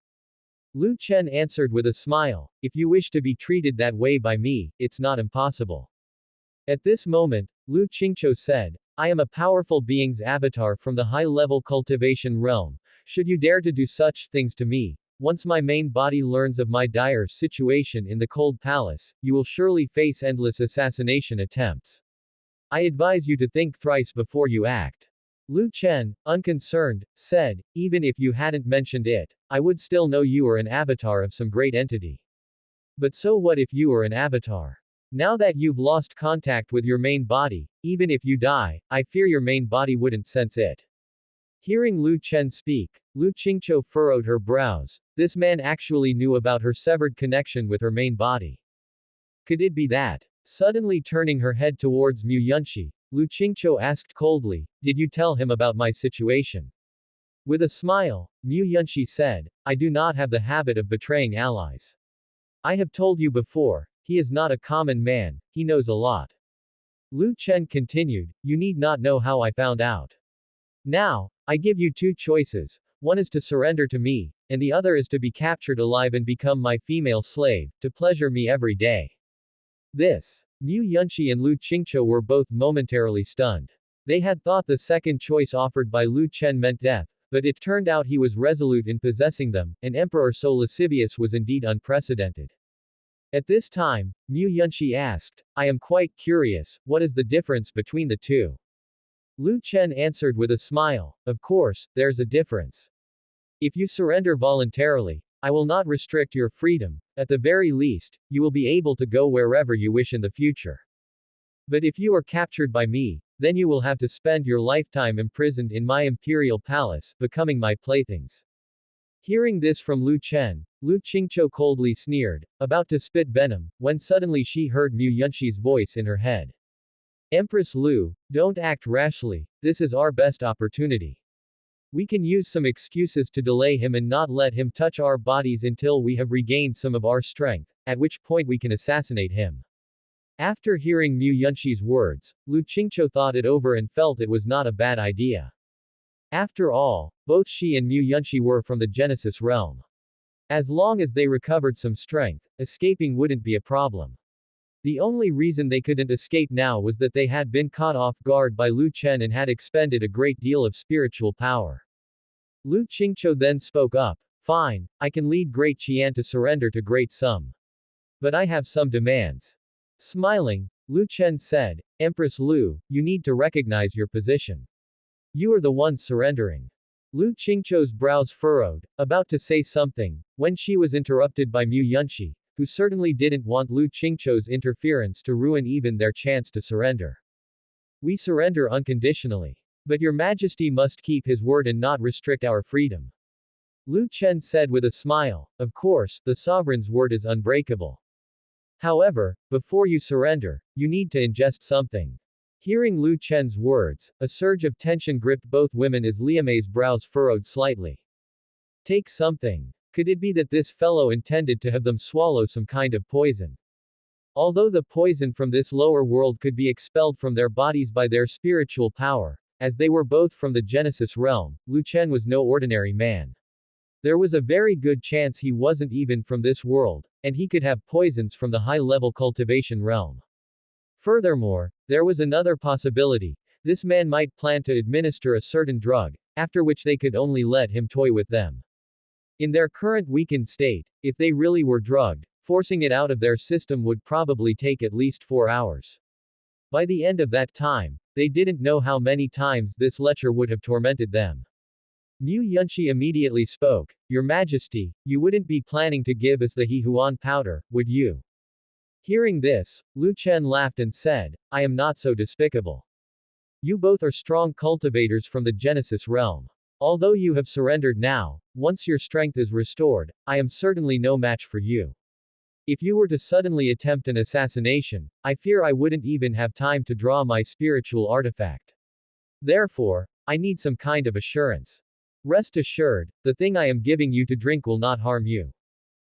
Lu Chen answered with a smile, if you wish to be treated that way by me, it's not impossible. At this moment, Lu Qingqiu said, I am a powerful being's avatar from the high-level cultivation realm. Should you dare to do such things to me, once my main body learns of my dire situation in the cold palace, you will surely face endless assassination attempts. I advise you to think thrice before you act. Lu Chen, unconcerned, said, even if you hadn't mentioned it, I would still know you are an avatar of some great entity. But so what if you are an avatar? Now that you've lost contact with your main body, even if you die, I fear your main body wouldn't sense it. Hearing Lu Chen speak, Lu Qingqiu furrowed her brows. This man actually knew about her severed connection with her main body. Could it be that? Suddenly turning her head towards Mu Yunshi, Lu Qingqiu asked coldly, did you tell him about my situation? With a smile, Mu Yunshi said, I do not have the habit of betraying allies. I have told you before, he is not a common man, he knows a lot. Lu Chen continued, you need not know how I found out. Now, I give you two choices, one is to surrender to me, and the other is to be captured alive and become my female slave, to pleasure me every day. This. Mu Yunshi and Lu Qingqiu were both momentarily stunned. They had thought the second choice offered by Lu Chen meant death, but it turned out he was resolute in possessing them, and Emperor so lascivious was indeed unprecedented. At this time, Mu Yunxi asked, I am quite curious, what is the difference between the two? Lu Chen answered with a smile, of course, there's a difference. If you surrender voluntarily, I will not restrict your freedom, at the very least, you will be able to go wherever you wish in the future. But if you are captured by me, then you will have to spend your lifetime imprisoned in my imperial palace, becoming my playthings. Hearing this from Lu Chen, Lu Qingqiu coldly sneered, about to spit venom, when suddenly she heard Mu Yunxi's voice in her head. Empress Lu, don't act rashly, this is our best opportunity. We can use some excuses to delay him and not let him touch our bodies until we have regained some of our strength, at which point we can assassinate him. After hearing Mu Yunxi's words, Lu Qingqiu thought it over and felt it was not a bad idea. After all, both she and Mu Yunxi were from the Genesis realm. As long as they recovered some strength, escaping wouldn't be a problem. The only reason they couldn't escape now was that they had been caught off guard by Lu Chen and had expended a great deal of spiritual power. Lu Qingqiu then spoke up. Fine, I can lead Great Qian to surrender to Great Sum. But I have some demands. Smiling, Lu Chen said, Empress Lu, you need to recognize your position. You are the one surrendering. Lu Qingqiu's brows furrowed, about to say something, when she was interrupted by Mu Yunxi, who certainly didn't want Lu Qingqiu's interference to ruin even their chance to surrender. We surrender unconditionally. But your majesty must keep his word and not restrict our freedom. Lu Chen said with a smile, of course, the sovereign's word is unbreakable. However, before you surrender, you need to ingest something. Hearing Lu Chen's words, a surge of tension gripped both women as Liamei's brows furrowed slightly. Take something. Could it be that this fellow intended to have them swallow some kind of poison? Although the poison from this lower world could be expelled from their bodies by their spiritual power, as they were both from the Genesis realm, Lu Chen was no ordinary man. There was a very good chance he wasn't even from this world, and he could have poisons from the high-level cultivation realm. Furthermore, there was another possibility. This man might plan to administer a certain drug, after which they could only let him toy with them. In their current weakened state, if they really were drugged, forcing it out of their system would probably take at least 4 hours. By the end of that time, they didn't know how many times this lecher would have tormented them. Mu Yunxi immediately spoke, Your Majesty, you wouldn't be planning to give us the He Huan powder, would you? Hearing this, Lu Chen laughed and said, I am not so despicable. You both are strong cultivators from the Genesis realm. Although you have surrendered now, once your strength is restored, I am certainly no match for you. If you were to suddenly attempt an assassination, I fear I wouldn't even have time to draw my spiritual artifact. Therefore, I need some kind of assurance. Rest assured, the thing I am giving you to drink will not harm you.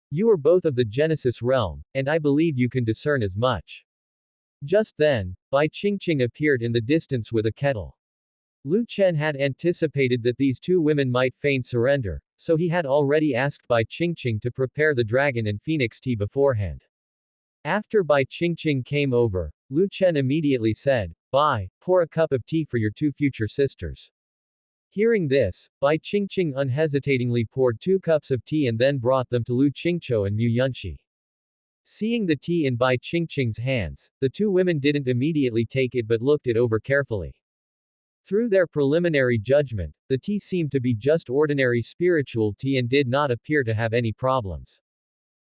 You are both of the Genesis realm, and I believe you can discern as much. Just then, Bai Qingqing appeared in the distance with a kettle. Lu Chen had anticipated that these two women might feign surrender, so he had already asked Bai Qingqing to prepare the dragon and phoenix tea beforehand. After Bai Qingqing came over, Lu Chen immediately said, Bai, pour a cup of tea for your two future sisters. Hearing this, Bai Qingqing unhesitatingly poured 2 cups of tea and then brought them to Lu Qingqiu and Mu Yunxi. Seeing the tea in Bai Qingqing's hands, the two women didn't immediately take it but looked it over carefully. Through their preliminary judgment, the tea seemed to be just ordinary spiritual tea and did not appear to have any problems.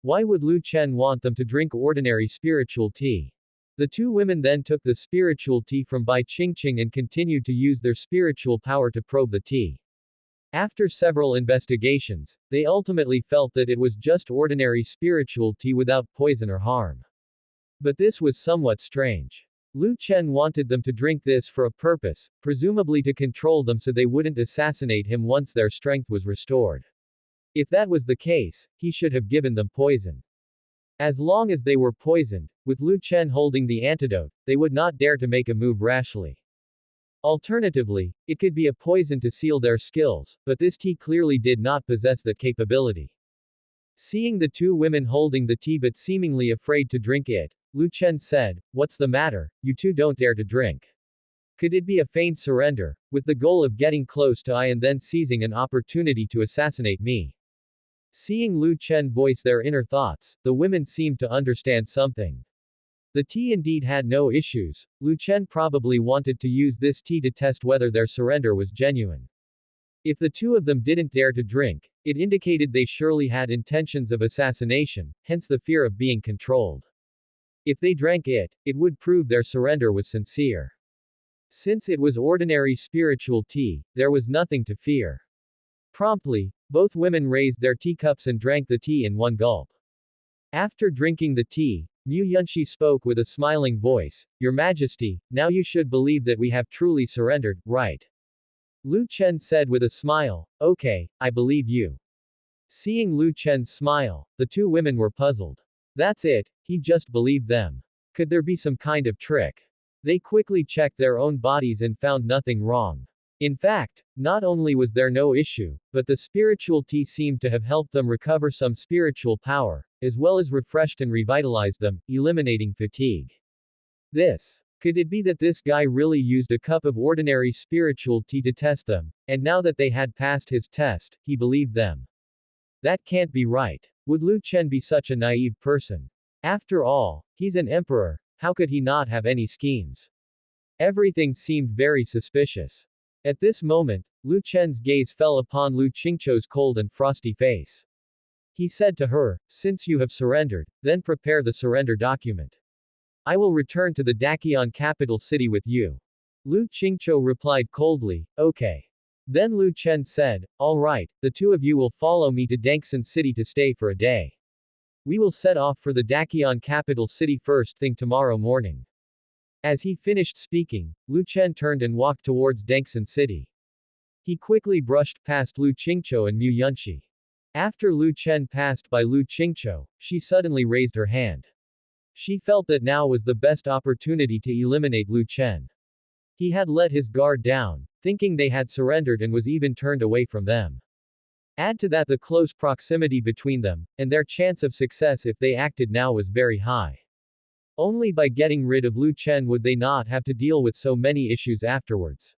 Why would Lu Chen want them to drink ordinary spiritual tea? The two women then took the spiritual tea from Bai Qingqing and continued to use their spiritual power to probe the tea. After several investigations, they ultimately felt that it was just ordinary spiritual tea without poison or harm. But this was somewhat strange. Lu Chen wanted them to drink this for a purpose, presumably to control them so they wouldn't assassinate him once their strength was restored. If that was the case, he should have given them poison. As long as they were poisoned, with Lu Chen holding the antidote, they would not dare to make a move rashly. Alternatively, it could be a poison to seal their skills, but this tea clearly did not possess that capability. Seeing the two women holding the tea but seemingly afraid to drink it, Lu Chen said, What's the matter, you two don't dare to drink? Could it be a feigned surrender, with the goal of getting close to I and then seizing an opportunity to assassinate me? Seeing Lu Chen voice their inner thoughts, the women seemed to understand something. The tea indeed had no issues. Lu Chen probably wanted to use this tea to test whether their surrender was genuine. If the two of them didn't dare to drink, it indicated they surely had intentions of assassination, hence the fear of being controlled. If they drank it, it would prove their surrender was sincere. Since it was ordinary spiritual tea, there was nothing to fear. Promptly, both women raised their teacups and drank the tea in one gulp. After drinking the tea, Mu Yunshi spoke with a smiling voice, "Your Majesty, now you should believe that we have truly surrendered, right?" Lu Chen said with a smile, "Okay, I believe you." Seeing Lu Chen's smile, the two women were puzzled. That's it, he just believed them. Could there be some kind of trick? They quickly checked their own bodies and found nothing wrong. In fact, not only was there no issue, but the spiritual tea seemed to have helped them recover some spiritual power, as well as refreshed and revitalized them, eliminating fatigue. Could it be that this guy really used a cup of ordinary spiritual tea to test them, and now that they had passed his test, he believed them? That can't be right. Would Lu Chen be such a naive person? After all, he's an emperor, how could he not have any schemes? Everything seemed very suspicious. At this moment, Lu Chen's gaze fell upon Lu Qingqiu's cold and frosty face. He said to her, "Since you have surrendered, then prepare the surrender document. I will return to the Daqian capital city with you." Lu Qingqiu replied coldly, "Okay." Then Lu Chen said, "All right, the two of you will follow me to Dangxin City to stay for a day. We will set off for the Daqian capital city first thing tomorrow morning." As he finished speaking, Lu Chen turned and walked towards Dangxin City. He quickly brushed past Lu Qingqiu and Mu Yunshi. After Lu Chen passed by Lu Qingqiu, she suddenly raised her hand. She felt that now was the best opportunity to eliminate Lu Chen. He had let his guard down, thinking they had surrendered and was even turned away from them. Add to that the close proximity between them, and their chance of success if they acted now was very high. Only by getting rid of Lu Chen would they not have to deal with so many issues afterwards.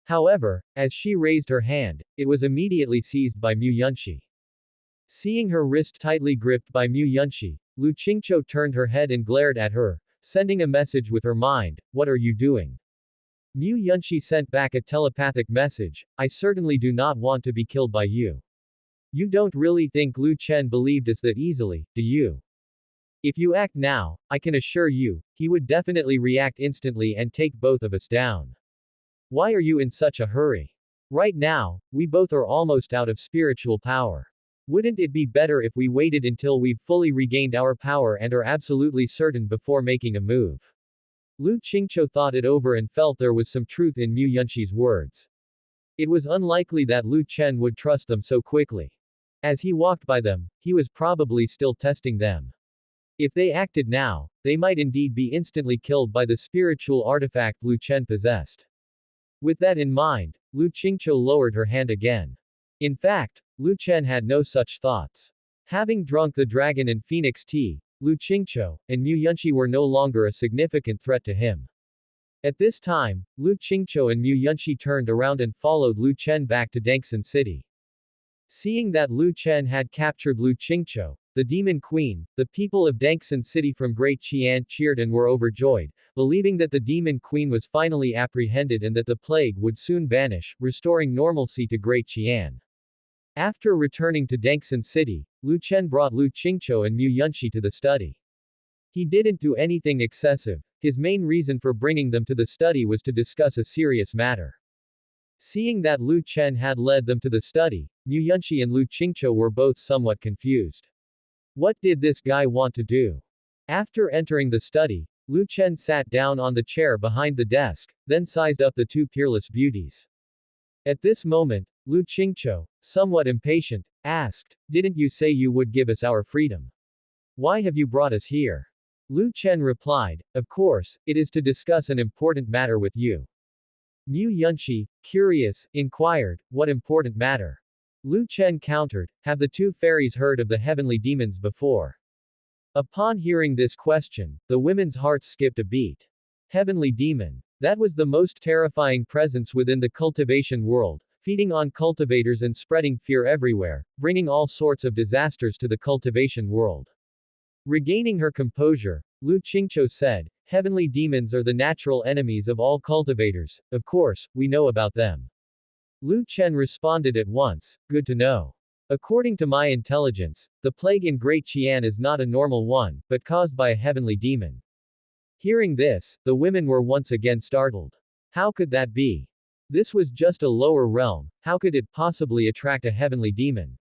However, as she raised her hand, it was immediately seized by Mu Yunshi. Seeing her wrist tightly gripped by Mu Yunshi, Lu Qingqiu turned her head and glared at her, sending a message with her mind, "What are you doing?" Mu Yunshi sent back a telepathic message, "I certainly do not want to be killed by you. You don't really think Lu Chen believed us that easily, do you? If you act now, I can assure you, he would definitely react instantly and take both of us down. Why are you in such a hurry? Right now, we both are almost out of spiritual power. Wouldn't it be better if we waited until we've fully regained our power and are absolutely certain before making a move?" Lu Qingqiu thought it over and felt there was some truth in Mu Yunshi's words. It was unlikely that Lu Chen would trust them so quickly. As he walked by them, he was probably still testing them. If they acted now, they might indeed be instantly killed by the spiritual artifact Lu Chen possessed. With that in mind, Lu Qingqiu lowered her hand again. In fact, Lu Chen had no such thoughts. Having drunk the dragon and phoenix tea, Lu Qingqiu and Mu Yunshi were no longer a significant threat to him. At this time, Lu Qingqiu and Mu Yunshi turned around and followed Lu Chen back to Dangxin City. Seeing that Lu Chen had captured Lu Qingqiu, the demon queen, the people of Dangxin City from Great Qian cheered and were overjoyed, believing that the demon queen was finally apprehended and that the plague would soon vanish, restoring normalcy to Great Qian. After returning to Dangxin City, Lu Chen brought Lu Qingqiu and Mu Yunshi to the study. He didn't do anything excessive, his main reason for bringing them to the study was to discuss a serious matter. Seeing that Lu Chen had led them to the study, Mu Yunshi and Lu Qingqiu were both somewhat confused. What did this guy want to do? After entering the study, Lu Chen sat down on the chair behind the desk, then sized up the two peerless beauties. At this moment, Lu Qingqiu, somewhat impatient, asked, "Didn't you say you would give us our freedom? Why have you brought us here?" Lu Chen replied, "Of course, it is to discuss an important matter with you." Mu Yunshi, curious, inquired, "What important matter?" Lu Chen countered, "Have the two fairies heard of the heavenly demons before?" Upon hearing this question, the women's hearts skipped a beat. Heavenly demon. That was the most terrifying presence within the cultivation world, feeding on cultivators and spreading fear everywhere, bringing all sorts of disasters to the cultivation world. Regaining her composure, Lu Qingqiu said, "Heavenly demons are the natural enemies of all cultivators, of course, we know about them." Lu Chen responded at once, "Good to know. According to my intelligence, the plague in Great Qian is not a normal one, but caused by a heavenly demon." Hearing this, the women were once again startled. How could that be? This was just a lower realm, how could it possibly attract a heavenly demon?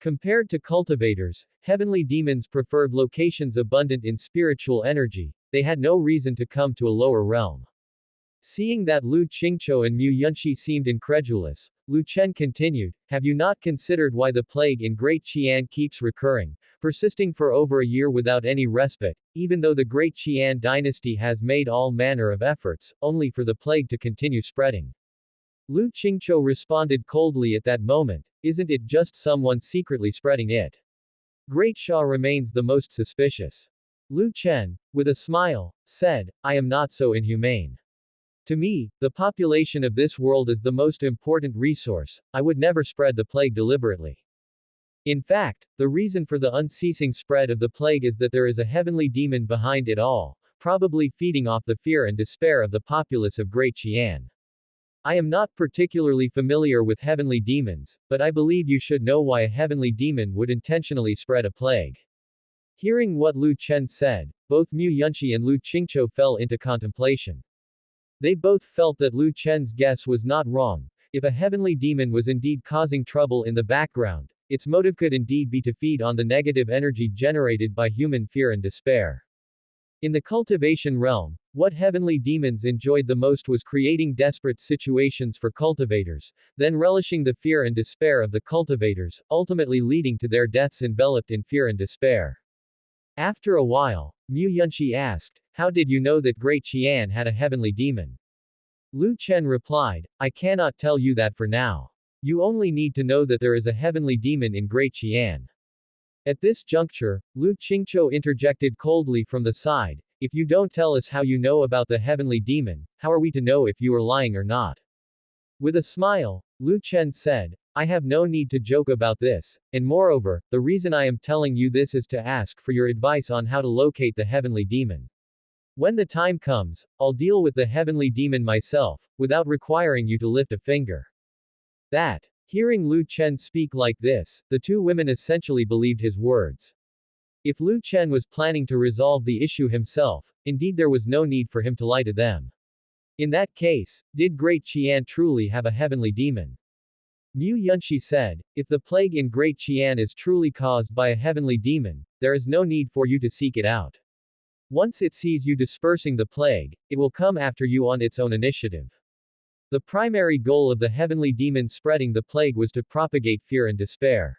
Compared to cultivators, heavenly demons preferred locations abundant in spiritual energy, they had no reason to come to a lower realm. Seeing that Lu Qingqiu and Mu Yunxi seemed incredulous, Lu Chen continued, "Have you not considered why the plague in Great Qian keeps recurring, persisting for over a year without any respite, even though the Great Qian dynasty has made all manner of efforts, only for the plague to continue spreading?" Lu Qingqiu responded coldly at that moment, "Isn't it just someone secretly spreading it? Great Sha remains the most suspicious." Lu Chen, with a smile, said, "I am not so inhumane. To me, the population of this world is the most important resource, I would never spread the plague deliberately. In fact, the reason for the unceasing spread of the plague is that there is a heavenly demon behind it all, probably feeding off the fear and despair of the populace of Great Qian. I am not particularly familiar with heavenly demons, but I believe you should know why a heavenly demon would intentionally spread a plague." Hearing what Lu Chen said, both Mu Yunxi and Lu Qingqiu fell into contemplation. They both felt that Lu Chen's guess was not wrong. If a heavenly demon was indeed causing trouble in the background, its motive could indeed be to feed on the negative energy generated by human fear and despair. In the cultivation realm, what heavenly demons enjoyed the most was creating desperate situations for cultivators, then relishing the fear and despair of the cultivators, ultimately leading to their deaths enveloped in fear and despair. After a while, Mu Yunxi asked, "How did you know that Great Qian had a heavenly demon?" Lu Chen replied, "I cannot tell you that for now. You only need to know that there is a heavenly demon in Great Qian." At this juncture, Lu Qingqiu interjected coldly from the side, "If you don't tell us how you know about the heavenly demon, how are we to know if you are lying or not?" With a smile, Lu Chen said, "I have no need to joke about this, and moreover, the reason I am telling you this is to ask for your advice on how to locate the heavenly demon. When the time comes, I'll deal with the heavenly demon myself, without requiring you to lift a finger." That. Hearing Lu Chen speak like this, the two women essentially believed his words. If Lu Chen was planning to resolve the issue himself, indeed there was no need for him to lie to them. In that case, did Great Qian truly have a heavenly demon? Mu Yunxi said, "If the plague in Great Qian is truly caused by a heavenly demon, there is no need for you to seek it out. Once it sees you dispersing the plague, it will come after you on its own initiative." The primary goal of the heavenly demon spreading the plague was to propagate fear and despair.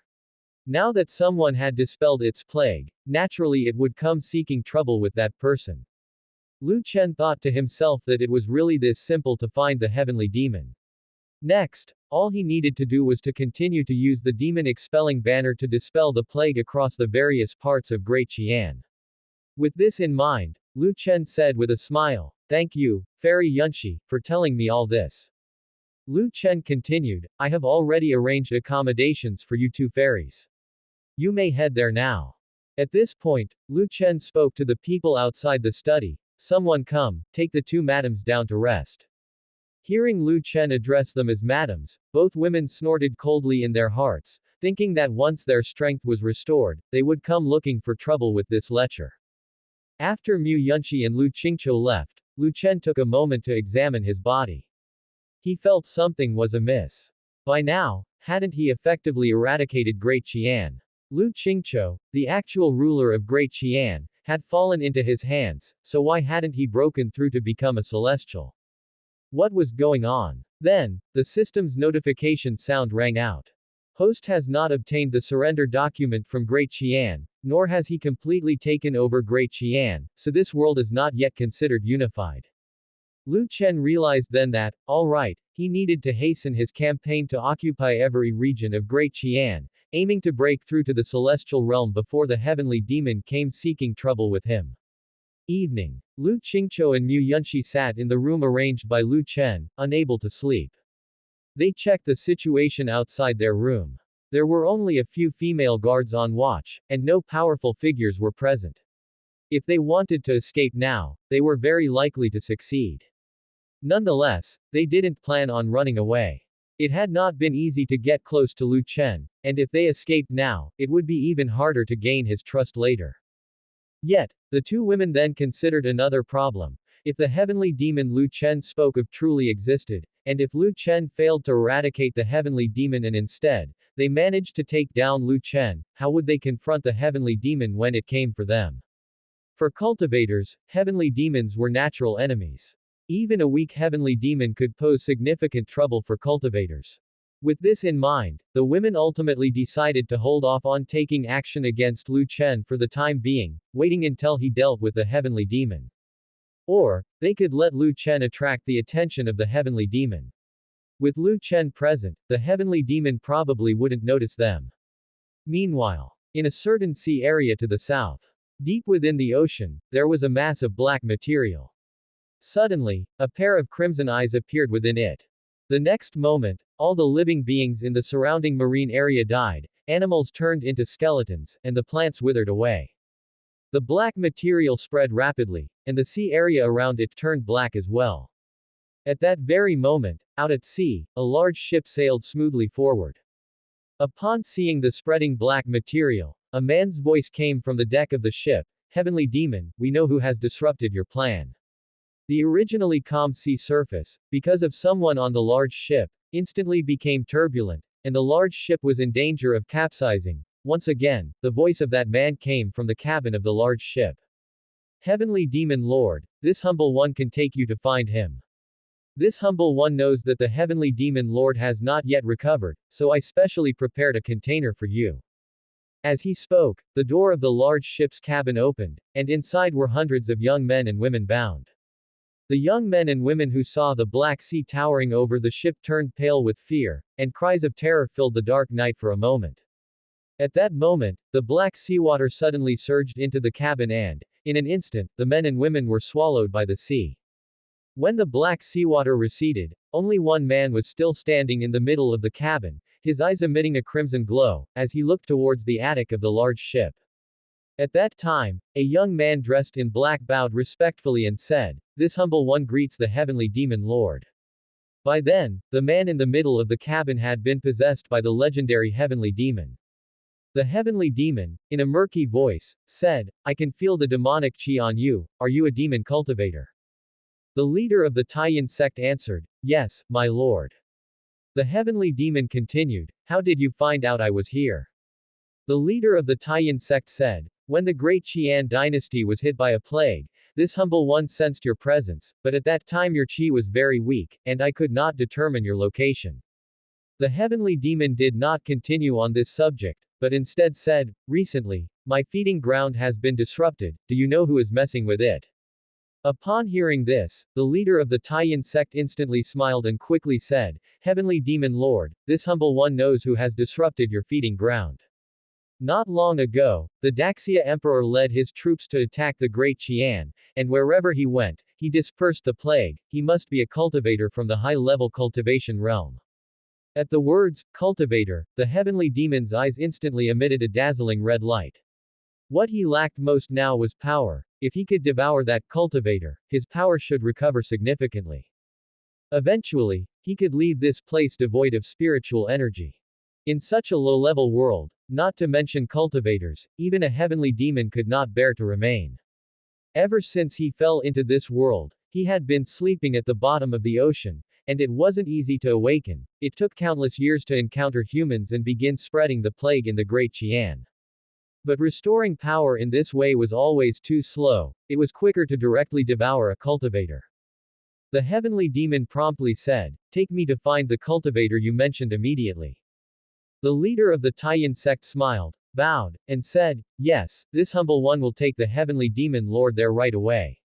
Now that someone had dispelled its plague, naturally it would come seeking trouble with that person. Lu Chen thought to himself that it was really this simple to find the heavenly demon. Next, all he needed to do was to continue to use the demon-expelling banner to dispel the plague across the various parts of Great Qian. With this in mind, Lu Chen said with a smile, "Thank you, Fairy Yunxi, for telling me all this." Lu Chen continued, "I have already arranged accommodations for you two fairies. You may head there now." At this point, Lu Chen spoke to the people outside the study, "Someone come, take the two madams down to rest." Hearing Lu Chen address them as madams, both women snorted coldly in their hearts, thinking that once their strength was restored, they would come looking for trouble with this lecher. After Mu Yunxi and Lu Qingqiu left, Lu Chen took a moment to examine his body. He felt something was amiss. By now, hadn't he effectively eradicated Great Qian? Lu Qingqiu, the actual ruler of Great Qian, had fallen into his hands, so why hadn't he broken through to become a celestial? What was going on? Then, the system's notification sound rang out. Host has not obtained the surrender document from Great Qian, nor has he completely taken over Great Qian, so this world is not yet considered unified. Lu Chen realized then that, alright, he needed to hasten his campaign to occupy every region of Great Qian, aiming to break through to the celestial realm before the heavenly demon came seeking trouble with him. Evening. Lu Qingqiu and Mu Yunxi sat in the room arranged by Lu Chen, unable to sleep. They checked the situation outside their room. There were only a few female guards on watch, and no powerful figures were present. If they wanted to escape now, they were very likely to succeed. Nonetheless, they didn't plan on running away. It had not been easy to get close to Lu Chen, and if they escaped now, it would be even harder to gain his trust later. Yet, the two women then considered another problem. If the heavenly demon Lu Chen spoke of truly existed, and if Lu Chen failed to eradicate the heavenly demon and instead, they managed to take down Lu Chen, how would they confront the heavenly demon when it came for them? For cultivators, heavenly demons were natural enemies. Even a weak heavenly demon could pose significant trouble for cultivators. With this in mind, the women ultimately decided to hold off on taking action against Lu Chen for the time being, waiting until he dealt with the heavenly demon. Or, they could let Lu Chen attract the attention of the heavenly demon. With Lu Chen present, the heavenly demon probably wouldn't notice them. Meanwhile, in a certain sea area to the south, deep within the ocean, there was a mass of black material. Suddenly, a pair of crimson eyes appeared within it. The next moment, all the living beings in the surrounding marine area died, animals turned into skeletons, and the plants withered away. The black material spread rapidly, and the sea area around it turned black as well. At that very moment, out at sea, a large ship sailed smoothly forward. Upon seeing the spreading black material, a man's voice came from the deck of the ship. "Heavenly demon, we know who has disrupted your plan." The originally calm sea surface, because of someone on the large ship, instantly became turbulent, and the large ship was in danger of capsizing. Once again, the voice of that man came from the cabin of the large ship. "Heavenly Demon Lord, this humble one can take you to find him. This humble one knows that the Heavenly Demon Lord has not yet recovered, so I specially prepared a container for you." As he spoke, the door of the large ship's cabin opened, and inside were hundreds of young men and women bound. The young men and women who saw the Black Sea towering over the ship turned pale with fear, and cries of terror filled the dark night for a moment. At that moment, the black seawater suddenly surged into the cabin and, in an instant, the men and women were swallowed by the sea. When the black seawater receded, only one man was still standing in the middle of the cabin, his eyes emitting a crimson glow, as he looked towards the attic of the large ship. At that time, a young man dressed in black bowed respectfully and said, "This humble one greets the heavenly demon lord." By then, the man in the middle of the cabin had been possessed by the legendary heavenly demon. The heavenly demon, in a murky voice, said, "I can feel the demonic chi on you, are you a demon cultivator?" The leader of the Taiyan sect answered, "Yes, my lord." The heavenly demon continued, "How did you find out I was here?" The leader of the Taiyan sect said, "When the great Qian dynasty was hit by a plague, this humble one sensed your presence, but at that time your qi was very weak, and I could not determine your location." The heavenly demon did not continue on this subject, but instead said, "Recently, my feeding ground has been disrupted, do you know who is messing with it?" Upon hearing this, the leader of the Taiyan sect instantly smiled and quickly said, "Heavenly demon lord, this humble one knows who has disrupted your feeding ground. Not long ago, the Daxia Emperor led his troops to attack the Great Qian, and wherever he went, he dispersed the plague. He must be a cultivator from the high-level cultivation realm." At the words, "cultivator," the heavenly demon's eyes instantly emitted a dazzling red light. What he lacked most now was power. If he could devour that cultivator, his power should recover significantly. Eventually, he could leave this place devoid of spiritual energy. In such a low-level world, not to mention cultivators, even a heavenly demon could not bear to remain. Ever since he fell into this world, he had been sleeping at the bottom of the ocean, and it wasn't easy to awaken. It took countless years to encounter humans and begin spreading the plague in the Great Qian. But restoring power in this way was always too slow, it was quicker to directly devour a cultivator. The heavenly demon promptly said, "Take me to find the cultivator you mentioned immediately." The leader of the Taiyan sect smiled, bowed, and said, "Yes, this humble one will take the heavenly demon lord there right away."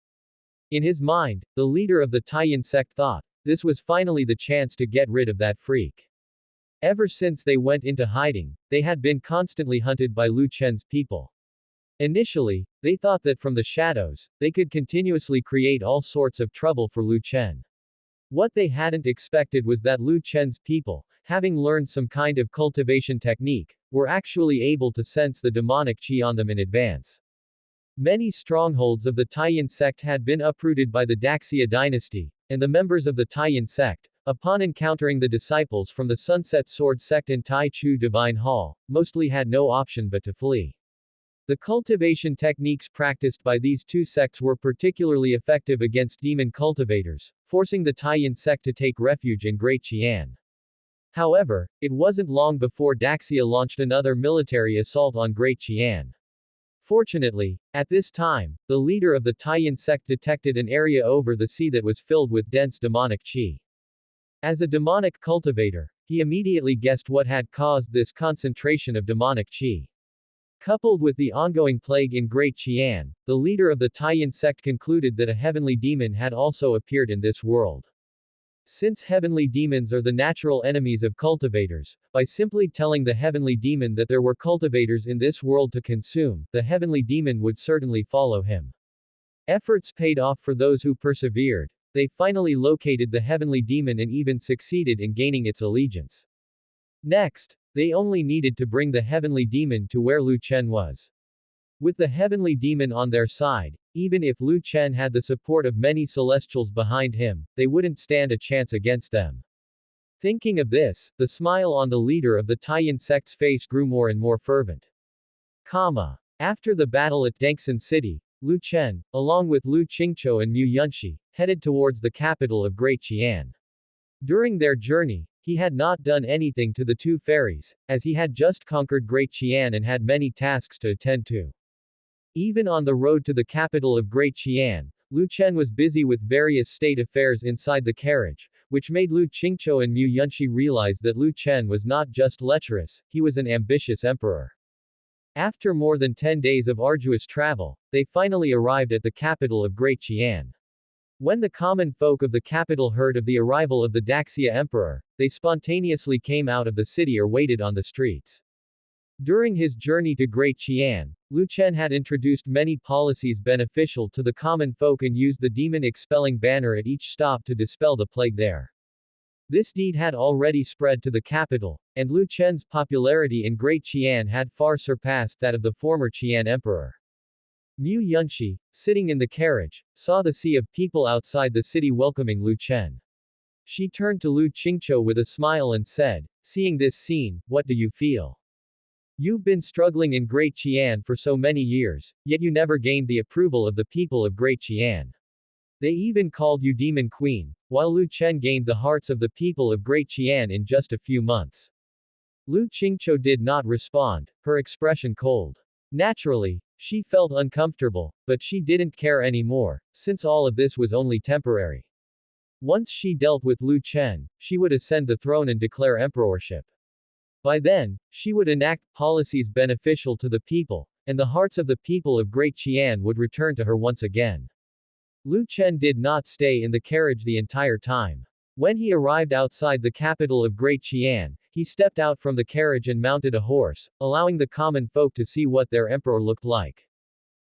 In his mind, the leader of the Taiyan sect thought, this was finally the chance to get rid of that freak. Ever since they went into hiding, they had been constantly hunted by Lu Chen's people. Initially, they thought that from the shadows, they could continuously create all sorts of trouble for Lu Chen. What they hadn't expected was that Lu Chen's people, having learned some kind of cultivation technique, were actually able to sense the demonic qi on them in advance. Many strongholds of the Taiyan sect had been uprooted by the Daxia dynasty, and the members of the Taiyan sect, upon encountering the disciples from the Sunset Sword sect in Tai Chu Divine Hall, mostly had no option but to flee. The cultivation techniques practiced by these two sects were particularly effective against demon cultivators, forcing the Taiyan sect to take refuge in Great Qian. However, it wasn't long before Daxia launched another military assault on Great Qian. Fortunately, at this time, the leader of the Taiyan sect detected an area over the sea that was filled with dense demonic qi. As a demonic cultivator, he immediately guessed what had caused this concentration of demonic qi. Coupled with the ongoing plague in Great Qian, the leader of the Taiyan sect concluded that a heavenly demon had also appeared in this world. Since heavenly demons are the natural enemies of cultivators, by simply telling the heavenly demon that there were cultivators in this world to consume, the heavenly demon would certainly follow him. Efforts paid off for those who persevered. They finally located the heavenly demon and even succeeded in gaining its allegiance. Next, they only needed to bring the heavenly demon to where Lu Chen was. With the heavenly demon on their side, even if Lu Chen had the support of many celestials behind him, they wouldn't stand a chance against them. Thinking of this, the smile on the leader of the Taiyan sect's face grew more and more fervent. After the battle at Dengxin City, Lu Chen, along with Lu Qingqiu and Mu Yunxi, headed towards the capital of Great Qian. During their journey, he had not done anything to the two fairies, as he had just conquered Great Qian and had many tasks to attend to. Even on the road to the capital of Great Qian, Lu Chen was busy with various state affairs inside the carriage, which made Lu Qingqiu and Mu Yunxi realize that Lu Chen was not just lecherous, he was an ambitious emperor. After more than 10 days of arduous travel, they finally arrived at the capital of Great Qian. When the common folk of the capital heard of the arrival of the Daxia emperor, they spontaneously came out of the city or waited on the streets. During his journey to Great Qian, Lu Chen had introduced many policies beneficial to the common folk and used the demon-expelling banner at each stop to dispel the plague there. This deed had already spread to the capital, and Lu Chen's popularity in Great Qian had far surpassed that of the former Qian emperor. Mu Yunxi, sitting in the carriage, saw the sea of people outside the city welcoming Lu Chen. She turned to Lu Qingqiu with a smile and said, "Seeing this scene, what do you feel? You've been struggling in Great Qian for so many years, yet you never gained the approval of the people of Great Qian. They even called you Demon Queen, while Lu Chen gained the hearts of the people of Great Qian in just a few months." Lu Qingqiu did not respond, her expression cold. Naturally, she felt uncomfortable, but she didn't care anymore, since all of this was only temporary. Once she dealt with Lu Chen, she would ascend the throne and declare emperorship. By then, she would enact policies beneficial to the people, and the hearts of the people of Great Qian would return to her once again. Lu Chen did not stay in the carriage the entire time. When he arrived outside the capital of Great Qian, he stepped out from the carriage and mounted a horse, allowing the common folk to see what their emperor looked like.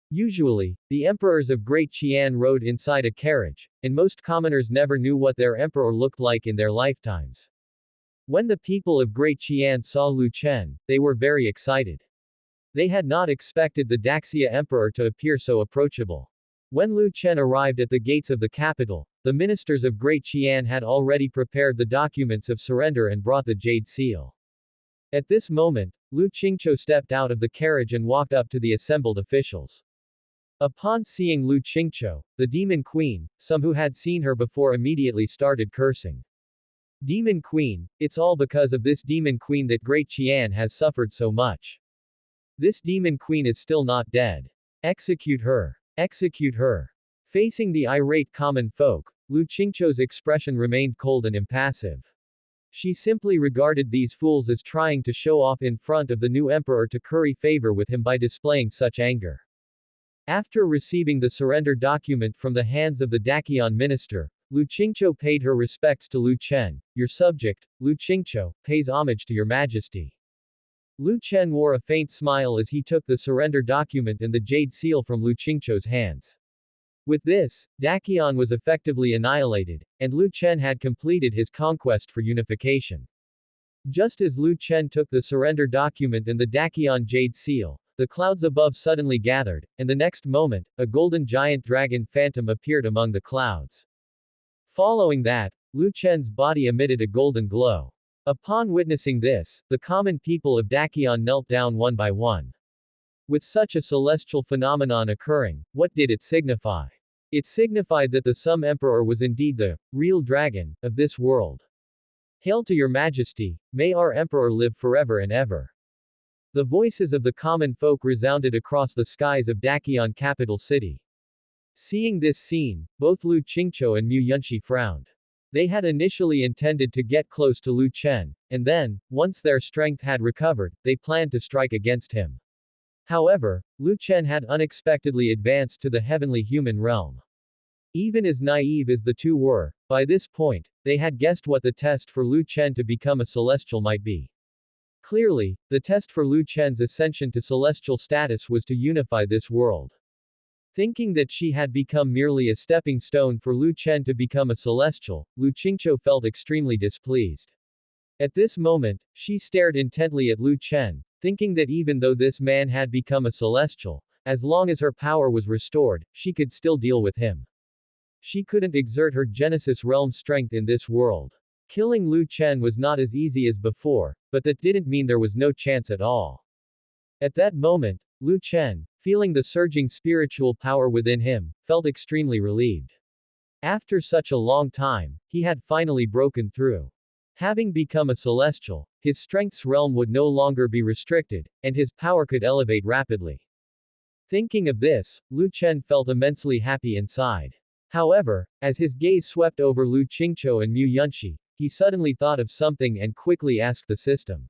Usually, the emperors of Great Qian rode inside a carriage, and most commoners never knew what their emperor looked like in their lifetimes. When the people of Great Qian saw Lu Chen, they were very excited. They had not expected the Daxia emperor to appear so approachable. When Lu Chen arrived at the gates of the capital, the ministers of Great Qian had already prepared the documents of surrender and brought the jade seal. At this moment, Lu Qingqiu stepped out of the carriage and walked up to the assembled officials. Upon seeing Lu Qingqiu, the Demon Queen, some who had seen her before immediately started cursing. "Demon Queen, it's all because of this Demon Queen that Great Qian has suffered so much. This Demon Queen is still not dead. Execute her. Execute her." Facing the irate common folk, Lu Qingqiu's expression remained cold and impassive. She simply regarded these fools as trying to show off in front of the new emperor to curry favor with him by displaying such anger. After receiving the surrender document from the hands of the Daqian minister, Lu Qingqiu paid her respects to Lu Chen. "Your subject, Lu Qingqiu, pays homage to your majesty." Lu Chen wore a faint smile as he took the surrender document and the jade seal from Lu Qingqiu's hands. With this, Dakion was effectively annihilated, and Lu Chen had completed his conquest for unification. Just as Lu Chen took the surrender document and the Dakion Jade Seal, the clouds above suddenly gathered, and the next moment, a golden giant dragon phantom appeared among the clouds. Following that, Lu Chen's body emitted a golden glow. Upon witnessing this, the common people of Dakion knelt down one by one. With such a celestial phenomenon occurring, what did it signify? It signified that the Sum Emperor was indeed the real dragon of this world. Hail to your majesty, may our emperor live forever and ever. The voices of the common folk resounded across the skies of Dakion capital city. Seeing this scene, both Lu Qingqiu and Mu Yunxi frowned. They had initially intended to get close to Lu Chen, and then, once their strength had recovered, they planned to strike against him. However, Lu Chen had unexpectedly advanced to the heavenly human realm. Even as naive as the two were, by this point, they had guessed what the test for Lu Chen to become a celestial might be. Clearly, the test for Lu Chen's ascension to celestial status was to unify this world. Thinking that she had become merely a stepping stone for Lu Chen to become a celestial, Lu Qingqiu felt extremely displeased. At this moment, she stared intently at Lu Chen, thinking that even though this man had become a celestial, as long as her power was restored, she could still deal with him. She couldn't exert her Genesis realm strength in this world. Killing Lu Chen was not as easy as before, but that didn't mean there was no chance at all. At that moment, Lu Chen, feeling the surging spiritual power within him, felt extremely relieved. After such a long time, he had finally broken through. Having become a celestial, his strength's realm would no longer be restricted, and his power could elevate rapidly. Thinking of this, Lu Chen felt immensely happy inside. However, as his gaze swept over Lu Qingqiu and Mu Yunxi, he suddenly thought of something and quickly asked the system.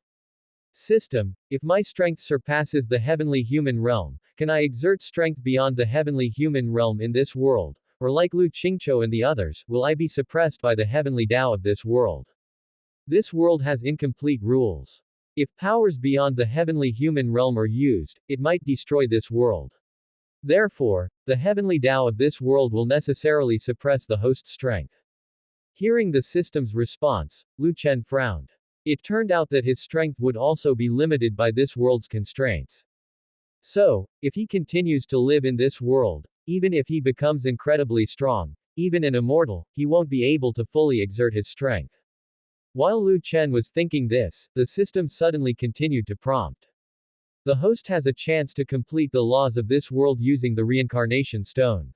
System, if my strength surpasses the heavenly human realm, can I exert strength beyond the heavenly human realm in this world, or like Lu Qingqiu and the others, will I be suppressed by the heavenly Tao of this world? This world has incomplete rules. If powers beyond the heavenly human realm are used, it might destroy this world. Therefore, the heavenly Tao of this world will necessarily suppress the host's strength. Hearing the system's response, Lu Chen frowned. It turned out that his strength would also be limited by this world's constraints. So, if he continues to live in this world, even if he becomes incredibly strong, even an immortal, he won't be able to fully exert his strength. While Lu Chen was thinking this, the system suddenly continued to prompt. The host has a chance to complete the laws of this world using the reincarnation stone.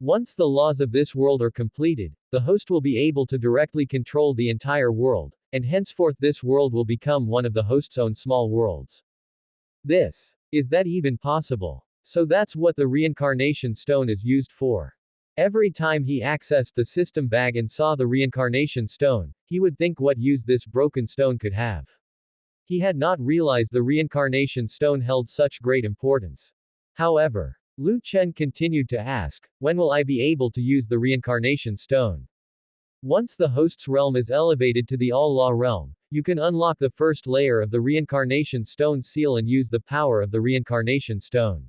Once the laws of this world are completed, the host will be able to directly control the entire world, and henceforth this world will become one of the host's own small worlds. Is that even possible? So that's what the reincarnation stone is used for. Every time he accessed the system bag and saw the reincarnation stone, he would think what use this broken stone could have. He had not realized the reincarnation stone held such great importance. However, Lu Chen continued to ask, when will I be able to use the reincarnation stone? Once the host's realm is elevated to the All-Law realm, you can unlock the first layer of the reincarnation stone seal and use the power of the reincarnation stone.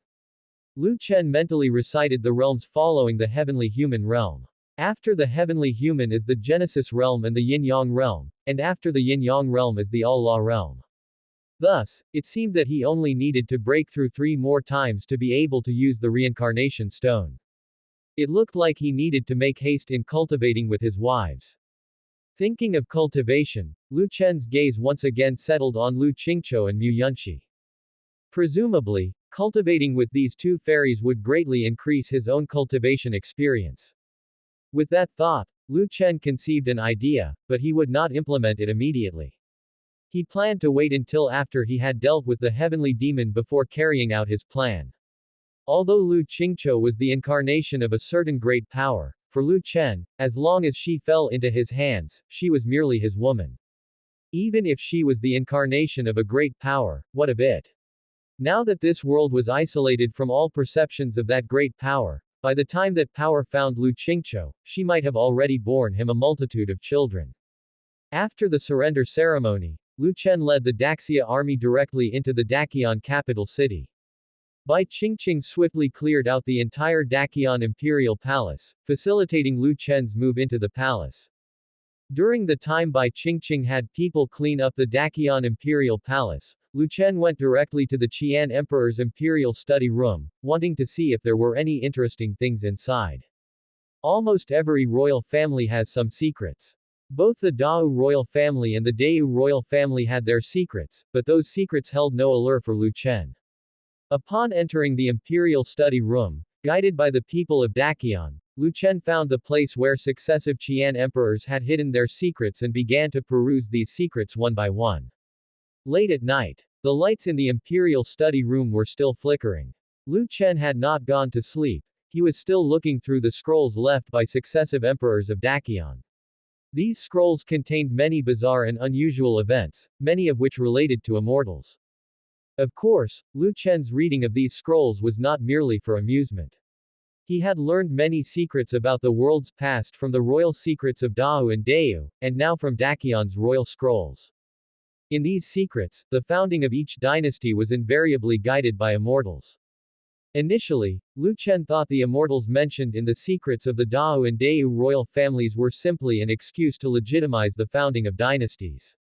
Lu Chen mentally recited the realms following the heavenly human realm. After the heavenly human is the Genesis realm and the Yin-Yang realm, and after the Yin-Yang realm is the All-Law realm. Thus, it seemed that he only needed to break through 3 more times to be able to use the reincarnation stone. It looked like he needed to make haste in cultivating with his wives. Thinking of cultivation, Lu Chen's gaze once again settled on Lu Qingqiu and Mu Yunxi. Presumably, cultivating with these two fairies would greatly increase his own cultivation experience. With that thought, Lu Chen conceived an idea, but he would not implement it immediately. He planned to wait until after he had dealt with the heavenly demon before carrying out his plan. Although Lu Qingqiu was the incarnation of a certain great power, for Lu Chen, as long as she fell into his hands, she was merely his woman. Even if she was the incarnation of a great power, what of it? Now that this world was isolated from all perceptions of that great power, by the time that power found Lu Qingqiu, she might have already borne him a multitude of children. After the surrender ceremony, Lu Chen led the Daxia army directly into the Dakion capital city. Bai Qingqing swiftly cleared out the entire Daqian imperial palace, facilitating Lu Chen's move into the palace. During the time Bai Qingqing had people clean up the Daqian imperial palace, Lu Chen went directly to the Qian emperor's imperial study room, wanting to see if there were any interesting things inside. Almost every royal family has some secrets. Both the Dao royal family and the Deu royal family had their secrets, but those secrets held no allure for Lu Chen. Upon entering the imperial study room, guided by the people of Daqian, Lu Chen found the place where successive Qian emperors had hidden their secrets and began to peruse these secrets one by one. Late at night, the lights in the imperial study room were still flickering. Lu Chen had not gone to sleep. He was still looking through the scrolls left by successive emperors of Daqian. These scrolls contained many bizarre and unusual events, many of which related to immortals. Of course, Lu Chen's reading of these scrolls was not merely for amusement. He had learned many secrets about the world's past from the royal secrets of Dao and Deu, and now from Daqian's royal scrolls. In these secrets, the founding of each dynasty was invariably guided by immortals. Initially, Lu Chen thought the immortals mentioned in the secrets of the Dao and Deu royal families were simply an excuse to legitimize the founding of dynasties.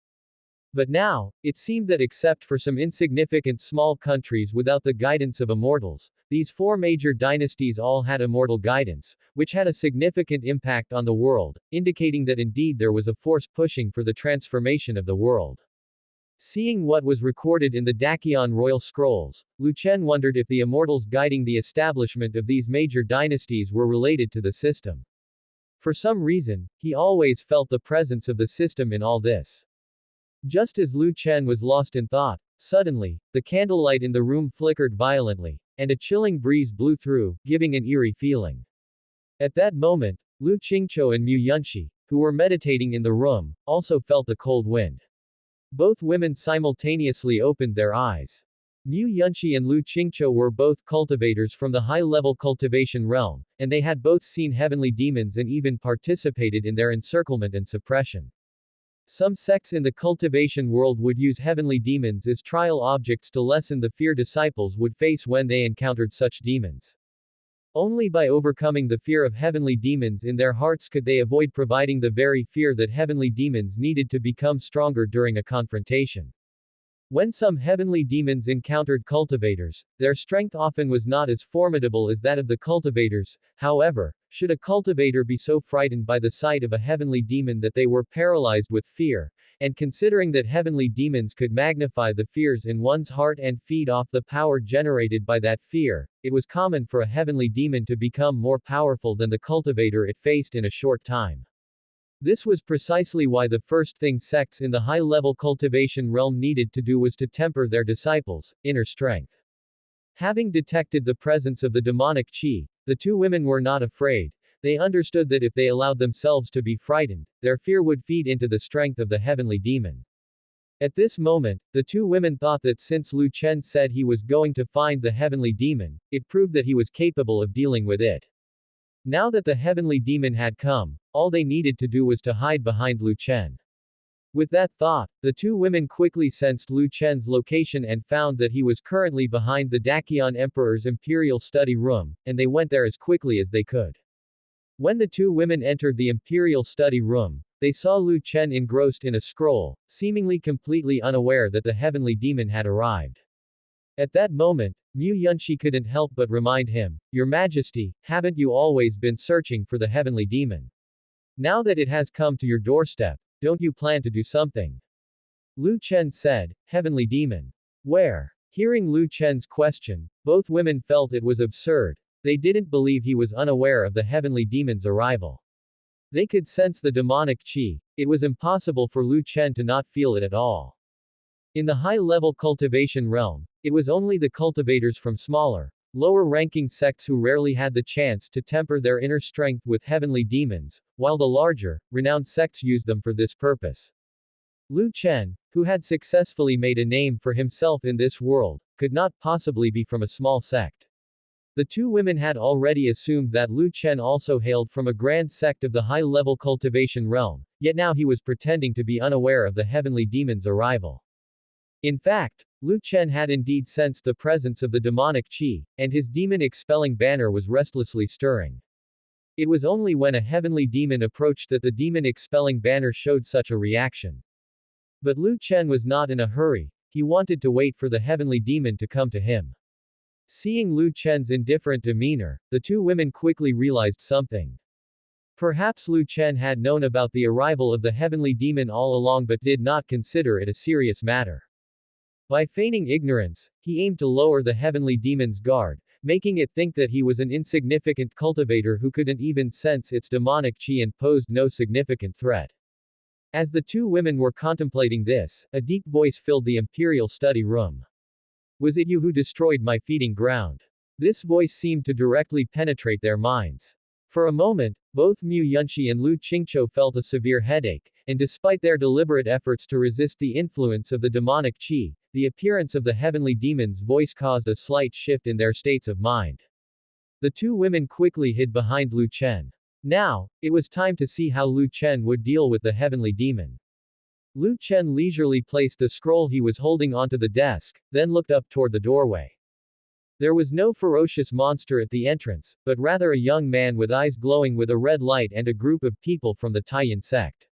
But now, it seemed that except for some insignificant small countries without the guidance of immortals, these four major dynasties all had immortal guidance, which had a significant impact on the world, indicating that indeed there was a force pushing for the transformation of the world. Seeing what was recorded in the Daqian royal scrolls, Lu Chen wondered if the immortals guiding the establishment of these major dynasties were related to the system. For some reason, he always felt the presence of the system in all this. Just as Lu Chen was lost in thought, suddenly, the candlelight in the room flickered violently, and a chilling breeze blew through, giving an eerie feeling. At that moment, Lu Qingqiu and Mu Yunxi, who were meditating in the room, also felt the cold wind. Both women simultaneously opened their eyes. Mu Yunxi and Lu Qingqiu were both cultivators from the high-level cultivation realm, and they had both seen heavenly demons and even participated in their encirclement and suppression. Some sects in the cultivation world would use heavenly demons as trial objects to lessen the fear disciples would face when they encountered such demons. Only by overcoming the fear of heavenly demons in their hearts could they avoid providing the very fear that heavenly demons needed to become stronger during a confrontation. When some heavenly demons encountered cultivators, their strength often was not as formidable as that of the cultivators. However, should a cultivator be so frightened by the sight of a heavenly demon that they were paralyzed with fear, and considering that heavenly demons could magnify the fears in one's heart and feed off the power generated by that fear, it was common for a heavenly demon to become more powerful than the cultivator it faced in a short time. This was precisely why the first thing sects in the high-level cultivation realm needed to do was to temper their disciples' inner strength. Having detected the presence of the demonic qi, the two women were not afraid. They understood that if they allowed themselves to be frightened, their fear would feed into the strength of the heavenly demon. At this moment, the two women thought that since Lu Chen said he was going to find the heavenly demon, it proved that he was capable of dealing with it. Now that the heavenly demon had come, all they needed to do was to hide behind Lu Chen. With that thought, the two women quickly sensed Lu Chen's location and found that he was currently behind the Daqian Emperor's imperial study room, and they went there as quickly as they could. When the two women entered the imperial study room, they saw Lu Chen engrossed in a scroll, seemingly completely unaware that the heavenly demon had arrived. At that moment, Mu Yunxi couldn't help but remind him, "Your Majesty, haven't you always been searching for the heavenly demon? Now that it has come to your doorstep, don't you plan to do something?" Lu Chen said, "Heavenly demon? Where?" Hearing Lu Chen's question, both women felt it was absurd. They didn't believe he was unaware of the heavenly demon's arrival. They could sense the demonic qi. It was impossible for Lu Chen to not feel it at all. In the high-level cultivation realm, it was only the cultivators from smaller, lower-ranking sects who rarely had the chance to temper their inner strength with heavenly demons, while the larger, renowned sects used them for this purpose. Lu Chen, who had successfully made a name for himself in this world, could not possibly be from a small sect. The two women had already assumed that Lu Chen also hailed from a grand sect of the high-level cultivation realm, yet now he was pretending to be unaware of the heavenly demon's arrival. In fact, Lu Chen had indeed sensed the presence of the demonic qi, and his demon-expelling banner was restlessly stirring. It was only when a heavenly demon approached that the demon-expelling banner showed such a reaction. But Lu Chen was not in a hurry, he wanted to wait for the heavenly demon to come to him. Seeing Lu Chen's indifferent demeanor, the two women quickly realized something. Perhaps Lu Chen had known about the arrival of the heavenly demon all along but did not consider it a serious matter. By feigning ignorance, he aimed to lower the heavenly demon's guard, making it think that he was an insignificant cultivator who couldn't even sense its demonic qi and posed no significant threat. As the two women were contemplating this, a deep voice filled the imperial study room. Was it you who destroyed my feeding ground? This voice seemed to directly penetrate their minds. For a moment, both Mu Yunxi and Lu Qingqiu felt a severe headache, and despite their deliberate efforts to resist the influence of the demonic qi, the appearance of the heavenly demon's voice caused a slight shift in their states of mind. The two women quickly hid behind Lu Chen. Now, it was time to see how Lu Chen would deal with the heavenly demon. Lu Chen leisurely placed the scroll he was holding onto the desk, then looked up toward the doorway. There was no ferocious monster at the entrance, but rather a young man with eyes glowing with a red light and a group of people from the Taiyan sect.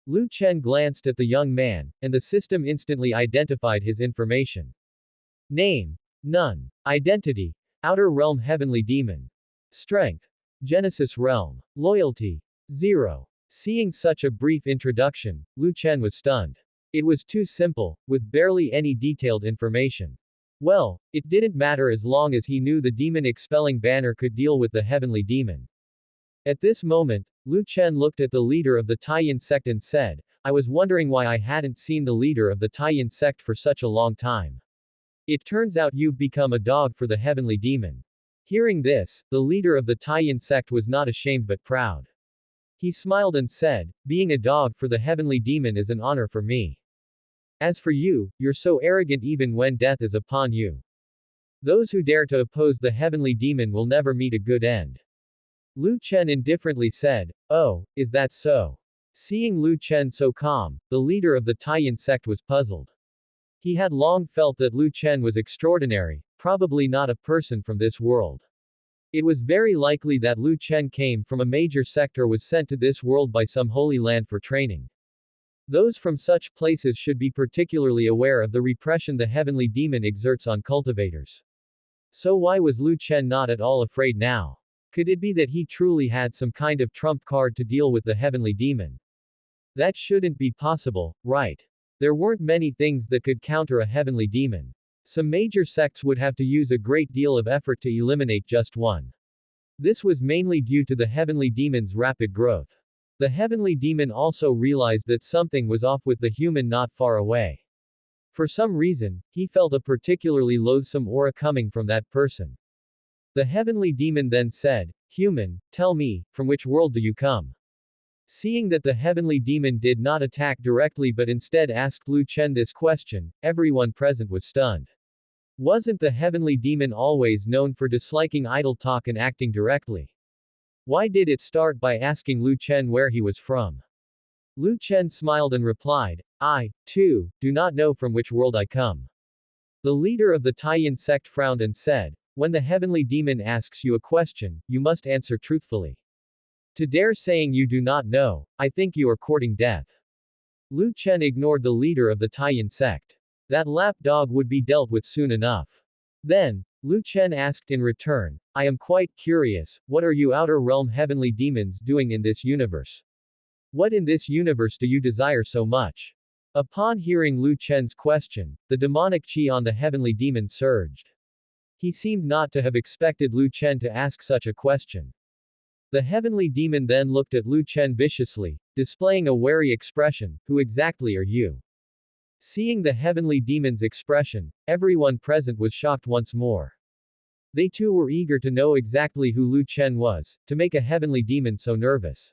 Lu Chen glanced at the young man, and the system instantly identified his information. Name: none. Identity: Outer Realm Heavenly Demon. Strength: Genesis Realm. Loyalty: 0. Seeing such a brief introduction, Lu Chen was stunned. It was too simple, with barely any detailed information. Well, it didn't matter as long as he knew the demon-expelling banner could deal with the heavenly demon. At this moment, Lu Chen looked at the leader of the Taiyan sect and said, I was wondering why I hadn't seen the leader of the Taiyan sect for such a long time. It turns out you've become a dog for the heavenly demon. Hearing this, the leader of the Taiyan sect was not ashamed but proud. He smiled and said, being a dog for the heavenly demon is an honor for me. As for you, you're so arrogant even when death is upon you. Those who dare to oppose the heavenly demon will never meet a good end. Lu Chen indifferently said, oh, is that so? Seeing Lu Chen so calm, the leader of the Taiyan sect was puzzled. He had long felt that Lu Chen was extraordinary, probably not a person from this world. It was very likely that Lu Chen came from a major sect or was sent to this world by some holy land for training. Those from such places should be particularly aware of the repression the heavenly demon exerts on cultivators. So why was Lu Chen not at all afraid now? Could it be that he truly had some kind of trump card to deal with the heavenly demon? That shouldn't be possible, right? There weren't many things that could counter a heavenly demon. Some major sects would have to use a great deal of effort to eliminate just one. This was mainly due to the heavenly demon's rapid growth. The heavenly demon also realized that something was off with the human not far away. For some reason, he felt a particularly loathsome aura coming from that person. The heavenly demon then said, human, tell me, from which world do you come? Seeing that the heavenly demon did not attack directly but instead asked Lu Chen this question, everyone present was stunned. Wasn't the heavenly demon always known for disliking idle talk and acting directly? Why did it start by asking Lu Chen where he was from? Lu Chen smiled and replied, I, too, do not know from which world I come. The leader of the Taiyan sect frowned and said, when the heavenly demon asks you a question, you must answer truthfully. To dare saying you do not know, I think you are courting death. Lu Chen ignored the leader of the Taiyan sect. That lap dog would be dealt with soon enough. Then, Lu Chen asked in return, I am quite curious, what are you outer realm heavenly demons doing in this universe? What in this universe do you desire so much? Upon hearing Lu Chen's question, the demonic qi on the heavenly demon surged. He seemed not to have expected Lu Chen to ask such a question. The heavenly demon then looked at Lu Chen viciously, displaying a wary expression, who exactly are you? Seeing the heavenly demon's expression, everyone present was shocked once more. They too were eager to know exactly who Lu Chen was, to make a heavenly demon so nervous.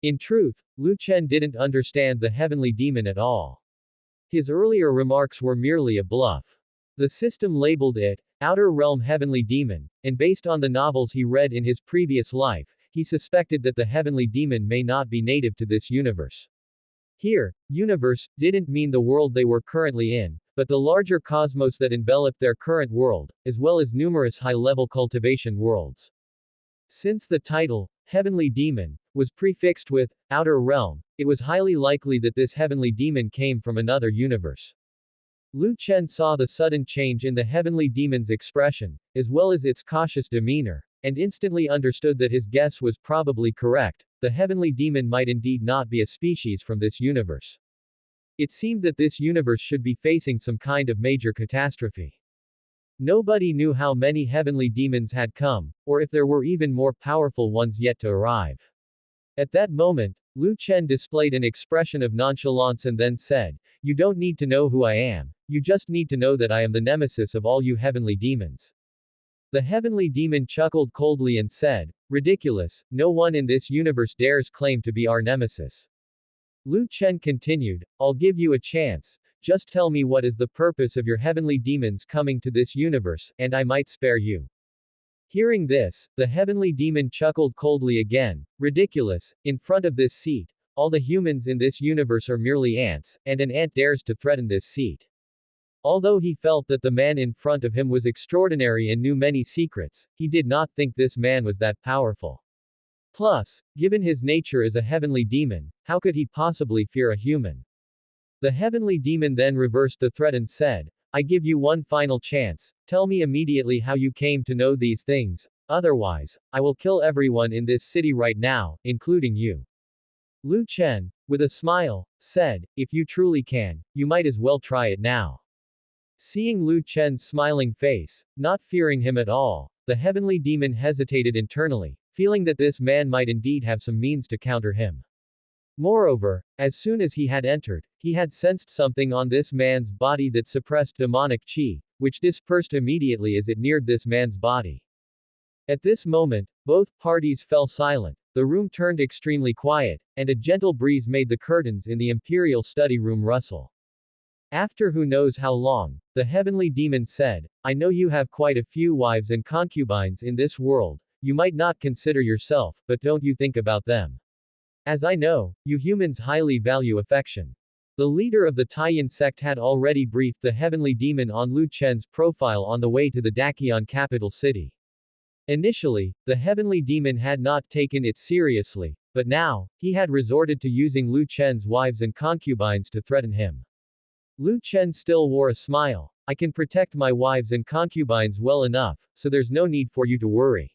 In truth, Lu Chen didn't understand the heavenly demon at all. His earlier remarks were merely a bluff. The system labeled it, Outer Realm Heavenly Demon, and based on the novels he read in his previous life, he suspected that the heavenly demon may not be native to this universe. Here, universe didn't mean the world they were currently in, but the larger cosmos that enveloped their current world, as well as numerous high-level cultivation worlds. Since the title, Heavenly Demon, was prefixed with outer realm, it was highly likely that this heavenly demon came from another universe. Lu Chen saw the sudden change in the heavenly demon's expression, as well as its cautious demeanor, and instantly understood that his guess was probably correct. The heavenly demon might indeed not be a species from this universe. It seemed that this universe should be facing some kind of major catastrophe. Nobody knew how many heavenly demons had come, or if there were even more powerful ones yet to arrive. At that moment, Lu Chen displayed an expression of nonchalance and then said, "You don't need to know who I am, you just need to know that I am the nemesis of all you heavenly demons." The heavenly demon chuckled coldly and said, "Ridiculous, no one in this universe dares claim to be our nemesis." Lu Chen continued, "I'll give you a chance. Just tell me what is the purpose of your heavenly demons coming to this universe, and I might spare you." Hearing this, the heavenly demon chuckled coldly again, "Ridiculous, in front of this seat, all the humans in this universe are merely ants, and an ant dares to threaten this seat." Although he felt that the man in front of him was extraordinary and knew many secrets, he did not think this man was that powerful. Plus, given his nature as a heavenly demon, how could he possibly fear a human? The heavenly demon then reversed the threat and said, "I give you one final chance, tell me immediately how you came to know these things, otherwise, I will kill everyone in this city right now, including you." Lu Chen, with a smile, said, "If you truly can, you might as well try it now." Seeing Lu Chen's smiling face, not fearing him at all, the heavenly demon hesitated internally, feeling that this man might indeed have some means to counter him. Moreover, as soon as he had entered, he had sensed something on this man's body that suppressed demonic chi, which dispersed immediately as it neared this man's body. At this moment, both parties fell silent, the room turned extremely quiet, and a gentle breeze made the curtains in the imperial study room rustle. After who knows how long, the heavenly demon said, "I know you have quite a few wives and concubines in this world, you might not consider yourself, but don't you think about them. As I know, you humans highly value affection." The leader of the Taiyan sect had already briefed the heavenly demon on Lu Chen's profile on the way to the Dakion capital city. Initially, the heavenly demon had not taken it seriously, but now, he had resorted to using Lu Chen's wives and concubines to threaten him. Lu Chen still wore a smile. "I can protect my wives and concubines well enough, so there's no need for you to worry.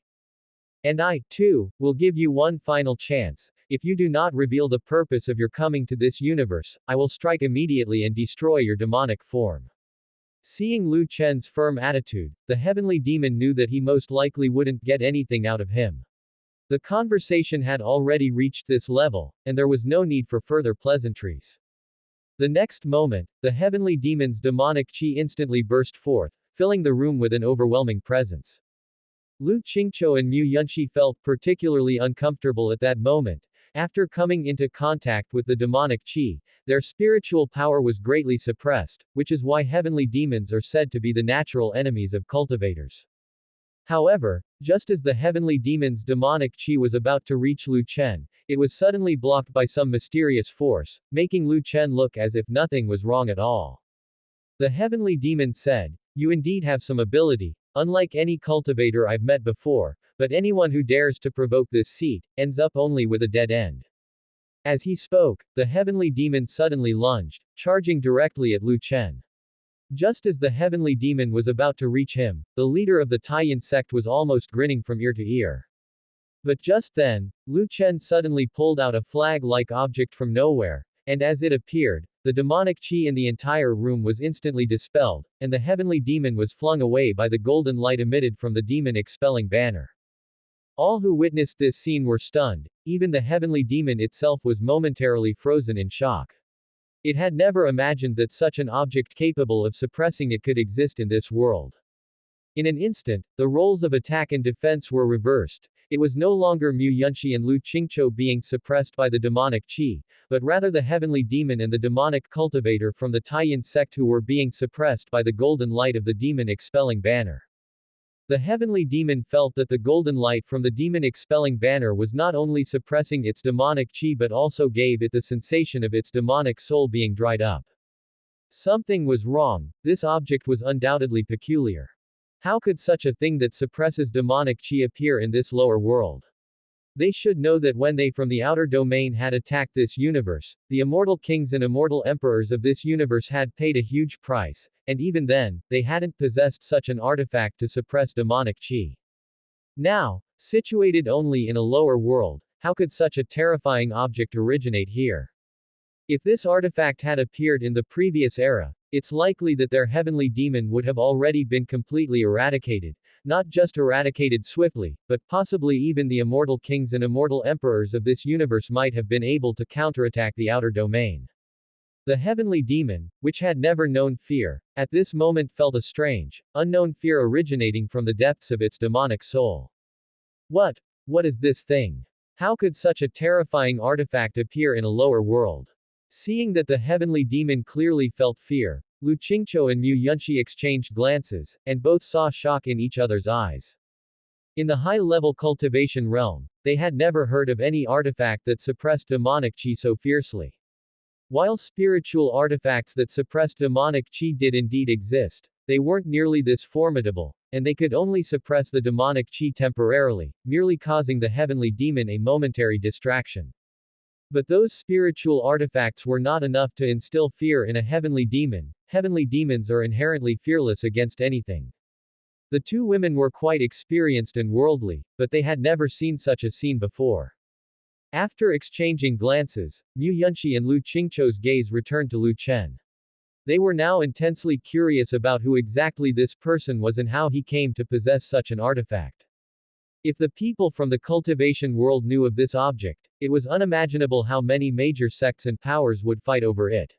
And I, too, will give you one final chance. If you do not reveal the purpose of your coming to this universe, I will strike immediately and destroy your demonic form." Seeing Lu Chen's firm attitude, the heavenly demon knew that he most likely wouldn't get anything out of him. The conversation had already reached this level, and there was no need for further pleasantries. The next moment, the heavenly demon's demonic chi instantly burst forth, filling the room with an overwhelming presence. Lu Qingqiu and Mu Yunxi felt particularly uncomfortable at that moment. After coming into contact with the demonic chi, their spiritual power was greatly suppressed, which is why heavenly demons are said to be the natural enemies of cultivators. However, just as the heavenly demon's demonic chi was about to reach Lu Chen, it was suddenly blocked by some mysterious force, making Lu Chen look as if nothing was wrong at all. The heavenly demon said, "You indeed have some ability, unlike any cultivator I've met before, but anyone who dares to provoke this seat, ends up only with a dead end." As he spoke, the heavenly demon suddenly lunged, charging directly at Lu Chen. Just as the heavenly demon was about to reach him, the leader of the Taiyan sect was almost grinning from ear to ear. But just then, Lu Chen suddenly pulled out a flag-like object from nowhere, and as it appeared, the demonic chi in the entire room was instantly dispelled, and the heavenly demon was flung away by the golden light emitted from the demon-expelling banner. All who witnessed this scene were stunned, even the heavenly demon itself was momentarily frozen in shock. It had never imagined that such an object capable of suppressing it could exist in this world. In an instant, the roles of attack and defense were reversed. It was no longer Mu Yunxi and Lu Qingqiu being suppressed by the demonic chi, but rather the heavenly demon and the demonic cultivator from the Taiyan sect who were being suppressed by the golden light of the demon-expelling banner. The heavenly demon felt that the golden light from the demon-expelling banner was not only suppressing its demonic chi but also gave it the sensation of its demonic soul being dried up. Something was wrong, this object was undoubtedly peculiar. How could such a thing that suppresses demonic chi appear in this lower world? They should know that when they from the outer domain had attacked this universe, the immortal kings and immortal emperors of this universe had paid a huge price, and even then, they hadn't possessed such an artifact to suppress demonic chi. Now, situated only in a lower world, how could such a terrifying object originate here? If this artifact had appeared in the previous era, it's likely that their heavenly demon would have already been completely eradicated, not just eradicated swiftly, but possibly even the immortal kings and immortal emperors of this universe might have been able to counterattack the outer domain. The heavenly demon, which had never known fear, at this moment felt a strange, unknown fear originating from the depths of its demonic soul. What is this thing? How could such a terrifying artifact appear in a lower world? Seeing that the heavenly demon clearly felt fear, Lu Qingqiu and Mu Yunxi exchanged glances, and both saw shock in each other's eyes. In the high-level cultivation realm, they had never heard of any artifact that suppressed demonic chi so fiercely. While spiritual artifacts that suppressed demonic chi did indeed exist, they weren't nearly this formidable, and they could only suppress the demonic chi temporarily, merely causing the heavenly demon a momentary distraction. But those spiritual artifacts were not enough to instill fear in a heavenly demon. Heavenly demons are inherently fearless against anything. The two women were quite experienced and worldly, but they had never seen such a scene before. After exchanging glances, Mu Yunxi and Lu Qingqiu's gaze returned to Lu Chen. They were now intensely curious about who exactly this person was and how he came to possess such an artifact. If the people from the cultivation world knew of this object, it was unimaginable how many major sects and powers would fight over it.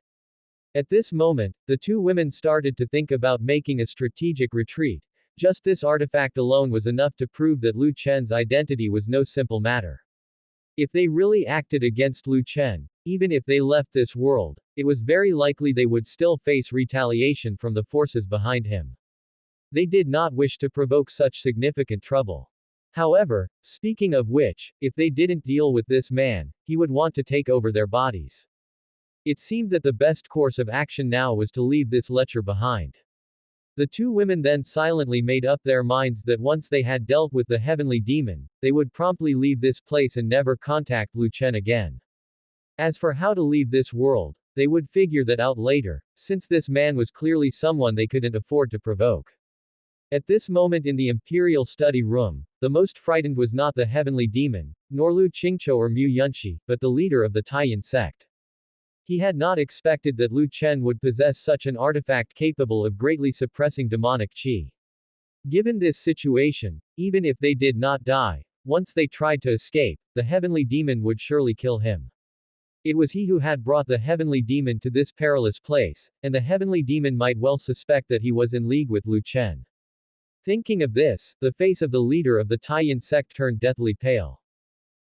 At this moment, the two women started to think about making a strategic retreat. Just this artifact alone was enough to prove that Lu Chen's identity was no simple matter. If they really acted against Lu Chen, even if they left this world, it was very likely they would still face retaliation from the forces behind him. They did not wish to provoke such significant trouble. However, speaking of which, if they didn't deal with this man, he would want to take over their bodies. It seemed that the best course of action now was to leave this lecher behind. The two women then silently made up their minds that once they had dealt with the heavenly demon, they would promptly leave this place and never contact Lu Chen again. As for how to leave this world, they would figure that out later, since this man was clearly someone they couldn't afford to provoke. At this moment in the Imperial Study Room, the most frightened was not the heavenly demon, nor Lu Qingqiu or Mu Yunxi, but the leader of the Taiyan sect. He had not expected that Lu Chen would possess such an artifact capable of greatly suppressing demonic chi. Given this situation, even if they did not die, once they tried to escape, the heavenly demon would surely kill him. It was he who had brought the heavenly demon to this perilous place, and the heavenly demon might well suspect that he was in league with Lu Chen. Thinking of this, the face of the leader of the Taiyan sect turned deathly pale.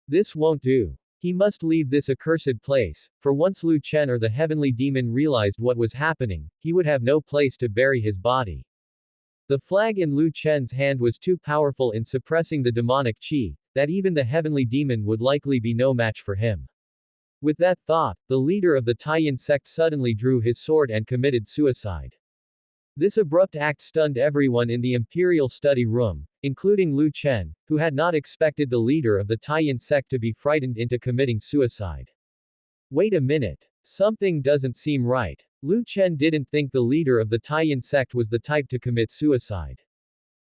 This won't do. He must leave this accursed place, for once Lu Chen or the heavenly demon realized what was happening, he would have no place to bury his body. The flag in Lu Chen's hand was too powerful in suppressing the demonic chi, that even the heavenly demon would likely be no match for him. With that thought, the leader of the Taiyan sect suddenly drew his sword and committed suicide. This abrupt act stunned everyone in the Imperial Study Room, including Lu Chen, who had not expected the leader of the Taiyan sect to be frightened into committing suicide. Wait a minute. Something doesn't seem right. Lu Chen didn't think the leader of the Taiyan sect was the type to commit suicide.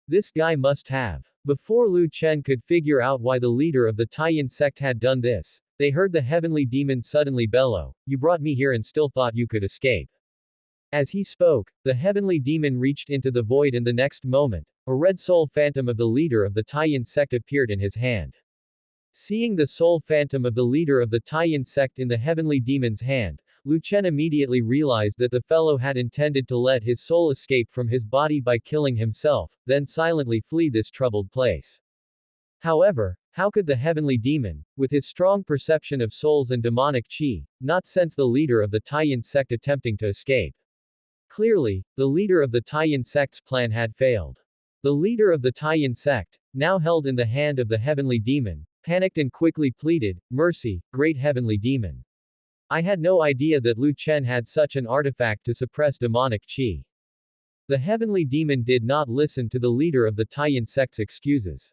This guy must have. Before Lu Chen could figure out why the leader of the Taiyan sect had done this, they heard the heavenly demon suddenly bellow, "You brought me here and still thought you could escape." As he spoke, the heavenly demon reached into the void and the next moment, a red soul phantom of the leader of the Taiyan sect appeared in his hand. Seeing the soul phantom of the leader of the Taiyan sect in the heavenly demon's hand, Lu Chen immediately realized that the fellow had intended to let his soul escape from his body by killing himself, then silently flee this troubled place. However, how could the heavenly demon, with his strong perception of souls and demonic chi, not sense the leader of the Taiyan sect attempting to escape? Clearly, the leader of the Taiyan sect's plan had failed. The leader of the Taiyan sect, now held in the hand of the heavenly demon, panicked and quickly pleaded, "Mercy, great heavenly demon. I had no idea that Lu Chen had such an artifact to suppress demonic qi. The heavenly demon did not listen to the leader of the Taiyan sect's excuses.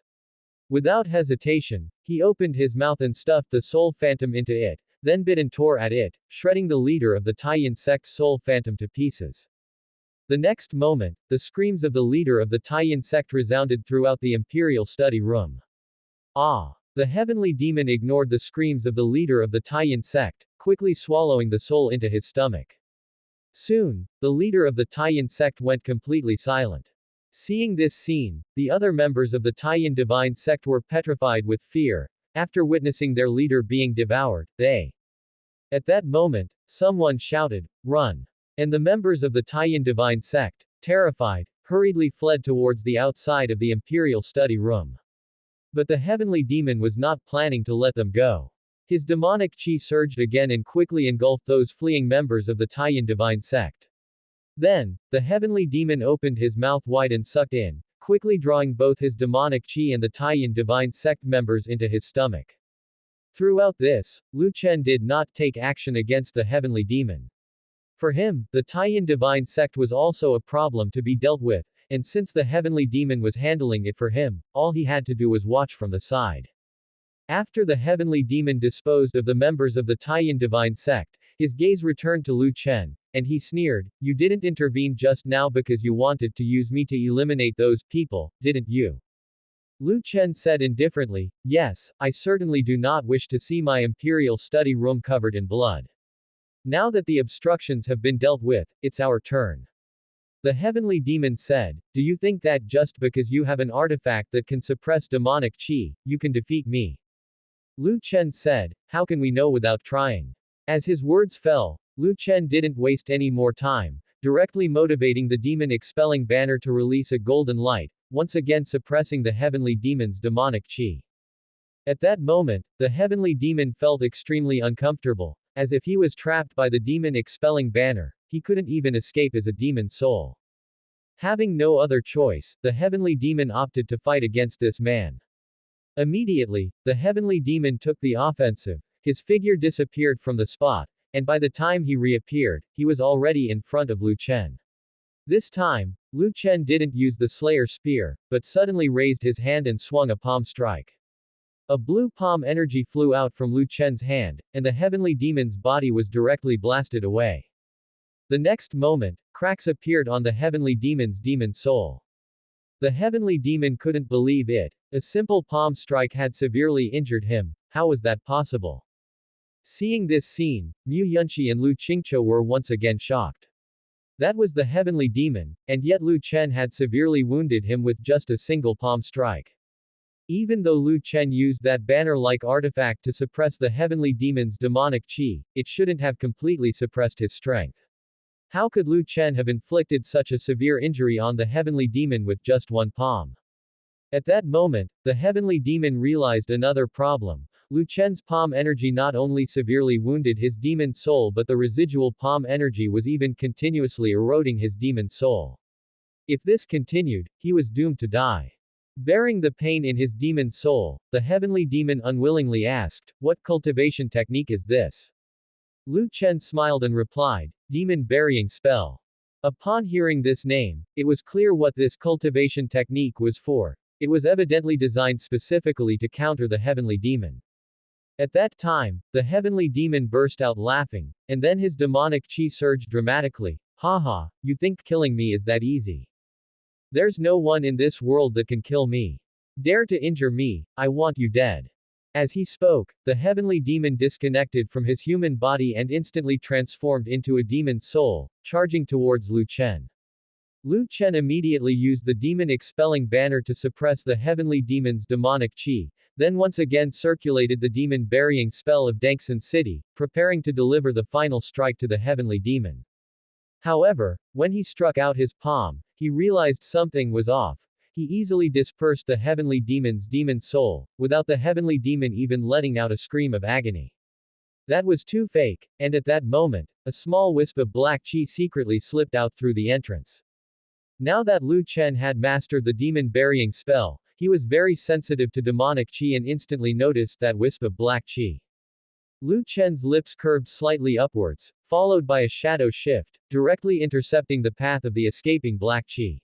Without hesitation, he opened his mouth and stuffed the soul phantom into it, then bit and tore at it, shredding the leader of the Taiyan sect's soul phantom to pieces. The next moment, the screams of the leader of the Taiyan sect resounded throughout the imperial study room. Ah! The heavenly demon ignored the screams of the leader of the Taiyan sect, quickly swallowing the soul into his stomach. Soon, the leader of the Taiyan sect went completely silent. Seeing this scene, the other members of the Taiyan divine sect were petrified with fear. After witnessing their leader being devoured, they. At that moment, someone shouted, "Run!" And the members of the Taiyan divine sect, terrified, hurriedly fled towards the outside of the imperial study room. But the heavenly demon was not planning to let them go. His demonic qi surged again and quickly engulfed those fleeing members of the Taiyan divine sect. Then, the heavenly demon opened his mouth wide and sucked in, quickly drawing both his demonic qi and the Taiyan divine sect members into his stomach. Throughout this, Lu Chen did not take action against the heavenly demon. For him, the Taiyan divine sect was also a problem to be dealt with, and since the heavenly demon was handling it for him, all he had to do was watch from the side. After the heavenly demon disposed of the members of the Taiyan divine sect, his gaze returned to Lu Chen, and he sneered, "You didn't intervene just now because you wanted to use me to eliminate those people, didn't you?" Lu Chen said indifferently, "Yes, I certainly do not wish to see my imperial study room covered in blood. Now that the obstructions have been dealt with, it's our turn." The heavenly demon said, "Do you think that just because you have an artifact that can suppress demonic qi, you can defeat me?" Lu Chen said, "How can we know without trying?" As his words fell, Lu Chen didn't waste any more time, directly motivating the demon expelling banner to release a golden light, once again suppressing the heavenly demon's demonic qi. At that moment, the heavenly demon felt extremely uncomfortable, as if he was trapped by the demon expelling banner, he couldn't even escape as a demon soul. Having no other choice, the heavenly demon opted to fight against this man. Immediately, the heavenly demon took the offensive, his figure disappeared from the spot, and by the time he reappeared, he was already in front of Lu Chen. This time, Lu Chen didn't use the Slayer Spear, but suddenly raised his hand and swung a palm strike. A blue palm energy flew out from Lu Chen's hand, and the heavenly demon's body was directly blasted away. The next moment, cracks appeared on the heavenly demon's demon soul. The heavenly demon couldn't believe it. A simple palm strike had severely injured him. How was that possible? Seeing this scene, Mu Yunqi and Lu Qingqiu were once again shocked. That was the heavenly demon, and yet Lu Chen had severely wounded him with just a single palm strike. Even though Lu Chen used that banner-like artifact to suppress the heavenly demon's demonic qi, it shouldn't have completely suppressed his strength. How could Lu Chen have inflicted such a severe injury on the heavenly demon with just one palm? At that moment, the heavenly demon realized another problem. Lu Chen's palm energy not only severely wounded his demon soul but the residual palm energy was even continuously eroding his demon soul. If this continued, he was doomed to die. Bearing the pain in his demon soul, the heavenly demon unwillingly asked, "What cultivation technique is this?" Lu Chen smiled and replied, "Demon burying spell." Upon hearing this name, it was clear what this cultivation technique was for. It was evidently designed specifically to counter the heavenly demon. At that time, the heavenly demon burst out laughing, and then his demonic qi surged dramatically. "Haha, you think killing me is that easy? There's no one in this world that can kill me. Dare to injure me, I want you dead." As he spoke, the heavenly demon disconnected from his human body and instantly transformed into a demon soul, charging towards Lu Chen. Lu Chen immediately used the demon expelling banner to suppress the heavenly demon's demonic qi, then once again circulated the demon burying spell of Dangxin City, preparing to deliver the final strike to the heavenly demon. However, when he struck out his palm, he realized something was off. He easily dispersed the heavenly demon's demon soul, without the heavenly demon even letting out a scream of agony. That was too fake, and at that moment, a small wisp of black qi secretly slipped out through the entrance. Now that Lu Chen had mastered the demon burying spell, he was very sensitive to demonic qi and instantly noticed that wisp of black qi. Lu Chen's lips curved slightly upwards, followed by a shadow shift, directly intercepting the path of the escaping Black Chi.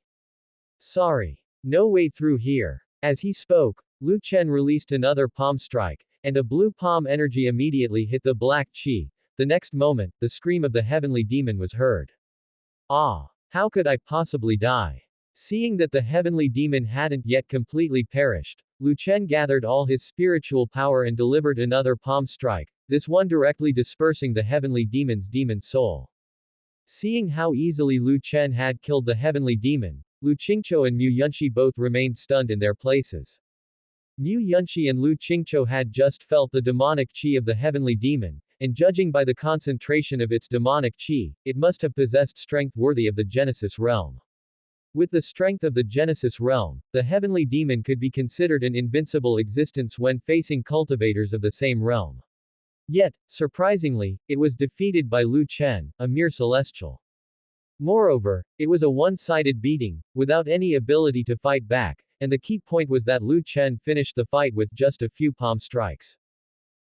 Sorry. No way through here. As he spoke, Lu Chen released another palm strike, and a blue palm energy immediately hit the Black Chi. The next moment, the scream of the heavenly demon was heard. Ah! How could I possibly die? Seeing that the heavenly demon hadn't yet completely perished, Lu Chen gathered all his spiritual power and delivered another palm strike, this one directly dispersing the heavenly demon's demon soul. Seeing how easily Lu Chen had killed the heavenly demon, Lu Qingqiu and Mu Yunxi both remained stunned in their places. Mu Yunxi and Lu Qingqiu had just felt the demonic qi of the heavenly demon, and judging by the concentration of its demonic qi, it must have possessed strength worthy of the Genesis realm. With the strength of the Genesis realm, the heavenly demon could be considered an invincible existence when facing cultivators of the same realm. Yet, surprisingly, it was defeated by Lu Chen, a mere celestial. Moreover, it was a one-sided beating, without any ability to fight back, and the key point was that Lu Chen finished the fight with just a few palm strikes.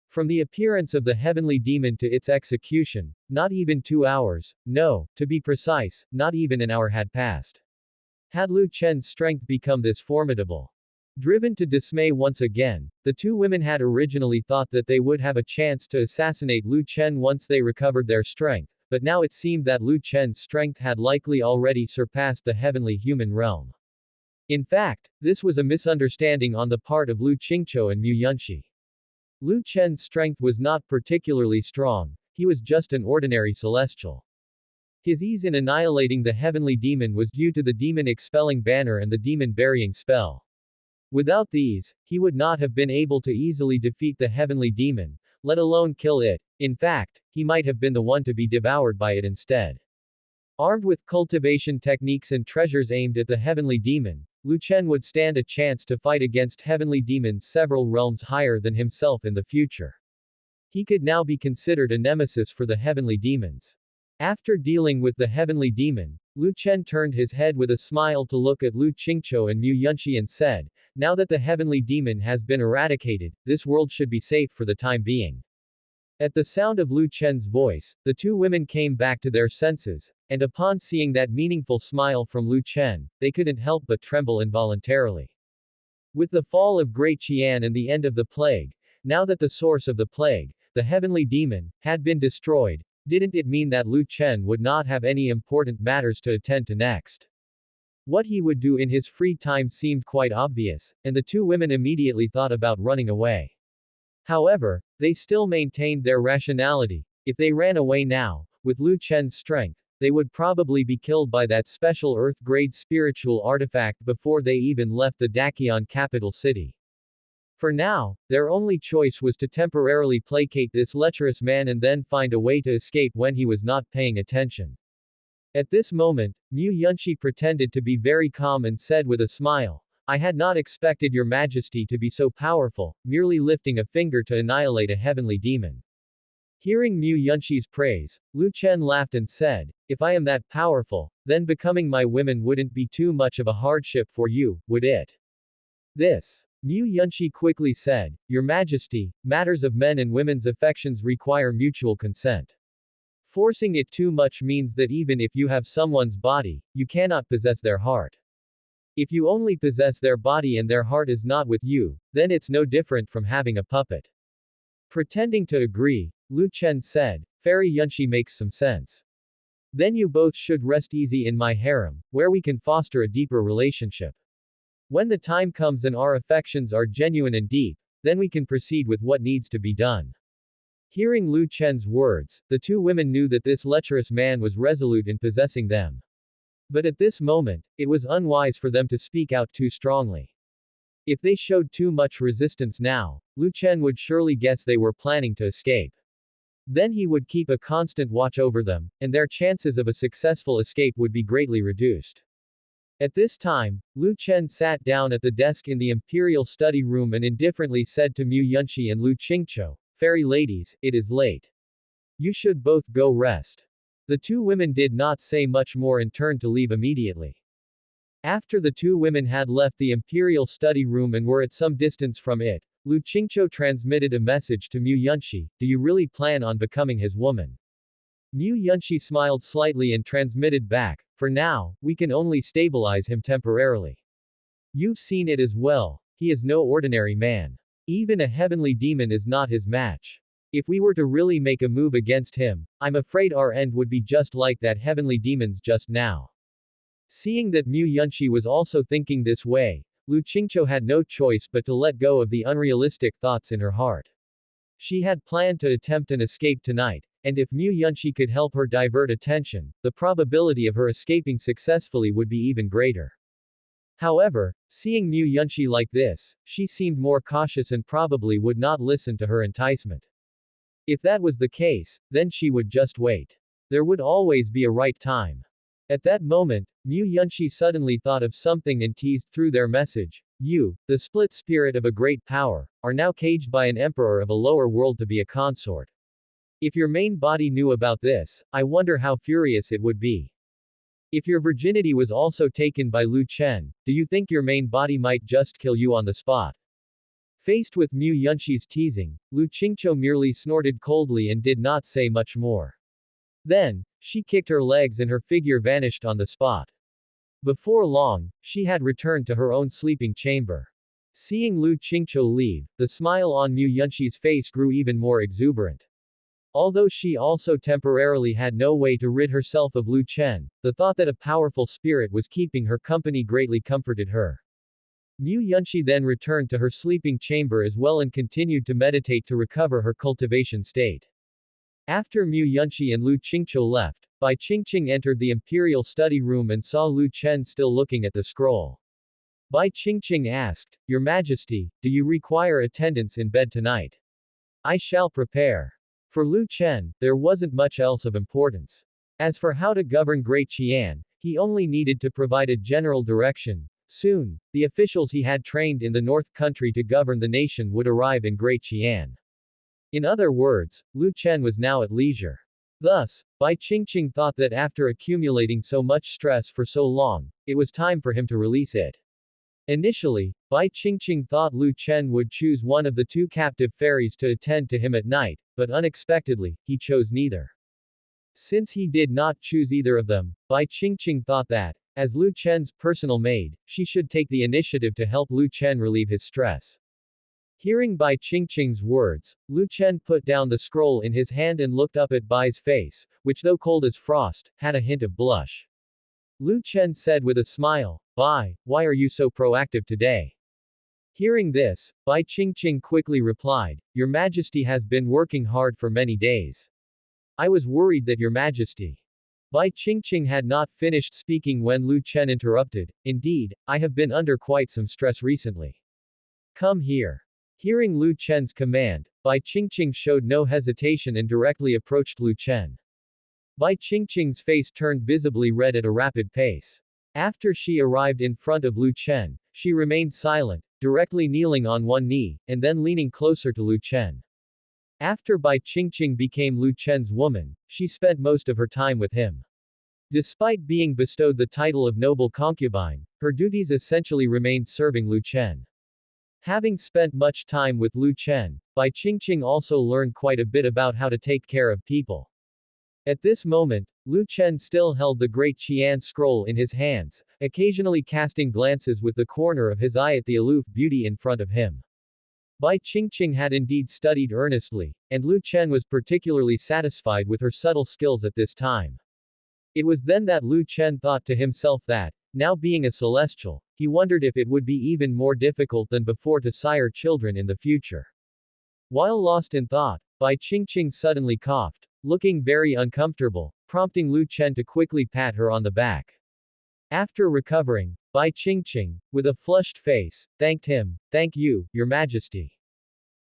From the appearance of the heavenly demon to its execution, not even 2 hours, no, to be precise, not even an hour had passed. Had Lu Chen's strength become this formidable? Driven to dismay once again, the two women had originally thought that they would have a chance to assassinate Lu Chen once they recovered their strength, but now it seemed that Lu Chen's strength had likely already surpassed the heavenly human realm. In fact, this was a misunderstanding on the part of Lu Qingqiu and Mu Yunxi. Lu Chen's strength was not particularly strong, he was just an ordinary celestial. His ease in annihilating the heavenly demon was due to the demon expelling banner and the demon burying spell. Without these, he would not have been able to easily defeat the heavenly demon, let alone kill it. In fact, he might have been the one to be devoured by it instead. Armed with cultivation techniques and treasures aimed at the heavenly demon, Lu Chen would stand a chance to fight against heavenly demons several realms higher than himself in the future. He could now be considered a nemesis for the heavenly demons. After dealing with the heavenly demon, Lu Chen turned his head with a smile to look at Lu Qingqiu and Mu Yunxi and said, "Now that the heavenly demon has been eradicated, this world should be safe for the time being." At the sound of Lu Chen's voice, the two women came back to their senses, and upon seeing that meaningful smile from Lu Chen, they couldn't help but tremble involuntarily. With the fall of Great Qian and the end of the plague, now that the source of the plague, the heavenly demon, had been destroyed, didn't it mean that Lu Chen would not have any important matters to attend to next? What he would do in his free time seemed quite obvious, and the two women immediately thought about running away. However, they still maintained their rationality. If they ran away now, with Lu Chen's strength, they would probably be killed by that special Earth-grade spiritual artifact before they even left the Dakion capital city. For now, their only choice was to temporarily placate this lecherous man and then find a way to escape when he was not paying attention. At this moment, Mu Yunxi pretended to be very calm and said with a smile, "I had not expected your majesty to be so powerful, merely lifting a finger to annihilate a heavenly demon." Hearing Mu Yunxi's praise, Lu Chen laughed and said, "If I am that powerful, then becoming my women wouldn't be too much of a hardship for you, would it?" This. Mu Yunxi quickly said, "Your Majesty, matters of men and women's affections require mutual consent. Forcing it too much means that even if you have someone's body, you cannot possess their heart. If you only possess their body and their heart is not with you, then it's no different from having a puppet." Pretending to agree, Lu Chen said, "Fairy Yunxi makes some sense. Then you both should rest easy in my harem, where we can foster a deeper relationship. When the time comes and our affections are genuine and deep, then we can proceed with what needs to be done." Hearing Lu Chen's words, the two women knew that this lecherous man was resolute in possessing them. But at this moment, it was unwise for them to speak out too strongly. If they showed too much resistance now, Lu Chen would surely guess they were planning to escape. Then he would keep a constant watch over them, and their chances of a successful escape would be greatly reduced. At this time, Lu Chen sat down at the desk in the imperial study room and indifferently said to Mu Yunxi and Lu Qingqiu, "Fairy ladies, it is late. You should both go rest." The two women did not say much more and turned to leave immediately. After the two women had left the imperial study room and were at some distance from it, Lu Qingqiu transmitted a message to Mu Yunshi, do you really plan on becoming his woman? Mu Yunshi smiled slightly and transmitted back, for now, we can only stabilize him temporarily. You've seen it as well, he is no ordinary man. Even a heavenly demon is not his match. If we were to really make a move against him, I'm afraid our end would be just like that heavenly demon's just now. Seeing that Mu Yunshi was also thinking this way, Lu Qingqiu had no choice but to let go of the unrealistic thoughts in her heart. She had planned to attempt an escape tonight, and if Mu Yunshi could help her divert attention, the probability of her escaping successfully would be even greater. However, seeing Mu Yunshi like this, she seemed more cautious and probably would not listen to her enticement. If that was the case, then she would just wait. There would always be a right time. At that moment, Mu Yunshi suddenly thought of something and teased through their message. You, the split spirit of a great power, are now caged by an emperor of a lower world to be a consort. If your main body knew about this, I wonder how furious it would be. If your virginity was also taken by Lu Chen, do you think your main body might just kill you on the spot? Faced with Mu Yunshi's teasing, Lu Qingqiu merely snorted coldly and did not say much more. Then, she kicked her legs and her figure vanished on the spot. Before long, she had returned to her own sleeping chamber. Seeing Lu Qingqiu leave, the smile on Mu Yunshi's face grew even more exuberant. Although she also temporarily had no way to rid herself of Lu Chen, the thought that a powerful spirit was keeping her company greatly comforted her. Mu Yunshi then returned to her sleeping chamber as well and continued to meditate to recover her cultivation state. After Mu Yunshi and Lu Qingqiu left, Bai Qingqing entered the imperial study room and saw Lu Chen still looking at the scroll. Bai Qingqing asked, Your Majesty, do you require attendance in bed tonight? I shall prepare. For Lu Chen, there wasn't much else of importance. As for how to govern Great Qian, he only needed to provide a general direction. Soon, the officials he had trained in the North Country to govern the nation would arrive in Great Qian. In other words, Lu Chen was now at leisure. Thus, Bai Qingqing thought that after accumulating so much stress for so long, it was time for him to release it. Initially, Bai Qingqing thought Lu Chen would choose one of the two captive fairies to attend to him at night, but unexpectedly, he chose neither. Since he did not choose either of them, Bai Qingqing thought that, as Lu Chen's personal maid, she should take the initiative to help Lu Chen relieve his stress. Hearing Bai Qingqing's words, Lu Chen put down the scroll in his hand and looked up at Bai's face, which though cold as frost, had a hint of blush. Lu Chen said with a smile, Bai, why are you so proactive today? Hearing this, Bai Qingqing quickly replied, Your Majesty has been working hard for many days. I was worried that Your Majesty. Bai Qingqing had not finished speaking when Lu Chen interrupted, Indeed, I have been under quite some stress recently. Come here. Hearing Lu Chen's command, Bai Qingqing showed no hesitation and directly approached Lu Chen. Bai Qingqing's face turned visibly red at a rapid pace. After she arrived in front of Lu Chen, she remained silent, directly kneeling on one knee, and then leaning closer to Lu Chen. After Bai Qingqing became Lu Chen's woman, she spent most of her time with him. Despite being bestowed the title of noble concubine, her duties essentially remained serving Lu Chen. Having spent much time with Lu Chen, Bai Qingqing also learned quite a bit about how to take care of people. At this moment, Lu Chen still held the Great Qian scroll in his hands, occasionally casting glances with the corner of his eye at the aloof beauty in front of him. Bai Qingqing had indeed studied earnestly, and Lu Chen was particularly satisfied with her subtle skills at this time. It was then that Lu Chen thought to himself that, now being a celestial, he wondered if it would be even more difficult than before to sire children in the future. While lost in thought, Bai Qingqing suddenly coughed, looking very uncomfortable, prompting Lu Chen to quickly pat her on the back. After recovering, Bai Qingqing, with a flushed face, thanked him, Thank you, Your Majesty.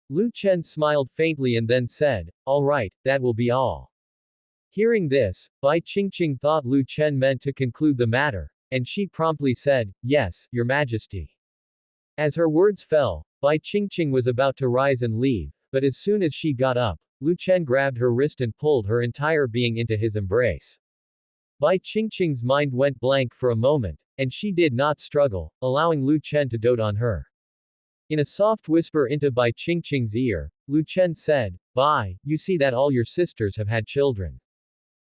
Lu Chen smiled faintly and then said, All right, that will be all. Hearing this, Bai Qingqing thought Lu Chen meant to conclude the matter, and she promptly said, Yes, Your Majesty. As her words fell, Bai Qingqing was about to rise and leave, but as soon as she got up, Lu Chen grabbed her wrist and pulled her entire being into his embrace. Bai Qingqing's mind went blank for a moment, and she did not struggle, allowing Lu Chen to dote on her. In a soft whisper into Bai Qingqing's ear, Lu Chen said, Bai, you see that all your sisters have had children.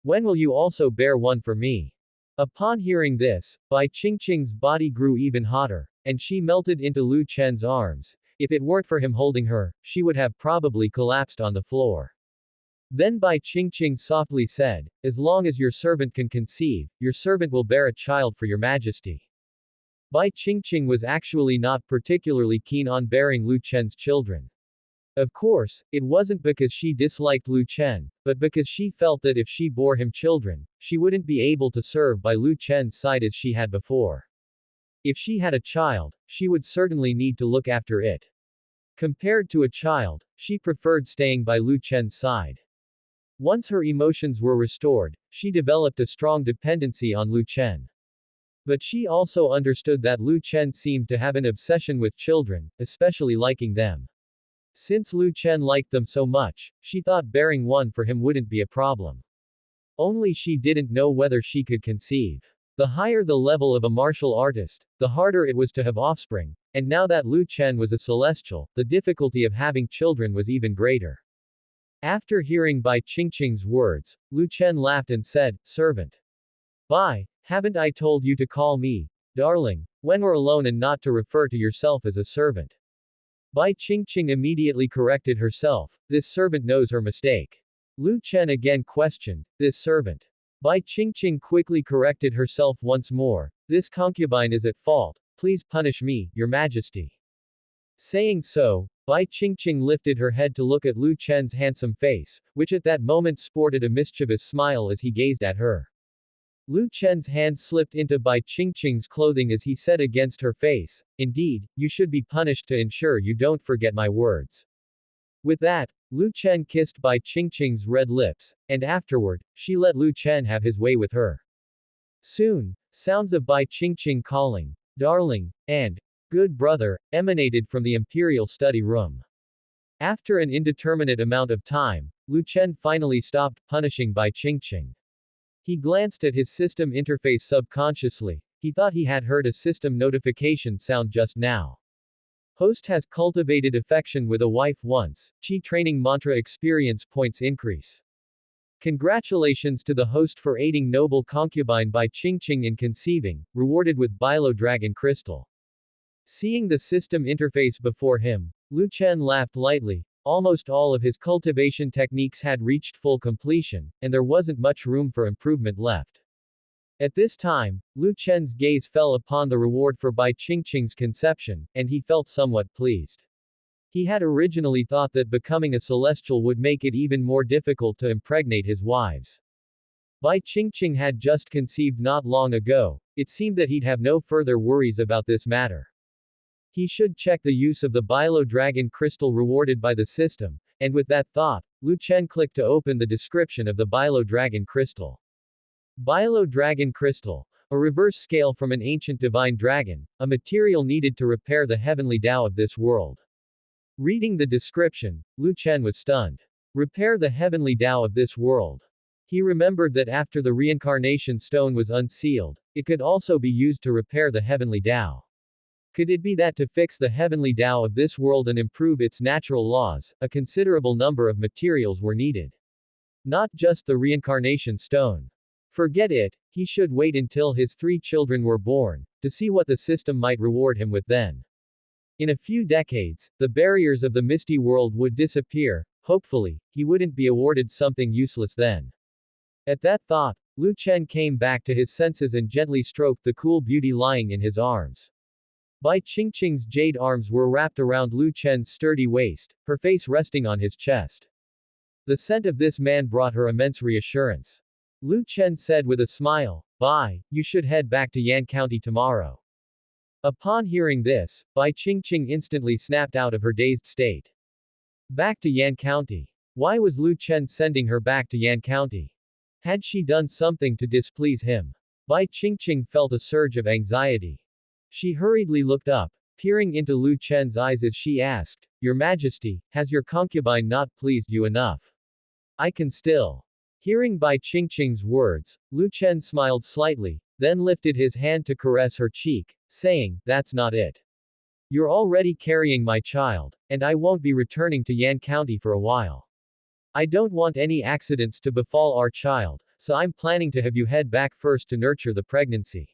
When will you also bear one for me? Upon hearing this, Bai Qingqing's body grew even hotter, and she melted into Lu Chen's arms. If it weren't for him holding her, she would have probably collapsed on the floor. Then Bai Qingqing softly said, As long as your servant can conceive, your servant will bear a child for your majesty. Bai Qingqing was actually not particularly keen on bearing Lu Chen's children. Of course, it wasn't because she disliked Lu Chen, but because she felt that if she bore him children, she wouldn't be able to serve by Lu Chen's side as she had before. If she had a child, she would certainly need to look after it. Compared to a child, she preferred staying by Lu Chen's side. Once her emotions were restored, she developed a strong dependency on Lu Chen. But she also understood that Lu Chen seemed to have an obsession with children, especially liking them. Since Lu Chen liked them so much, she thought bearing one for him wouldn't be a problem. Only she didn't know whether she could conceive. The higher the level of a martial artist, the harder it was to have offspring, and now that Lu Chen was a celestial, the difficulty of having children was even greater. After hearing Bai Qingqing's words, Lu Chen laughed and said, Servant. Bai, haven't I told you to call me, darling, when we're alone and not to refer to yourself as a servant? Bai Qingqing immediately corrected herself, this servant knows her mistake. Lu Chen again questioned, this servant. Bai Qingqing quickly corrected herself once more, this concubine is at fault, please punish me, your majesty. Saying so, Bai Qingqing lifted her head to look at Lu Chen's handsome face, which at that moment sported a mischievous smile as he gazed at her. Lu Chen's hand slipped into Bai Qingqing's clothing as he said against her face, Indeed, you should be punished to ensure you don't forget my words. With that, Lu Chen kissed Bai Qingqing's red lips, and afterward, she let Lu Chen have his way with her. Soon, sounds of Bai Qingqing calling, darling, and good brother, emanated from the imperial study room. After an indeterminate amount of time, Lu Chen finally stopped punishing Bai Qingqing. He glanced at his system interface subconsciously. He thought he had heard a system notification sound just now. Host has cultivated affection with a wife once, Chi training mantra experience points increase. Congratulations to the host for aiding noble concubine Bai Qingqing in conceiving, rewarded with Bilo Dragon Crystal. Seeing the system interface before him, Lu Chen laughed lightly. Almost all of his cultivation techniques had reached full completion, and there wasn't much room for improvement left. At this time, Lu Chen's gaze fell upon the reward for Bai Qingqing's conception, and he felt somewhat pleased. He had originally thought that becoming a celestial would make it even more difficult to impregnate his wives. Bai Qingqing had just conceived not long ago, it seemed that he'd have no further worries about this matter. He should check the use of the Bilo Dragon Crystal rewarded by the system, and with that thought, Lu Chen clicked to open the description of the Bilo Dragon Crystal. Bilo Dragon Crystal, a reverse scale from an ancient divine dragon, a material needed to repair the heavenly Tao of this world. Reading the description, Lu Chen was stunned. Repair the heavenly Tao of this world. He remembered that after the reincarnation stone was unsealed, it could also be used to repair the heavenly Tao. Could it be that to fix the heavenly Tao of this world and improve its natural laws, a considerable number of materials were needed? Not just the reincarnation stone. Forget it, he should wait until his 3 children were born, to see what the system might reward him with then. In a few decades, the barriers of the misty world would disappear, hopefully, he wouldn't be awarded something useless then. At that thought, Lu Chen came back to his senses and gently stroked the cool beauty lying in his arms. Bai Qingqing's jade arms were wrapped around Lu Chen's sturdy waist, her face resting on his chest. The scent of this man brought her immense reassurance. Lu Chen said with a smile, Bai, you should head back to Yan County tomorrow. Upon hearing this, Bai Qingqing instantly snapped out of her dazed state. Back to Yan County. Why was Lu Chen sending her back to Yan County? Had she done something to displease him? Bai Qingqing felt a surge of anxiety. She hurriedly looked up, peering into Lu Chen's eyes as she asked, Your Majesty, has your concubine not pleased you enough? I can still. Hearing Bai Qingqing's words, Lu Chen smiled slightly, then lifted his hand to caress her cheek, saying, That's not it. You're already carrying my child, and I won't be returning to Yan County for a while. I don't want any accidents to befall our child, so I'm planning to have you head back first to nurture the pregnancy.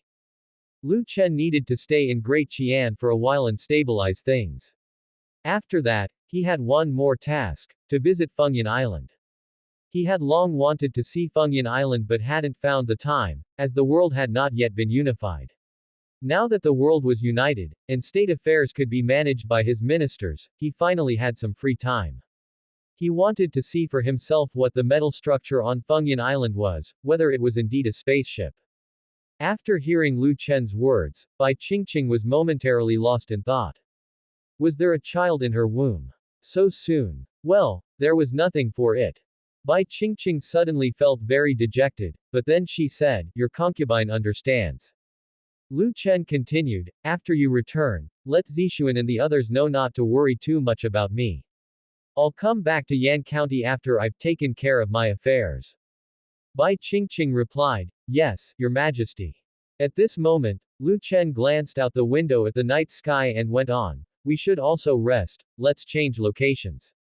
Lu Chen needed to stay in Great Qian for a while and stabilize things. After that, he had one more task, to visit Fengyan Island. He had long wanted to see Fengyan Island but hadn't found the time, as the world had not yet been unified. Now that the world was united, and state affairs could be managed by his ministers, he finally had some free time. He wanted to see for himself what the metal structure on Fengyan Island was, whether it was indeed a spaceship. After hearing Lu Chen's words, Bai Qingqing was momentarily lost in thought. Was there a child in her womb? So soon? Well, there was nothing for it. Bai Qingqing suddenly felt very dejected, but then she said, "Your concubine understands." Lu Chen continued, "After you return, let Zixuan and the others know not to worry too much about me. I'll come back to Yan County after I've taken care of my affairs." Bai Qingqing replied, "Yes, Your Majesty." At this moment, Lu Chen glanced out the window at the night sky and went on, "We should also rest, let's change locations."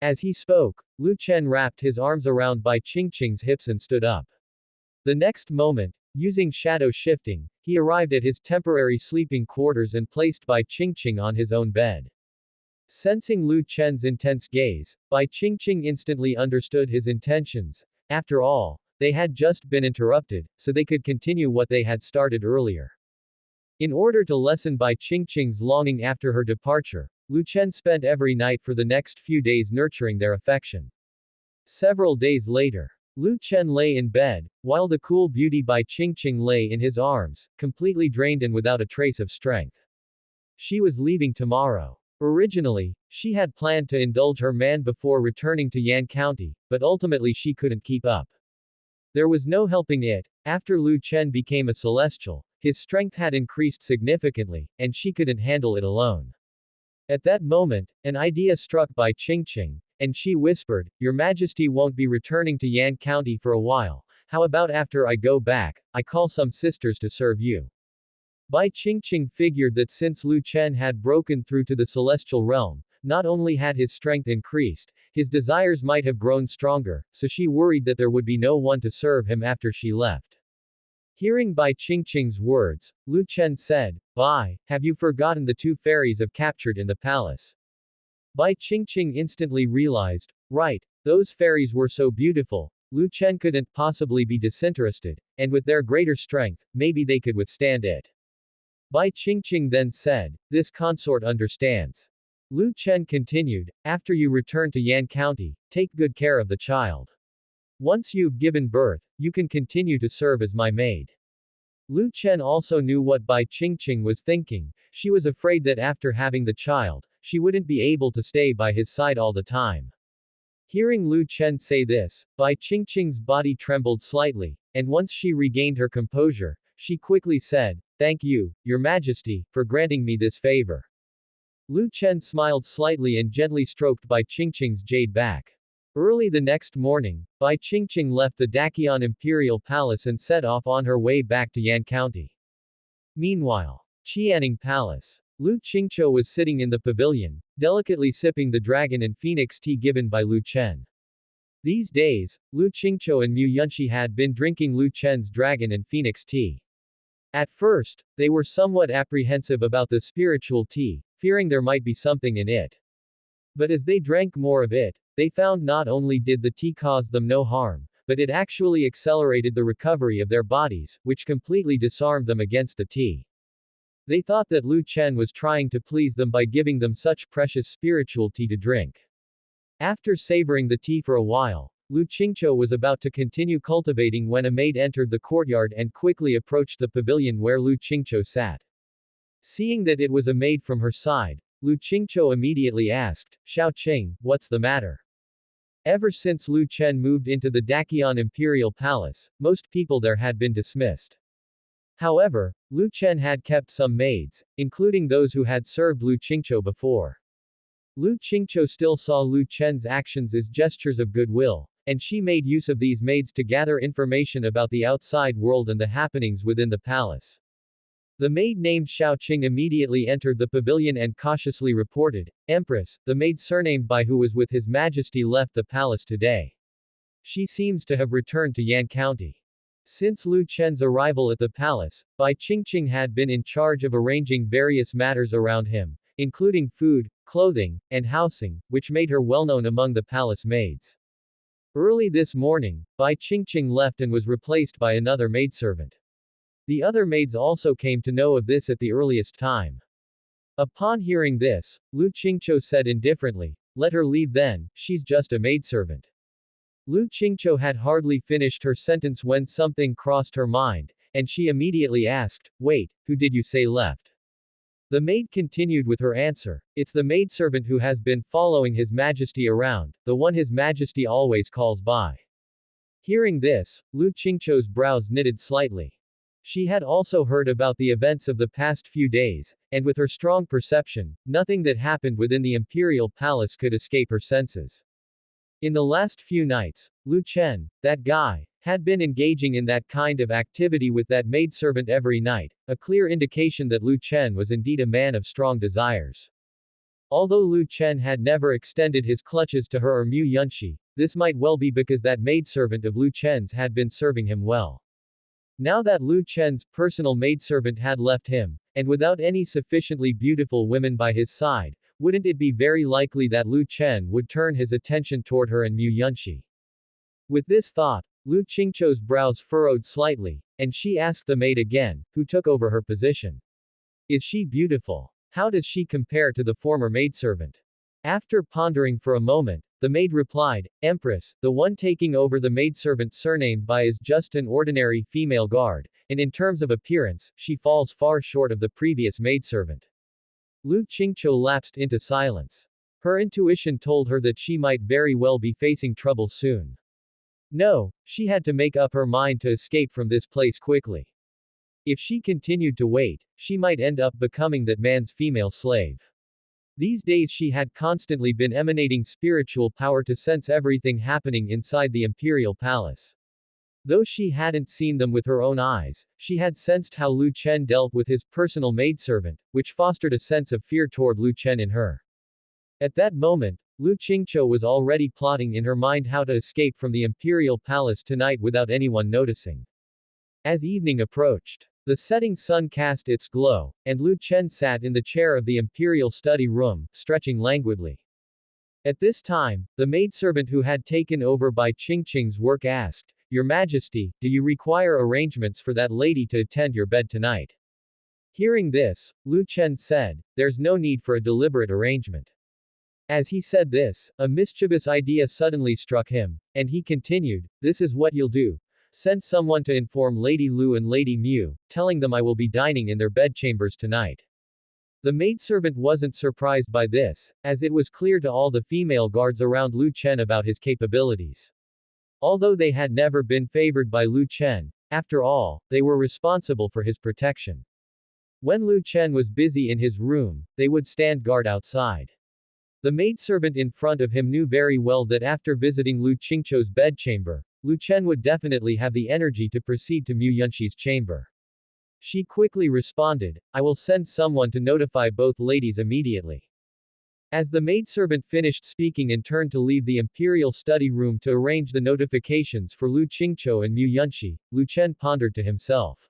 As he spoke, Lu Chen wrapped his arms around Bai Qingqing's hips and stood up. The next moment, using shadow shifting, he arrived at his temporary sleeping quarters and placed Bai Qingqing on his own bed. Sensing Lu Chen's intense gaze, Bai Qingqing instantly understood his intentions. After all, they had just been interrupted, so they could continue what they had started earlier. In order to lessen Bai Qingqing's longing after her departure, Lu Chen spent every night for the next few days nurturing their affection. Several days later, Lu Chen lay in bed, while the cool beauty Bai Qingqing lay in his arms, completely drained and without a trace of strength. She was leaving tomorrow. Originally, she had planned to indulge her man before returning to Yan County, but ultimately she couldn't keep up. There was no helping it. After Lu Chen became a celestial, his strength had increased significantly, and she couldn't handle it alone. At that moment, an idea struck Bai Qingqing, and she whispered, "Your Majesty won't be returning to Yan County for a while. How about after I go back, I call some sisters to serve you?" Bai Qingqing figured that since Lu Chen had broken through to the celestial realm, not only had his strength increased, his desires might have grown stronger, so she worried that there would be no one to serve him after she left. Hearing Bai Qingqing's words, Lu Chen said, "Bai, have you forgotten the two fairies I've captured in the palace?" Bai Qingqing instantly realized, right, those fairies were so beautiful, Lu Chen couldn't possibly be disinterested, and with their greater strength, maybe they could withstand it. Bai Qingqing then said, "This consort understands." Lu Chen continued, "After you return to Yan County, take good care of the child. Once you've given birth, you can continue to serve as my maid." Lu Chen also knew what Bai Qingqing was thinking. She was afraid that after having the child, she wouldn't be able to stay by his side all the time. Hearing Lu Chen say this, Bai Qingqing's body trembled slightly, and once she regained her composure, she quickly said, "Thank you, Your Majesty, for granting me this favor." Lu Chen smiled slightly and gently stroked Bai Qingqing's jade back. Early the next morning, Bai Qingqing left the Daqian Imperial Palace and set off on her way back to Yan County. Meanwhile, Qianing Palace. Lu Qingqiu was sitting in the pavilion, delicately sipping the dragon and phoenix tea given by Lu Chen. These days, Lu Qingqiu and Mu Yunxi had been drinking Lu Chen's dragon and phoenix tea. At first, they were somewhat apprehensive about the spiritual tea, fearing there might be something in it. But as they drank more of it, they found not only did the tea cause them no harm, but it actually accelerated the recovery of their bodies, which completely disarmed them against the tea. They thought that Lu Chen was trying to please them by giving them such precious spiritual tea to drink. After savoring the tea for a while, Lu Qingqiu was about to continue cultivating when a maid entered the courtyard and quickly approached the pavilion where Lu Qingqiu sat. Seeing that it was a maid from her side, Lu Qingqiu immediately asked, "Xiao Qing, what's the matter?" Ever since Lu Chen moved into the Daqian Imperial Palace, most people there had been dismissed. However, Lu Chen had kept some maids, including those who had served Lu Qingqiu before. Lu Qingqiu still saw Lu Chen's actions as gestures of goodwill, and she made use of these maids to gather information about the outside world and the happenings within the palace. The maid named Xiao Qing immediately entered the pavilion and cautiously reported, Empress, the maid surnamed Bai who was with His Majesty left the palace today. She seems to have returned to Yan County. Since Lu Chen's arrival at the palace, Bai Qingqing had been in charge of arranging various matters around him, including food, clothing, and housing, which made her well known among the palace maids. Early this morning, Bai Qingqing left and was replaced by another maidservant. The other maids also came to know of this at the earliest time. Upon hearing this, Lu Qingqiu said indifferently, let her leave then, she's just a maidservant. Lu Qingqiu had hardly finished her sentence when something crossed her mind, and she immediately asked, wait, who did you say left? The maid continued with her answer, it's the maidservant who has been following His Majesty around, the one His Majesty always calls Bai. Hearing this, Lu Qingqiu's brows knitted slightly. She had also heard about the events of the past few days, and with her strong perception, nothing that happened within the imperial palace could escape her senses. In the last few nights, Lu Chen, that guy, had been engaging in that kind of activity with that maidservant every night, a clear indication that Lu Chen was indeed a man of strong desires. Although Lu Chen had never extended his clutches to her or Mu Yunxi, this might well be because that maidservant of Lu Chen's had been serving him well. Now that Lu Chen's personal maidservant had left him, and without any sufficiently beautiful women by his side, wouldn't it be very likely that Lu Chen would turn his attention toward her and Mu Yunxi? With this thought, Lu Qingqiu's brows furrowed slightly, and she asked the maid again, who took over her position. Is she beautiful? How does she compare to the former maidservant? After pondering for a moment, the maid replied, Empress, the one taking over the maidservant surnamed Bai is just an ordinary female guard, and in terms of appearance, she falls far short of the previous maidservant. Lu Qingqiu lapsed into silence. Her intuition told her that she might very well be facing trouble soon. No, she had to make up her mind to escape from this place quickly. If she continued to wait, she might end up becoming that man's female slave. These days she had constantly been emanating spiritual power to sense everything happening inside the imperial palace. Though she hadn't seen them with her own eyes, she had sensed how Lu Chen dealt with his personal maidservant, which fostered a sense of fear toward Lu Chen in her. At that moment, Lu Qingqiu was already plotting in her mind how to escape from the imperial palace tonight without anyone noticing. As evening approached, the setting sun cast its glow, and Lu Chen sat in the chair of the imperial study room, stretching languidly. At this time, the maidservant who had taken over Bai Qingqing's work asked, Your Majesty, do you require arrangements for that lady to attend your bed tonight? Hearing this, Lu Chen said, There's no need for a deliberate arrangement. As he said this, a mischievous idea suddenly struck him, and he continued, This is what you'll do. Send someone to inform Lady Lu and Lady Mu, telling them I will be dining in their bedchambers tonight. The maidservant wasn't surprised by this, as it was clear to all the female guards around Lu Chen about his capabilities. Although they had never been favored by Lu Chen, after all, they were responsible for his protection. When Lu Chen was busy in his room, they would stand guard outside. The maidservant in front of him knew very well that after visiting Lu Qingqiu's bedchamber, Lu Chen would definitely have the energy to proceed to Mu Yunxi's chamber. She quickly responded, I will send someone to notify both ladies immediately. As the maidservant finished speaking and turned to leave the imperial study room to arrange the notifications for Lu Qingqiu and Mu Yunxi, Lu Chen pondered to himself.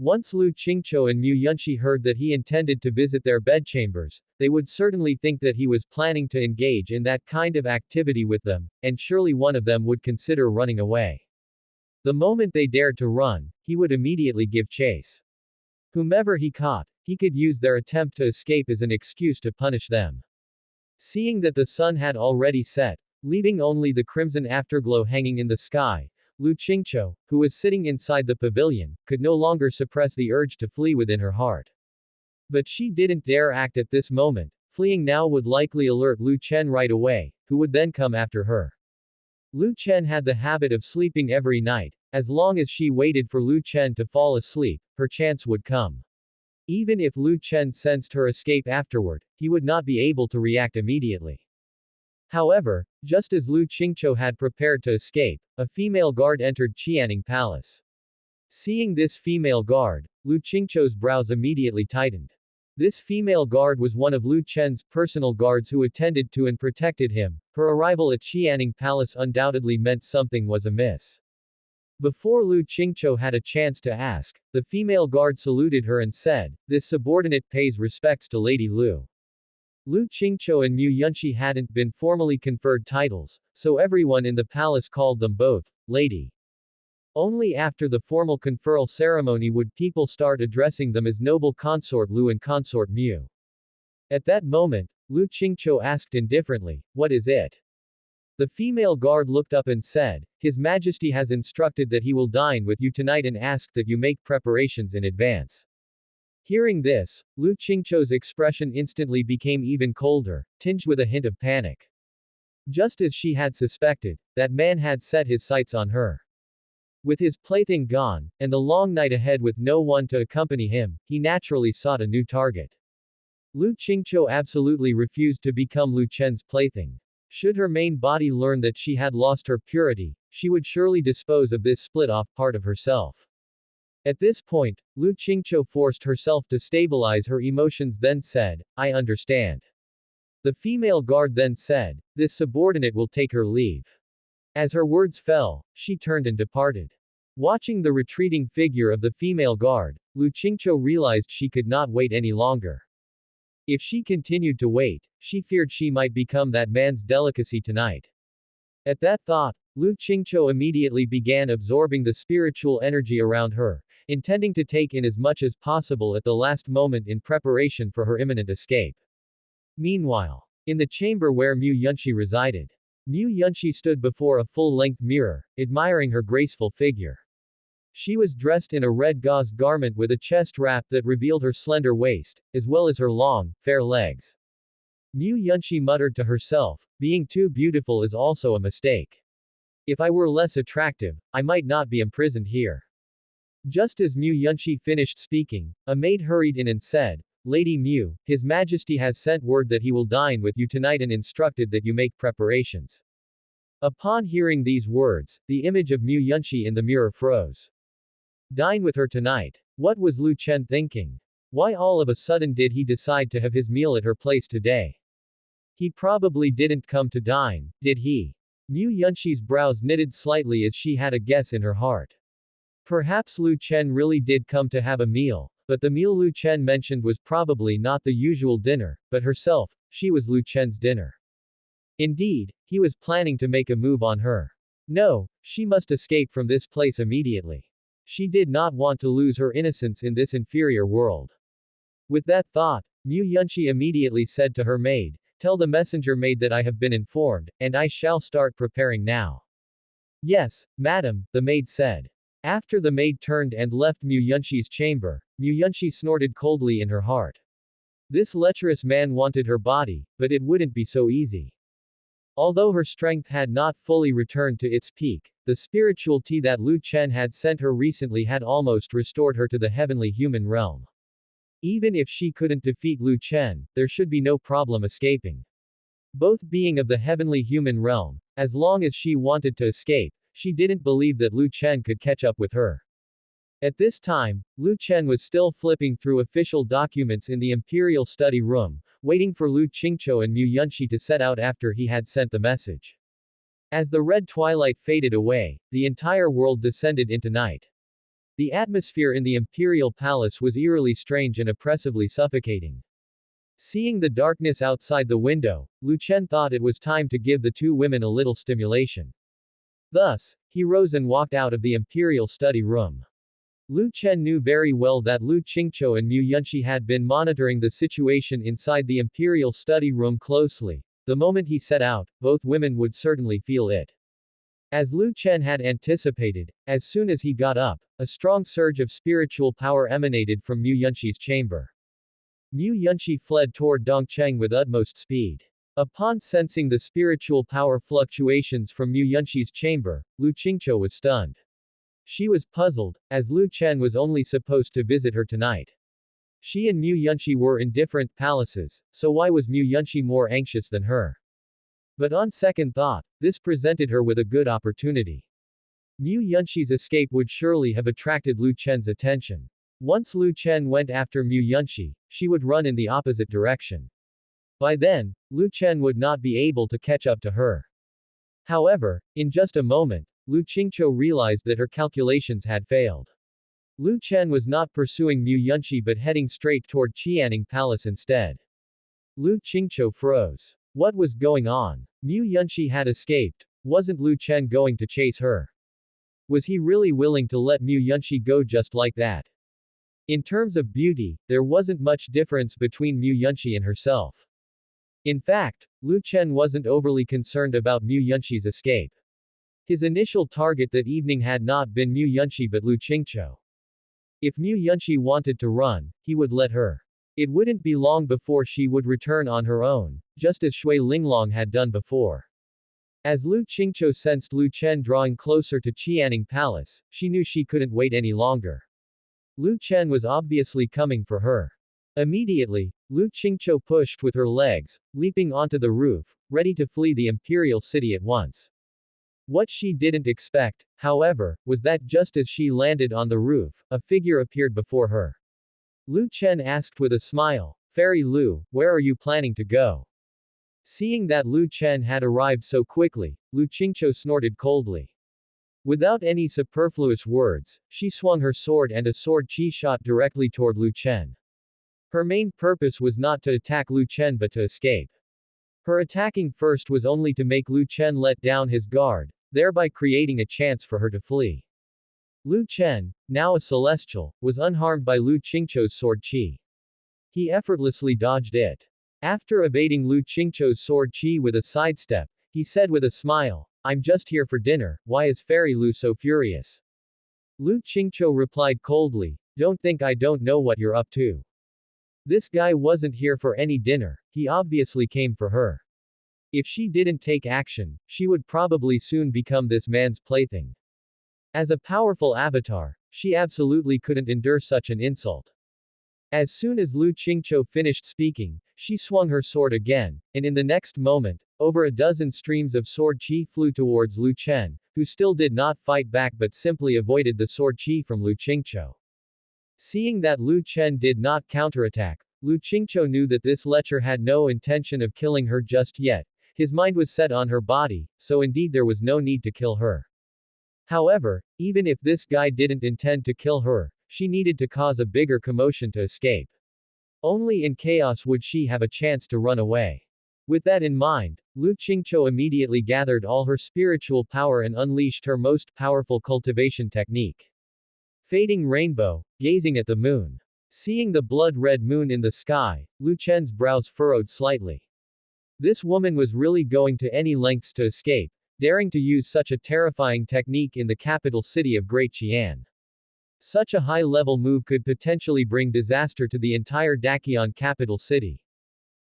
Once Lu Qingqiu and Mu Yunxi heard that he intended to visit their bedchambers, they would certainly think that he was planning to engage in that kind of activity with them, and surely one of them would consider running away. The moment they dared to run, he would immediately give chase. Whomever he caught, he could use their attempt to escape as an excuse to punish them. Seeing that the sun had already set, leaving only the crimson afterglow hanging in the sky, Lu Qingqiu, who was sitting inside the pavilion, could no longer suppress the urge to flee within her heart. But she didn't dare act at this moment. Fleeing now would likely alert Lu Chen right away, who would then come after her. Lu Chen had the habit of sleeping every night. As long as she waited for Lu Chen to fall asleep, her chance would come. Even if Lu Chen sensed her escape afterward, he would not be able to react immediately. However, just as Lu Qingqiu had prepared to escape, a female guard entered Qianing Palace. Seeing this female guard, Lu Qingqiu's brows immediately tightened. This female guard was one of Lu Chen's personal guards who attended to and protected him. Her arrival at Qianing Palace undoubtedly meant something was amiss. Before Lu Qingqiu had a chance to ask, the female guard saluted her and said, "This subordinate pays respects to Lady Lu." Lu Qingqiu and Mu Yunxi hadn't been formally conferred titles, so everyone in the palace called them both lady. Only after the formal conferral ceremony would people start addressing them as noble consort Lu and consort Mu. At that moment, Lu Qingqiu asked indifferently, "What is it?" The female guard looked up and said, "His Majesty has instructed that he will dine with you tonight and asked that you make preparations in advance." Hearing this, Lu Qingqiu's expression instantly became even colder, tinged with a hint of panic. Just as she had suspected, that man had set his sights on her. With his plaything gone, and the long night ahead with no one to accompany him, he naturally sought a new target. Lu Qingqiu absolutely refused to become Lu Chen's plaything. Should her main body learn that she had lost her purity, she would surely dispose of this split-off part of herself. At this point, Lu Qingqiu forced herself to stabilize her emotions then said, "I understand." The female guard then said, "This subordinate will take her leave." As her words fell, she turned and departed. Watching the retreating figure of the female guard, Lu Qingqiu realized she could not wait any longer. If she continued to wait, she feared she might become that man's delicacy tonight. At that thought, Lu Qingqiu immediately began absorbing the spiritual energy around her, intending to take in as much as possible at the last moment in preparation for her imminent escape. Meanwhile, in the chamber where Mu Yunxi resided, Mu Yunxi stood before a full-length mirror, admiring her graceful figure. She was dressed in a red gauze garment with a chest wrap that revealed her slender waist, as well as her long, fair legs. Mu Yunxi muttered to herself, "Being too beautiful is also a mistake. If I were less attractive, I might not be imprisoned here." Just as Mu Yunxi finished speaking, a maid hurried in and said, "Lady Mu, His Majesty has sent word that he will dine with you tonight and instructed that you make preparations." Upon hearing these words, the image of Mu Yunxi in the mirror froze. Dine with her tonight. What was Lu Chen thinking? Why all of a sudden did he decide to have his meal at her place today? He probably didn't come to dine, did he? Mu Yunxi's brows knitted slightly as she had a guess in her heart. Perhaps Lu Chen really did come to have a meal, but the meal Lu Chen mentioned was probably not the usual dinner, but herself, she was Lu Chen's dinner. Indeed, he was planning to make a move on her. No, she must escape from this place immediately. She did not want to lose her innocence in this inferior world. With that thought, Mu Yunxi immediately said to her maid, "Tell the messenger maid that I have been informed, and I shall start preparing now." "Yes, madam," the maid said. After the maid turned and left Mu Yunxi's chamber, Mu Yunxi snorted coldly in her heart. This lecherous man wanted her body, but it wouldn't be so easy. Although her strength had not fully returned to its peak, the spiritual tea that Lu Chen had sent her recently had almost restored her to the heavenly human realm. Even if she couldn't defeat Lu Chen, there should be no problem escaping. Both being of the heavenly human realm, as long as she wanted to escape, she didn't believe that Lu Chen could catch up with her. At this time, Lu Chen was still flipping through official documents in the Imperial Study Room, waiting for Lu Qingqiu and Mu Yunxi to set out after he had sent the message. As the red twilight faded away, the entire world descended into night. The atmosphere in the Imperial Palace was eerily strange and oppressively suffocating. Seeing the darkness outside the window, Lu Chen thought it was time to give the two women a little stimulation. Thus, he rose and walked out of the Imperial Study Room. Lu Chen knew very well that Lu Qingqiu and Mu Yunxi had been monitoring the situation inside the Imperial Study Room closely. The moment he set out, both women would certainly feel it. As Lu Chen had anticipated, as soon as he got up, a strong surge of spiritual power emanated from Mu Yunxi's chamber. Mu Yunxi fled toward Dongcheng with utmost speed. Upon sensing the spiritual power fluctuations from Mu Yunxi's chamber, Lu Qingqiu was stunned. She was puzzled, as Lu Chen was only supposed to visit her tonight. She and Mu Yunxi were in different palaces, so why was Mu Yunxi more anxious than her? But on second thought, this presented her with a good opportunity. Mu Yunxi's escape would surely have attracted Lu Chen's attention. Once Lu Chen went after Mu Yunxi, she would run in the opposite direction. By then, Lu Chen would not be able to catch up to her. However, in just a moment, Lu Qingqiu realized that her calculations had failed. Lu Chen was not pursuing Mu Yunxi but heading straight toward Qianning Palace instead. Lu Qingqiu froze. What was going on? Mu Yunxi had escaped. Wasn't Lu Chen going to chase her? Was he really willing to let Mu Yunxi go just like that? In terms of beauty, there wasn't much difference between Mu Yunxi and herself. In fact, Lu Chen wasn't overly concerned about Mu Yunxi's escape. His initial target that evening had not been Mu Yunxi but Lu Qingqiu. If Mu Yunxi wanted to run, he would let her. It wouldn't be long before she would return on her own, just as Shui Linglong had done before. As Lu Qingqiu sensed Lu Chen drawing closer to Qianning Palace, she knew she couldn't wait any longer. Lu Chen was obviously coming for her. Immediately, Lu Qingqiu pushed with her legs, leaping onto the roof, ready to flee the imperial city at once. What she didn't expect, however, was that just as she landed on the roof, a figure appeared before her. Lu Chen asked with a smile, "Fairy Lu, where are you planning to go?" Seeing that Lu Chen had arrived so quickly, Lu Qingqiu snorted coldly. Without any superfluous words, she swung her sword and a sword chi shot directly toward Lu Chen. Her main purpose was not to attack Lu Chen but to escape. Her attacking first was only to make Lu Chen let down his guard, thereby creating a chance for her to flee. Lu Chen, now a celestial, was unharmed by Lu Qingqiu's sword chi. He effortlessly dodged it. After evading Lu Qingqiu's sword chi with a sidestep, he said with a smile, "I'm just here for dinner, why is Fairy Lu so furious?" Lu Qingqiu replied coldly, "Don't think I don't know what you're up to. This guy wasn't here for any dinner, he obviously came for her. If she didn't take action, she would probably soon become this man's plaything." As a powerful avatar, she absolutely couldn't endure such an insult. As soon as Lu Qingqiu finished speaking, she swung her sword again, and in the next moment, over a dozen streams of sword chi flew towards Lu Chen, who still did not fight back but simply avoided the sword chi from Lu Qingqiu. Seeing that Lu Chen did not counterattack, Lu Qingqiu knew that this lecher had no intention of killing her just yet. His mind was set on her body, so indeed there was no need to kill her. However, even if this guy didn't intend to kill her, she needed to cause a bigger commotion to escape. Only in chaos would she have a chance to run away. With that in mind, Lu Qingqiu immediately gathered all her spiritual power and unleashed her most powerful cultivation technique. Fading rainbow, gazing at the moon. Seeing the blood-red moon in the sky, Lu Chen's brows furrowed slightly. This woman was really going to any lengths to escape, daring to use such a terrifying technique in the capital city of Great Qian. Such a high-level move could potentially bring disaster to the entire Daqian capital city.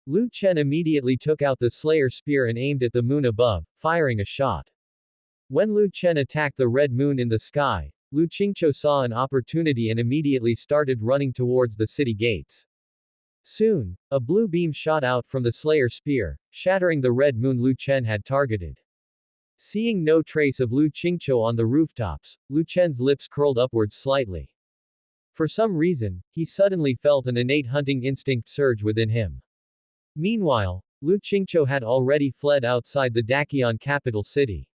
Lu Chen immediately took out the Slayer spear and aimed at the moon above, firing a shot. When Lu Chen attacked the red moon in the sky, Lu Qingqiu saw an opportunity and immediately started running towards the city gates. Soon, a blue beam shot out from the Slayer spear, shattering the red moon Lu Chen had targeted. Seeing no trace of Lu Qingqiu on the rooftops, Lu Chen's lips curled upwards slightly. For some reason, he suddenly felt an innate hunting instinct surge within him. Meanwhile, Lu Qingqiu had already fled outside the Daqian capital city.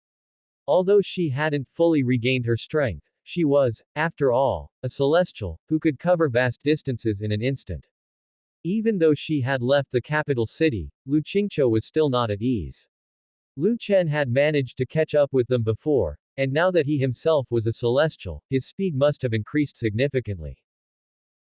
Although she hadn't fully regained her strength, she was, after all, a celestial, who could cover vast distances in an instant. Even though she had left the capital city, Lu Qingqiu was still not at ease. Lu Chen had managed to catch up with them before, and now that he himself was a celestial, his speed must have increased significantly.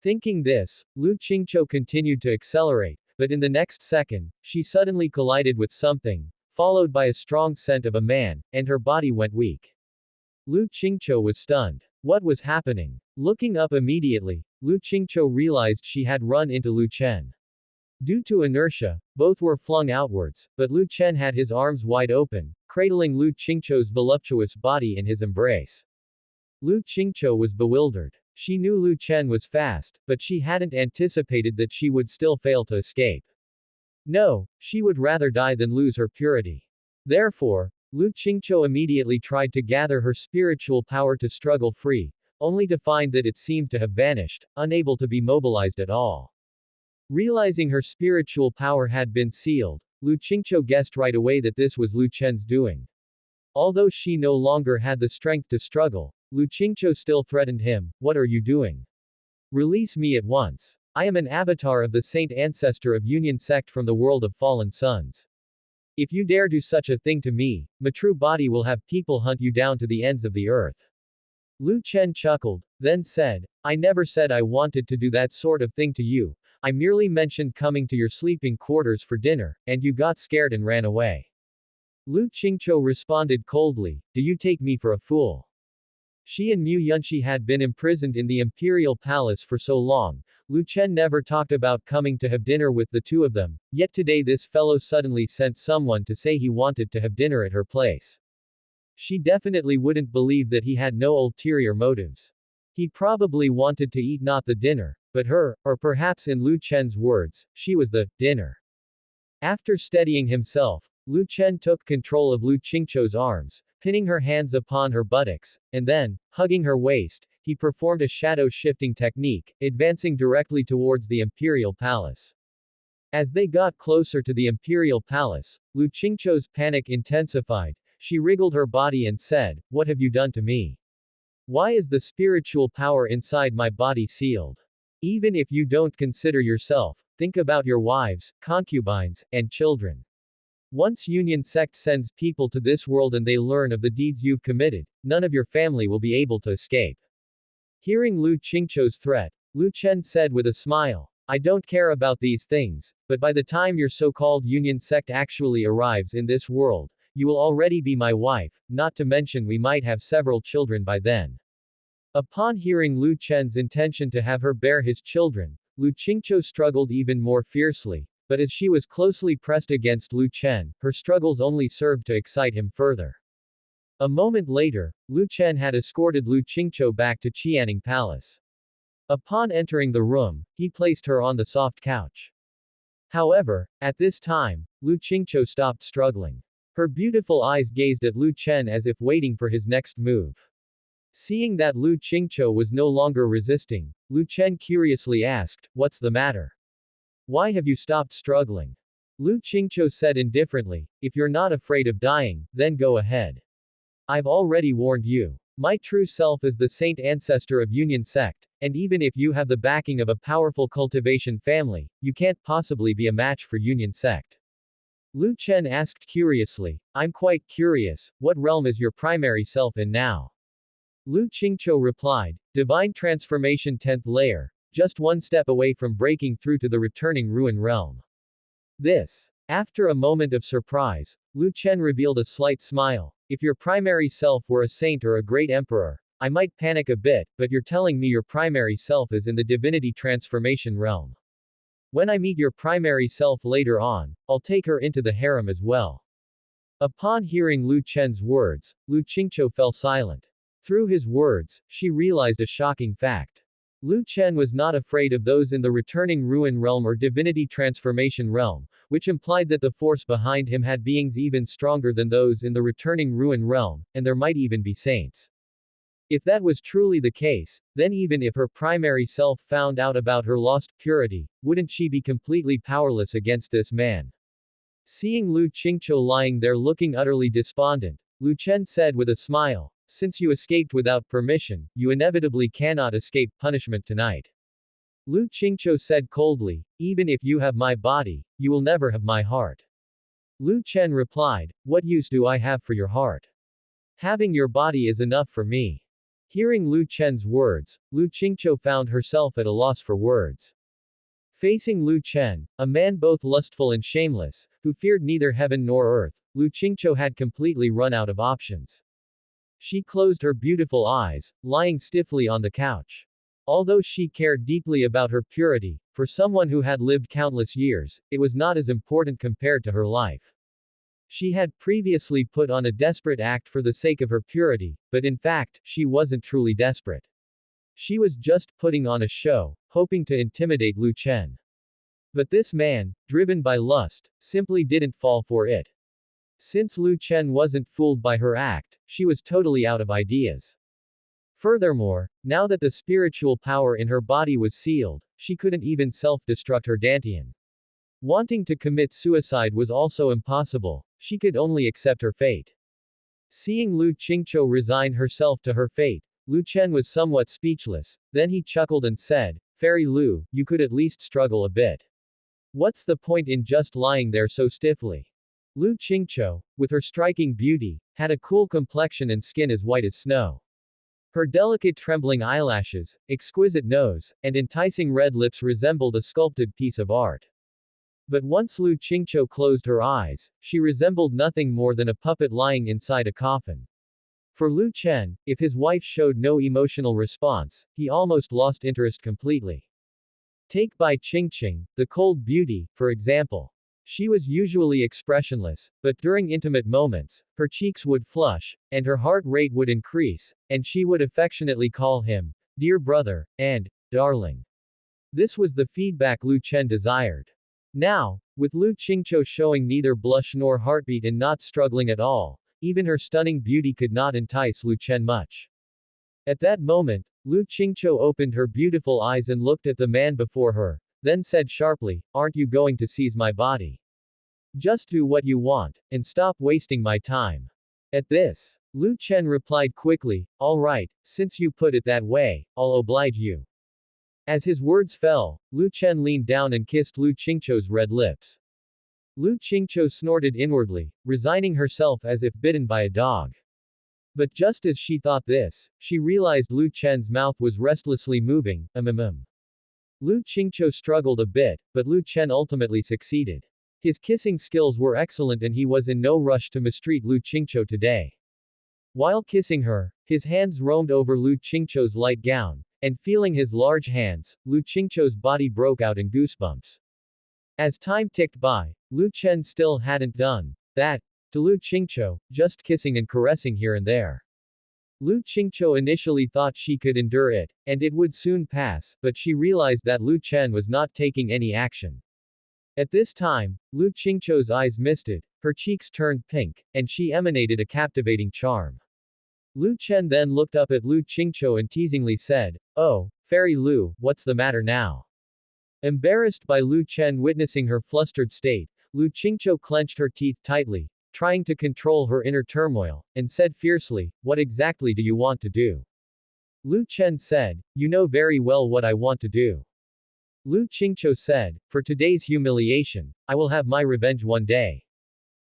Thinking this, Lu Qingqiu continued to accelerate, but in the next second, she suddenly collided with something, followed by a strong scent of a man, and her body went weak. Lu Qingqiu was stunned. What was happening? Looking up immediately, Lu Qingqiu realized she had run into Lu Chen. Due to inertia, both were flung outwards, but Lu Chen had his arms wide open, cradling Lu Qingqiu's voluptuous body in his embrace. Lu Qingqiu was bewildered. She knew Lu Chen was fast, but she hadn't anticipated that she would still fail to escape. No, she would rather die than lose her purity. Therefore, Lu Qingqiu immediately tried to gather her spiritual power to struggle free, only to find that it seemed to have vanished, unable to be mobilized at all. Realizing her spiritual power had been sealed, Lu Qingqiu guessed right away that this was Lu Chen's doing. Although she no longer had the strength to struggle, Lu Qingqiu still threatened him, "What are you doing? Release me at once. I am an avatar of the saint ancestor of Union sect from the world of fallen sons. If you dare do such a thing to me, my true body will have people hunt you down to the ends of the earth." Lu Chen chuckled, then said, "I never said I wanted to do that sort of thing to you. I merely mentioned coming to your sleeping quarters for dinner, and you got scared and ran away." Lu Qingqiu responded coldly, "Do you take me for a fool?" She and Mu Yunshi had been imprisoned in the imperial palace for so long. Lu Chen never talked about coming to have dinner with the two of them, yet today this fellow suddenly sent someone to say he wanted to have dinner at her place. She definitely wouldn't believe that he had no ulterior motives. He probably wanted to eat not the dinner, but her, or perhaps in Lu Chen's words, she was the dinner. After steadying himself, Lu Chen took control of Lu Qingqiu's arms, pinning her hands upon her buttocks, and then, hugging her waist, he performed a shadow-shifting technique, advancing directly towards the imperial palace. As they got closer to the imperial palace, Lu Qingqiu's panic intensified. She wriggled her body and said, "What have you done to me? Why is the spiritual power inside my body sealed? Even if you don't consider yourself, think about your wives, concubines, and children. Once Union sect sends people to this world and they learn of the deeds you've committed, none of your family will be able to escape." Hearing Lu Qingqiu's threat, Lu Chen said with a smile, "I don't care about these things, but by the time your so-called Union sect actually arrives in this world, you will already be my wife, not to mention we might have several children by then." Upon hearing Lu Chen's intention to have her bear his children, Lu Qingqiu struggled even more fiercely, but as she was closely pressed against Lu Chen, her struggles only served to excite him further. A moment later, Lu Chen had escorted Lu Qingqiu back to Qianning Palace. Upon entering the room, he placed her on the soft couch. However, at this time, Lu Qingqiu stopped struggling. Her beautiful eyes gazed at Lu Chen as if waiting for his next move. Seeing that Lu Qingqiu was no longer resisting, Lu Chen curiously asked, "What's the matter? Why have you stopped struggling?" Lu Qingqiu said indifferently, "If you're not afraid of dying, then go ahead. I've already warned you. My true self is the saint ancestor of Union sect, and even if you have the backing of a powerful cultivation family, you can't possibly be a match for Union sect." Lu Chen asked curiously, "I'm quite curious, what realm is your primary self in now?" Lu Qingqiu replied, "Divine transformation 10th layer, just one step away from breaking through to the returning ruin realm." This. After a moment of surprise, Lu Chen revealed a slight smile. "If your primary self were a saint or a great emperor, I might panic a bit, but you're telling me your primary self is in the divinity transformation realm. When I meet your primary self later on, I'll take her into the harem as well." Upon hearing Lu Chen's words, Lu Qingqiu fell silent. Through his words, she realized a shocking fact. Lu Chen was not afraid of those in the returning ruin realm or divinity transformation realm, which implied that the force behind him had beings even stronger than those in the returning ruin realm, and there might even be saints. If that was truly the case, then even if her primary self found out about her lost purity, wouldn't she be completely powerless against this man? Seeing Lu Qingqiu lying there looking utterly despondent, Lu Chen said with a smile, "Since you escaped without permission, you inevitably cannot escape punishment tonight." Lu Qingqiu said coldly, "Even if you have my body, you will never have my heart." Lu Chen replied, "What use do I have for your heart? Having your body is enough for me." Hearing Lu Chen's words, Lu Qingqiu found herself at a loss for words. Facing Lu Chen, a man both lustful and shameless, who feared neither heaven nor earth, Lu Qingqiu had completely run out of options. She closed her beautiful eyes, lying stiffly on the couch. Although she cared deeply about her purity, for someone who had lived countless years, it was not as important compared to her life. She had previously put on a desperate act for the sake of her purity, but in fact, she wasn't truly desperate. She was just putting on a show, hoping to intimidate Lu Chen. But this man, driven by lust, simply didn't fall for it. Since Lu Chen wasn't fooled by her act, she was totally out of ideas. Furthermore, now that the spiritual power in her body was sealed, she couldn't even self-destruct her dantian. Wanting to commit suicide was also impossible, she could only accept her fate. Seeing Lu Qingqiu resign herself to her fate, Lu Chen was somewhat speechless, then he chuckled and said, Fairy Lu, you could at least struggle a bit. What's the point in just lying there so stiffly? Lu Qingqiu, with her striking beauty, had a cool complexion and skin as white as snow. Her delicate trembling eyelashes, exquisite nose, and enticing red lips resembled a sculpted piece of art. But once Lu Qingqiu closed her eyes, she resembled nothing more than a puppet lying inside a coffin. For Lu Chen, if his wife showed no emotional response, he almost lost interest completely. Take Bai Qingqing, the cold beauty, for example. She was usually expressionless, but during intimate moments, her cheeks would flush, and her heart rate would increase, and she would affectionately call him, dear brother, and, darling. This was the feedback Lu Chen desired. Now, with Lu Qingqiu showing neither blush nor heartbeat and not struggling at all, even her stunning beauty could not entice Lu Chen much. At that moment, Lu Qingqiu opened her beautiful eyes and looked at the man before her, then said sharply, aren't you going to seize my body? Just do what you want, and stop wasting my time. At this, Lu Chen replied quickly, all right, since you put it that way, I'll oblige you. As his words fell, Lu Chen leaned down and kissed Lu Qingqiu's red lips. Lu Qingqiu snorted inwardly, resigning herself as if bitten by a dog. But just as she thought this, she realized Lu Chen's mouth was restlessly moving, Lu Qingqiu struggled a bit, but Lu Chen ultimately succeeded. His kissing skills were excellent and he was in no rush to mistreat Lu Qingqiu today. While kissing her, his hands roamed over Lu Qingqiu's light gown, and feeling his large hands, Lu Qingqiu's body broke out in goosebumps. As time ticked by, Lu Chen still hadn't done that to Lu Qingqiu, just kissing and caressing here and there. Lu Qingqiu initially thought she could endure it, and it would soon pass, but she realized that Lu Chen was not taking any action. At this time, Lu Qingqiu's eyes misted, her cheeks turned pink, and she emanated a captivating charm. Lu Chen then looked up at Lu Qingqiu and teasingly said, oh, Fairy Lu, what's the matter now? Embarrassed by Lu Chen witnessing her flustered state, Lu Qingqiu clenched her teeth tightly, trying to control her inner turmoil, and said fiercely, what exactly do you want to do? Lu Chen said, you know very well what I want to do. Lu Qingqiu said, for today's humiliation, I will have my revenge one day.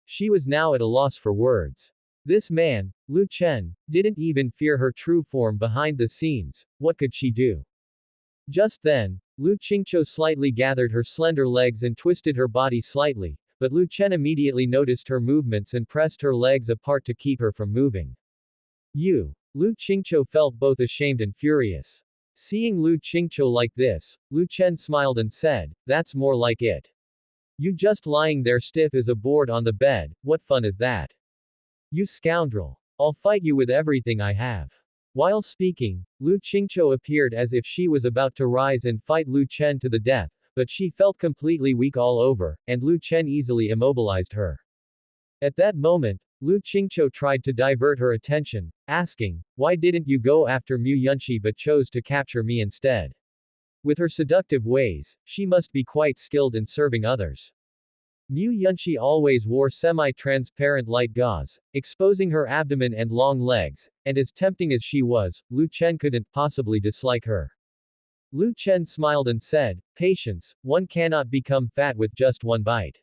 She was now at a loss for words. This man, Lu Chen, didn't even fear her true form behind the scenes, what could she do? Just then, Lu Qingqiu slightly gathered her slender legs and twisted her body slightly, but Lu Chen immediately noticed her movements and pressed her legs apart to keep her from moving. Lu Qingqiu felt both ashamed and furious. Seeing Lu Qingqiu like this, Lu Chen smiled and said, that's more like it. You just lying there stiff as a board on the bed, what fun is that? You scoundrel. I'll fight you with everything I have. While speaking, Lu Qingqiu appeared as if she was about to rise and fight Lu Chen to the death, but she felt completely weak all over, and Lu Chen easily immobilized her. At that moment, Lu Qingqiu tried to divert her attention, asking, why didn't you go after Mu Yunxi but chose to capture me instead? With her seductive ways, she must be quite skilled in serving others. Mu Yunxi always wore semi-transparent light gauze, exposing her abdomen and long legs, and as tempting as she was, Lu Chen couldn't possibly dislike her. Lu Chen smiled and said, patience, one cannot become fat with just one bite.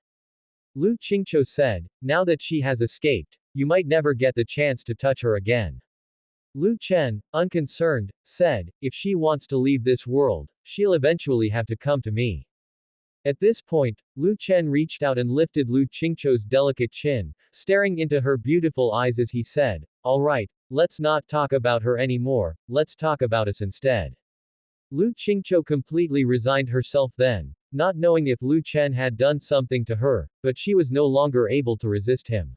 Lu Qingqiu said, now that she has escaped, you might never get the chance to touch her again. Lu Chen, unconcerned, said, if she wants to leave this world, she'll eventually have to come to me. At this point, Lu Chen reached out and lifted Lu Qingqiu's delicate chin, staring into her beautiful eyes as he said, all right, let's not talk about her anymore, let's talk about us instead. Lu Qingqiu completely resigned herself then, not knowing if Lu Chen had done something to her, but she was no longer able to resist him.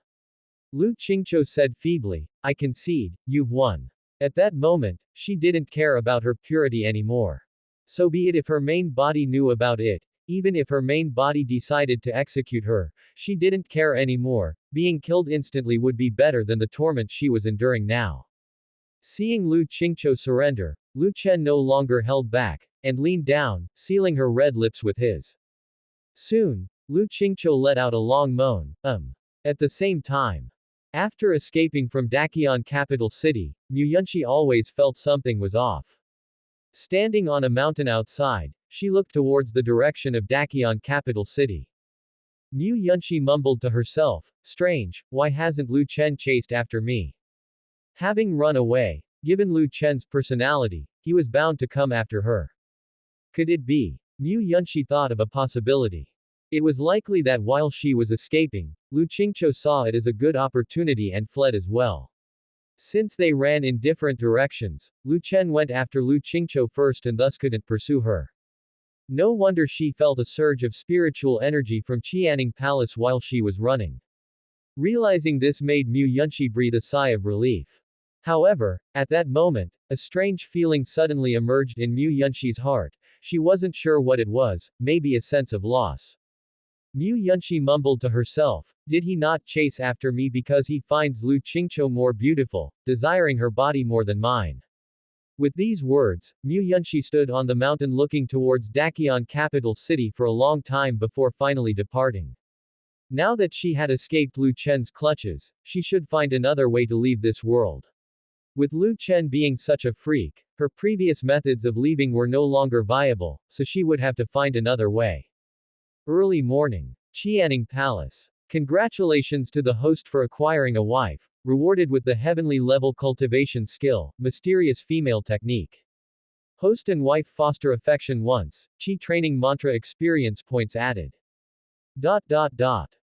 Lu Qingqiu said feebly, I concede, you've won. At that moment, she didn't care about her purity anymore. So be it if her main body knew about it, Even if her main body decided to execute her, she didn't care anymore. Being killed instantly would be better than the torment she was enduring now. Seeing Lu Qingqiu surrender, Lu Chen no longer held back, and leaned down, sealing her red lips with his. Soon, Lu Qingqiu let out a long moan, At the same time, after escaping from Daqian capital city, Mu Yunxi always felt something was off. Standing on a mountain outside, she looked towards the direction of Daqian capital city. Mu Yunxi mumbled to herself, strange, why hasn't Lu Chen chased after me? Having run away, given Lu Chen's personality, he was bound to come after her. Could it be? Mu Yunxi thought of a possibility. It was likely that while she was escaping, Lu Qingqiu saw it as a good opportunity and fled as well. Since they ran in different directions, Lu Chen went after Lu Qingqiu first and thus couldn't pursue her. No wonder she felt a surge of spiritual energy from Qianing Palace while she was running. Realizing this made Mu Yunxi breathe a sigh of relief. However, at that moment, a strange feeling suddenly emerged in Mu Yunxi's heart. She wasn't sure what it was, maybe a sense of loss. Mu Yunxi mumbled to herself, did he not chase after me because he finds Lu Qingqiu more beautiful, desiring her body more than mine? With these words, Mu Yunxi stood on the mountain looking towards Daqian capital city for a long time before finally departing. Now that she had escaped Lu Chen's clutches, she should find another way to leave this world. With Lu Chen being such a freak, her previous methods of leaving were no longer viable, so she would have to find another way. Early morning. Qianing Palace. Congratulations to the host for acquiring a wife, rewarded with the heavenly level cultivation skill, mysterious female technique. Host and wife foster affection once, Qi training mantra experience points added.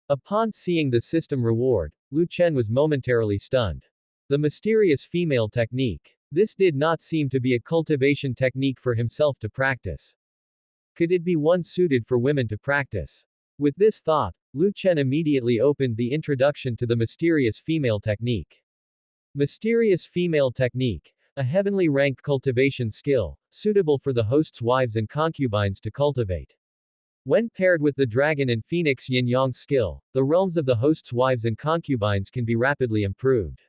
Upon seeing the system reward, Lu Chen was momentarily stunned. The mysterious female technique. This did not seem to be a cultivation technique for himself to practice. Could it be one suited for women to practice? With this thought, Lu Chen immediately opened the introduction to the mysterious female technique. Mysterious female technique. A heavenly rank cultivation skill, suitable for the host's wives and concubines to cultivate. When paired with the dragon and phoenix yin-yang skill, the realms of the host's wives and concubines can be rapidly improved.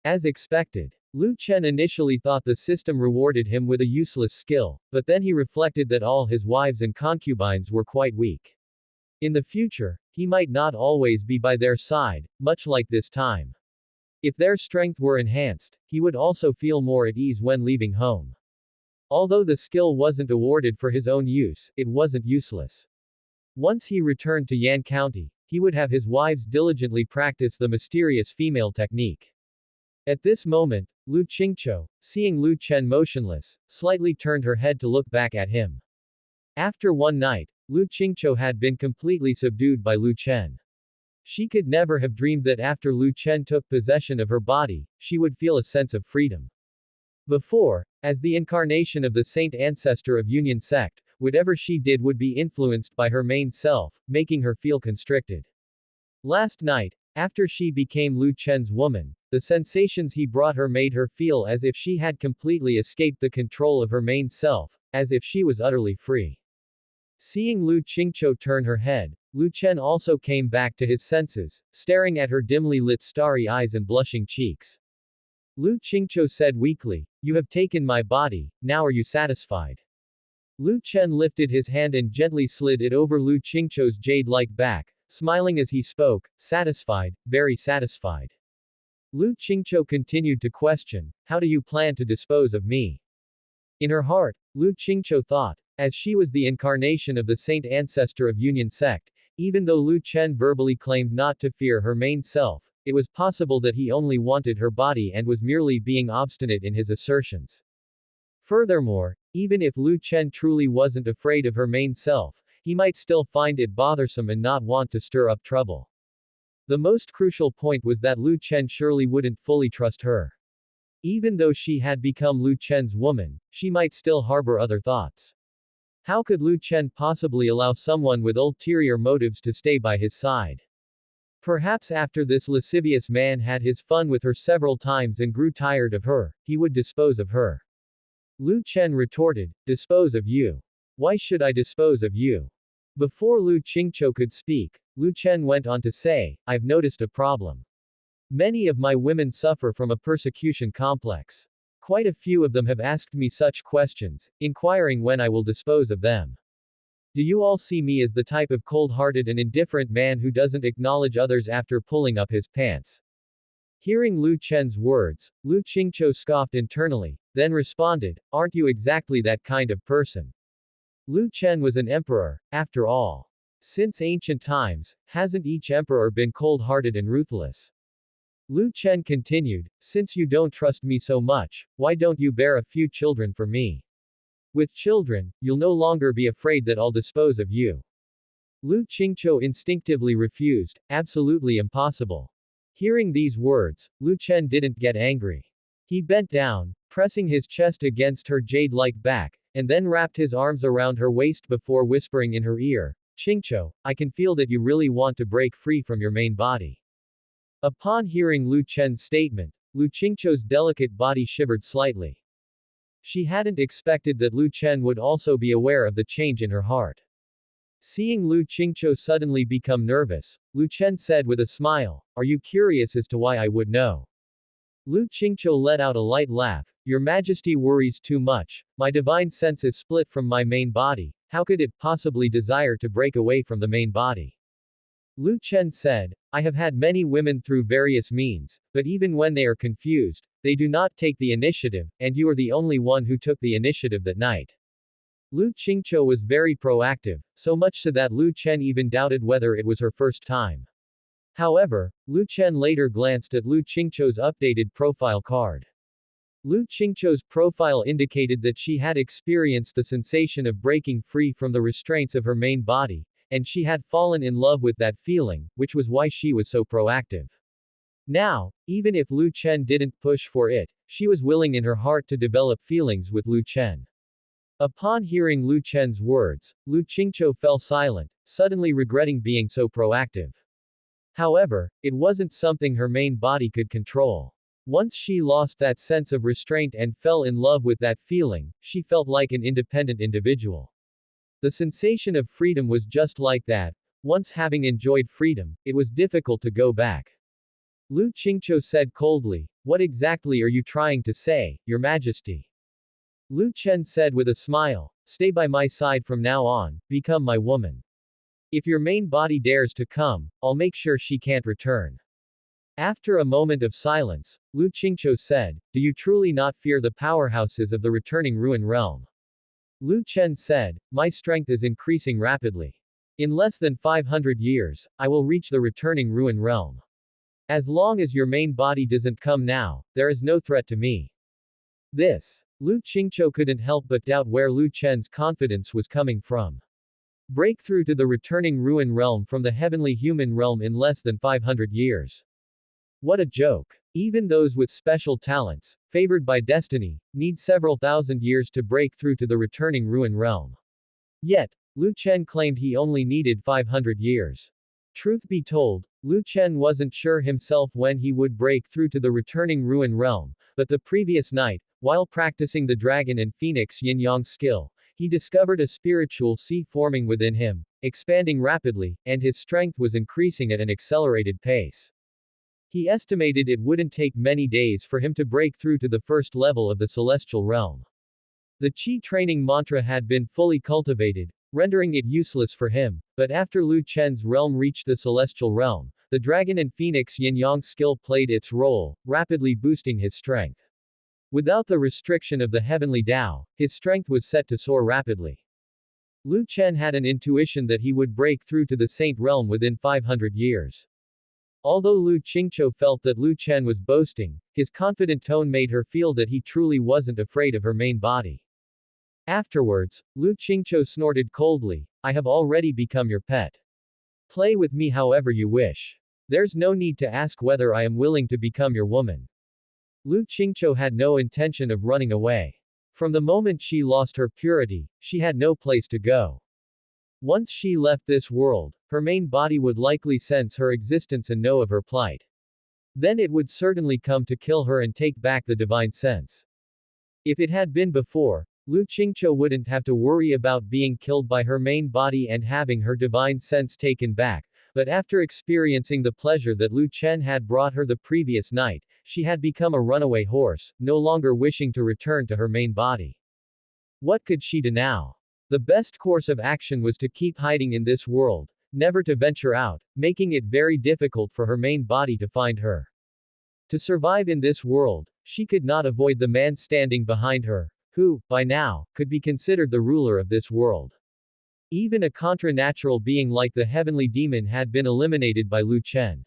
As expected, Lu Chen initially thought the system rewarded him with a useless skill, but then he reflected that all his wives and concubines were quite weak. In the future, he might not always be by their side, much like this time. If their strength were enhanced, he would also feel more at ease when leaving home. Although the skill wasn't awarded for his own use, it wasn't useless. Once he returned to Yan County, he would have his wives diligently practice the mysterious female technique. At this moment, Lu Qingqiu, seeing Lu Chen motionless, slightly turned her head to look back at him. After one night, Lu Qingqiu had been completely subdued by Lu Chen. She could never have dreamed that after Lu Chen took possession of her body, she would feel a sense of freedom. Before, as the incarnation of the saint ancestor of Union Sect, whatever she did would be influenced by her main self, making her feel constricted. Last night, after she became Lu Chen's woman, the sensations he brought her made her feel as if she had completely escaped the control of her main self, as if she was utterly free. Seeing Lu Qingqiu turn her head, Lu Chen also came back to his senses, staring at her dimly lit starry eyes and blushing cheeks. Lu Qingqiu said weakly, "You have taken my body, now are you satisfied?" Lu Chen lifted his hand and gently slid it over Lu Qingqiu's jade-like back, smiling as he spoke, "Satisfied, very satisfied." Lu Qingqiu continued to question, "How do you plan to dispose of me?" In her heart, Lu Qingqiu thought, as she was the incarnation of the saint ancestor of Union Sect, even though Lu Chen verbally claimed not to fear her main self, it was possible that he only wanted her body and was merely being obstinate in his assertions. Furthermore, even if Lu Chen truly wasn't afraid of her main self, he might still find it bothersome and not want to stir up trouble. The most crucial point was that Lu Chen surely wouldn't fully trust her. Even though she had become Lu Chen's woman, she might still harbor other thoughts. How could Lu Chen possibly allow someone with ulterior motives to stay by his side? Perhaps after this lascivious man had his fun with her several times and grew tired of her, he would dispose of her. Lu Chen retorted, "Dispose of you? Why should I dispose of you? Before Lu Qingqiu could speak, Lu Chen went on to say, I've noticed a problem. Many of my women suffer from a persecution complex. Quite a few of them have asked me such questions, inquiring when I will dispose of them. Do you all see me as the type of cold-hearted and indifferent man who doesn't acknowledge others after pulling up his pants? Hearing Lu Chen's words, Lu Qingqiu scoffed internally, then responded, aren't you exactly that kind of person? Lu Chen was an emperor, after all. Since ancient times, hasn't each emperor been cold-hearted and ruthless? Lu Chen continued, since you don't trust me so much, why don't you bear a few children for me? With children, you'll no longer be afraid that I'll dispose of you. Lu Qingqiu instinctively refused, absolutely impossible. Hearing these words, Lu Chen didn't get angry. He bent down, pressing his chest against her jade-like back, and then wrapped his arms around her waist before whispering in her ear, Qingqiu, I can feel that you really want to break free from your main body. Upon hearing Lu Chen's statement, Lu Qingqiu's delicate body shivered slightly. She hadn't expected that Lu Chen would also be aware of the change in her heart. Seeing Lu Qingqiu suddenly become nervous, Lu Chen said with a smile, are you curious as to why I would know? Lu Qingqiu let out a light laugh, Your Majesty worries too much, my divine sense is split from my main body, how could it possibly desire to break away from the main body? Lu Chen said, I have had many women through various means, but even when they are confused, they do not take the initiative, and you are the only one who took the initiative that night. Lu Qingqiu was very proactive, so much so that Lu Chen even doubted whether it was her first time. However, Lu Chen later glanced at Lu Qingqiu's updated profile card. Lu Qingqiu's profile indicated that she had experienced the sensation of breaking free from the restraints of her main body, and she had fallen in love with that feeling, which was why she was so proactive. Now, even if Lu Chen didn't push for it, she was willing in her heart to develop feelings with Lu Chen. Upon hearing Lu Chen's words, Lu Qingqiu fell silent, suddenly regretting being so proactive. However, it wasn't something her main body could control. Once she lost that sense of restraint and fell in love with that feeling, she felt like an independent individual. The sensation of freedom was just like that. Once having enjoyed freedom, it was difficult to go back. Lu Qingqiu said coldly, What exactly are you trying to say, Your Majesty? Lu Chen said with a smile, Stay by my side from now on, become my woman. If your main body dares to come, I'll make sure she can't return. After a moment of silence, Lu Qingqiu said, Do you truly not fear the powerhouses of the returning ruin realm? Lu Chen said, My strength is increasing rapidly. In less than 500 years, I will reach the returning ruin realm. As long as your main body doesn't come now, there is no threat to me. Lu Qingqiu couldn't help but doubt where Lu Chen's confidence was coming from. Breakthrough to the returning ruin realm from the heavenly human realm in less than 500 years. What a joke. Even those with special talents, favored by destiny, need several thousand years to break through to the returning ruin realm. Yet, Lu Chen claimed he only needed 500 years. Truth be told, Lu Chen wasn't sure himself when he would break through to the returning ruin realm, but the previous night, while practicing the dragon and phoenix yin-yang skill, he discovered a spiritual sea forming within him, expanding rapidly, and his strength was increasing at an accelerated pace. He estimated it wouldn't take many days for him to break through to the first level of the celestial realm. The Qi training mantra had been fully cultivated, rendering it useless for him, but after Lu Chen's realm reached the celestial realm, the dragon and phoenix yin-yang skill played its role, rapidly boosting his strength. Without the restriction of the heavenly Tao, his strength was set to soar rapidly. Lu Chen had an intuition that he would break through to the saint realm within 500 years. Although Lu Qingqiu felt that Lu Chen was boasting, his confident tone made her feel that he truly wasn't afraid of her main body. Afterwards, Lu Qingqiu snorted coldly, I have already become your pet. Play with me however you wish. There's no need to ask whether I am willing to become your woman. Lu Qingqiu had no intention of running away. From the moment she lost her purity, she had no place to go. Once she left this world, her main body would likely sense her existence and know of her plight. Then it would certainly come to kill her and take back the divine sense. If it had been before, Lu Qingqiu wouldn't have to worry about being killed by her main body and having her divine sense taken back, but after experiencing the pleasure that Lu Chen had brought her the previous night, she had become a runaway horse, no longer wishing to return to her main body. What could she do now? The best course of action was to keep hiding in this world, never to venture out, making it very difficult for her main body to find her. To survive in this world, she could not avoid the man standing behind her, who, by now, could be considered the ruler of this world. Even a contra-natural being like the heavenly demon had been eliminated by Lu Chen.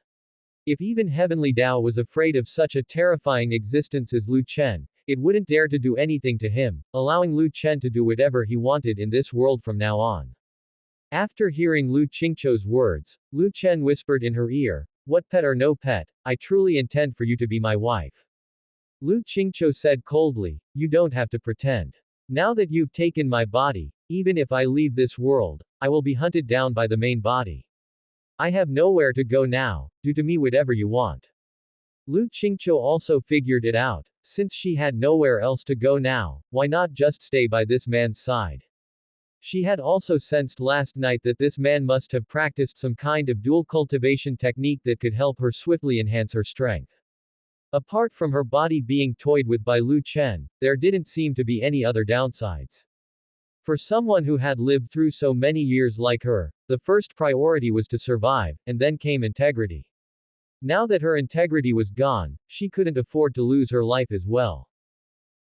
If even heavenly Tao was afraid of such a terrifying existence as Lu Chen, it wouldn't dare to do anything to him, allowing Lu Chen to do whatever he wanted in this world from now on. After hearing Lu Qingqiu's words, Lu Chen whispered in her ear, "What pet or no pet, I truly intend for you to be my wife." Lu Qingqiu said coldly, "You don't have to pretend. Now that you've taken my body, even if I leave this world, I will be hunted down by the main body. I have nowhere to go now, do to me whatever you want." Lu Qingqiu also figured it out, since she had nowhere else to go now, why not just stay by this man's side? She had also sensed last night that this man must have practiced some kind of dual cultivation technique that could help her swiftly enhance her strength. Apart from her body being toyed with by Lu Chen, there didn't seem to be any other downsides. For someone who had lived through so many years like her, the first priority was to survive, and then came integrity. Now that her integrity was gone, she couldn't afford to lose her life as well.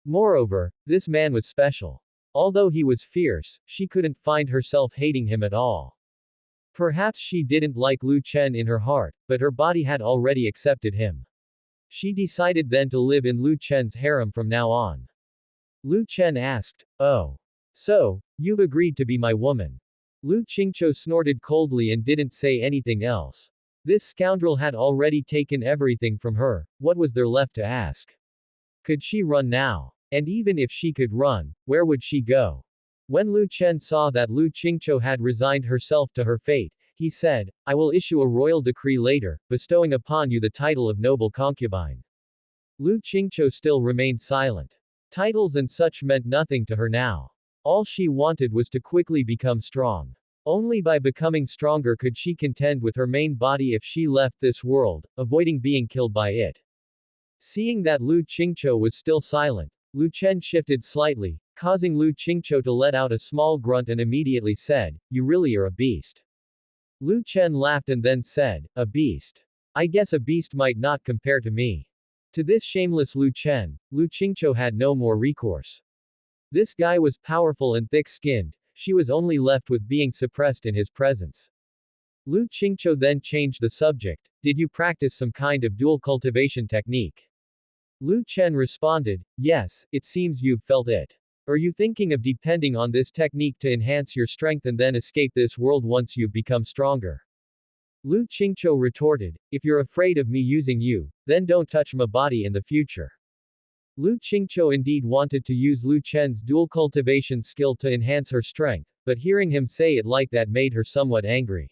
Moreover, this man was special. Although he was fierce, she couldn't find herself hating him at all. Perhaps she didn't like Lu Chen in her heart, but her body had already accepted him. She decided then to live in Lu Chen's harem from now on. Lu Chen asked, "Oh. So, you've agreed to be my woman?" Lu Qingqiu snorted coldly and didn't say anything else. This scoundrel had already taken everything from her, what was there left to ask? Could she run now? And even if she could run, where would she go? When Lu Chen saw that Lu Qingqiu had resigned herself to her fate, he said, "I will issue a royal decree later, bestowing upon you the title of noble concubine." Lu Qingqiu still remained silent. Titles and such meant nothing to her now. All she wanted was to quickly become strong. Only by becoming stronger could she contend with her main body if she left this world, avoiding being killed by it. Seeing that Lu Qingqiu was still silent, Lu Chen shifted slightly, causing Lu Qingqiu to let out a small grunt and immediately said, "You really are a beast." Lu Chen laughed and then said, "A beast? I guess a beast might not compare to me." To this shameless Lu Chen, Lu Qingqiu had no more recourse. This guy was powerful and thick-skinned, she was only left with being suppressed in his presence. Lu Qingqiu then changed the subject, "Did you practice some kind of dual cultivation technique?" Lu Chen responded, "Yes, it seems you've felt it. Are you thinking of depending on this technique to enhance your strength and then escape this world once you've become stronger?" Lu Qingqiu retorted, "If you're afraid of me using you, then don't touch my body in the future." Lu Qingqiu indeed wanted to use Lu Chen's dual cultivation skill to enhance her strength, but hearing him say it like that made her somewhat angry.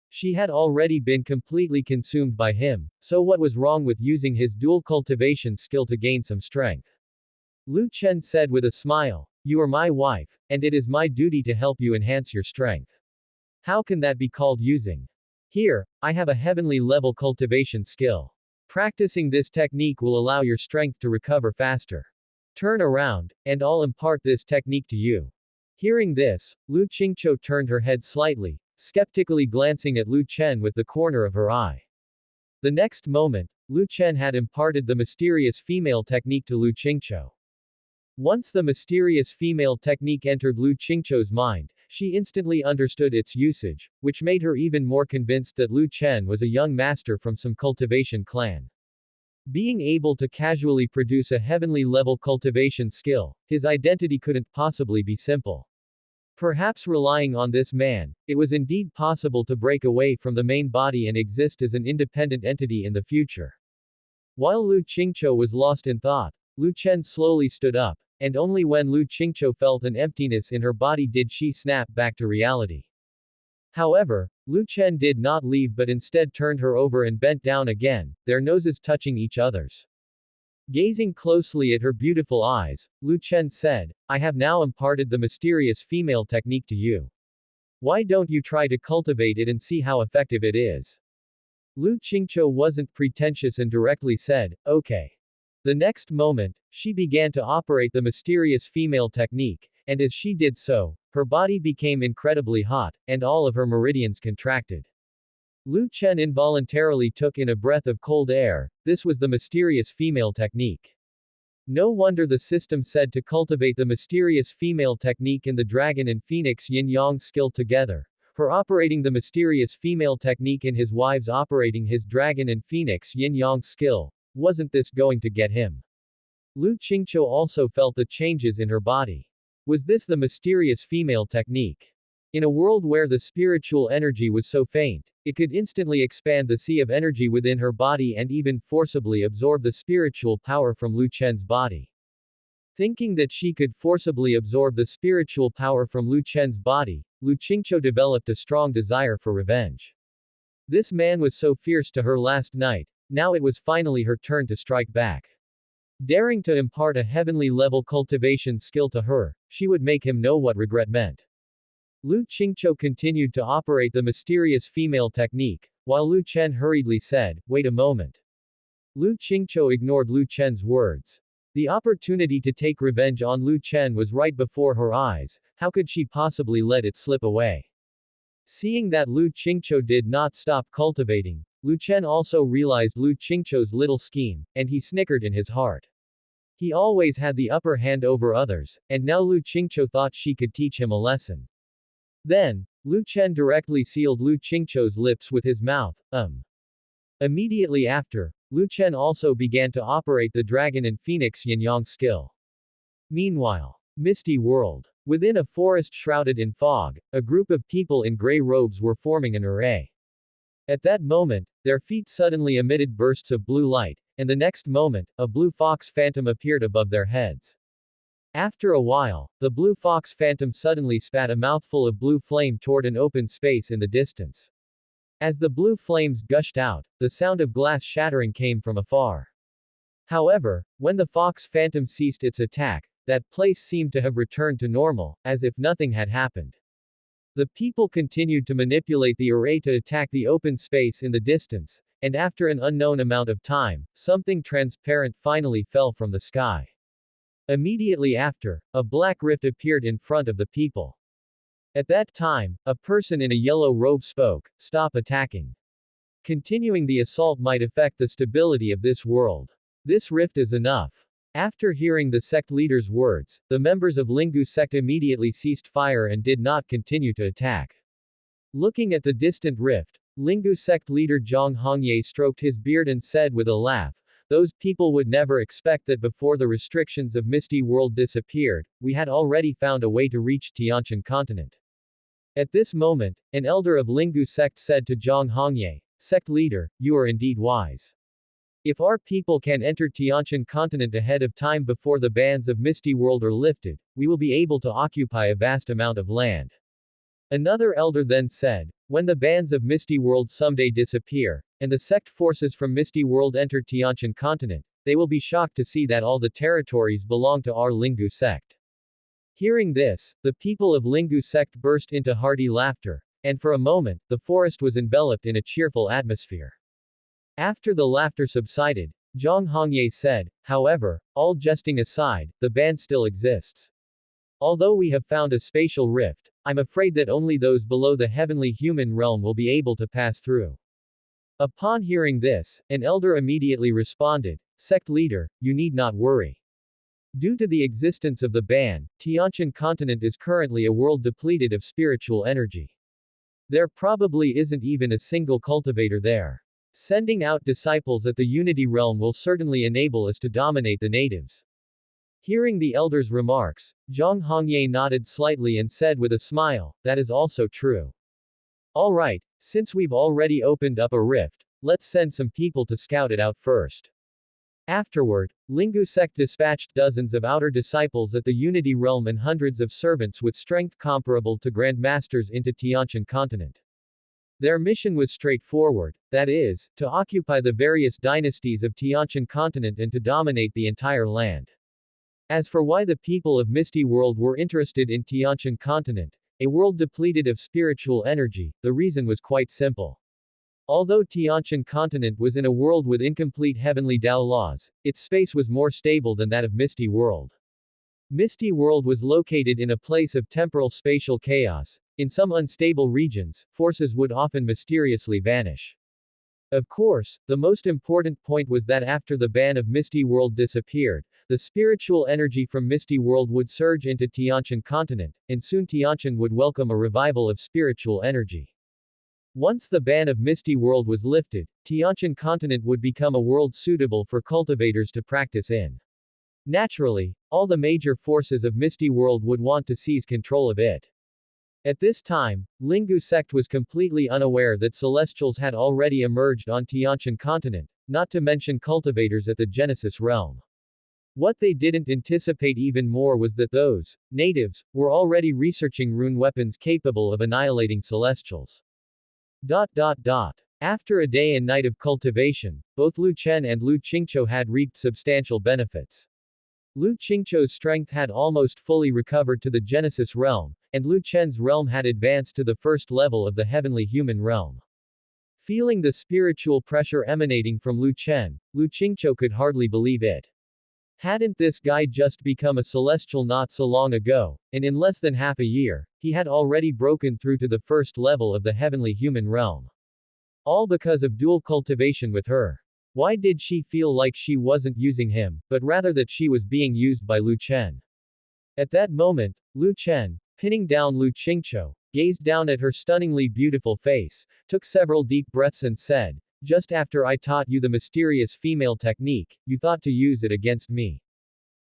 She had already been completely consumed by him, so what was wrong with using his dual cultivation skill to gain some strength? Lu Chen said with a smile, "You are my wife, and it is my duty to help you enhance your strength. How can that be called using? Here, I have a heavenly level cultivation skill. Practicing this technique will allow your strength to recover faster. Turn around, and I'll impart this technique to you." Hearing this, Lu Qingqiu turned her head slightly, skeptically glancing at Lu Chen with the corner of her eye. The next moment, Lu Chen had imparted the mysterious female technique to Lu Qingqiu. Once the mysterious female technique entered Lu Qingqiu's mind, she instantly understood its usage, which made her even more convinced that Lu Chen was a young master from some cultivation clan. Being able to casually produce a heavenly level cultivation skill, his identity couldn't possibly be simple. Perhaps relying on this man, it was indeed possible to break away from the main body and exist as an independent entity in the future. While Lu Qingqiu was lost in thought, Lu Chen slowly stood up, and only when Lu Qingqiu felt an emptiness in her body did she snap back to reality. However, Lu Chen did not leave but instead turned her over and bent down again, their noses touching each other's. Gazing closely at her beautiful eyes, Lu Chen said, I have now imparted the mysterious female technique to you. Why don't you try to cultivate it and see how effective it is? Lu Qingqiu wasn't pretentious and directly said, okay. The next moment, she began to operate the mysterious female technique, and as she did so, her body became incredibly hot, and all of her meridians contracted. Lu Chen involuntarily took in a breath of cold air. This was the mysterious female technique. No wonder the system said to cultivate the mysterious female technique in the dragon and phoenix yin-yang skill together. Her operating the mysterious female technique and his wives operating his dragon and phoenix yin-yang skill. Wasn't this going to get him? Lu Qingqiu also felt the changes in her body. Was this the mysterious female technique? In a world where the spiritual energy was so faint, it could instantly expand the sea of energy within her body and even forcibly absorb the spiritual power from Lu Chen's body. Thinking that she could forcibly absorb the spiritual power from Lu Chen's body, Lu Qingqiu developed a strong desire for revenge. This man was so fierce to her last night, now it was finally her turn to strike back. Daring to impart a heavenly level cultivation skill to her, she would make him know what regret meant. Lu Qingqiu continued to operate the mysterious female technique, while Lu Chen hurriedly said, wait a moment. Lu Qingqiu ignored Lu Chen's words. The opportunity to take revenge on Lu Chen was right before her eyes, how could she possibly let it slip away? Seeing that Lu Qingqiu did not stop cultivating, Lu Chen also realized Lu Qingqiu's little scheme, and he snickered in his heart. He always had the upper hand over others, and now Lu Qingqiu thought she could teach him a lesson. Then, Lu Chen directly sealed Lu Qingqiu's lips with his mouth. Immediately after, Lu Chen also began to operate the dragon and phoenix yin-yang skill. Meanwhile, misty world. Within a forest shrouded in fog, a group of people in gray robes were forming an array. At that moment, their feet suddenly emitted bursts of blue light, and the next moment, a blue fox phantom appeared above their heads. After a while, the blue fox phantom suddenly spat a mouthful of blue flame toward an open space in the distance. As the blue flames gushed out, the sound of glass shattering came from afar. However, when the fox phantom ceased its attack, that place seemed to have returned to normal, as if nothing had happened. The people continued to manipulate the array to attack the open space in the distance, and after an unknown amount of time, something transparent finally fell from the sky. Immediately after, a black rift appeared in front of the people. At that time, a person in a yellow robe spoke, stop attacking. Continuing the assault might affect the stability of this world. This rift is enough. After hearing the sect leader's words, the members of Lingu sect immediately ceased fire and did not continue to attack. Looking at the distant rift, Lingu sect leader Zhang Hongye stroked his beard and said with a laugh, those people would never expect that before the restrictions of Misty World disappeared, we had already found a way to reach Tianqian continent. At this moment, an elder of Lingu sect said to Zhang Hongye, sect leader, you are indeed wise. If our people can enter Tianqian continent ahead of time before the bans of Misty World are lifted, we will be able to occupy a vast amount of land. Another elder then said, when the bans of Misty World someday disappear, and the sect forces from Misty World enter Tianqian continent, they will be shocked to see that all the territories belong to our Lingu sect. Hearing this, the people of Lingu sect burst into hearty laughter, and for a moment, the forest was enveloped in a cheerful atmosphere. After the laughter subsided, Zhang Hongye said, however, all jesting aside, the ban still exists. Although we have found a spatial rift, I'm afraid that only those below the heavenly human realm will be able to pass through. Upon hearing this, an elder immediately responded, sect leader, you need not worry. Due to the existence of the ban, Tianqian continent is currently a world depleted of spiritual energy. There probably isn't even a single cultivator there. Sending out disciples at the Unity Realm will certainly enable us to dominate the natives. Hearing the elder's remarks, Zhang Hongye nodded slightly and said with a smile, that is also true. Alright, since we've already opened up a rift, let's send some people to scout it out first. Afterward, Lingu sect dispatched dozens of outer disciples at the Unity Realm and hundreds of servants with strength comparable to Grand Masters into Tianqian continent. Their mission was straightforward, that is, to occupy the various dynasties of Tianqian continent and to dominate the entire land. As for why the people of Misty World were interested in Tianqian continent, a world depleted of spiritual energy, the reason was quite simple. Although Tianqian continent was in a world with incomplete heavenly Dao laws, its space was more stable than that of Misty World. Misty World was located in a place of temporal spatial chaos. In some unstable regions, forces would often mysteriously vanish. Of course, the most important point was that after the ban of Misty World disappeared, the spiritual energy from Misty World would surge into Tianqian continent, and soon Tianqian would welcome a revival of spiritual energy. Once the ban of Misty World was lifted, Tianqian continent would become a world suitable for cultivators to practice in. Naturally, all the major forces of Misty World would want to seize control of it. At this time, Lingu sect was completely unaware that celestials had already emerged on Tianqian continent, not to mention cultivators at the Genesis realm. What they didn't anticipate even more was that those natives were already researching rune weapons capable of annihilating celestials. After a day and night of cultivation, both Lu Chen and Lu Qingqiu had reaped substantial benefits. Lu Qingqiu's strength had almost fully recovered to the Genesis realm, and Lu Chen's realm had advanced to the first level of the heavenly human realm. Feeling the spiritual pressure emanating from Lu Chen, Lu Qingqiu could hardly believe it. Hadn't this guy just become a celestial not so long ago, and in less than half a year, he had already broken through to the first level of the heavenly human realm. All because of dual cultivation with her. Why did she feel like she wasn't using him, but rather that she was being used by Lu Chen? At that moment, Lu Chen, pinning down Lu Qingqiu, gazed down at her stunningly beautiful face, took several deep breaths and said, "Just after I taught you the mysterious female technique, you thought to use it against me.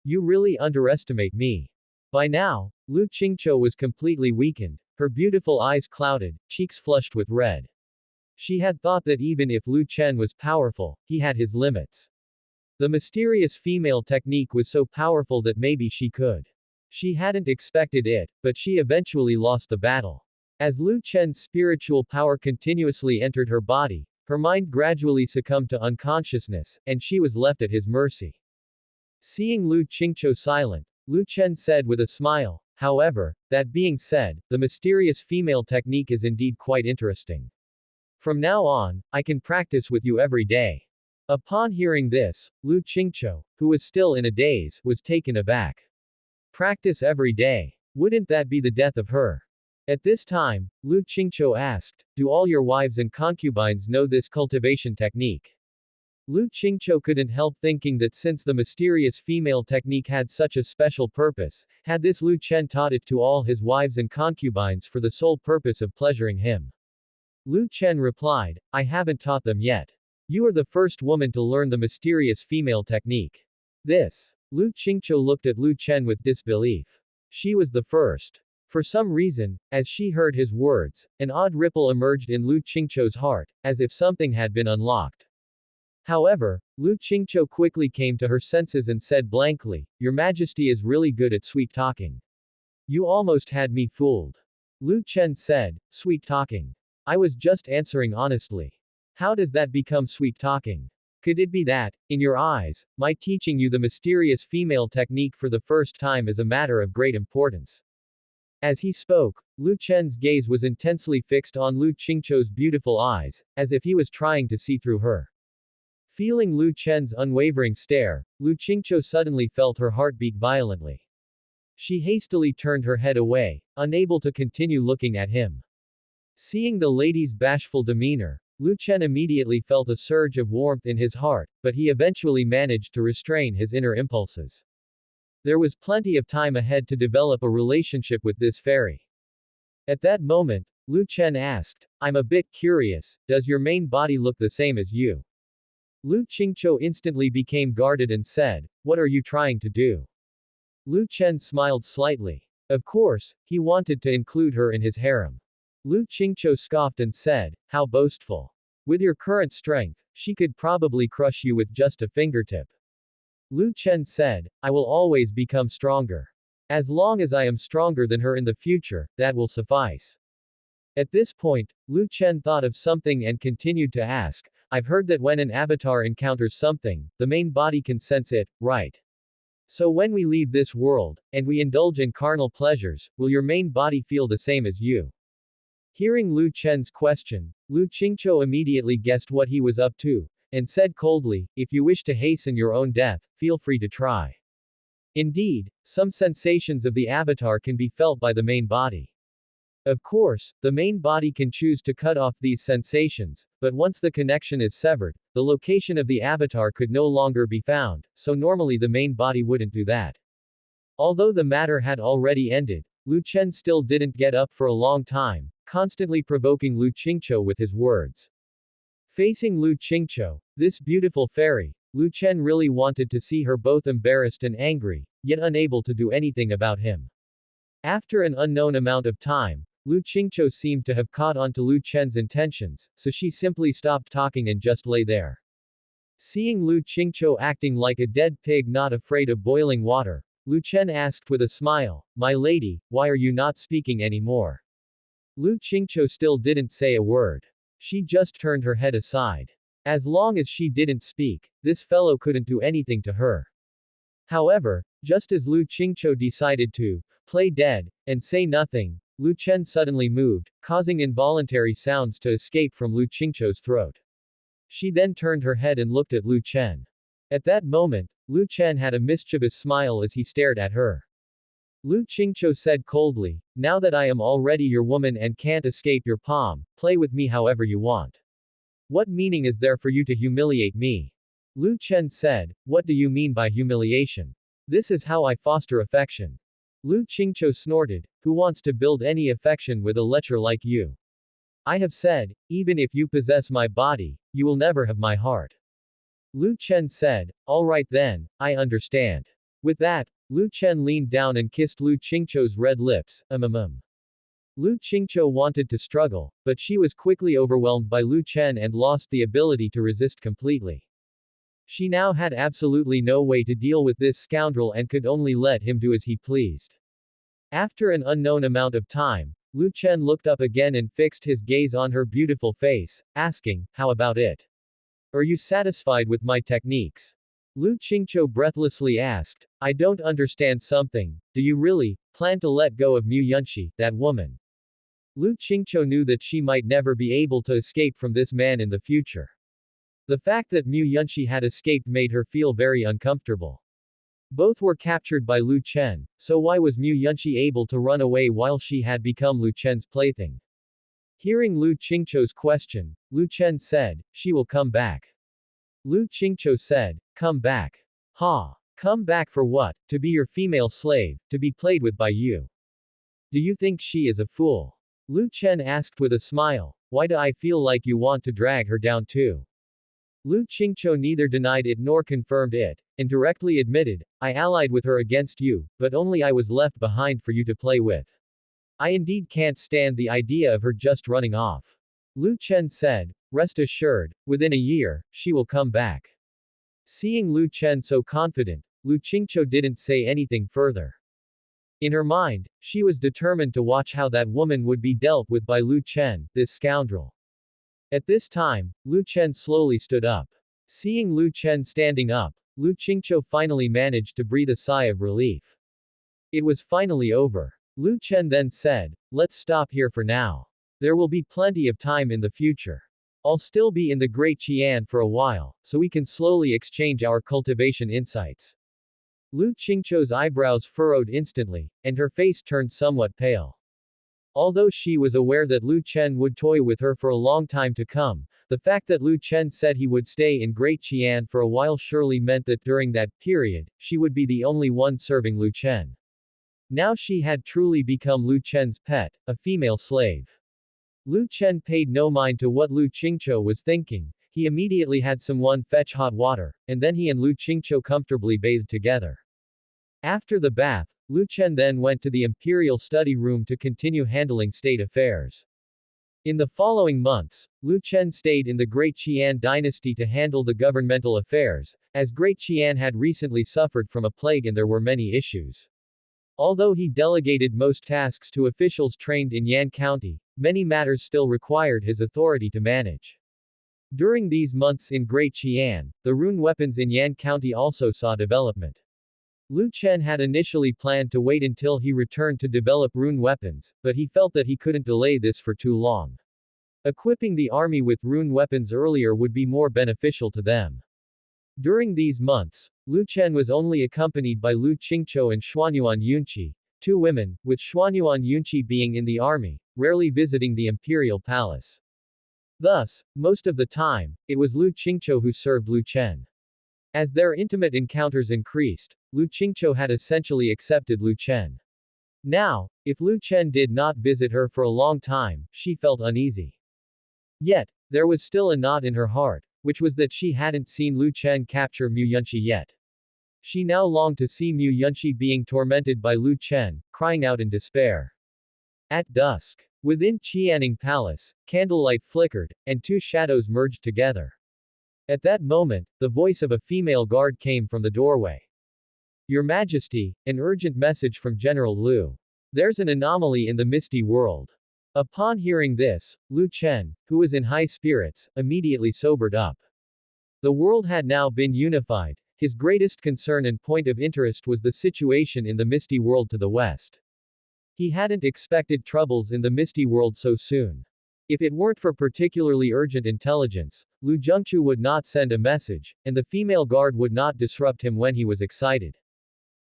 You really underestimate me." By now, Lu Qingqiu was completely weakened, her beautiful eyes clouded, cheeks flushed with red. She had thought that even if Lu Chen was powerful, he had his limits. The mysterious female technique was so powerful that maybe she could. She hadn't expected it, but she eventually lost the battle. As Lu Chen's spiritual power continuously entered her body, her mind gradually succumbed to unconsciousness, and she was left at his mercy. Seeing Lu Qingqiu silent, Lu Chen said with a smile, "However, that being said, the mysterious female technique is indeed quite interesting. From now on, I can practice with you every day." Upon hearing this, Lu Qingqiu, who was still in a daze, was taken aback. Practice every day. Wouldn't that be the death of her? At this time, Lu Qingqiu asked, "Do all your wives and concubines know this cultivation technique?" Lu Qingqiu couldn't help thinking that since the mysterious female technique had such a special purpose, had this Lu Chen taught it to all his wives and concubines for the sole purpose of pleasuring him. Lu Chen replied, "I haven't taught them yet. You are the first woman to learn the mysterious female technique." This. Lu Qingqiu looked at Lu Chen with disbelief. She was the first. For some reason, as she heard his words, an odd ripple emerged in Lu Qingqiu's heart, as if something had been unlocked. However, Lu Qingqiu quickly came to her senses and said blankly, "Your Majesty is really good at sweet talking. You almost had me fooled." Lu Chen said, "Sweet talking? I was just answering honestly. How does that become sweet talking? Could it be that, in your eyes, my teaching you the mysterious female technique for the first time is a matter of great importance?" As he spoke, Lu Chen's gaze was intensely fixed on Lu Qingqiu's beautiful eyes, as if he was trying to see through her. Feeling Lu Chen's unwavering stare, Lu Qingqiu suddenly felt her heart beat violently. She hastily turned her head away, unable to continue looking at him. Seeing the lady's bashful demeanor, Lu Chen immediately felt a surge of warmth in his heart, but he eventually managed to restrain his inner impulses. There was plenty of time ahead to develop a relationship with this fairy. At that moment, Lu Chen asked, "I'm a bit curious, does your main body look the same as you?" Lu Qingqiu instantly became guarded and said, "What are you trying to do?" Lu Chen smiled slightly. Of course, he wanted to include her in his harem. Lu Qingqiu scoffed and said, "How boastful. With your current strength, she could probably crush you with just a fingertip." Lu Chen said, "I will always become stronger. As long as I am stronger than her in the future, that will suffice." At this point, Lu Chen thought of something and continued to ask, I've heard that when an avatar encounters something, the main body can sense it, right? So when we leave this world, and we indulge in carnal pleasures, will your main body feel the same as you? Hearing Lu Chen's question, Lu Qingqiu immediately guessed what he was up to, and said coldly, if you wish to hasten your own death, feel free to try. Indeed, some sensations of the avatar can be felt by the main body. Of course, the main body can choose to cut off these sensations, but once the connection is severed, the location of the avatar could no longer be found, so normally the main body wouldn't do that. Although the matter had already ended, Lu Chen still didn't get up for a long time, constantly provoking Lu Qingqiu with his words. Facing Lu Qingqiu, this beautiful fairy, Lu Chen really wanted to see her both embarrassed and angry, yet unable to do anything about him. After an unknown amount of time, Lu Qingqiu seemed to have caught on to Lu Chen's intentions, so she simply stopped talking and just lay there. Seeing Lu Qingqiu acting like a dead pig not afraid of boiling water, Lu Chen asked with a smile, my lady, why are you not speaking anymore? Lu Qingqiu still didn't say a word. She just turned her head aside. As long as she didn't speak, this fellow couldn't do anything to her. However, just as Lu Qingqiu decided to play dead and say nothing, Lu Chen suddenly moved, causing involuntary sounds to escape from Lu Qingqiu's throat. She then turned her head and looked at Lu Chen. At that moment, Lu Chen had a mischievous smile as he stared at her. Lu Qingqiu said coldly, now that I am already your woman and can't escape your palm, play with me however you want. What meaning is there for you to humiliate me? Lu Chen said, what do you mean by humiliation? This is how I foster affection. Lu Qingqiu snorted, who wants to build any affection with a lecher like you? I have said, even if you possess my body, you will never have my heart. Lu Chen said, alright then, I understand. With that, Lu Chen leaned down and kissed Lu Qingqiu's red lips, Lu Qingqiu wanted to struggle, but she was quickly overwhelmed by Lu Chen and lost the ability to resist completely. She now had absolutely no way to deal with this scoundrel and could only let him do as he pleased. After an unknown amount of time, Lu Chen looked up again and fixed his gaze on her beautiful face, asking, how about it? Are you satisfied with my techniques? Lu Qingqiu breathlessly asked, I don't understand something, do you really plan to let go of Mu Yunxi, that woman? Lu Qingqiu knew that she might never be able to escape from this man in the future. The fact that Mu Yunxi had escaped made her feel very uncomfortable. Both were captured by Lu Chen, so why was Mu Yunxi able to run away while she had become Lu Chen's plaything? Hearing Lu Qingqiu's question, Lu Chen said, she will come back. Lu Qingqiu said, come back. Ha! Come back for what? To be your female slave, to be played with by you. Do you think she is a fool? Lu Chen asked with a smile, why do I feel like you want to drag her down too? Lu Qingqiu neither denied it nor confirmed it, and directly admitted, I allied with her against you, but only I was left behind for you to play with. I indeed can't stand the idea of her just running off. Lu Chen said, rest assured, within a year, she will come back. Seeing Lu Chen so confident, Lu Qingqiu didn't say anything further. In her mind, she was determined to watch how that woman would be dealt with by Lu Chen, this scoundrel. At this time, Lu Chen slowly stood up. Seeing Lu Chen standing up, Lu Qingqiu finally managed to breathe a sigh of relief. It was finally over. Lu Chen then said, let's stop here for now. There will be plenty of time in the future. I'll still be in the Great Qian for a while, so we can slowly exchange our cultivation insights. Lu Qingqiu's eyebrows furrowed instantly, and her face turned somewhat pale. Although she was aware that Lu Chen would toy with her for a long time to come, the fact that Lu Chen said he would stay in Great Qian for a while surely meant that during that period, she would be the only one serving Lu Chen. Now she had truly become Lu Chen's pet, a female slave. Lu Chen paid no mind to what Lu Qingqiu was thinking. He immediately had someone fetch hot water, and then he and Lu Qingqiu comfortably bathed together. After the bath, Lu Chen then went to the imperial study room to continue handling state affairs. In the following months, Lu Chen stayed in the Great Qian dynasty to handle the governmental affairs, as Great Qian had recently suffered from a plague and there were many issues. Although he delegated most tasks to officials trained in Yan County, many matters still required his authority to manage. During these months in Great Qian, the rune weapons in Yan County also saw development. Lu Chen had initially planned to wait until he returned to develop rune weapons, but he felt that he couldn't delay this for too long. Equipping the army with rune weapons earlier would be more beneficial to them. During these months, Lu Chen was only accompanied by Lu Qingqiu and Xuanyuan Yunqi, two women, with Xuanyuan Yunqi being in the army, rarely visiting the imperial palace. Thus, most of the time, it was Lu Qingqiu who served Lu Chen. As their intimate encounters increased, Lu Qingqiu had essentially accepted Lu Chen. Now, if Lu Chen did not visit her for a long time, she felt uneasy. Yet, there was still a knot in her heart, which was that she hadn't seen Lu Chen capture Mu Yunqi yet. She now longed to see Mu Yunqi being tormented by Lu Chen, crying out in despair. At dusk, within Qianing Palace, candlelight flickered, and two shadows merged together. At that moment, the voice of a female guard came from the doorway. Your Majesty, an urgent message from General Lu. There's an anomaly in the misty world. Upon hearing this, Lu Chen, who was in high spirits, immediately sobered up. The world had now been unified. His greatest concern and point of interest was the situation in the misty world to the west. He hadn't expected troubles in the misty world so soon. If it weren't for particularly urgent intelligence, Lu Zhengchu would not send a message, and the female guard would not disrupt him when he was excited.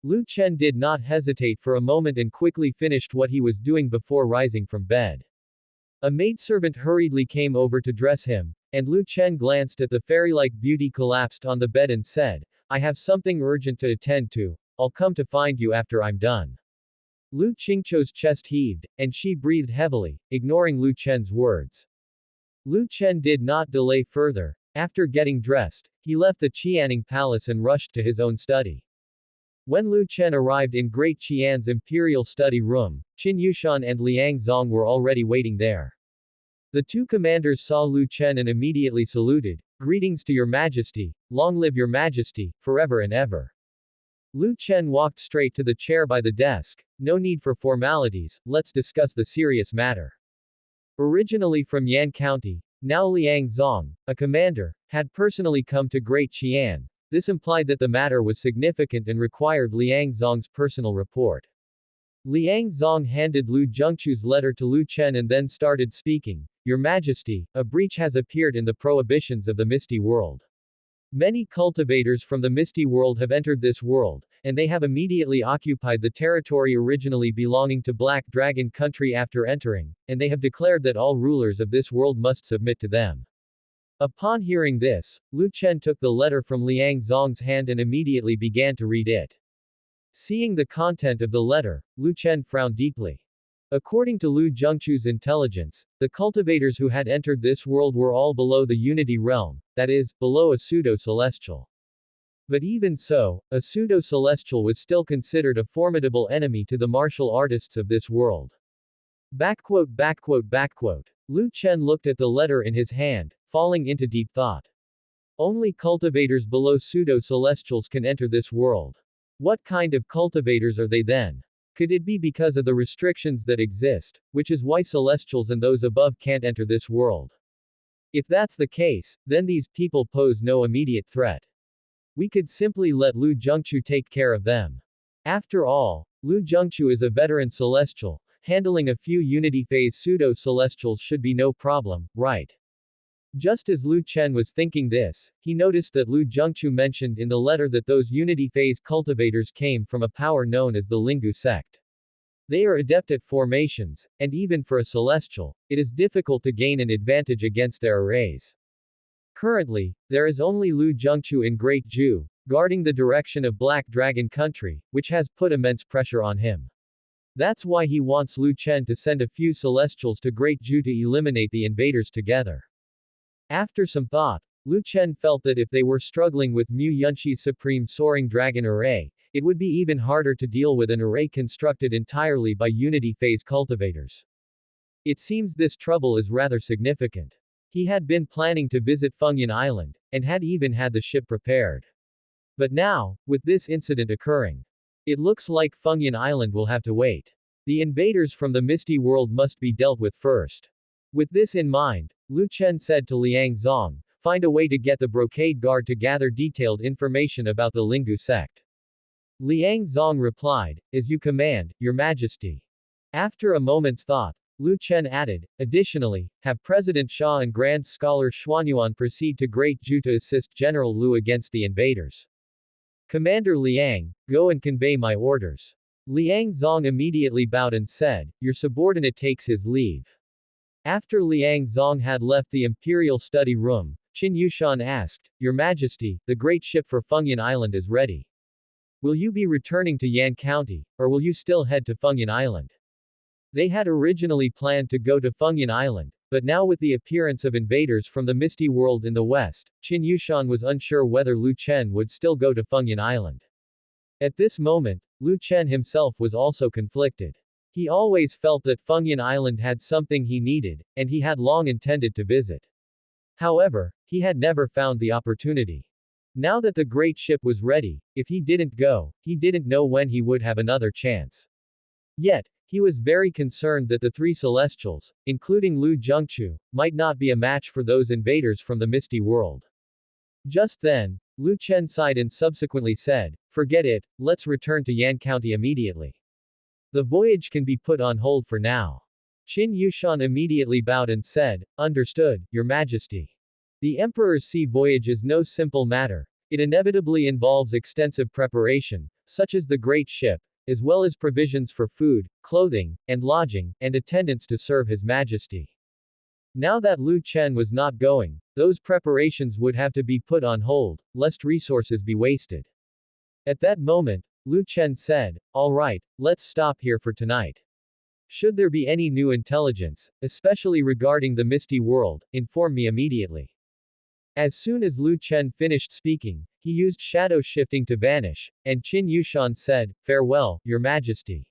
Lu Chen did not hesitate for a moment and quickly finished what he was doing before rising from bed. A maidservant hurriedly came over to dress him, and Lu Chen glanced at the fairy-like beauty collapsed on the bed and said, I have something urgent to attend to, I'll come to find you after I'm done. Lu Qingqiu's chest heaved, and she breathed heavily, ignoring Lu Chen's words. Lu Chen did not delay further. After getting dressed, he left the Qianing Palace and rushed to his own study. When Lu Chen arrived in Great Qian's imperial study room, Qin Yushan and Liang Zong were already waiting there. The two commanders saw Lu Chen and immediately saluted, Greetings to your Majesty, long live your Majesty, forever and ever. Lu Chen walked straight to the chair by the desk. No need for formalities, let's discuss the serious matter. Originally from Yan County, now Liang Zong, a commander, had personally come to Great Qian. This implied that the matter was significant and required Liang Zong's personal report. Liang Zong handed Lu Zhengchu's letter to Lu Chen and then started speaking. Your Majesty, a breach has appeared in the prohibitions of the Misty World. Many cultivators from the Misty World have entered this world, and they have immediately occupied the territory originally belonging to Black Dragon Country after entering, and they have declared that all rulers of this world must submit to them. Upon hearing this, Lu Chen took the letter from Liang Zong's hand and immediately began to read it. Seeing the content of the letter, Lu Chen frowned deeply. According to Lu Zhengchu's intelligence, the cultivators who had entered this world were all below the Unity Realm, that is, below a pseudo-celestial. But even so, a pseudo-celestial was still considered a formidable enemy to the martial artists of this world. Backquote. Lu Chen looked at the letter in his hand, falling into deep thought. Only cultivators below pseudo-celestials can enter this world. What kind of cultivators are they then? Could it be because of the restrictions that exist, which is why celestials and those above can't enter this world? If that's the case, then these people pose no immediate threat. We could simply let Lu Zhengchu take care of them. After all, Lu Zhengchu is a veteran celestial, handling a few Unity Phase pseudo-celestials should be no problem, right? Just as Lu Chen was thinking this, he noticed that Lu Zhengchu mentioned in the letter that those Unity Phase cultivators came from a power known as the Lingu sect. They are adept at formations, and even for a celestial, it is difficult to gain an advantage against their arrays. Currently, there is only Lu Zhengchu in Great Ju, guarding the direction of Black Dragon Country, which has put immense pressure on him. That's why he wants Lu Chen to send a few celestials to Great Ju to eliminate the invaders together. After some thought, Lu Chen felt that if they were struggling with Mu Yunqi's Supreme Soaring Dragon Array, it would be even harder to deal with an array constructed entirely by Unity Phase cultivators. It seems this trouble is rather significant. He had been planning to visit Fengyan Island, and had even had the ship prepared. But now, with this incident occurring, it looks like Fengyan Island will have to wait. The invaders from the Misty World must be dealt with first. With this in mind, Lu Chen said to Liang Zong, find a way to get the brocade guard to gather detailed information about the Lingu sect. Liang Zong replied, as you command, Your Majesty. After a moment's thought, Lu Chen added, additionally, have President Xia and Grand Scholar Xuanyuan proceed to Great Ju to assist General Lu against the invaders. Commander Liang, go and convey my orders. Liang Zong immediately bowed and said, your subordinate takes his leave. After Liang Zong had left the imperial study room, Qin Yushan asked, Your Majesty, the great ship for Fengyan Island is ready. Will you be returning to Yan County, or will you still head to Fengyan Island? They had originally planned to go to Fengyan Island, but now with the appearance of invaders from the Misty World in the west, Qin Yushan was unsure whether Lu Chen would still go to Fengyan Island. At this moment, Lu Chen himself was also conflicted. He always felt that Fengyan Island had something he needed, and he had long intended to visit. However, he had never found the opportunity. Now that the great ship was ready, if he didn't go, he didn't know when he would have another chance. Yet, he was very concerned that the three Celestials, including Lu Zhengchu, might not be a match for those invaders from the Misty World. Just then, Lu Chen sighed and subsequently said, forget it, let's return to Yan County immediately. The voyage can be put on hold for now. Qin Yushan immediately bowed and said, understood, Your Majesty. The Emperor's sea voyage is no simple matter. It inevitably involves extensive preparation, such as the great ship, as well as provisions for food, clothing, and lodging, and attendants to serve His Majesty. Now that Lu Chen was not going, those preparations would have to be put on hold, lest resources be wasted. At that moment, Lu Chen said, all right, let's stop here for tonight. Should there be any new intelligence, especially regarding the Misty World, inform me immediately. As soon as Lu Chen finished speaking, he used shadow shifting to vanish, and Qin Yushan said, farewell, Your Majesty.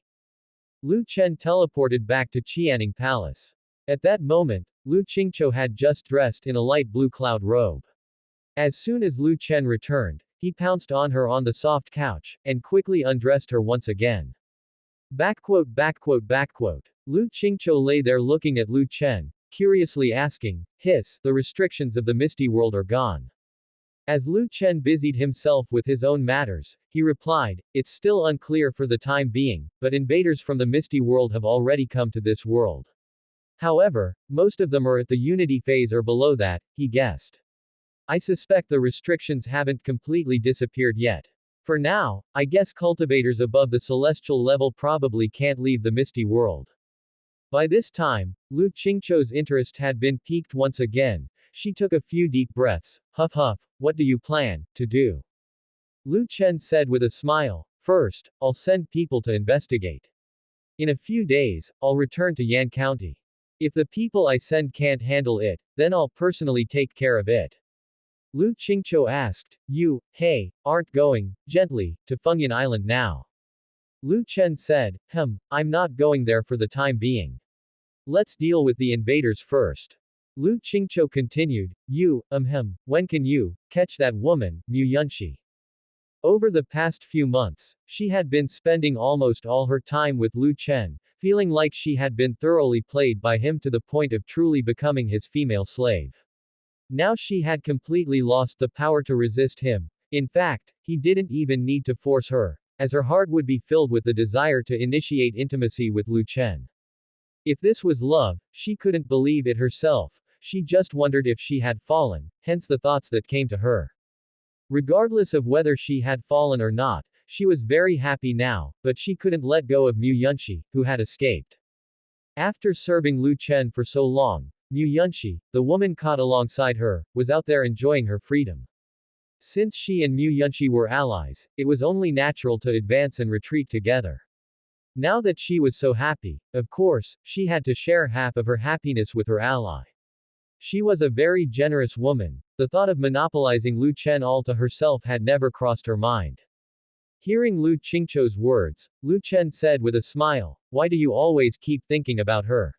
Lu Chen teleported back to Qianing Palace. At that moment, Lu Qingqiu had just dressed in a light blue cloud robe. As soon as Lu Chen returned, he pounced on her on the soft couch, and quickly undressed her once again. Lu Qingqiu lay there looking at Lu Chen, curiously asking, the restrictions of the Misty World are gone. As Lu Chen busied himself with his own matters, he replied, it's still unclear for the time being, but invaders from the Misty World have already come to this world. However, most of them are at the unity phase or below that, he guessed. I suspect the restrictions haven't completely disappeared yet. For now, I guess cultivators above the celestial level probably can't leave the Misty World. By this time, Lu Qingqiu's interest had been piqued once again. She took a few deep breaths. Huff huff, what do you plan to do? Lu Chen said with a smile, first, I'll send people to investigate. In a few days, I'll return to Yan County. If the people I send can't handle it, then I'll personally take care of it. Lu Qingqiu asked, you, aren't going, gently, to Fengyan Island now. Lu Chen said, I'm not going there for the time being. Let's deal with the invaders first. Lu Qingqiu continued, when can you catch that woman, Mu Yunxi? Over the past few months, she had been spending almost all her time with Lu Chen, feeling like she had been thoroughly played by him to the point of truly becoming his female slave. Now she had completely lost the power to resist him. In fact, he didn't even need to force her, as her heart would be filled with the desire to initiate intimacy with Lu Chen. If this was love, she couldn't believe it herself. She just wondered if she had fallen, hence the thoughts that came to her. Regardless of whether she had fallen or not, she was very happy now, but she couldn't let go of Mu Yunxi, who had escaped. After serving Lu Chen for so long, Mu Yunxi, the woman caught alongside her, was out there enjoying her freedom. Since she and Mu Yunxi were allies, it was only natural to advance and retreat together. Now that she was so happy, of course, she had to share half of her happiness with her ally. She was a very generous woman. The thought of monopolizing Lu Chen all to herself had never crossed her mind. Hearing Lu Qingqiu's words, Lu Chen said with a smile, why do you always keep thinking about her?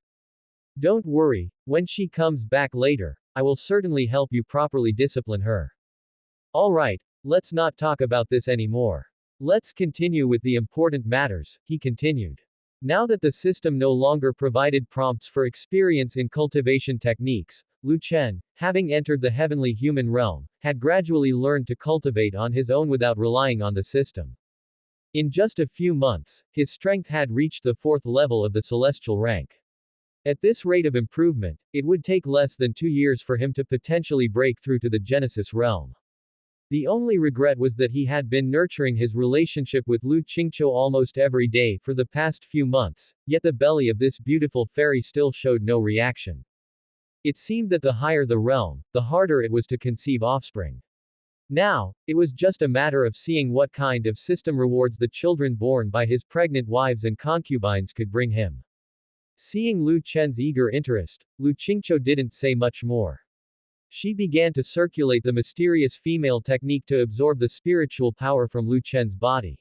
Don't worry, when she comes back later, I will certainly help you properly discipline her. Alright, let's not talk about this anymore. Let's continue with the important matters, he continued. Now that the system no longer provided prompts for experience in cultivation techniques, Lu Chen, having entered the heavenly human realm, had gradually learned to cultivate on his own without relying on the system. In just a few months, his strength had reached the fourth level of the celestial rank. At this rate of improvement, it would take less than 2 years for him to potentially break through to the Genesis realm. The only regret was that he had been nurturing his relationship with Lu Qingqiu almost every day for the past few months, yet the belly of this beautiful fairy still showed no reaction. It seemed that the higher the realm, the harder it was to conceive offspring. Now, it was just a matter of seeing what kind of system rewards the children born by his pregnant wives and concubines could bring him. Seeing Lu Chen's eager interest, Lu Qingqiu didn't say much more. She began to circulate the mysterious female technique to absorb the spiritual power from Lu Chen's body.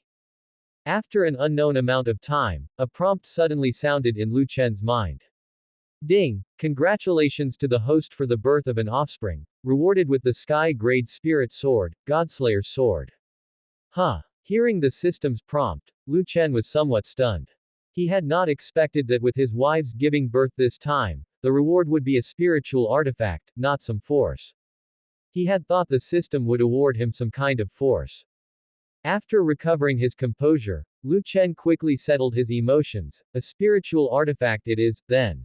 After an unknown amount of time, a prompt suddenly sounded in Lu Chen's mind. Ding! Congratulations to the host for the birth of an offspring, rewarded with the sky-grade spirit sword, Godslayer's sword. Huh! Hearing the system's prompt, Lu Chen was somewhat stunned. He had not expected that with his wives giving birth this time, the reward would be a spiritual artifact, not some force. He had thought the system would award him some kind of force. After recovering his composure, Lu Chen quickly settled his emotions. A spiritual artifact it is, then.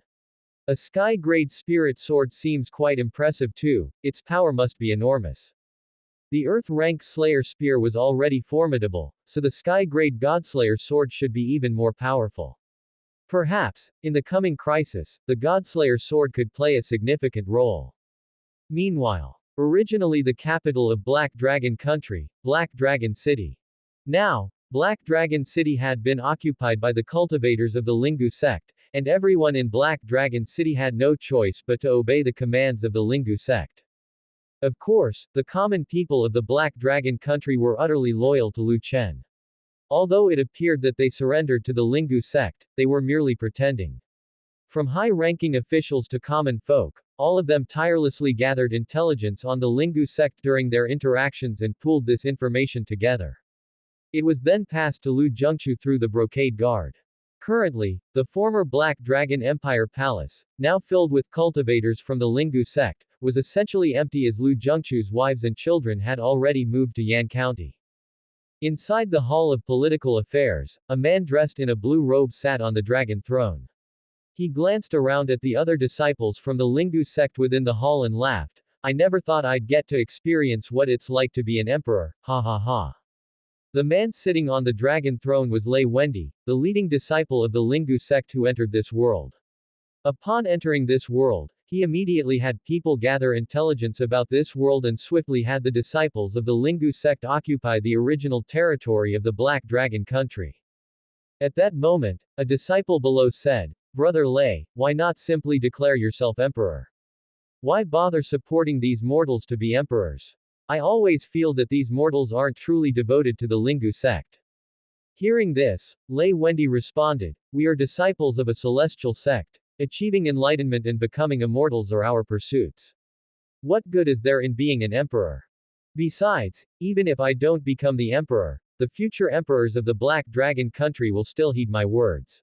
A sky-grade spirit sword seems quite impressive too, its power must be enormous. The Earth-rank Slayer spear was already formidable, so the sky-grade Godslayer sword should be even more powerful. Perhaps, in the coming crisis, the Godslayer sword could play a significant role. Meanwhile, originally the capital of Black Dragon Country, Black Dragon City. Now, Black Dragon City had been occupied by the cultivators of the Lingu sect, and everyone in Black Dragon City had no choice but to obey the commands of the Lingu sect. Of course, the common people of the Black Dragon Country were utterly loyal to Lu Chen. Although it appeared that they surrendered to the Lingu sect, they were merely pretending. From high-ranking officials to common folk, all of them tirelessly gathered intelligence on the Lingu sect during their interactions and pooled this information together. It was then passed to Lu Zhengqiu through the Brocade Guard. Currently, the former Black Dragon Empire Palace, now filled with cultivators from the Lingu sect, was essentially empty as Lu Zhengqiu's wives and children had already moved to Yan County. Inside the Hall of Political Affairs, a man dressed in a blue robe sat on the dragon throne. He glanced around at the other disciples from the Lingu sect within the hall and laughed. I never thought I'd get to experience what it's like to be an emperor, ha ha ha. The man sitting on the dragon throne was Lei Wendi, the leading disciple of the Lingu sect who entered this world. Upon entering this world, he immediately had people gather intelligence about this world and swiftly had the disciples of the Lingu sect occupy the original territory of the Black Dragon Country. At that moment, a disciple below said, Brother Lei, why not simply declare yourself emperor? Why bother supporting these mortals to be emperors? I always feel that these mortals aren't truly devoted to the Lingu sect. Hearing this, Lei Wendi responded, we are disciples of a celestial sect. Achieving enlightenment and becoming immortals are our pursuits. What good is there in being an emperor? Besides, even if I don't become the emperor, the future emperors of the Black Dragon Country will still heed my words.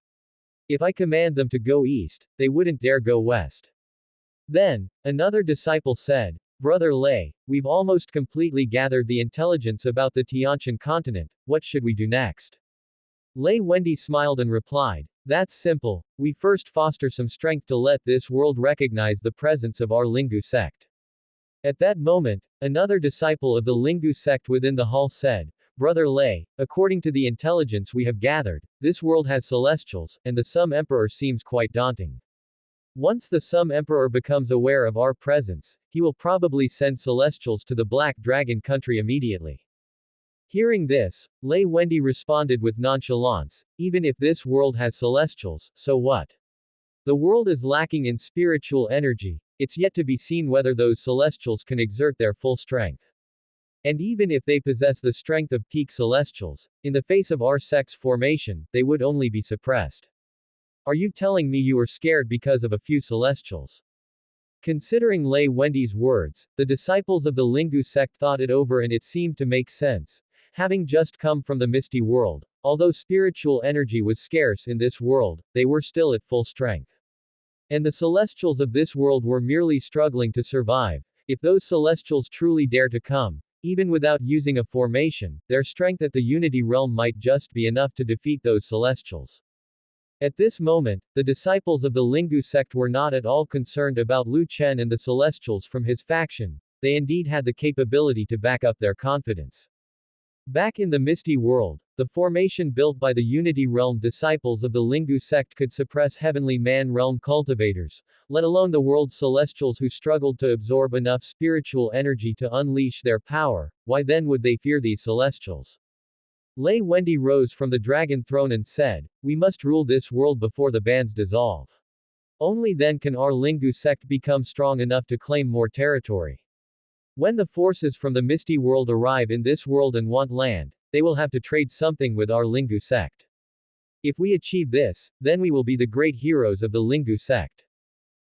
If I command them to go east, they wouldn't dare go west. Then, another disciple said, Brother Lei, we've almost completely gathered the intelligence about the Tianshan continent, what should we do next? Lei Wendi smiled and replied, that's simple, we first foster some strength to let this world recognize the presence of our Lingu sect. At that moment, another disciple of the Lingu sect within the hall said, Brother Lei, according to the intelligence we have gathered, this world has celestials, and the Sum Emperor seems quite daunting. Once the Sum Emperor becomes aware of our presence, he will probably send celestials to the Black Dragon Country immediately. Hearing this, Lei Wendi responded with nonchalance, even if this world has celestials, so what? The world is lacking in spiritual energy, it's yet to be seen whether those celestials can exert their full strength. And even if they possess the strength of peak celestials, in the face of our sect's formation, they would only be suppressed. Are you telling me you are scared because of a few celestials? Considering Lei Wendi's words, the disciples of the Lingu sect thought it over and it seemed to make sense. Having just come from the misty world, although spiritual energy was scarce in this world, they were still at full strength. And the celestials of this world were merely struggling to survive. If those celestials truly dare to come, even without using a formation, their strength at the Unity realm might just be enough to defeat those celestials. At this moment, the disciples of the Lingu sect were not at all concerned about Lu Chen and the celestials from his faction. They indeed had the capability to back up their confidence. Back in the misty world, the formation built by the Unity Realm disciples of the Lingu sect could suppress heavenly man realm cultivators, let alone the world's celestials who struggled to absorb enough spiritual energy to unleash their power. Why then would they fear these celestials? Lei Wendy rose from the dragon throne and said, "We must rule this world before the bands dissolve. Only then can our Lingu sect become strong enough to claim more territory. When the forces from the misty world arrive in this world and want land, they will have to trade something with our Lingu sect. If we achieve this, then we will be the great heroes of the Lingu sect."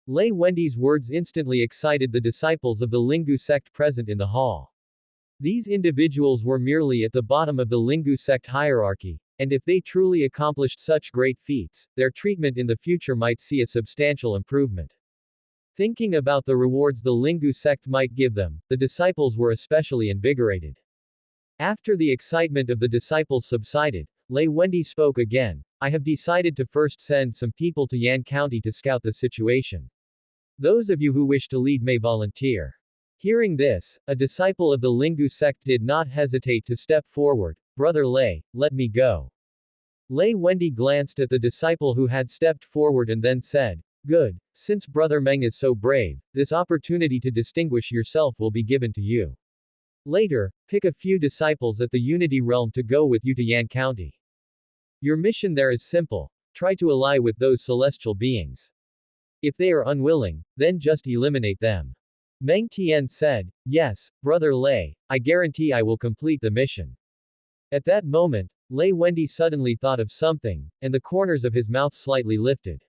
Lei Wendy's words instantly excited the disciples of the Lingu sect present in the hall. These individuals were merely at the bottom of the Lingu sect hierarchy, and if they truly accomplished such great feats, their treatment in the future might see a substantial improvement. Thinking about the rewards the Lingu sect might give them, the disciples were especially invigorated. After the excitement of the disciples subsided, Lei Wendy spoke again. "I have decided to first send some people to Yan County to scout the situation. Those of you who wish to lead may volunteer." Hearing this, a disciple of the Lingu sect did not hesitate to step forward. "Brother Lei, let me go." Lei Wendy glanced at the disciple who had stepped forward and then said, "Good. Since Brother Meng is so brave, this opportunity to distinguish yourself will be given to you. Later, pick a few disciples at the Unity Realm to go with you to Yan County. Your mission there is simple. Try to ally with those celestial beings. If they are unwilling, then just eliminate them." Meng Tian said, "Yes, Brother Lei, I guarantee I will complete the mission." At that moment, Lei Wendy suddenly thought of something, and the corners of his mouth slightly lifted.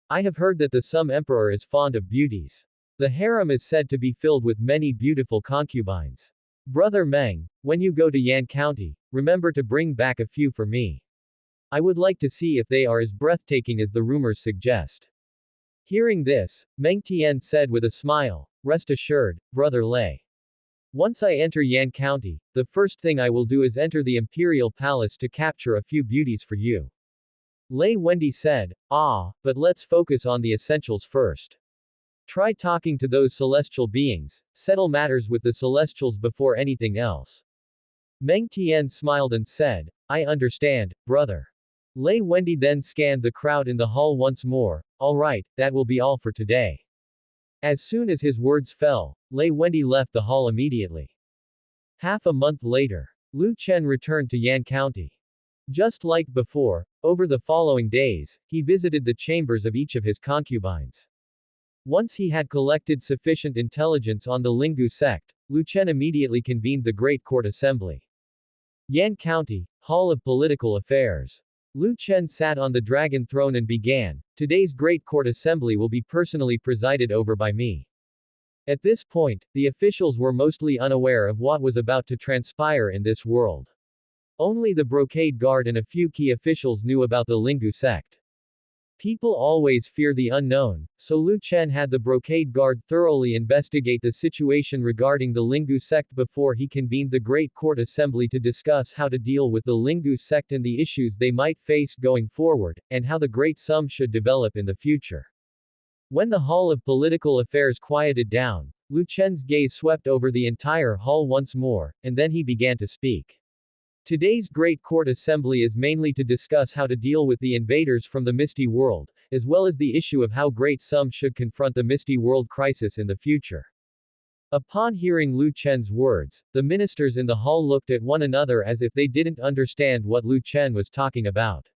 "I have heard that the Sum Emperor is fond of beauties. The harem is said to be filled with many beautiful concubines. Brother Meng, when you go to Yan County, remember to bring back a few for me. I would like to see if they are as breathtaking as the rumors suggest." Hearing this, Meng Tian said with a smile, "Rest assured, Brother Lei. Once I enter Yan County, the first thing I will do is enter the Imperial Palace to capture a few beauties for you." Lei Wendy said, "But let's focus on the essentials first. Try talking to those celestial beings, settle matters with the celestials before anything else." Meng Tian smiled and said, "I understand, brother." Lei Wendy then scanned the crowd in the hall once more. "Alright, that will be all for today." As soon as his words fell, Lei Wendy left the hall immediately. Half a month later, Lu Chen returned to Yan County. Just like before, over the following days, he visited the chambers of each of his concubines. Once he had collected sufficient intelligence on the Lingu sect, Lu Chen immediately convened the Great Court Assembly. Yan County, Hall of Political Affairs. Lu Chen sat on the dragon throne and began, "Today's Great Court Assembly will be personally presided over by me." At this point, the officials were mostly unaware of what was about to transpire in this world. Only the Brocade Guard and a few key officials knew about the Lingu sect. People always fear the unknown, so Lu Chen had the Brocade Guard thoroughly investigate the situation regarding the Lingu sect before he convened the Great Court Assembly to discuss how to deal with the Lingu sect and the issues they might face going forward, and how the Great Sum should develop in the future. When the Hall of Political Affairs quieted down, Lu Chen's gaze swept over the entire hall once more, and then he began to speak. Today's Great Court Assembly is mainly to discuss how to deal with the invaders from the Misty World, as well as the issue of how Great Sum should confront the Misty World crisis in the future. Upon hearing Lu Chen's words, the ministers in the hall looked at one another as if they didn't understand what Lu Chen was talking about.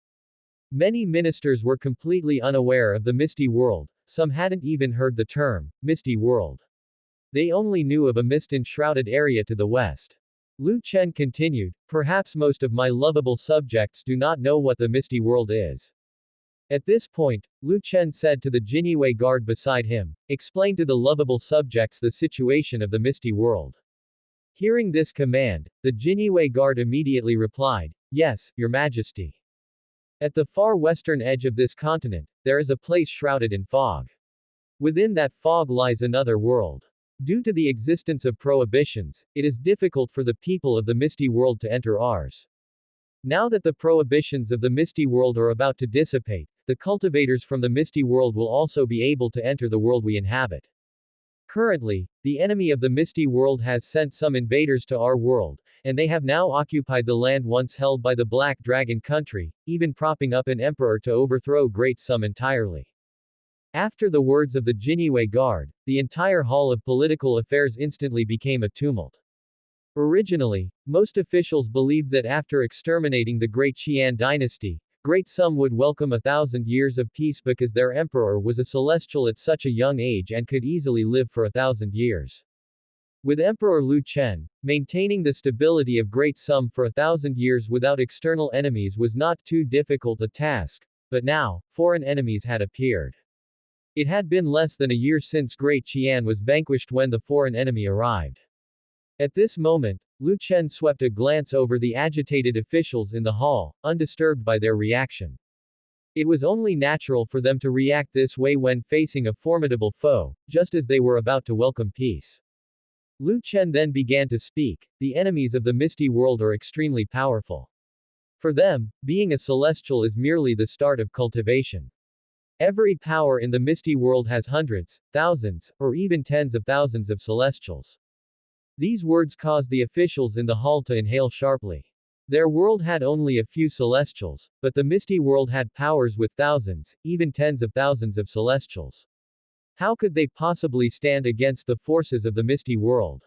Many ministers were completely unaware of the Misty World, some hadn't even heard the term, Misty World. They only knew of a mist-enshrouded area to the west. Lu Chen continued, "Perhaps most of my lovable subjects do not know what the Misty World is." At this point, Lu Chen said to the Jinyue guard beside him, "Explain to the lovable subjects the situation of the Misty World." Hearing this command, the Jinyue guard immediately replied, "Yes, Your Majesty." At the far western edge of this continent, there is a place shrouded in fog. Within that fog lies another world. Due to the existence of prohibitions, it is difficult for the people of the Misty World to enter ours. Now that the prohibitions of the Misty World are about to dissipate, the cultivators from the Misty World will also be able to enter the world we inhabit. Currently, the enemy of the Misty World has sent some invaders to our world, and they have now occupied the land once held by the Black Dragon country, even propping up an emperor to overthrow Great Sum entirely. After the words of the Jinyue guard, the entire hall of political affairs instantly became a tumult. Originally, most officials believed that after exterminating the Great Qian dynasty, Great Sum would welcome 1,000 years of peace because their emperor was a celestial at such a young age and could easily live for 1,000 years. With Emperor Lu Chen, maintaining the stability of Great Sum for 1,000 years without external enemies was not too difficult a task, but now, foreign enemies had appeared. It had been less than a year since Great Qian was vanquished when the foreign enemy arrived. At this moment, Lu Chen swept a glance over the agitated officials in the hall, undisturbed by their reaction. It was only natural for them to react this way when facing a formidable foe, just as they were about to welcome peace. Lu Chen then began to speak. The enemies of the Misty World are extremely powerful. For them, being a celestial is merely the start of cultivation. Every power in the Misty World has hundreds, thousands, or even tens of thousands of celestials. These words caused the officials in the hall to inhale sharply. Their world had only a few celestials, but the Misty World had powers with thousands, even tens of thousands of celestials. How could they possibly stand against the forces of the Misty World?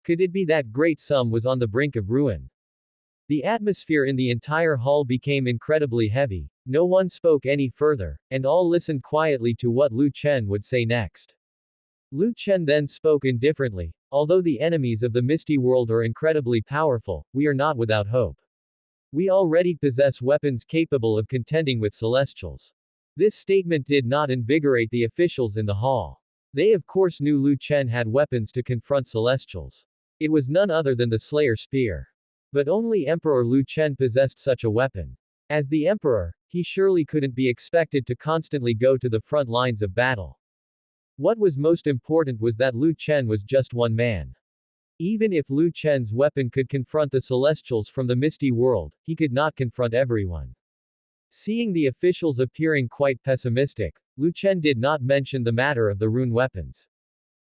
Could it be that Great Sum was on the brink of ruin? The atmosphere in the entire hall became incredibly heavy, no one spoke any further, and all listened quietly to what Lu Chen would say next. Lu Chen then spoke indifferently, "Although the enemies of the Misty World are incredibly powerful, we are not without hope. We already possess weapons capable of contending with celestials." This statement did not invigorate the officials in the hall. They of course knew Lu Chen had weapons to confront celestials. It was none other than the Slayer Spear. But only Emperor Lu Chen possessed such a weapon. As the emperor, he surely couldn't be expected to constantly go to the front lines of battle. What was most important was that Lu Chen was just one man. Even if Lu Chen's weapon could confront the celestials from the Misty World, he could not confront everyone. Seeing the officials appearing quite pessimistic, Lu Chen did not mention the matter of the rune weapons.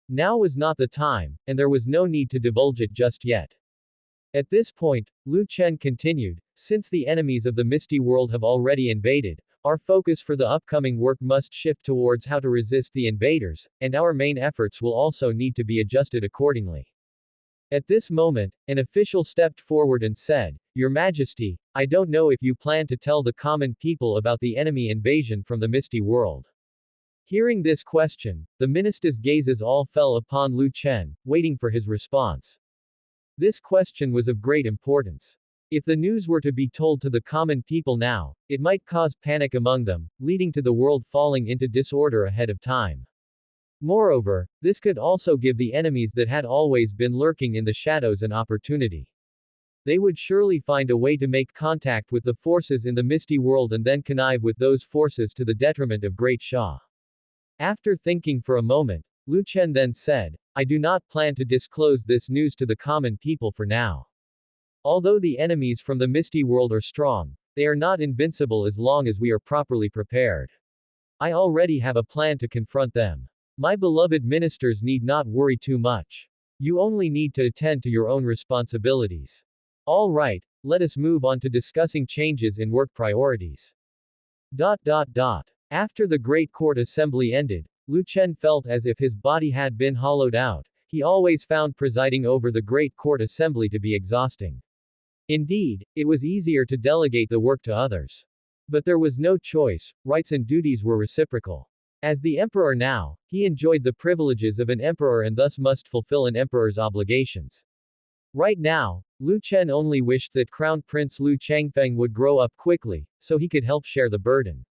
Now was not the time, and there was no need to divulge it just yet. At this point, Lu Chen continued, "Since the enemies of the Misty World have already invaded, our focus for the upcoming work must shift towards how to resist the invaders, and our main efforts will also need to be adjusted accordingly." At this moment, an official stepped forward and said, "Your Majesty, I don't know if you plan to tell the common people about the enemy invasion from the Misty World." Hearing this question, the minister's gazes all fell upon Lu Chen, waiting for his response. This question was of great importance. If the news were to be told to the common people now, it might cause panic among them, leading to the world falling into disorder ahead of time. Moreover, this could also give the enemies that had always been lurking in the shadows an opportunity. They would surely find a way to make contact with the forces in the Misty World and then connive with those forces to the detriment of Great Sha. After thinking for a moment, Lu Chen then said, "I do not plan to disclose this news to the common people for now. Although the enemies from the Misty World are strong, they are not invincible as long as we are properly prepared. I already have a plan to confront them. My beloved ministers need not worry too much. You only need to attend to your own responsibilities. All right, let us move on to discussing changes in work priorities." After the Great Court Assembly ended, Lu Chen felt as if his body had been hollowed out. He always found presiding over the Great Court Assembly to be exhausting. Indeed, it was easier to delegate the work to others. But there was no choice, rights and duties were reciprocal. As the emperor now, he enjoyed the privileges of an emperor and thus must fulfill an emperor's obligations. Right now, Lu Chen only wished that Crown Prince Lu Changfeng would grow up quickly, so he could help share the burden.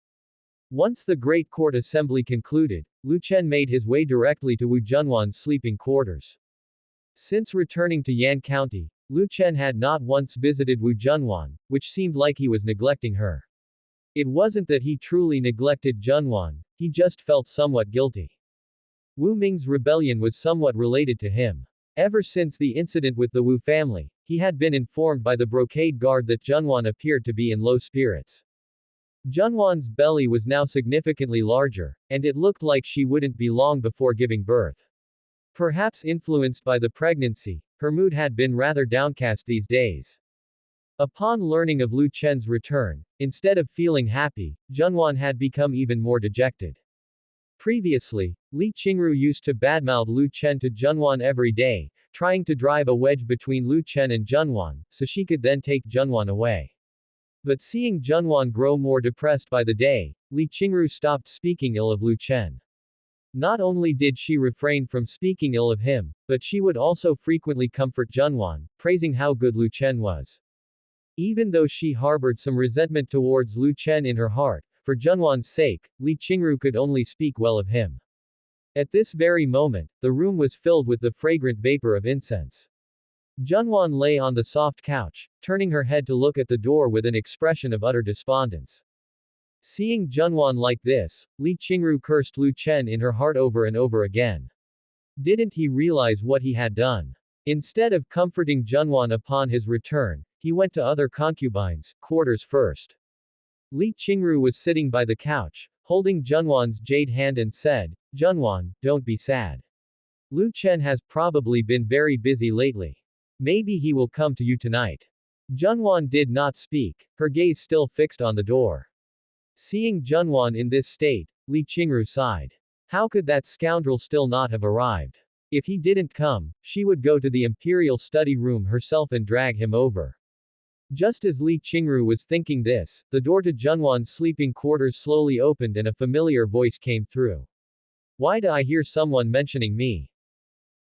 Once the Great Court Assembly concluded, Lu Chen made his way directly to Wu Junwan's sleeping quarters. Since returning to Yan County, Lu Chen had not once visited Wu Junwan, which seemed like he was neglecting her. It wasn't that he truly neglected Junwan, he just felt somewhat guilty. Wu Ming's rebellion was somewhat related to him. Ever since the incident with the Wu family, he had been informed by the brocade guard that Junwan appeared to be in low spirits. Junwan's belly was now significantly larger, and it looked like she wouldn't be long before giving birth. Perhaps influenced by the pregnancy, her mood had been rather downcast these days. Upon learning of Lu Chen's return, instead of feeling happy, Junwan had become even more dejected. Previously, Li Qingru used to badmouth Lu Chen to Junwan every day, trying to drive a wedge between Lu Chen and Junwan, so she could then take Junwan away. But seeing Junwan grow more depressed by the day, Li Qingru stopped speaking ill of Lu Chen. Not only did she refrain from speaking ill of him, but she would also frequently comfort Junwan, praising how good Lu Chen was. Even though she harbored some resentment towards Lu Chen in her heart, for Junwan's sake, Li Qingru could only speak well of him. At this very moment, the room was filled with the fragrant vapor of incense. Junwan lay on the soft couch, turning her head to look at the door with an expression of utter despondence. Seeing Junwan like this, Li Qingru cursed Lu Chen in her heart over and over again. Didn't he realize what he had done? Instead of comforting Junwan upon his return, he went to other concubines' quarters first. Li Qingru was sitting by the couch, holding Junwan's jade hand and said, "Junwan, don't be sad. Lu Chen has probably been very busy lately. Maybe he will come to you tonight." Junwan did not speak, her gaze still fixed on the door. Seeing Junwan in this state, Li Qingru sighed. How could that scoundrel still not have arrived? If he didn't come, she would go to the imperial study room herself and drag him over. Just as Li Qingru was thinking this, the door to Junwan's sleeping quarters slowly opened and a familiar voice came through. "Why do I hear someone mentioning me?"